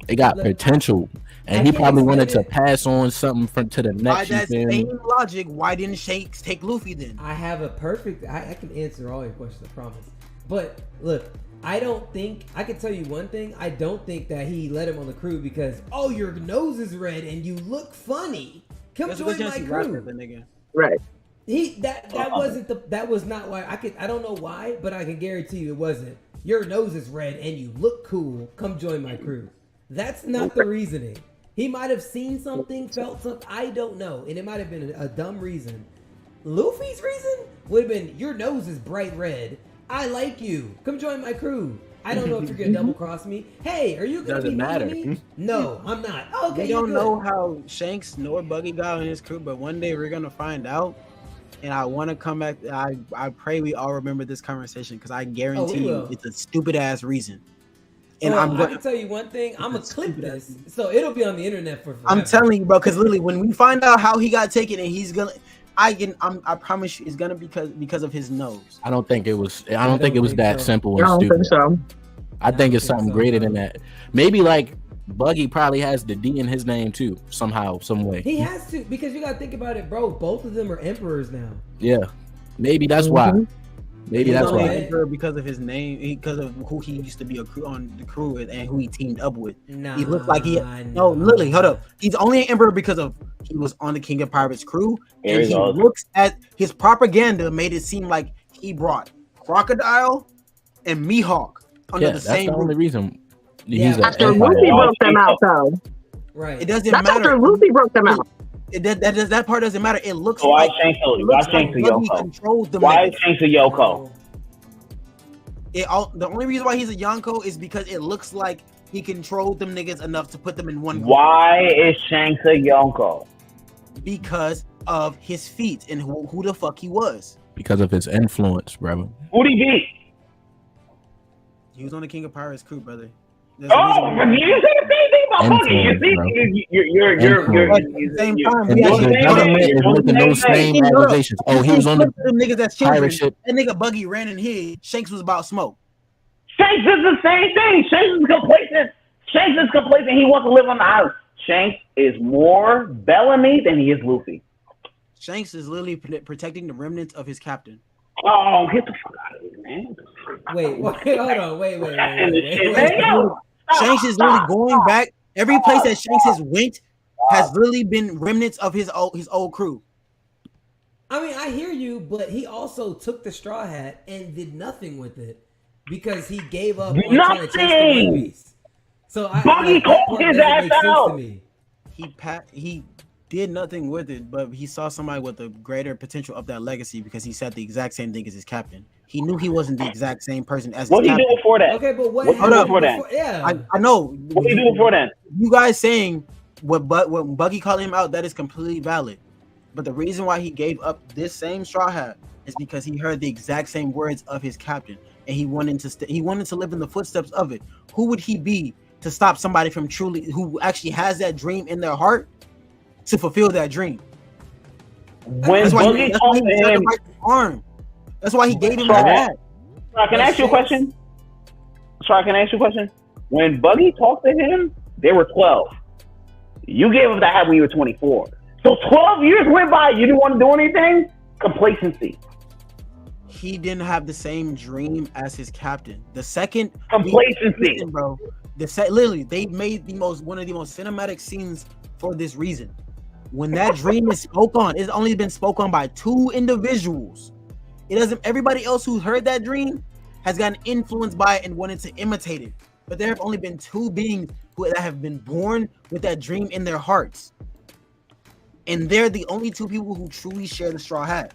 It got potential, and he probably wanted to pass on something to the next. By that same logic, why didn't Shanks take Luffy then? I have a perfect. I can answer all your questions. I promise. But look. I don't think I can tell you one thing. I don't think that he let him on the crew because your nose is red and you look funny. Come join my crew. Right. That was not why I don't know why, but I can guarantee you it wasn't. Your nose is red and you look cool. Come join my crew. That's not the reasoning. He might have seen something, felt something. I don't know, and it might have been a dumb reason. Luffy's reason would have been your nose is bright red. I like you. Come join my crew. I don't know if you're gonna double cross me. Hey, are you gonna be matter? Me? No, I'm not. Okay, we don't know how Shanks nor Buggy got on his crew, but one day we're gonna find out. And I want to come back. I pray we all remember this conversation because I guarantee you it's a stupid ass reason. And I can tell you one thing. I'm gonna clip this, so it'll be on the internet for forever. I'm telling you, bro. Because literally, when we find out how he got taken, and he's gonna. I promise you, it's gonna be because of his nose. I don't think it was. I don't think it was that simple and stupid. Think so. I think it's something greater than that. Maybe like Buggy probably has the D in his name too, somehow, some way. He has to because you gotta think about it, bro. Both of them are emperors now. Yeah, maybe that's why. Maybe that's why. Emperor because of his name, because of who he used to be on the crew with, and who he teamed up with. Nah, he looked like No, literally, hold up. He's only an emperor because of he was on the King of Pirates crew, and he looks at his propaganda made it seem like he brought Crocodile and Mihawk under the same. That's the only reason. After Luffy broke them out, though. Right. It doesn't matter. After Luffy broke them out. That part doesn't matter. It looks why like Why Shanks a Yoko? The only reason why he's a Yonko is because it looks like he controlled them niggas enough to put them in one group. Why is Shanks a Yonko? Because of his feet and who the fuck he was. Because of his influence, brother. Who'd he beat? He was on the King of Pirates crew, brother. But you didn't say the same thing about Buggy. You're at the same time. The government is making those same accusations. Oh, he was on the niggas that's pirate ship. That nigga Buggy ran in here. Shanks was about smoke. Shanks is the same thing. Shanks is complacent. He wants to live on the island. Shanks is more Bellamy than he is Luffy. Shanks is literally protecting the remnants of his captain. Oh, get the fuck out of here, man. Wait, hold on. Wait. Shanks is literally going back. Every place that Shanks has went has literally been remnants of his old crew. I mean, I hear you, but he also took the Straw Hat and did nothing with it because he gave up on trying to chase the One Piece. So Buggy called his ass out. He did nothing with it, but he saw somebody with a greater potential of that legacy because he said the exact same thing as his captain. He knew he wasn't the exact same person as his captain. What did he do before that? Okay, but what happened before that? Yeah, I know. What did he do before that? You guys saying what Buggy called him out, that is completely valid. But the reason why he gave up this same Straw Hat is because he heard the exact same words of his captain, and he wanted to live in the footsteps of it. Who would he be to stop somebody from who actually has that dream in their heart to fulfill that dream? When Buggy talked to him, that's why he gave him that hat. Can I ask you a question? When Buggy talked to him, they were 12. You gave him that hat when you were 24. So 12 years went by, you didn't want to do anything? Complacency. He didn't have the same dream as his captain. The second complacency, bro. Literally, they made one of the most cinematic scenes for this reason. When that dream is spoke on, it's only been spoke on by 2 individuals. It doesn't. Everybody else who heard that dream has gotten influenced by it and wanted to imitate it. But there have only been 2 beings that have been born with that dream in their hearts, and they're the only 2 people who truly share the Straw Hat.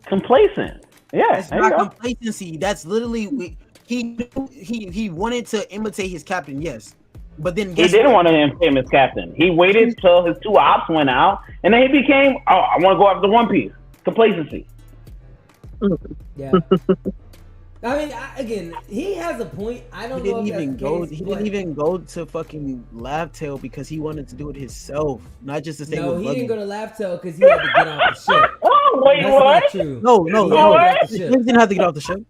Complacent. Yeah, it's not complacency. That's literally he wanted to imitate his captain. Yes, but then he didn't want to imitate his captain. He waited till his 2 ops went out, and then he became, I want to go after One Piece. Complacency. Yeah. I mean, again, he has a point. I don't know. He didn't even go to fucking Laugh Tale because he wanted to do it himself, not just to stay with Buggy. No, he didn't go to Laugh Tale because he had to get off the ship. Oh, wait, that's what? Not true. No. He didn't have to get off the ship.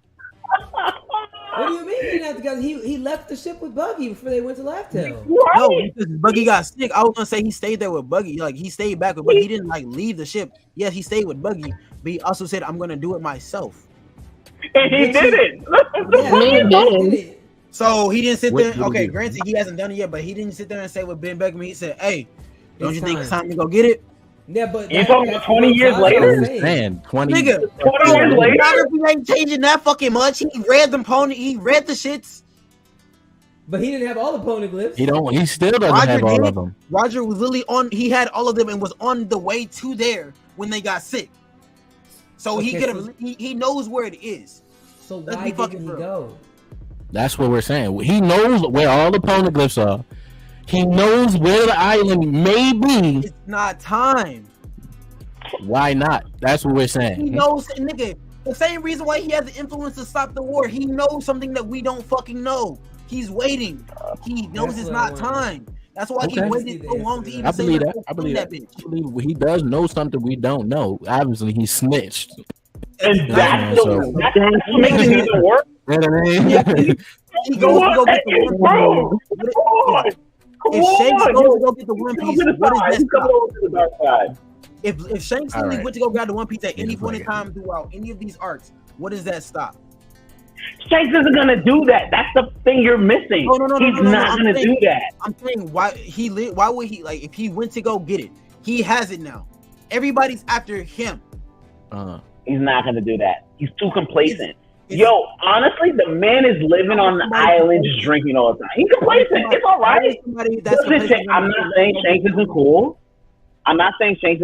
What do you mean he didn't have to go? He left the ship with Buggy before they went to Laugh Tale. No, because Buggy got sick. I was gonna say he stayed there with Buggy. Like, he stayed back with Buggy. He didn't leave the ship. Yes, he stayed with Buggy, but he also said, "I'm gonna do it myself." And he did it. So he didn't sit there. Okay, granted, he hasn't done it yet, but he didn't sit there and say with Ben Beckman. He said, "Hey, don't you think it's time to go get it?" Yeah, but you're talking about 20 years later. Man, 20 years later. He ain't changing that fucking much. He read the shits. But he didn't have all the poneglyphs. He still doesn't have all of them. Roger was literally on. He had all of them and was on the way to there when they got sick. So he could have. He knows where it is. So why didn't he go? That's what we're saying. He knows where all the poneglyphs are. He knows where the island may be. It's not time. Why not? That's what we're saying. He knows, nigga. The same reason why he has the influence to stop the war. He knows something that we don't fucking know. He's waiting. He knows it's not time. That's why he waited so long to even say that. I believe he does know something we don't know. Obviously, he snitched. And that's what makes it even worse. You know what I mean? He goes to go get the One Piece. If Shanks goes to go get the One Piece, what is that? If Shanks went to go grab the One Piece at any point in time throughout any of these arcs, what does that stop? Shanks isn't gonna do that. That's the thing you're missing. He's not gonna do that. I'm saying why would he, like, if he went to go get it, he has it now. Everybody's after him. He's not gonna do that. He's too complacent. Yo, honestly, the man is living on the island just drinking all the time. He's complacent. It's all right. I'm not saying Shanks isn't cool. I'm not saying Shanks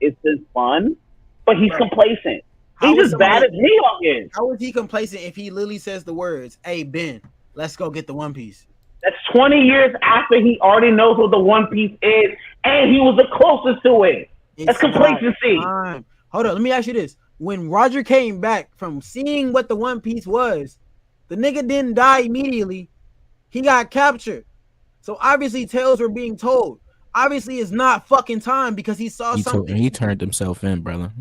isn't fun, but he's complacent. He's as bad as Mihawk is. How is he complacent if he literally says the words, "Hey Ben, let's go get the One Piece"? That's 20 years after he already knows what the One Piece is, and he was the closest to it. That's complacency. Hold on, let me ask you this. When Roger came back from seeing what the One Piece was, the nigga didn't die immediately. He got captured. So obviously tales were being told. Obviously it's not fucking time because he saw something. He turned himself in, brother.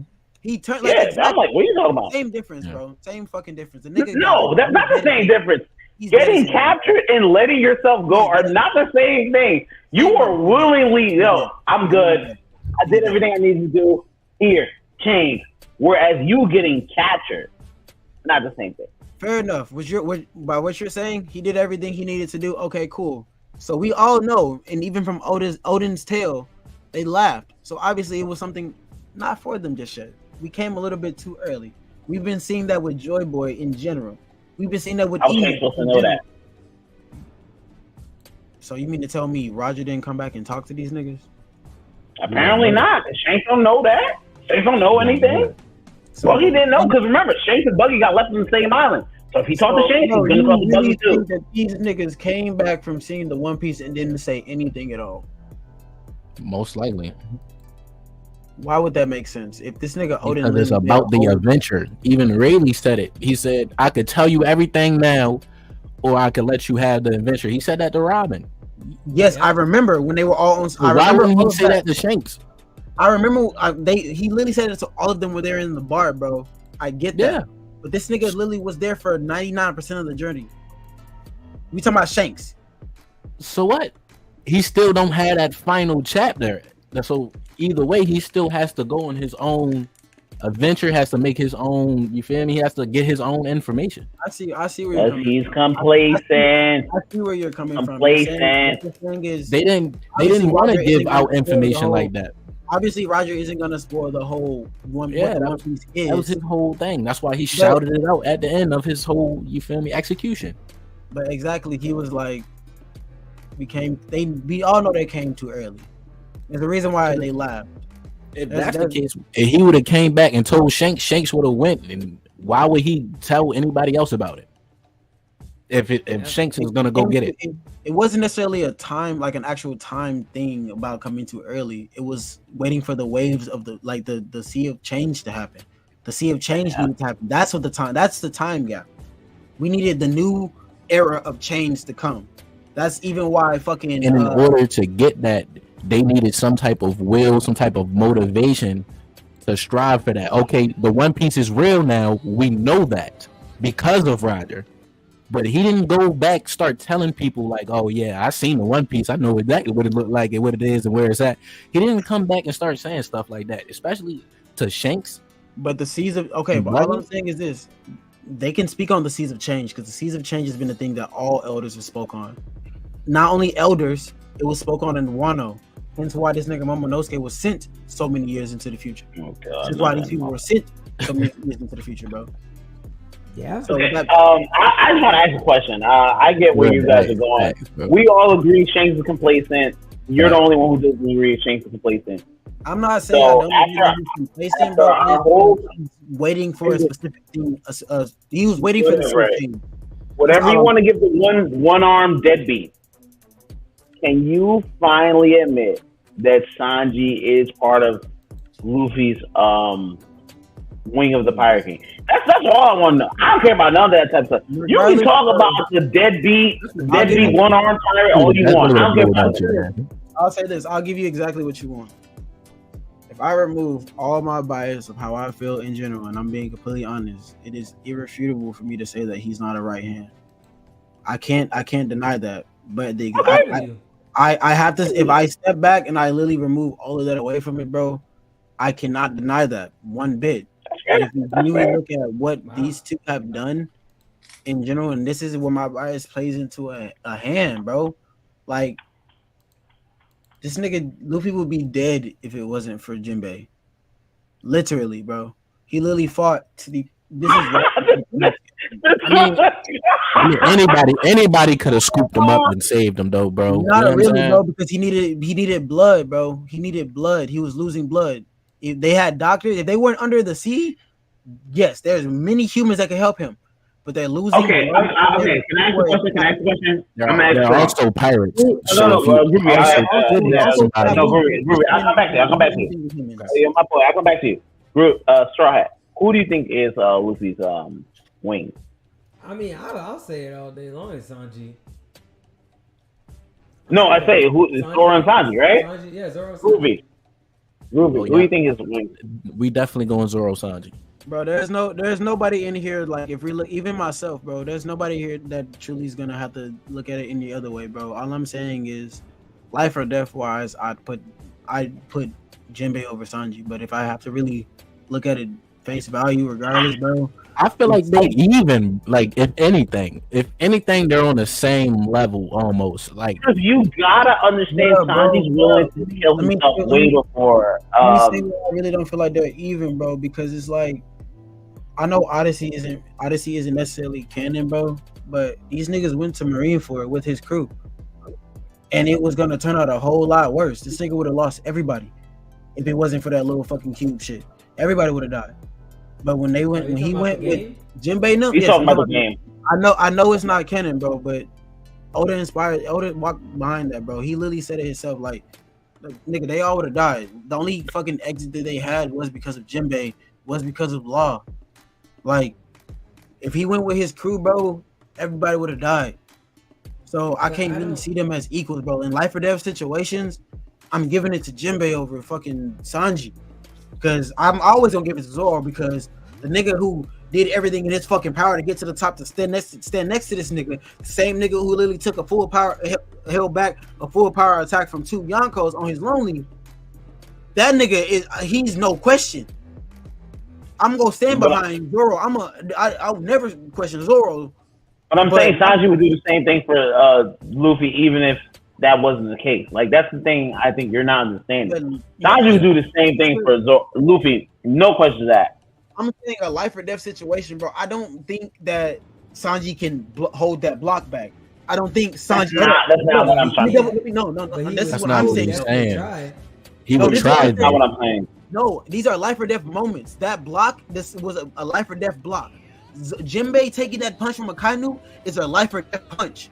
He turned I'm like, what are you talking about? Same difference, bro. Same fucking difference. The nigga that's not the same difference. getting captured and letting yourself go are not the same thing. You are willingly, I'm good. I did everything I needed to do. Here, change. Whereas you getting captured, not the same thing. Fair enough. By what you're saying, he did everything he needed to do. Okay, cool. So we all know, and even from Odin's tale, they laughed. So obviously it was something not for them just yet. We came a little bit too early. We've been seeing that with Joy Boy in general. We've been seeing that with Eve. Supposed to know that. So you mean to tell me Roger didn't come back and talk to these niggas? Apparently not. Shanks don't know that. Shanks don't know anything. So, well, he didn't know because remember, Shanks and Buggy got left on the same island. So if he talked to Shanks, he's gonna talk to Buggy too. That these niggas came back from seeing the One Piece and didn't say anything at all. Most likely. Why would that make sense? If this nigga Odin, because it's about the adventure. Even Rayleigh said it. He said, "I could tell you everything now, or I could let you have the adventure." He said that to Robin. Yes, I remember when they were all on. Why wouldn't he say that to Shanks? I remember he literally said it to all of them were there in the bar, bro. I get that. Yeah. But this nigga literally was there for 99% of the journey. We talking about Shanks. So what? He still don't have that final chapter. So either way, he still has to go on his own adventure, has to make his own, you feel me? He has to get his own information. I see where you're coming he's complacent. I see where you're coming from. The thing is, they didn't want to give out information like that. Obviously, Roger isn't gonna spoil the whole one. Yeah, that was his whole thing. That's why he shouted it out at the end of his whole, you feel me, execution. But exactly, he was like, we all know they came too early. There's a reason why they laughed. If that's the case, if he would have came back and told Shanks would have went, and why would he tell anybody else about it? If Shanks is gonna go get it. It wasn't necessarily a time, like an actual time thing about coming too early. It was waiting for the waves of the sea of change to happen. The sea of change needed to happen. That's the time gap. We needed the new era of change to come. That's even why fucking. And in order to get that, they needed some type of will, some type of motivation to strive for that. Okay, the One Piece is real now. We know that because of Roger. But he didn't go back, start telling people like, "Oh yeah, I seen the One Piece. I know exactly what it looked like and what it is and where it's at." He didn't come back and start saying stuff like that, especially to Shanks. But the seas of but all I'm saying is this: they can speak on the seas of change because the seas of change has been the thing that all elders have spoke on. Not only elders, it was spoke on in Wano. Hence why this nigga Momonosuke was sent so many years into the future. Oh God! This is why these people were sent so many years into the future, bro. Yeah. So okay. I just want to ask a question. I get where you guys are going. We all agree Shanks is complacent. You're the only one who doesn't agree Shanks is complacent. I'm not saying I don't agree he's complacent, but he's waiting for a specific thing. He was waiting for the same thing. Whatever you want to give the one-armed deadbeat. Can you finally admit that Sanji is part of Luffy's wing of the Pirate King? That's all I want to know. I don't care about none of that type of stuff. You can talk about the deadbeat one-armed pirate all you want. I don't care about that. I'll say this. I'll give you exactly what you want. If I remove all my bias of how I feel in general, and I'm being completely honest, it is irrefutable for me to say that he's not a right hand. I can't deny that. But I have to. If I step back and I literally remove all of that away from it, bro, I cannot deny that one bit. But if you really look at what these two have done in general, and this is where my bias plays into a hand, bro. Like, this nigga Luffy would be dead if it wasn't for Jinbei. Literally, bro. He literally fought to the. This is. Anybody could have scooped him up and saved him, though, bro. Not really, bro, because he needed blood, bro. He needed blood. He was losing blood. If they had doctors, if they weren't under the sea, yes, there's many humans that can help him, but they're losing. Okay, can I ask a question? They're also pirates. I'll come back to you. Yeah, my boy, I'll come back to you. Straw Hat, who do you think is Luffy's wing? I mean, I'll say it all day long. It's Sanji. No, I say Zoro and Sanji, right? Sanji, yeah, Zoro and Sanji. Ruby. Who do you think is the wing? We definitely going Zoro Sanji. Bro, there's nobody in here like if we look, even myself, bro. There's nobody here that truly is gonna have to look at it any other way, bro. All I'm saying is, life or death wise, I'd put Jinbei over Sanji. But if I have to really look at it face value, regardless, bro, I feel like they even like if anything, they're on the same level almost. Like you gotta understand, Sanji's willing to kill himself way before. I really don't feel like they're even, bro, because it's like I know Odyssey isn't necessarily canon, bro, but these niggas went to Marineford with his crew, and it was gonna turn out a whole lot worse. This nigga would have lost everybody if it wasn't for that little fucking cube shit. Everybody would have died. But when he went with Jinbei, no, he's talking about the game. I know it's not canon, bro, but Oda walked behind that, bro. He literally said it himself, like nigga, they all would have died. The only fucking exit that they had was because of Jinbei, was because of Law. Like, if he went with his crew, bro, everybody would have died. So I can't really see them as equals, bro. In life or death situations, I'm giving it to Jinbei over fucking Sanji. Because I'm always gonna give it to Zoro, because the nigga who did everything in his fucking power to get to the top to stand next to this nigga, the same nigga who literally took a full power, held back a full power attack from 2 Yonkos on his lonely. That nigga he's no question. I'm gonna stand behind Zoro. I'll never question Zoro. But I'm saying Sanji would do the same thing for Luffy, even if that wasn't the case. Like, that's the thing I think you're not understanding. Sanji would do the same thing for Luffy. No question that. I'm saying a life or death situation, bro. I don't think that Sanji can hold that block back. I don't think Sanji. That's not what I'm trying to say. No. This is what I'm saying. He would try. That's not what I'm saying. No, these are life or death moments. That block, this was a life or death block. Jinbei taking that punch from Akainu is a life or death punch.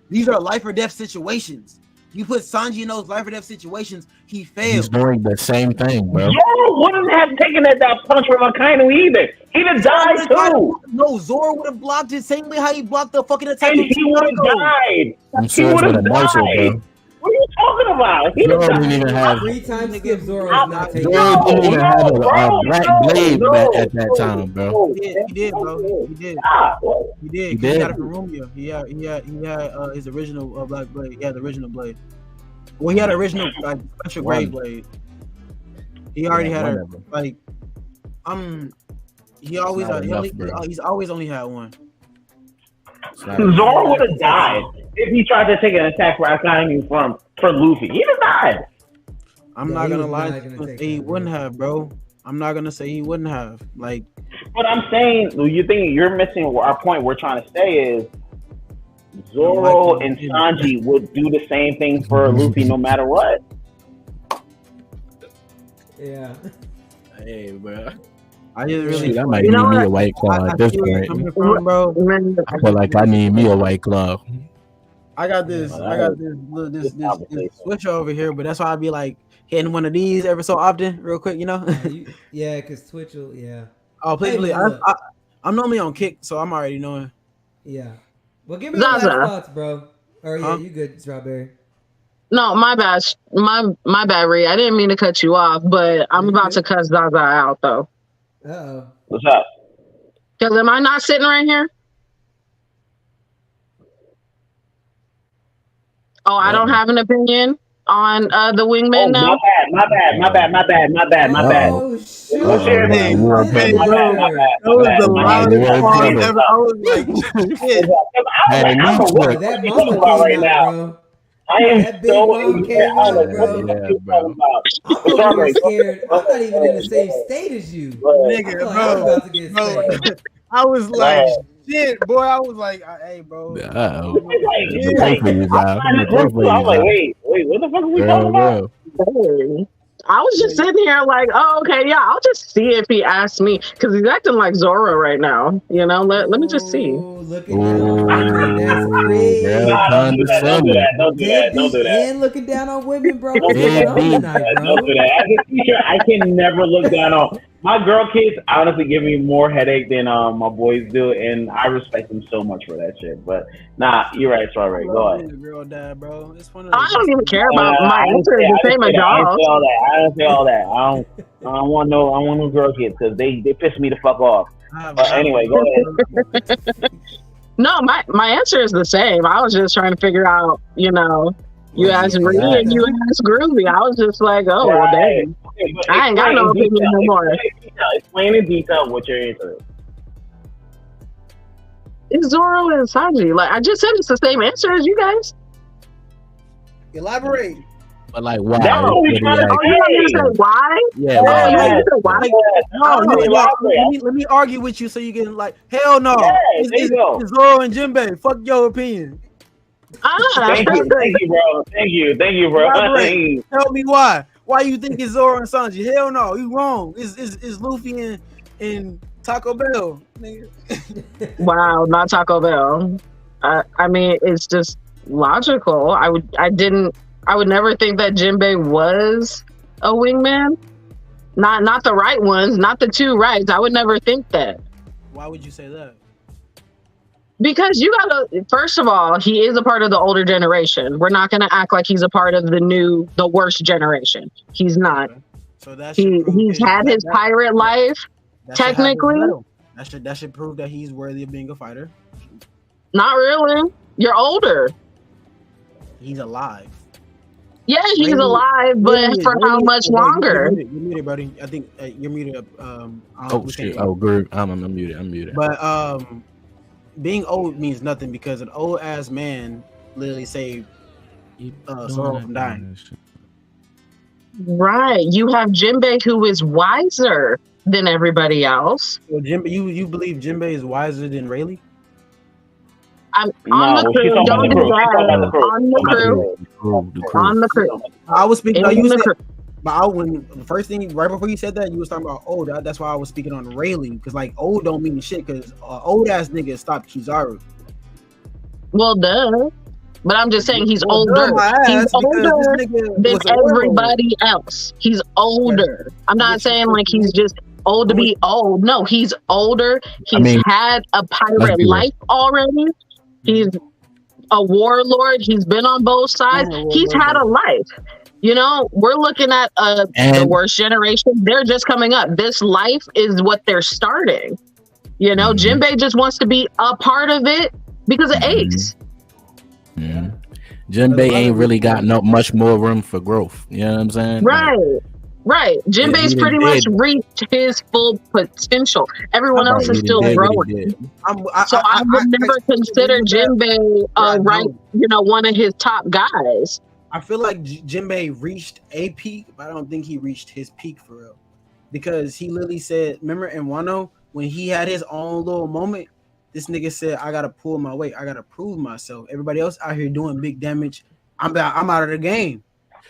These are life or death situations. You put Sanji in those life or death situations, he failed. He's doing the same thing, bro. Zoro wouldn't have taken that punch from Akainu either. He'd have died too. No, Zoro would have blocked it same way how he blocked the fucking attack. And he would have died. He would have died. What are you talking about? He Zoro didn't even have 3 times skip. Zoro is not taking. Zoro didn't even have a black blade at that time, bro. He did, bro. He did. He got it from Romeo. He had his original black blade. He had the original blade. Well, he had original special grade blade. He already had it. Like, he's always only had one. Zoro would have died if he tried to take an attack for Akainu from Luffy. He'd have died. I'm not gonna lie. He wouldn't have, bro. I'm not gonna say he wouldn't have. Like, what I'm saying, you think you're missing our point. We're trying to say is Zoro and Sanji would do the same thing for Luffy no matter what. Yeah. Hey, bro. I might need me a White Claw at this point. I feel like I need me a White Claw. I got this switch over here, but that's why I'd be like hitting one of these every so often, real quick, you know? Yeah, because Twitch will, yeah. Oh, please. I'm normally on Kick, so I'm already knowing. Yeah. Well, give me your last thoughts, bro. Or yeah, you good, Strawberry. No, my bad. My bad, Ree. I didn't mean to cut you off, but I'm about to cut Zaza out, though. Uh-oh. What's up? Because am I not sitting right here? Oh, I don't have an opinion on the wingman now? My bad. Oh, shit. That was the loudest party ever. I was like, shit. I'm that mama came out, bro. I am that big mom came out, bro. I'm scared. I'm not even in the same state as you. Nigga, bro. I was like, shit, boy. I was like, hey, bro. I'm like, wait, what the fuck are we talking about? I was just sitting here like, oh, okay, yeah, I'll just see if he asks me, because he's acting like Zoro right now. You know, let me just see. Look at that. That's crazy. Don't do that. And looking down on women, bro. Don't do that. As a teacher, I can never look down on my girl kids. Honestly, give me more headache than my boys do, and I respect them so much for that shit. But nah, you're right, Strawberry. Go ahead. Girl dad, bro. I don't even care about my answer. The same as y'all. I don't say all that. I don't want no girl kids because they piss me the fuck off. Anyway, go ahead. No, my answer is the same. I was just trying to figure out, you asked Ree and you asked Groovy. I was just like, oh, well, dang. Okay, I ain't got no opinion no more. Explain in detail what your answer is. It's Zoro and Sanji. Like, I just said it's the same answer as you guys. Elaborate. But like, why? That's what we trying to say. You want me to say why? Yeah. Let me argue with you so you can like, hell no. It's Zoro and Jinbei. Fuck your opinion. Thank you, bro. Thank you, bro. Tell me why. Why you think it's Zoro and Sanji? Hell no, you wrong. It's Luffy and Taco Bell. Wow, not Taco Bell. I mean, it's just logical. I would never think that Jinbei was a wingman. Not the right ones, not the two rights. I would never think that. Why would you say that? Because you gotta, first of all, he is a part of the older generation. We're not gonna act like he's a part of the worst generation. He's not. Okay. So he's had his pirate life, technically. That should prove that he's worthy of being a fighter. Not really. You're older. He's alive. Yeah, he's alive, but for how much longer? You're muted, buddy. I think you're muted. Oh shit! Oh, good. I'm muted. But being old means nothing because an old ass man literally saved Zoro from dying. Right. You have Jinbei who is wiser than everybody else. So you believe Jinbei is wiser than Rayleigh? I'm on the crew. Don't do that. On the crew. I was speaking. When the first thing right before you said that, you was talking about old. That's why I was speaking on Rayleigh because like old don't mean shit because old ass nigga stopped Kizaru. Well, duh. But I'm just saying he's older. He's older than everybody else. He's older. I'm not saying like he's just old to be old. No, he's older. He's had a pirate life already. He's a warlord. He's been on both sides. He's had a life. We're looking at the worst generation. They're just coming up. This life is what they're starting. Jinbei just wants to be a part of it because of Ace. Jinbei ain't really got much more room for growth. You know what I'm saying? Right. Jinbei's pretty much reached his full potential. Everyone else is still growing. I would never consider Jinbei one of his top guys. I feel like Jinbei reached a peak, but I don't think he reached his peak for real. Because he literally said, remember in Wano, when he had his own little moment, this nigga said, I gotta pull my weight. I gotta prove myself. Everybody else out here doing big damage. I'm out of the game.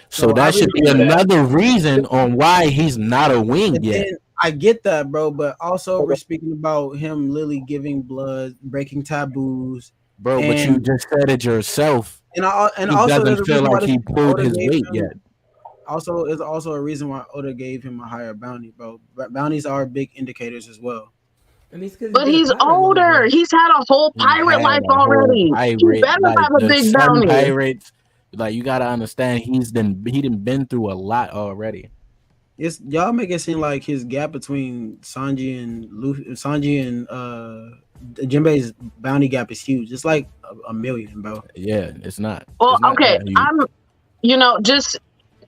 So that should be another reason on why he's not a wing yet. I get that, bro, but also we're speaking about him literally giving blood, breaking taboos. Bro, but you just said it yourself. And he also doesn't feel like he pulled his weight yet. Also, there's also a reason why Oda gave him a higher bounty, bro. Bounties are big indicators as well. But he's older. He's had a whole pirate life already. He better have a big bounty. Pirates, like you gotta understand, he done been through a lot already. Y'all make it seem like his gap between Sanji and Jinbei's bounty gap is huge. It's like a million, bro. Yeah, it's not. Well, it's not okay,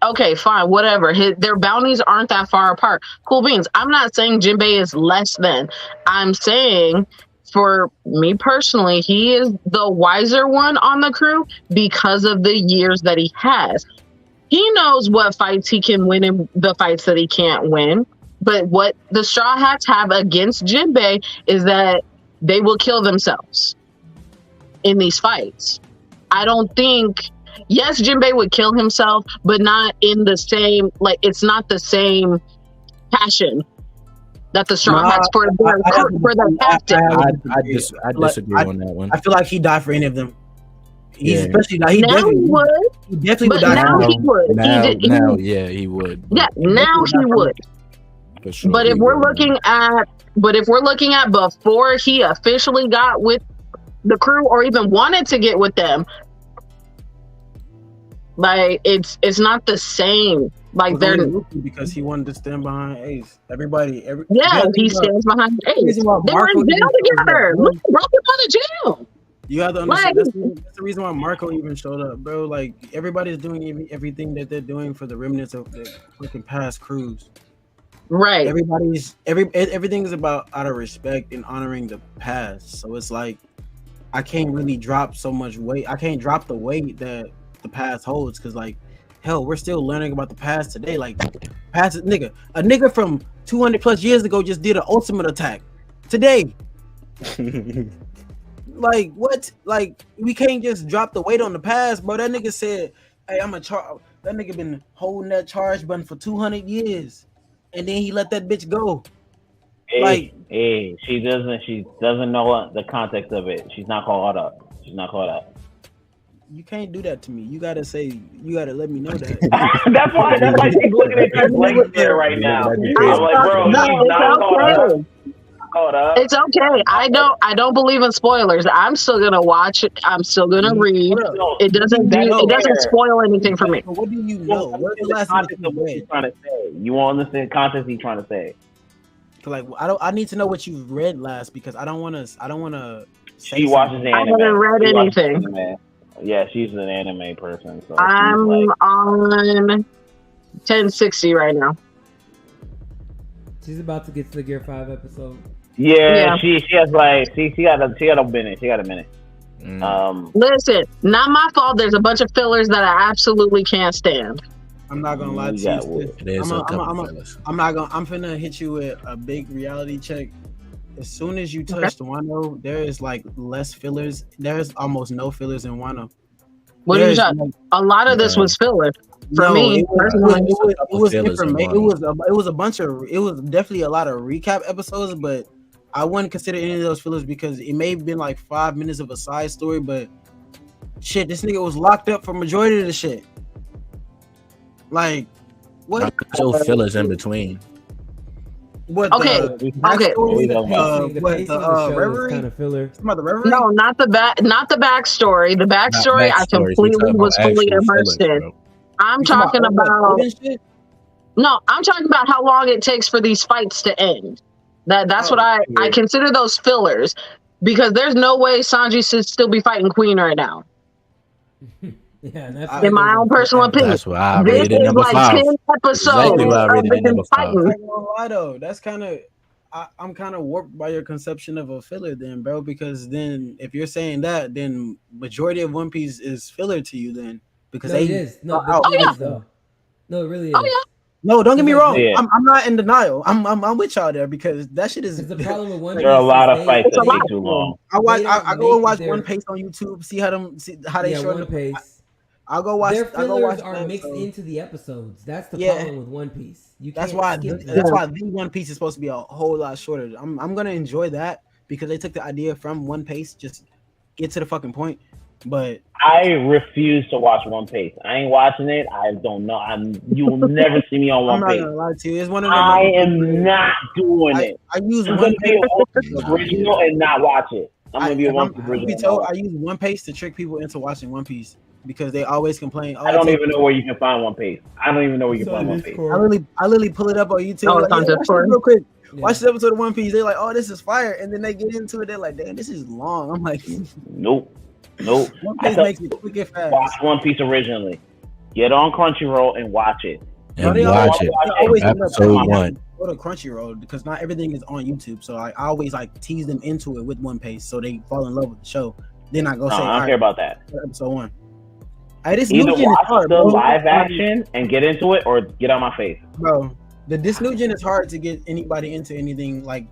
okay, fine, whatever. Their bounties aren't that far apart. Cool beans. I'm not saying Jinbei is less than. I'm saying, for me personally, he is the wiser one on the crew because of the years that he has. He knows what fights he can win and the fights that he can't win. But what the Straw Hats have against Jinbei is that they will kill themselves in these fights. I don't think... Yes, Jinbei would kill himself, but not in the same, it's not the same passion that the Straw Hats for the captain. I disagree on that one. I feel like he died for any of them. He definitely would. He definitely would die. Now he would. He would. Yeah, now he would. Sure, but if we're looking at before he officially got with the crew or even wanted to get with them, like it's not the same. Like they're because he wanted to stand behind Ace. Everybody, he stands behind Ace. They were in jail together. Look, broke him out of jail. You have to understand. That's the reason why Marco even showed up, bro. Like everybody's doing everything that they're doing for the remnants of the fucking past crews. Right. Everything is about out of respect and honoring the past. So it's like I can't really drop so much weight. I can't drop the weight that the past holds because like hell, we're still learning about the past today. Like a nigga from 200 plus years ago just did an ultimate attack today. Like what? Like we can't just drop the weight on the past, bro. That nigga said, "Hey, that nigga been holding that charge button for 200 years, and then he let that bitch go." Hey, she doesn't know the context of it. She's not caught up. You can't do that to me. You gotta let me know that. that's why she's looking at you blank there right now. I'm like, bro, she's not caught up. It's okay. I don't believe in spoilers. I'm still gonna watch it. I'm still gonna read. It doesn't spoil anything for me. What do you know? What's the last thing of what he's trying to say? You won't understand the context he's trying to say. Like I need to know what you've read last because I don't wanna She watches the anime. I haven't read anything. Yeah, she's an anime person. So I'm on 1060 right now. She's about to get to the Gear 5 episode. Yeah. She has like she got a minute. Listen, not my fault. There's a bunch of fillers that I absolutely can't stand. I'm not gonna lie to you. I'm finna hit you with a big reality check. As soon as you touch Wano, there is like less fillers. There's almost no fillers in Wano. What are you talking? A lot of this was filler for me. It was definitely a lot of recap episodes, but I wouldn't consider any of those fillers because it may have been like 5 minutes of a side story, but shit, this nigga was locked up for majority of the shit. Like, what? So fillers in between. What? Okay. The Reverie kind of filler. The Reverie? No, not the backstory. The backstory, I completely was fully immersed in. I'm talking about. No, I'm talking about how long it takes for these fights to end. That's what I consider those fillers, because there's no way Sanji should still be fighting Queen right now. Yeah, in my own personal opinion, that's why I rated it number 5. 10 episodes exactly why I rated it number 5. Why though? That's kind of I'm kind of warped by your conception of a filler, then, bro. Because then, if you're saying that, then majority of One Piece is filler to you, then because it is. No, it is though. No, it really is. Oh, yeah. No, don't get me wrong. Yeah. I'm not in denial. I'm with y'all there because that shit is. The problem with One Piece. There are a lot of fights that take too long. I go and watch One Piece on YouTube, see how they show One Piece. I'll go watch. Their fillers are mixed into the episodes. That's the problem with One Piece. That's why the One Piece is supposed to be a whole lot shorter. I'm gonna enjoy that because they took the idea from One Piece, just get to the fucking point. But I refuse to watch One Piece. I ain't watching it. I don't know. You will never see me on One Piece. I'm not gonna lie to you. It's one of them. I am not doing it. I use I'm One Piece original and not watch it. I'm gonna be a One Piece original. I use One Piece to trick people into watching One Piece. Because they always complain. I don't even know where you can find One Piece. I don't even know where you can find One Piece. I literally pull it up on YouTube. Watch this real quick. Watch this episode of One Piece. They're like, "Oh, this is fire," and then they get into it. They're like, "Damn, this is long." I'm like, "Nope." One Piece makes it quick and fast. Watch One Piece originally. Get on Crunchyroll and watch it. Watch it. Episode 1. Go to Crunchyroll because not everything is on YouTube. So I always tease them into it with One Piece so they fall in love with the show. Then I go say, I don't care about that. Episode 1. Either watch the live action and get into it, or get out my face, bro. This new gen is hard to get anybody into anything like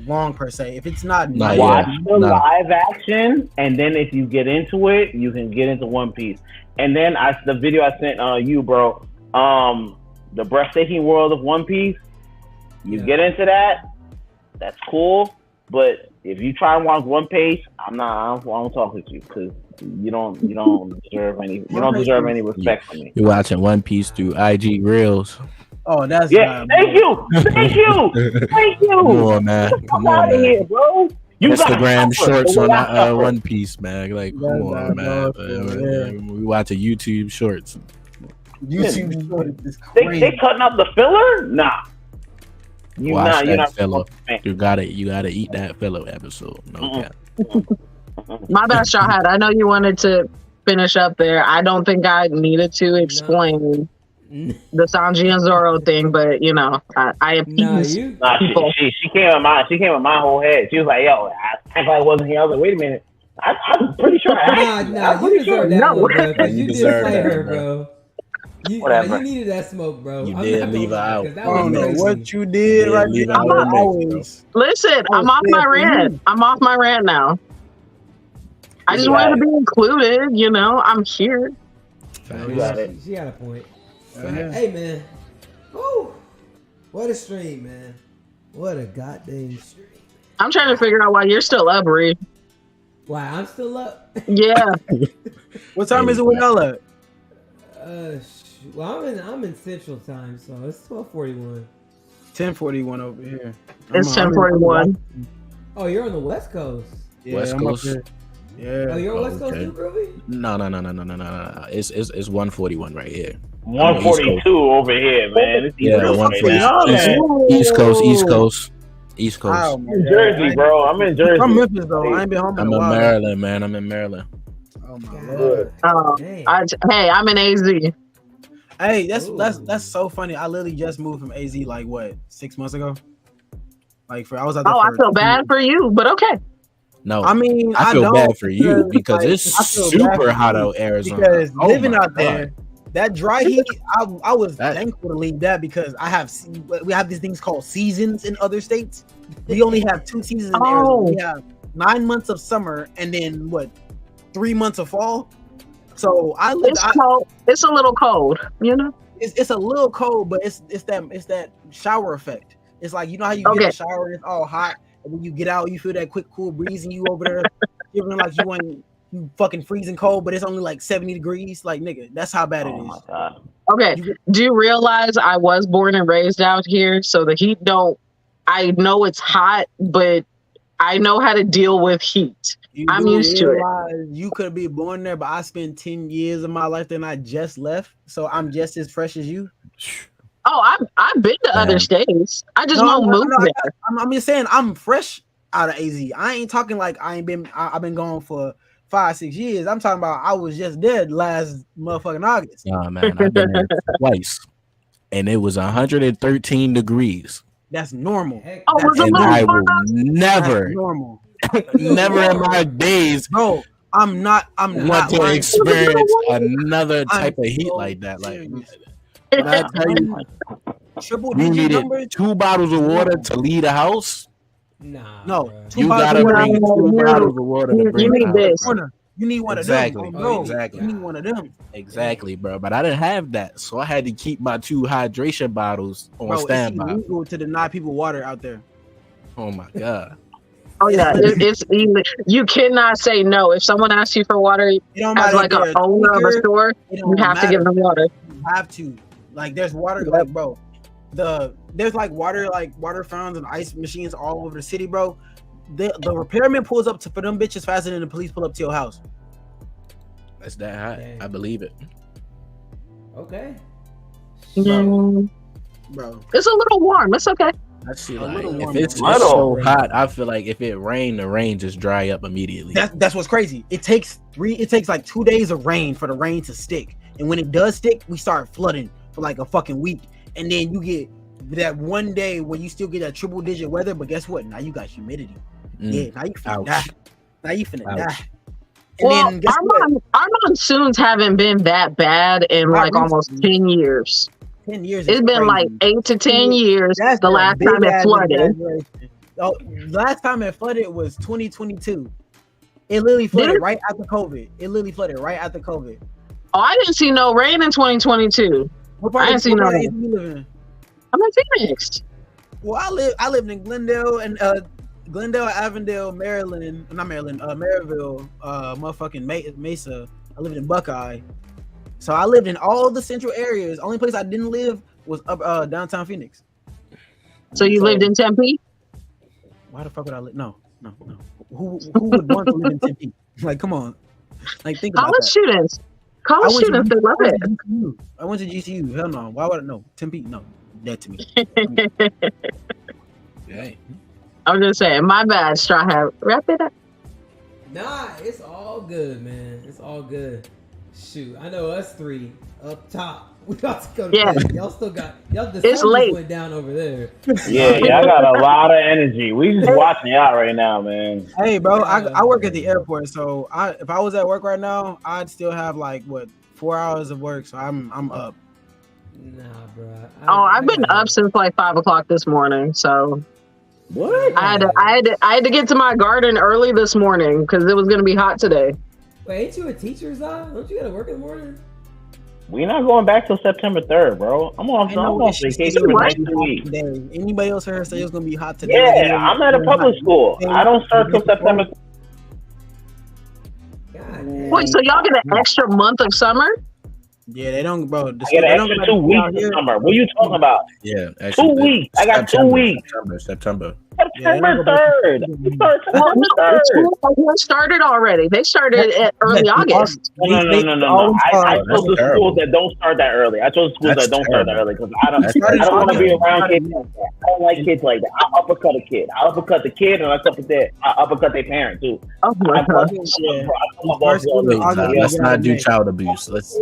long per se. If it's not watch the live action, and then if you get into it, you can get into One Piece. And then the video I sent you, bro, the breathtaking world of One Piece. You get into that, that's cool. But if you try and watch One Piece, I won't talk with you because you don't deserve any respect from me. You're watching One Piece through IG Reels. Oh, that's Thank you. Come on, man. Come on, man. Here, bro. Instagram shorts on One Piece, man. Like, come on, man. We watching YouTube shorts. YouTube short is They crazy. cutting out the filler? Nah. Watch You're that not filler. You gotta eat that filler episode. No cap. My bad, Straw Hat. I know you wanted to finish up there. I don't think I needed to explain the Sanji and Zoro thing, but you know, I appease people. She came in my whole head. She was like, "Yo, I wasn't here." I was like, "Wait a minute, I'm pretty sure." You deserve that one, bro. Because you did play her, bro. Whatever. You needed that smoke, bro. You did leave her out. I don't know what you did right now. Listen, I'm off my rant. I'm off my rant now. I just wanted to be included, you know. I'm here. She had a point. Hey, man. Woo. What a stream, man. What a goddamn stream. I'm trying to figure out why you're still up, Ree. Why I'm still up? Yeah. What time is it with y'all at? Well, I'm in Central Time, so it's 12:41. 10:41 over here. It's 10:41. Oh, you're on the West Coast. Yeah, West Coast. Yeah. Oh, you're on West Coast too, Groovy? No. It's 1:41 right here. 1:42 over here, man. It's East Coast. Oh, I'm in Jersey, bro. I'm in Jersey. I'm Memphis though. I ain't been home. I'm in Maryland, man. I'm in Maryland. Oh my lord. Hey, I'm in AZ. Hey, that's so funny. I literally just moved from AZ like what 6 months ago. Like I was out there. I feel bad for you, but okay. No, I mean I feel bad for you because it's super hot out Arizona. Because living out there, that dry heat, I was thankful to leave that because we have these things called seasons in other states. We only have 2 seasons in Arizona. We have 9 months of summer and then 3 months of fall. So it's a little cold, you know. It's a little cold, but it's that shower effect. It's like, you know how you get a shower and it's all hot, and when you get out, you feel that quick cool breeze, and you over there feeling like you fucking freezing cold, but it's only like 70 degrees. Like, nigga, that's how bad it is. My God. Okay. Do you realize I was born and raised out here, so the heat I know it's hot, but I know how to deal with heat. I'm used to it. You could be born there, but I spent 10 years of my life and I just left, so I'm just as fresh as you. Oh, I've been to other states. I just won't move there. I'm just saying I'm fresh out of AZ. I ain't talking like I've been gone for 5-6 years. I'm talking about I was just dead last motherfucking August. Nah, man, I've been there twice, and it was 113 degrees. That's normal. And I will never, normal. never in my days, bro. I'm not want to experience another type of heat like that. Like, when I tell you, you needed 2 bottles of water to leave the house. Nah, no, you gotta bring 2 bottles of water to bring the house. You need one exactly. of them. Bro. Exactly. You need one of them. Exactly, bro. But I didn't have that, so I had to keep my 2 hydration bottles on standby. It's illegal to deny people water out there. Oh my God. Oh yeah, it's you cannot say no. If someone asks you for water as like an owner of a store, you have to give them water. You have to. Like, there's water, like, bro. There's like water fountains and ice machines all over the city, bro. The repairman pulls up for them bitches faster than the police pull up to your house. That's that hot. I believe it. Okay. Bro. It's a little warm. It's okay. I feel like if it's so hot, I feel like if it rained, the rain just dry up immediately. That's what's crazy. It takes like 2 days of rain for the rain to stick, and when it does stick, we start flooding for like a fucking week, and then you get that one day where you still get that triple digit weather, but guess what? Now you got humidity. Yeah, now you finna die. Now you finna die. And well, then our monsoons haven't been that bad in like almost 10 years. 10 years. It's been like 8 to 10 years. That's the last time it flooded. Oh, last time it flooded was 2022. It literally flooded right after COVID. Oh, I didn't see no rain in 2022. I didn't see no rain. I'm in Phoenix. Well, I lived in Glendale and Glendale, Avondale, Maryland, not Maryland, Maryville, motherfucking Mesa. I lived in Buckeye. So I lived in all the central areas. Only place I didn't live was up downtown Phoenix. So you lived in Tempe? Why the fuck would I live? No. Who would want to live in Tempe? Like, come on. Like, think about that. College students, they love it. I went to GCU. Hell no. Why would I know? Tempe? No. Dead to me. Yeah. I'm just saying, my bad, Straw Hat. Wrap it up. Nah, it's all good, man. It's all good. Shoot, I know us three up top. We about to go to bed. Y'all still got the it's sun late. Went down over there. Yeah, y'all got a lot of energy. We just watching y'all right now, man. Hey, bro, I work at the airport, so if I was at work right now, I'd still have 4 hours of work, so I'm up. Nah, bro. I've been up since 5 o'clock this morning, so. What? I had to get to my garden early this morning because it was gonna be hot today. Wait, ain't you a teacher, Zah? Don't you gotta work in the morning? We not going back till September 3rd, bro. I'm on vacation for next week. Anybody else heard say it was gonna be hot today? Yeah, I'm at a public school. I don't start till September 3rd. Wait, so y'all get an extra month of summer? Yeah, they don't, bro. I get an extra 2 weeks of summer. What are you talking about? Yeah, 2 weeks. I got 2 weeks. September 3rd. School started already. They started at early August. No. I chose the schools that don't start that early. I chose schools that don't start that early because I don't want to be around kids like that. I don't like kids like that. I uppercut a kid. I uppercut the kid and I uppercut their parent too. Oh my God. Let's not do child abuse. Let's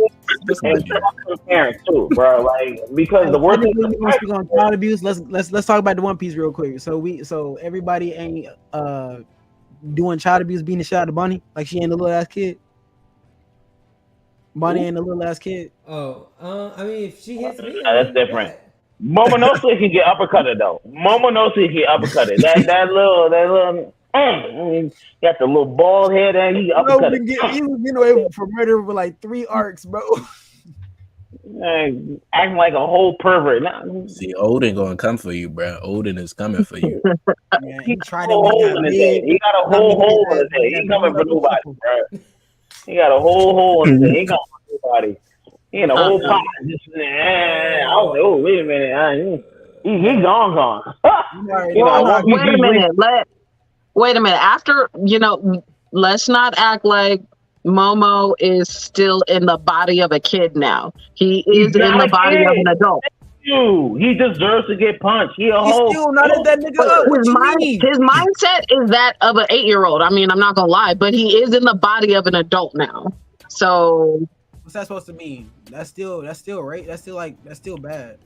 parents too, bro. Because the worst thing on child abuse. Let's talk about the One Piece real quick. So everybody ain't doing child abuse, beating the shit out of Bunny like she ain't a little ass kid. Bunny ain't a little ass kid. Oh, I mean, if she hits me, that's different. Momonosuke can get uppercutted though. Momonosuke can get uppercutted. That little. You got the little bald head and he uppercut. He was getting away from murder for 3 arcs, bro. Acting like a whole pervert. See, Odin gonna come for you, bro. Odin is coming for you. He tried He got a whole hole in his head. He coming for nobody, bro. He got a whole hole in his head. He coming for nobody. He in a whole pot. I was like, oh, wait a minute. He gone. Wait a minute. After, let's not act like Momo is still in the body of a kid now. He is in the body of an adult. He deserves to get punched. He's still not at that nigga up. His mindset is that of an 8-year-old. I mean, I'm not gonna lie, but he is in the body of an adult now. So what's that supposed to mean? That's still right. That's still bad.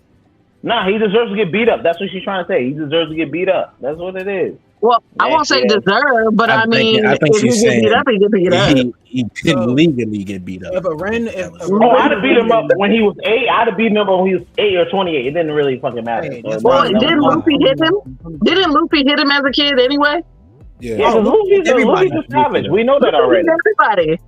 Nah, he deserves to get beat up. That's what she's trying to say. He deserves to get beat up. That's what it is. Well, I won't say deserve, but I think if she's saying he get beat up. He didn't legally get beat up. I'd have beat him up when he was 8. I'd have beat him up when he was 8 or 28. It didn't really fucking matter. Didn't Luffy hit him? Didn't Luffy hit him as a kid anyway? Yeah, Luffy's a savage. We know that already. Everybody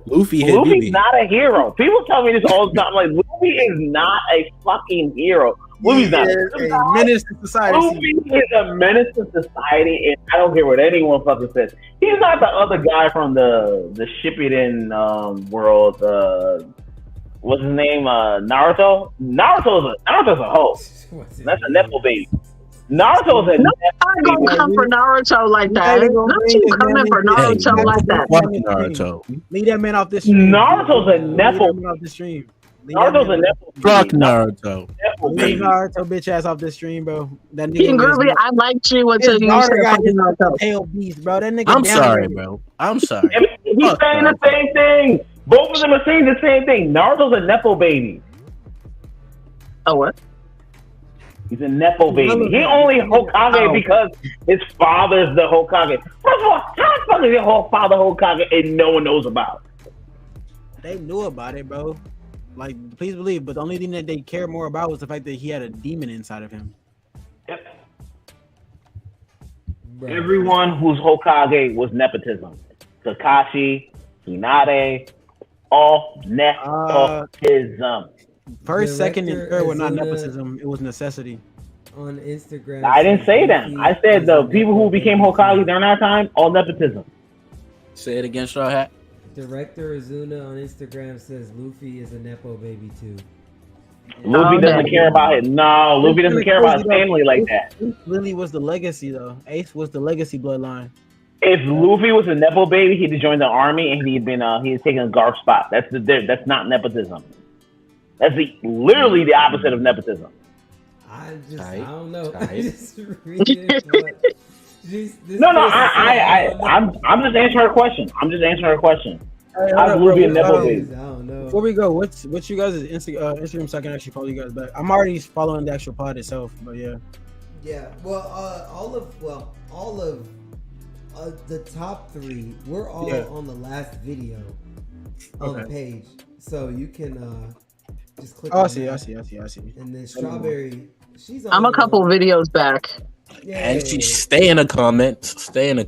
Luffy's not a hero. People tell me this all the time. Like, Luffy is not a fucking hero. Luffy's not a menace to society. Luffy is a menace to society, and I don't care what anyone fucking says. He's not the other guy from the Shippuden world. What's his name? Naruto. Naruto's a hoe. That's a Nepo baby. Naruto's a Nobody gonna come for Naruto like that. Not you coming for Naruto like that. Naruto. Leave that man off the stream. Naruto's a Nepo. Off the stream. Naruto's a Nepo. Fuck Naruto. Leave Naruto bitch ass off the stream, bro. That nigga. King Groovy, I liked you until you said Naruto. Tail beast, bro. That nigga. I'm sorry, bro. I'm sorry. He's saying the same thing. Both of them are saying the same thing. Naruto's a Nepo baby. Oh, what? He's a Nepo baby. He only Hokage because his father's the Hokage. First of all, how the fuck is your father Hokage and no one knows about? They knew about it, bro. Like, please believe, but the only thing that they care more about was the fact that he had a demon inside of him. Yep. Bro. Everyone who's Hokage was nepotism. Kakashi, Hinata, all nepotism. First, second, and third were not nepotism. It was necessity. On Instagram. I didn't say that. I said the people who became Hokage during that time, all nepotism. Say it again, Straw Hat. Director Azuna on Instagram says Luffy is a Nepo baby too. Luffy doesn't care about it. No, Luffy doesn't care about his family like that. Lily was the legacy though. Ace was the legacy bloodline. If Luffy was a nepo baby, he'd have joined the army and he'd taken a Garp spot. That's not nepotism. That's literally the opposite of nepotism. I don't know. I'm just answering her question. How's Luffy a nepo baby? I don't know. Before we go, what's you guys' Instagram so I can actually follow you guys back? I'm already following the actual pod itself, but yeah. Yeah. Well, all of the top 3, we're all on the last video on the page, so you can just click. Oh, I see. And then Strawberry, she's on. I'm a couple videos back. Yeah. And she stay in the comments. I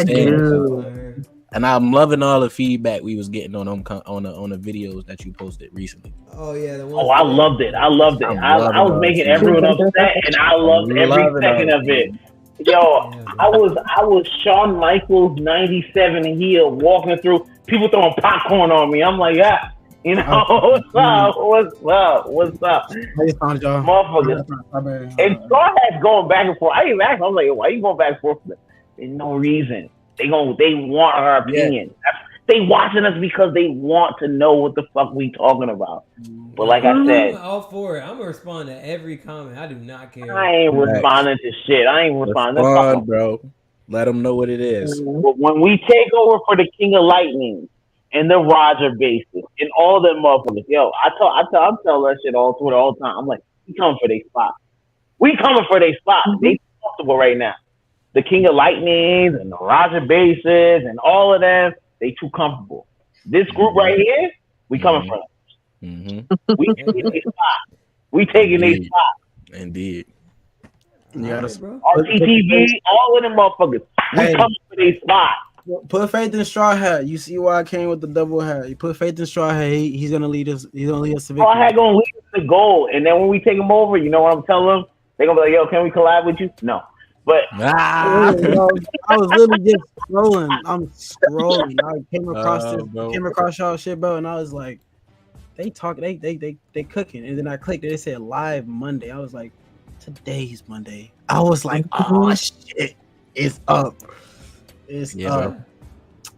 do. And I'm loving all the feedback we was getting on the videos that you posted recently. Oh yeah, I loved it. I was making everyone upset, and I loved every second of it. Yo, I was Shawn Michaels 97 heel walking through, people throwing popcorn on me. I'm like, yeah, what's up? Motherfuckers. And Straw Hat's going back and forth. I even asked him, I'm like, why are you going back and forth? There's no reason. They want our opinion. Yeah. They watching us because they want to know what the fuck we talking about. But like I said, I'm all for it. I'm gonna respond to every comment. I do not care. I ain't responding to shit. I ain't responding. Respond, bro. Let them know what it is. But when we take over for the King of Lightning and the Roger bases and all them motherfuckers, yo, I tell that shit all Twitter all the time. I'm like, we coming for their spot. They comfortable right now. The King of Lightnings and the Roger bases and all of them. They too comfortable. This group right here, we coming from. We taking their spot. Indeed. Yeah, RTTV, all of them motherfuckers. We coming for their spot. Put faith in Straw Hat. You see why I came with the double hat. You put faith in Straw Hat. He's gonna lead us. He's gonna lead us to victory. Straw Hat gonna lead us to goal. And then when we take him over, you know what I'm telling them? They're gonna be like, "Yo, can we collab with you?" No. But I was literally just scrolling. I'm scrolling. I came across y'all shit, bro, and I was like, they cooking. And then I clicked it. It said live Monday. I was like, today's Monday. I was like, oh shit, it's up. It's up.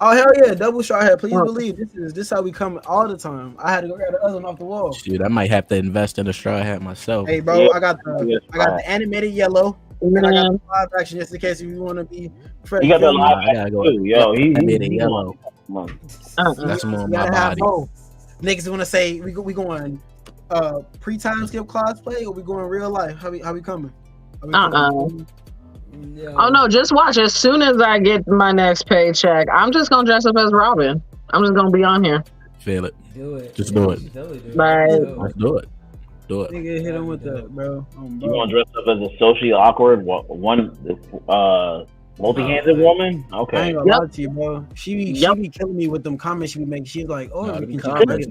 Oh hell yeah, double Straw Hat. Please believe this is how we come all the time. I had to go grab the other one off the wall. Shoot, I might have to invest in a Straw Hat myself. Hey bro, I got the animated yellow. And I got the live action just in case if you want to be fresh. You got the live action too. Yo, he made it yellow. That's more on my body. Niggas want to say we going pre-time skip cosplay or we going real life? How we coming? Oh no, just watch. As soon as I get my next paycheck, I'm just gonna dress up as Robin. I'm just gonna be on here. Feel it. Do it. Just do it. Let's do it. Do it. Nigga hit him with that, bro. You want to dress up as a socially awkward multi-handed woman? Okay. I ain't gonna lie to you, bro. She be killing me with them comments she be making. She's like, "Oh, we can awkward.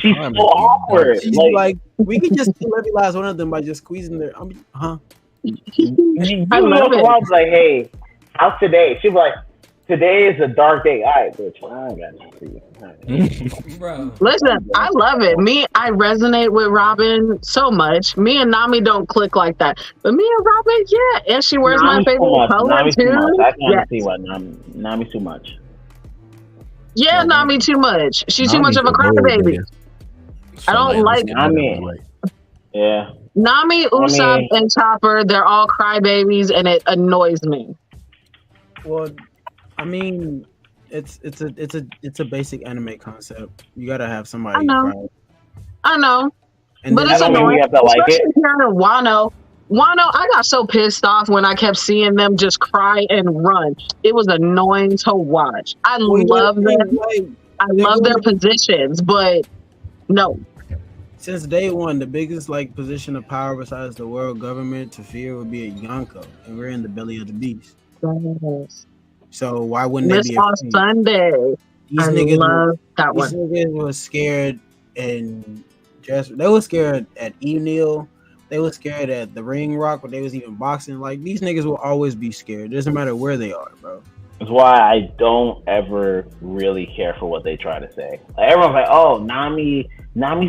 She's so awkward. She's like, we can just kill every last one of them by just squeezing their. I love it. I was like, "Hey, how's today?" She was like, "Today is a dark day." All right, bitch. I got nothing for you. Bro. Listen, I love it. I resonate with Robin so much. Me and Nami don't click like that, but me and Robin, yeah. And she wears my favorite color too. I can't see what Nami's too much. Yeah, Nami too much. She's too much of a crybaby. I don't like Nami. Yeah. Nami, Usopp, and Chopper, they're all crybabies, and it annoys me. Well, I mean, it's a basic anime concept. You gotta have somebody. I know, and but it's annoying. Especially hearing Wano. I got so pissed off when I kept seeing them just cry and run. It was annoying to watch. I love them. I love their positions, but no. Since day one, the biggest position of power besides the world government to fear would be a Yonko, and we're in the belly of the beast. Yes. So why wouldn't they be on Sunday? These niggas were scared and they were scared at Enil. They were scared at the Ring Rock when they was even boxing. Like, these niggas will always be scared. It doesn't matter where they are, bro. That's why I don't ever really care for what they try to say. Like, everyone's like, "Oh, Nami's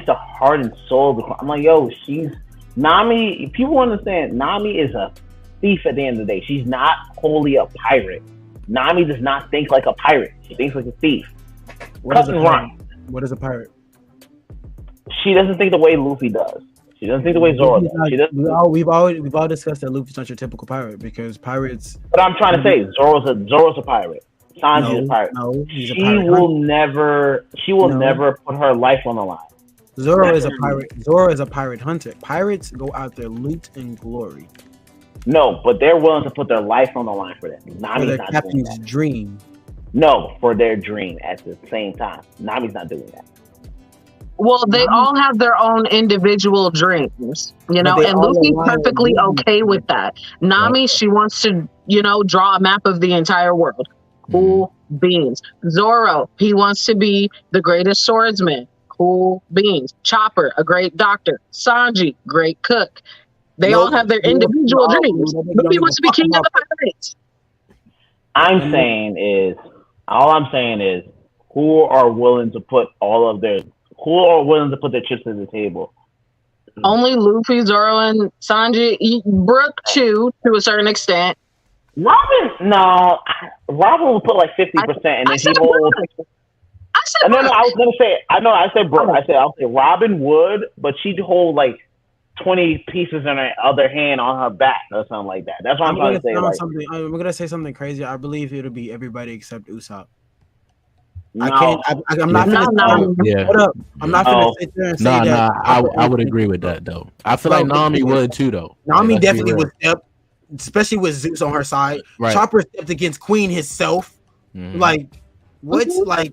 the heart and soul of the." I'm like, yo, Nami. People understand, Nami is a thief at the end of the day. She's not wholly a pirate. Nami does not think like a pirate. She thinks like a thief. What is a pirate? What is a pirate? She doesn't think the way Luffy does. She doesn't think the way Zoro does. She doesn't. We've all discussed that Luffy's not your typical pirate because pirates. But I'm trying to say Zoro's a pirate. Sanji's a pirate. No, he's a she pirate. will never put her life on the line. Zoro is a pirate. Zoro is a pirate hunter. Pirates go out there loot and glory. No, but they're willing to put their life on the line for that. Nami's their not captain's doing that. dream. No, for their dream at the same time. Nami's not doing that. Well, they all have their own individual dreams, you know, and Luffy's perfectly okay with that. Nami, she wants to, you know, draw a map of the entire world. Cool beans. Zoro, he wants to be the greatest swordsman. Cool beans. Chopper, a great doctor. Sanji, great cook. They all have their individual dreams. Luffy wants to be king of the pirates. I'm saying is who are willing to put their chips at the table. Only Luffy, Zoro, and Sanji. Brook too, to a certain extent. Robin will put like 50%, and then he holds. I was gonna say. I said Brook. I'll say Robin would, but she'd hold like 20 pieces in her other hand on her back or something like that. That's what I'm trying to say. I'm gonna say something crazy. I believe it'll be everybody except Usopp. No. I'm not gonna sit there and say that. I would agree with that though. I feel like Nami would too though. Nami definitely would step, especially with Zeus on her side. Right. Chopper stepped against Queen himself. Mm-hmm. Like what's like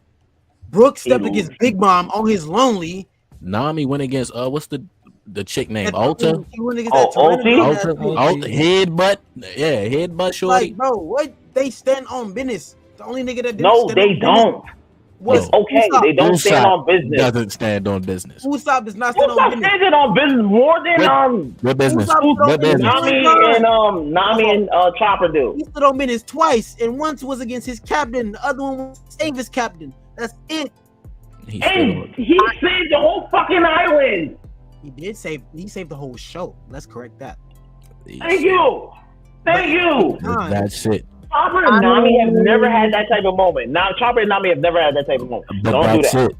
Brook stepped against Big Mom on his lonely. Nami went against what's the chick name? Alta? He went against Alta. Headbutt. Yeah, headbutt shorty. Like, bro, what? They stand on business. The only nigga that no, they don't. It's okay. Usopp. They don't Usopp stand on business. Doesn't stand on business. Usopp does not stand on business. Standing on business more than What business? What business? Nami and Chopper do. He stood on business twice, and once was against his captain. The other one was save his captain. That's it. He saved the whole fucking island. He saved the whole show. Let's correct that. Thank you. That's it. Chopper and Nami have never had that type of moment. Now Chopper and Nami have never had that type of moment. But don't do that.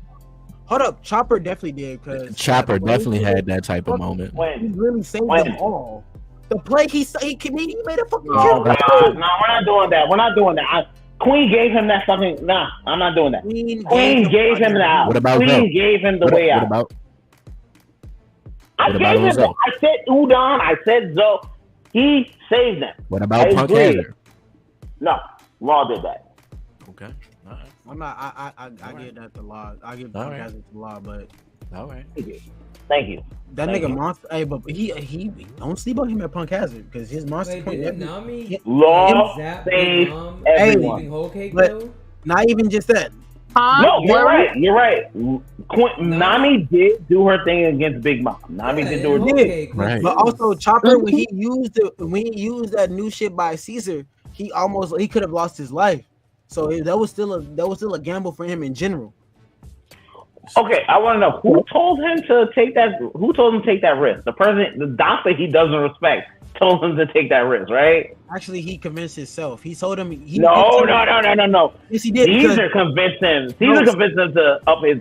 Hold up, Chopper definitely did because Chopper definitely had that type of moment. He really saved them all. The play he made a fucking No, we're not doing that. We're not doing that. Queen gave him that fucking. Nah, I'm not doing that. Queen gave him the out. What about Queen gave him the way out. I gave him that. I said Udon. I said Zoe. He saved them. What about Punk Hazard? No, Law did that. Okay. All right. I'm not. I give that to Law. I give Punk Hazard to Law, but all right. Thank you. That nigga monster. Hey, but he don't sleep on him at Punk Hazard because his monster point. Law saved everyone. But not even just that. No, you're right. Nami did do her thing against Big Mom. Nami did do her thing. Right. But also Chopper, when he used that new shit by Caesar, he could have lost his life. So that was still a gamble for him in general. Okay, I want to know who told him to take that. Who told him to take that risk? The doctor he doesn't respect told him to take that risk, right? Actually, he convinced himself. He told him. No. Yes, he did. Caesar convinced him. Caesar convinced him to up his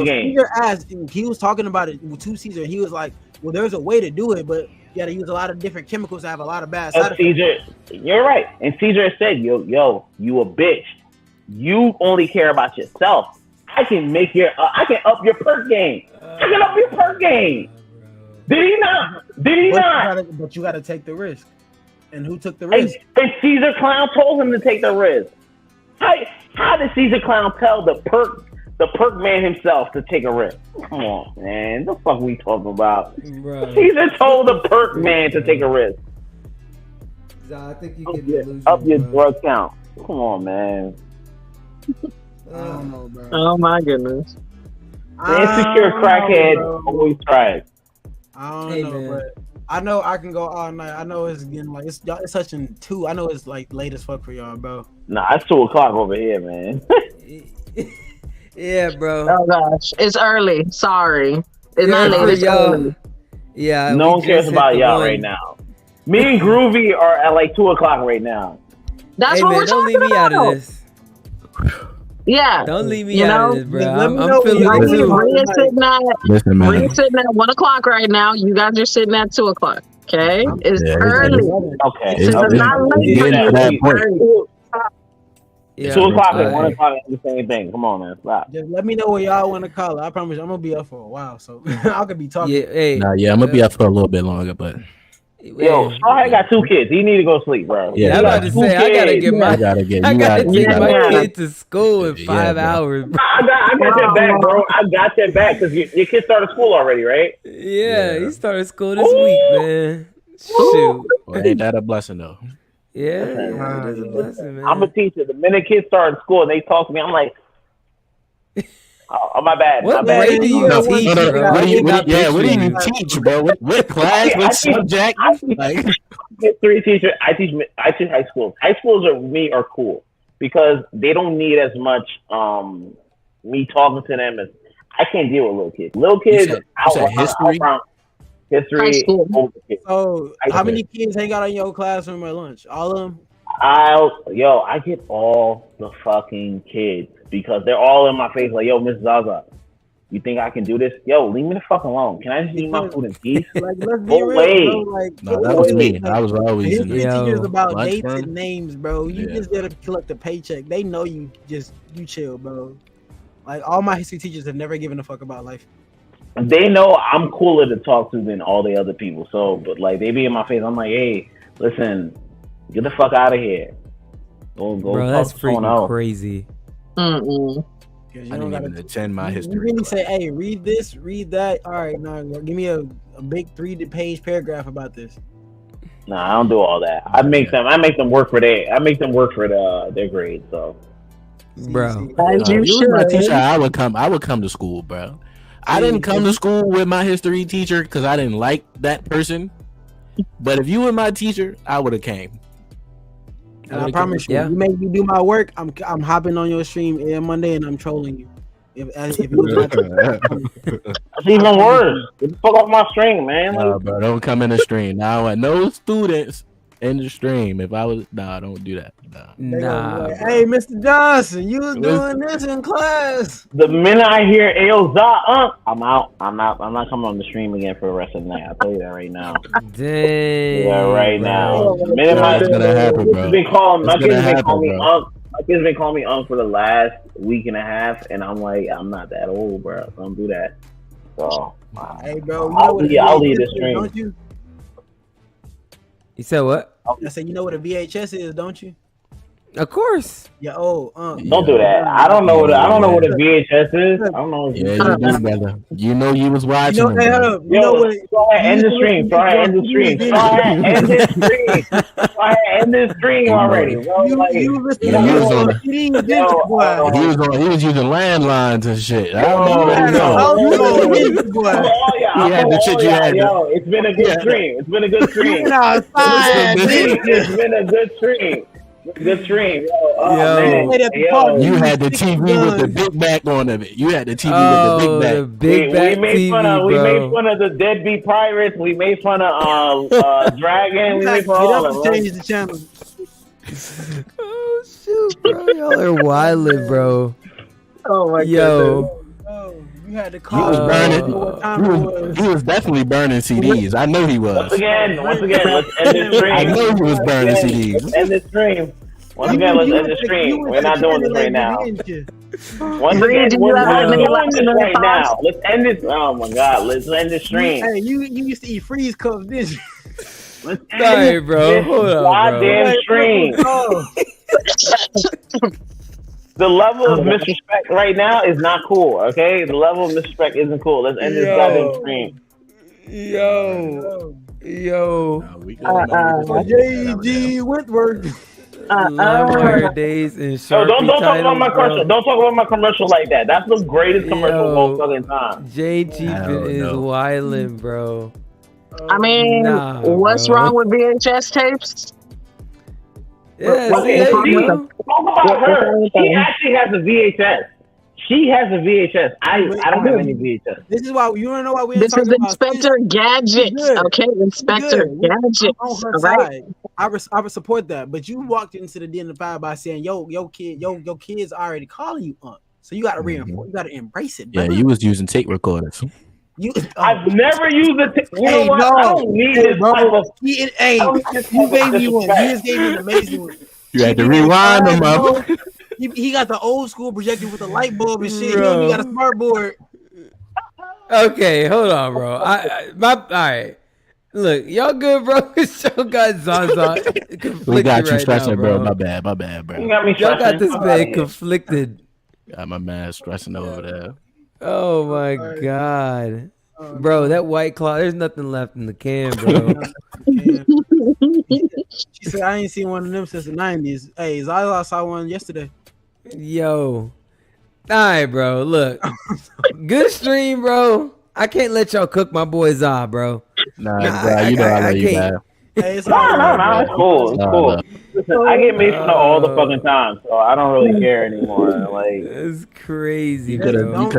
game. Caesar asked. He was talking about it to Caesar. He was like, "Well, there's a way to do it, but you got to use a lot of different chemicals that have a lot of bad side effects." You're right. And Caesar said, "Yo, you a bitch. You only care about yourself. I can up your perk game. Did he not? But you got to take the risk. And who took the risk? And Caesar Clown told him to take the risk. How did Caesar Clown tell the perk man himself to take a risk? Come on, man. The fuck we talking about? Bro. Caesar told the perk man to take a risk. I think you can up your drug count. Come on, man. Oh my goodness. The insecure crackhead always tries. I don't know, but I know I can go all night. I know it's getting like it's touching 2. I know it's like late as fuck for y'all, bro. Nah, it's 2:00 over here, man. Yeah, bro. Oh gosh, it's early. Sorry, it's not late. It's early. Yeah. No one cares about y'all right now. Me and Groovy are at like 2:00 right now. That's hey, what man, we're don't talking leave me about. out of this. Yeah. Don't leave me out of this, bro. I'm feeling Bree it too. is sitting at 1:00 right now. You guys are sitting at 2:00. Okay, it's early. Okay, It's not late for you. Yeah, 2:00 and 1:00 is the same thing. Come on, man, stop. Just let me know what y'all want to call it. I promise you, I'm gonna be up for a while, so I could be talking. Yeah, hey, I'm gonna be up for a little bit longer, but. Yo, Strawhead got 2 kids. He need to go sleep, bro. Yeah, I'm about to say I gotta get my, I gotta take my kid to school in 5 hours. Bro. I got that back, bro. I got that back because your kid started school already, right? Yeah, he started school this week, man. Shoot, well, ain't that a blessing though? Yeah, it is a blessing, man. I'm a teacher. The minute kids start school and they talk to me, I'm like, oh, my bad. What my bad. grade do you teach, bro? What do you teach, bro? What class? What subject? Like, history teacher. I teach high schools. High schools are cool because they don't need as much me talking to them as I can't deal with little kids. Little kids, history. History. So, how many kids hang out in your classroom at lunch? All of them? I get all the fucking kids because they're all in my face like, yo, Miss Zaza, you think I can do this? Yo, leave me the fuck alone. Can I just eat my food in peace? Like, let's be real, bro. Like, no, that was me. I was always in the teachers about lunch dates run. and names, bro. You just gotta collect the paycheck. They know you chill, bro. Like, all my history teachers have never given a fuck about life. They know I'm cooler to talk to than all the other people. So, but like, they be in my face. I'm like, hey, listen, get the fuck out of here. Go bro, that's freaking crazy. I didn't even attend my history. You really say, hey, read this, read that. All right, now give me a big 3-page paragraph about this. Nah, I don't do all that. I make them work for their grades. So, bro, you was my teacher. I would come to school, bro. I didn't come to school with my history teacher because I didn't like that person. But if you were my teacher, I would have came. And I promise you, you make me do my work. I'm hopping on your stream every Monday and I'm trolling you. If you it's even worse. Get the fuck off my stream, man. No, bro, don't come in the stream. Now I want no students in the stream. If I was, don't do that. Nah. Like, hey, Mr. Johnson, you was doing this in class. The minute I hear Ayo I'm out. I'm not coming on the stream again for the rest of the night. I'll tell you that right now. Dang. Yeah, right now. The minute my kids been calling me Unc for the last week and a half, and I'm like, I'm not that old, bro. Don't do that. So, hey, bro, I'll leave the stream. Don't you? You said what? I said, you know what a VHS is, don't you? Of course. Yeah. Don't do that. I don't know what a VHS is. I don't know. You do, brother. You know you was watching. End the stream. End the stream already. He was using landlines and shit. I don't know. He had the shit you had. Yo, it's been a good stream. It's been a good stream. It's been a good stream. Good stream. Man. You had the TV with the big back on of it. You had the TV with the big back. We made fun of the Deadbeat Pirates. We made fun of Dragon. We made fun of all of them. Change the channel. Oh shoot, bro! Y'all are wildin', bro. Oh my god. You had to call. He was burning. He was definitely burning CDs. I know he was. Once again, let's end the stream. I know he was burning CDs. Let's end the stream. Once again, let's end the stream. We're not doing this right now. Once again, we're not doing this right now. Let's end this. Oh my god, let's end the stream. Hey, you used to eat freeze cups, didn't you? Sorry, bro. Hold on, goddamn stream. The level of misrespect right now is not cool, okay? The level of misrespect isn't cool. Let's end this goddamn stream. Yo. J.G. Whitworth. Lamar days in Sharpie. Don't talk about my commercial. Don't talk about my commercial like that. That's the greatest commercial of all fucking time. JG is wildin', bro. I mean, what's wrong with VHS tapes? Yeah, talk about her. She actually has a VHS. She has a VHS. I don't have any VHS. This is why you don't know why we. This is Inspector Gadget. Okay, Inspector Gadget. On her right? side. I would support that, but you walked into the den of fire by saying, "Yo, kids already calling you up." So you got to reinforce. You got to embrace it. Yeah, you was using tape recorders. I've never used a you know what? No, I don't need this type of. You gave me one. You just gave me an amazing one. You had to rewind them up. He got the old school projector with the light bulb and shit. He got a smart board. Okay, hold on, bro. All right. Look, y'all good, bro? Show got Zaza. We got you right stressing, now, bro. My bad, bro. You got me y'all got stressing. this man conflicted. Got my man stressing over there. Oh my god, bro! That White Claw. There's nothing left in the can, bro. She said, "I ain't seen one of them since the '90s." Hey, Zaza saw one yesterday. Yo, all right, bro. Look, good stream, bro. I can't let y'all cook my boy Za, bro. Nah, bro, you know I love you, man. Hey, it's No, it's cool. It's cool. Listen, I get made fun of all the fucking time, so I don't really care anymore. Like, it's crazy. You could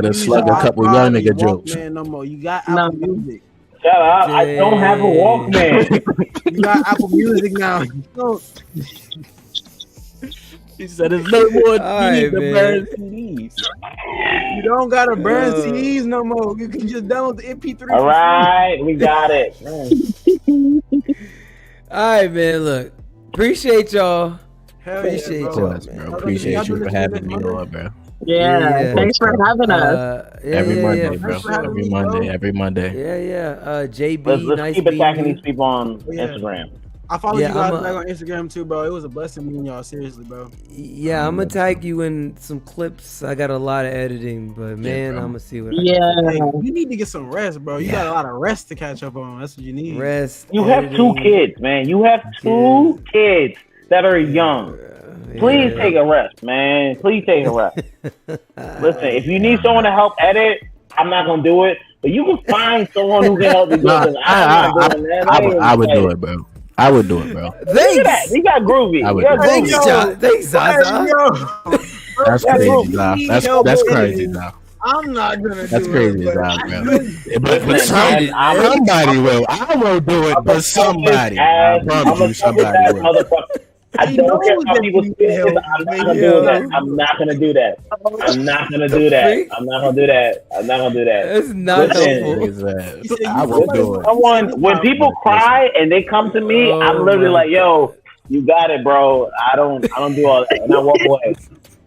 have slugged a couple young nigga jokes. Man, no more. You got Apple Music. Shut up! I don't have a Walkman. You got Apple Music now. He said there's no more right, need to burn CDs. You don't gotta burn CDs no more. You can just download the MP3. All right, we got it. All right, man. Look, appreciate y'all. Appreciate y'all, man. Appreciate you for having me on, bro. Yeah, thanks for having us. Every Monday, bro. Every Monday. Yeah. JB, Let's nice keep attacking meeting these people on Instagram. I follow you guys back on Instagram too, bro. It was a blessing meeting y'all. Seriously, bro. Yeah, I'm gonna tag you in some clips. I got a lot of editing, but man, I'm gonna see what. Yeah, hey, you need to get some rest, bro. You got a lot of rest to catch up on. That's what you need. Rest. You have 2 kids, man. You have 2 kids that are young. Please take a rest, man. Please take a rest. Listen, if you need someone to help edit, I'm not gonna do it. But you can find someone who can help you do it. I would do it, bro. I would do it, bro. Thanks. He got groovy. Thanks, Zaza. That's crazy, Zaza. That's crazy, Zaza. I'm not gonna do it. That's crazy, Zaza, bro. But somebody will. I won't do it, but somebody. I promise you, somebody will. I don't care how people feel. I'm not gonna do that. I'm not gonna do that. I'm not gonna do that. I'm not gonna do that. I'm not gonna do that. It's not helpful. I will do it. When people cry and they come to me, I'm literally like, "Yo, you got it, bro. I don't do all that," and I walk away.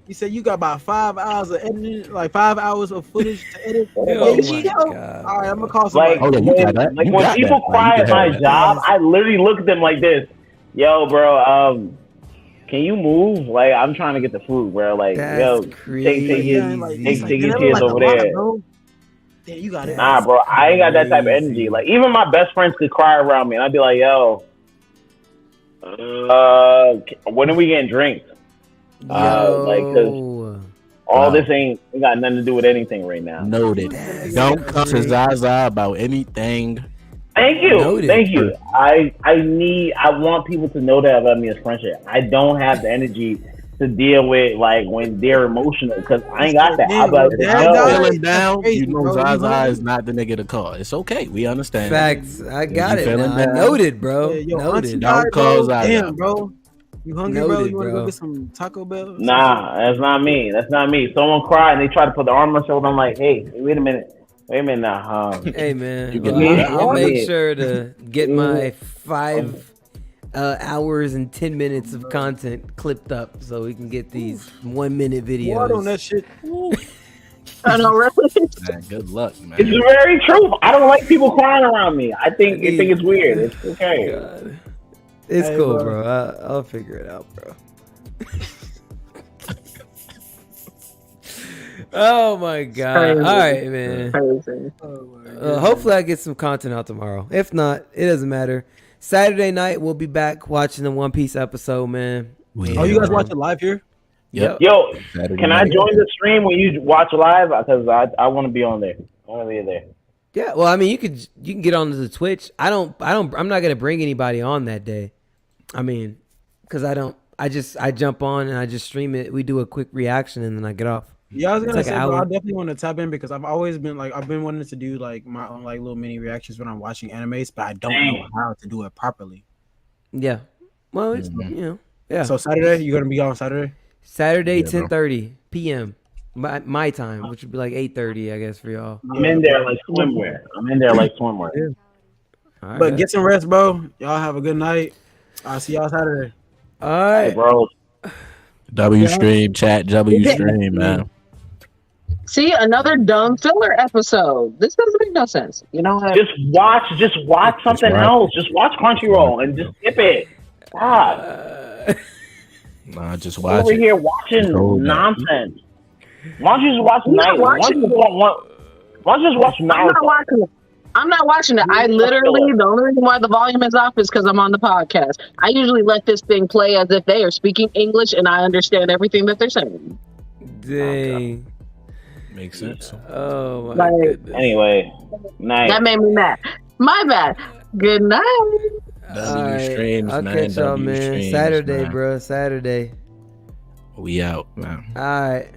You said you got about 5 hours of editing, like 5 hours of footage to edit. Oh my God. All right, I'm gonna call somebody. When people cry at my job, I literally look at them like this. Yo, bro, can you move? Like, I'm trying to get the food, bro. Like, that's yo, crazy. take your kids over there. Yeah, you got it. Nah, bro, I ain't got that type of energy. Like, even my best friends could cry around me, and I'd be like, yo, when are we getting drinks? Like, cause all this ain't got nothing to do with anything right now. Noted. Don't come to Zaza about anything. Thank you. Thank you. I want people to know that I love me as friendship. I don't have the energy to deal with like when they're emotional because I ain't got that. I'm like, feeling down. You know Zaza is not the nigga to call. It's okay. We understand. Facts. I got it. Noted, bro. Noted. Don't call Zaza. Damn, bro. You hungry, bro? You want to go get some Taco Bell? Nah, that's not me. That's not me. Someone cried and they tried to put the arm on my shoulder. I'm like, hey, wait a minute. Hey man, I'll make sure to get my 5 hours and 10 minutes of content clipped up so we can get these 1-minute videos. What on that shit? I know, right? Man, good luck, man. It's very true. I don't like people crying around me. I think it's weird. It's okay. God. It's cool, bro. I'll figure it out, bro. Oh my God. All right, man. Hopefully I get some content out tomorrow. If not, it doesn't matter. Saturday night we'll be back watching the One Piece episode, man. Oh, you guys watch it live here? Yep. Yo, can I join the stream when you watch live? Because I want to be on there. I want to be there. Yeah, well, I mean, you can get onto the Twitch. I'm not gonna bring anybody on that day. I mean, because I jump on and I just stream it. We do a quick reaction and then I get off. Yeah, I was gonna say, bro, I definitely want to tap in because I've always been like, I've been wanting to do like my own like little mini reactions when I'm watching animes, but I don't know how to do it properly. Yeah. Well, it's, you know, yeah. So Saturday, you gonna be on Saturday? Saturday, 10:30 p.m. My time, which would be like 8:30, I guess, for y'all. I'm in there like swimwear. Yeah. Right. But get some rest, bro. Y'all have a good night. I'll see y'all Saturday. All right, hey, bro. W stream, chat, W stream, man. See, another dumb filler episode. This doesn't make no sense. You know what? Just watch something else. Just watch Crunchyroll and just skip it. God. Nah, just watch over it. Here watching nonsense. Why don't you just watch Naruto? Why don't you just watch Naruto? I'm not watching it. I literally, the only reason why the volume is off is because I'm on the podcast. I usually let this thing play as if they are speaking English and I understand everything that they're saying. Dang. Makes sense. Oh my goodness. Anyway, night. That made me mad. My bad. Good night. W streams, I'll man. catch y'all, man. Streams, Saturday, man. bro. Saturday. We out, man. All right.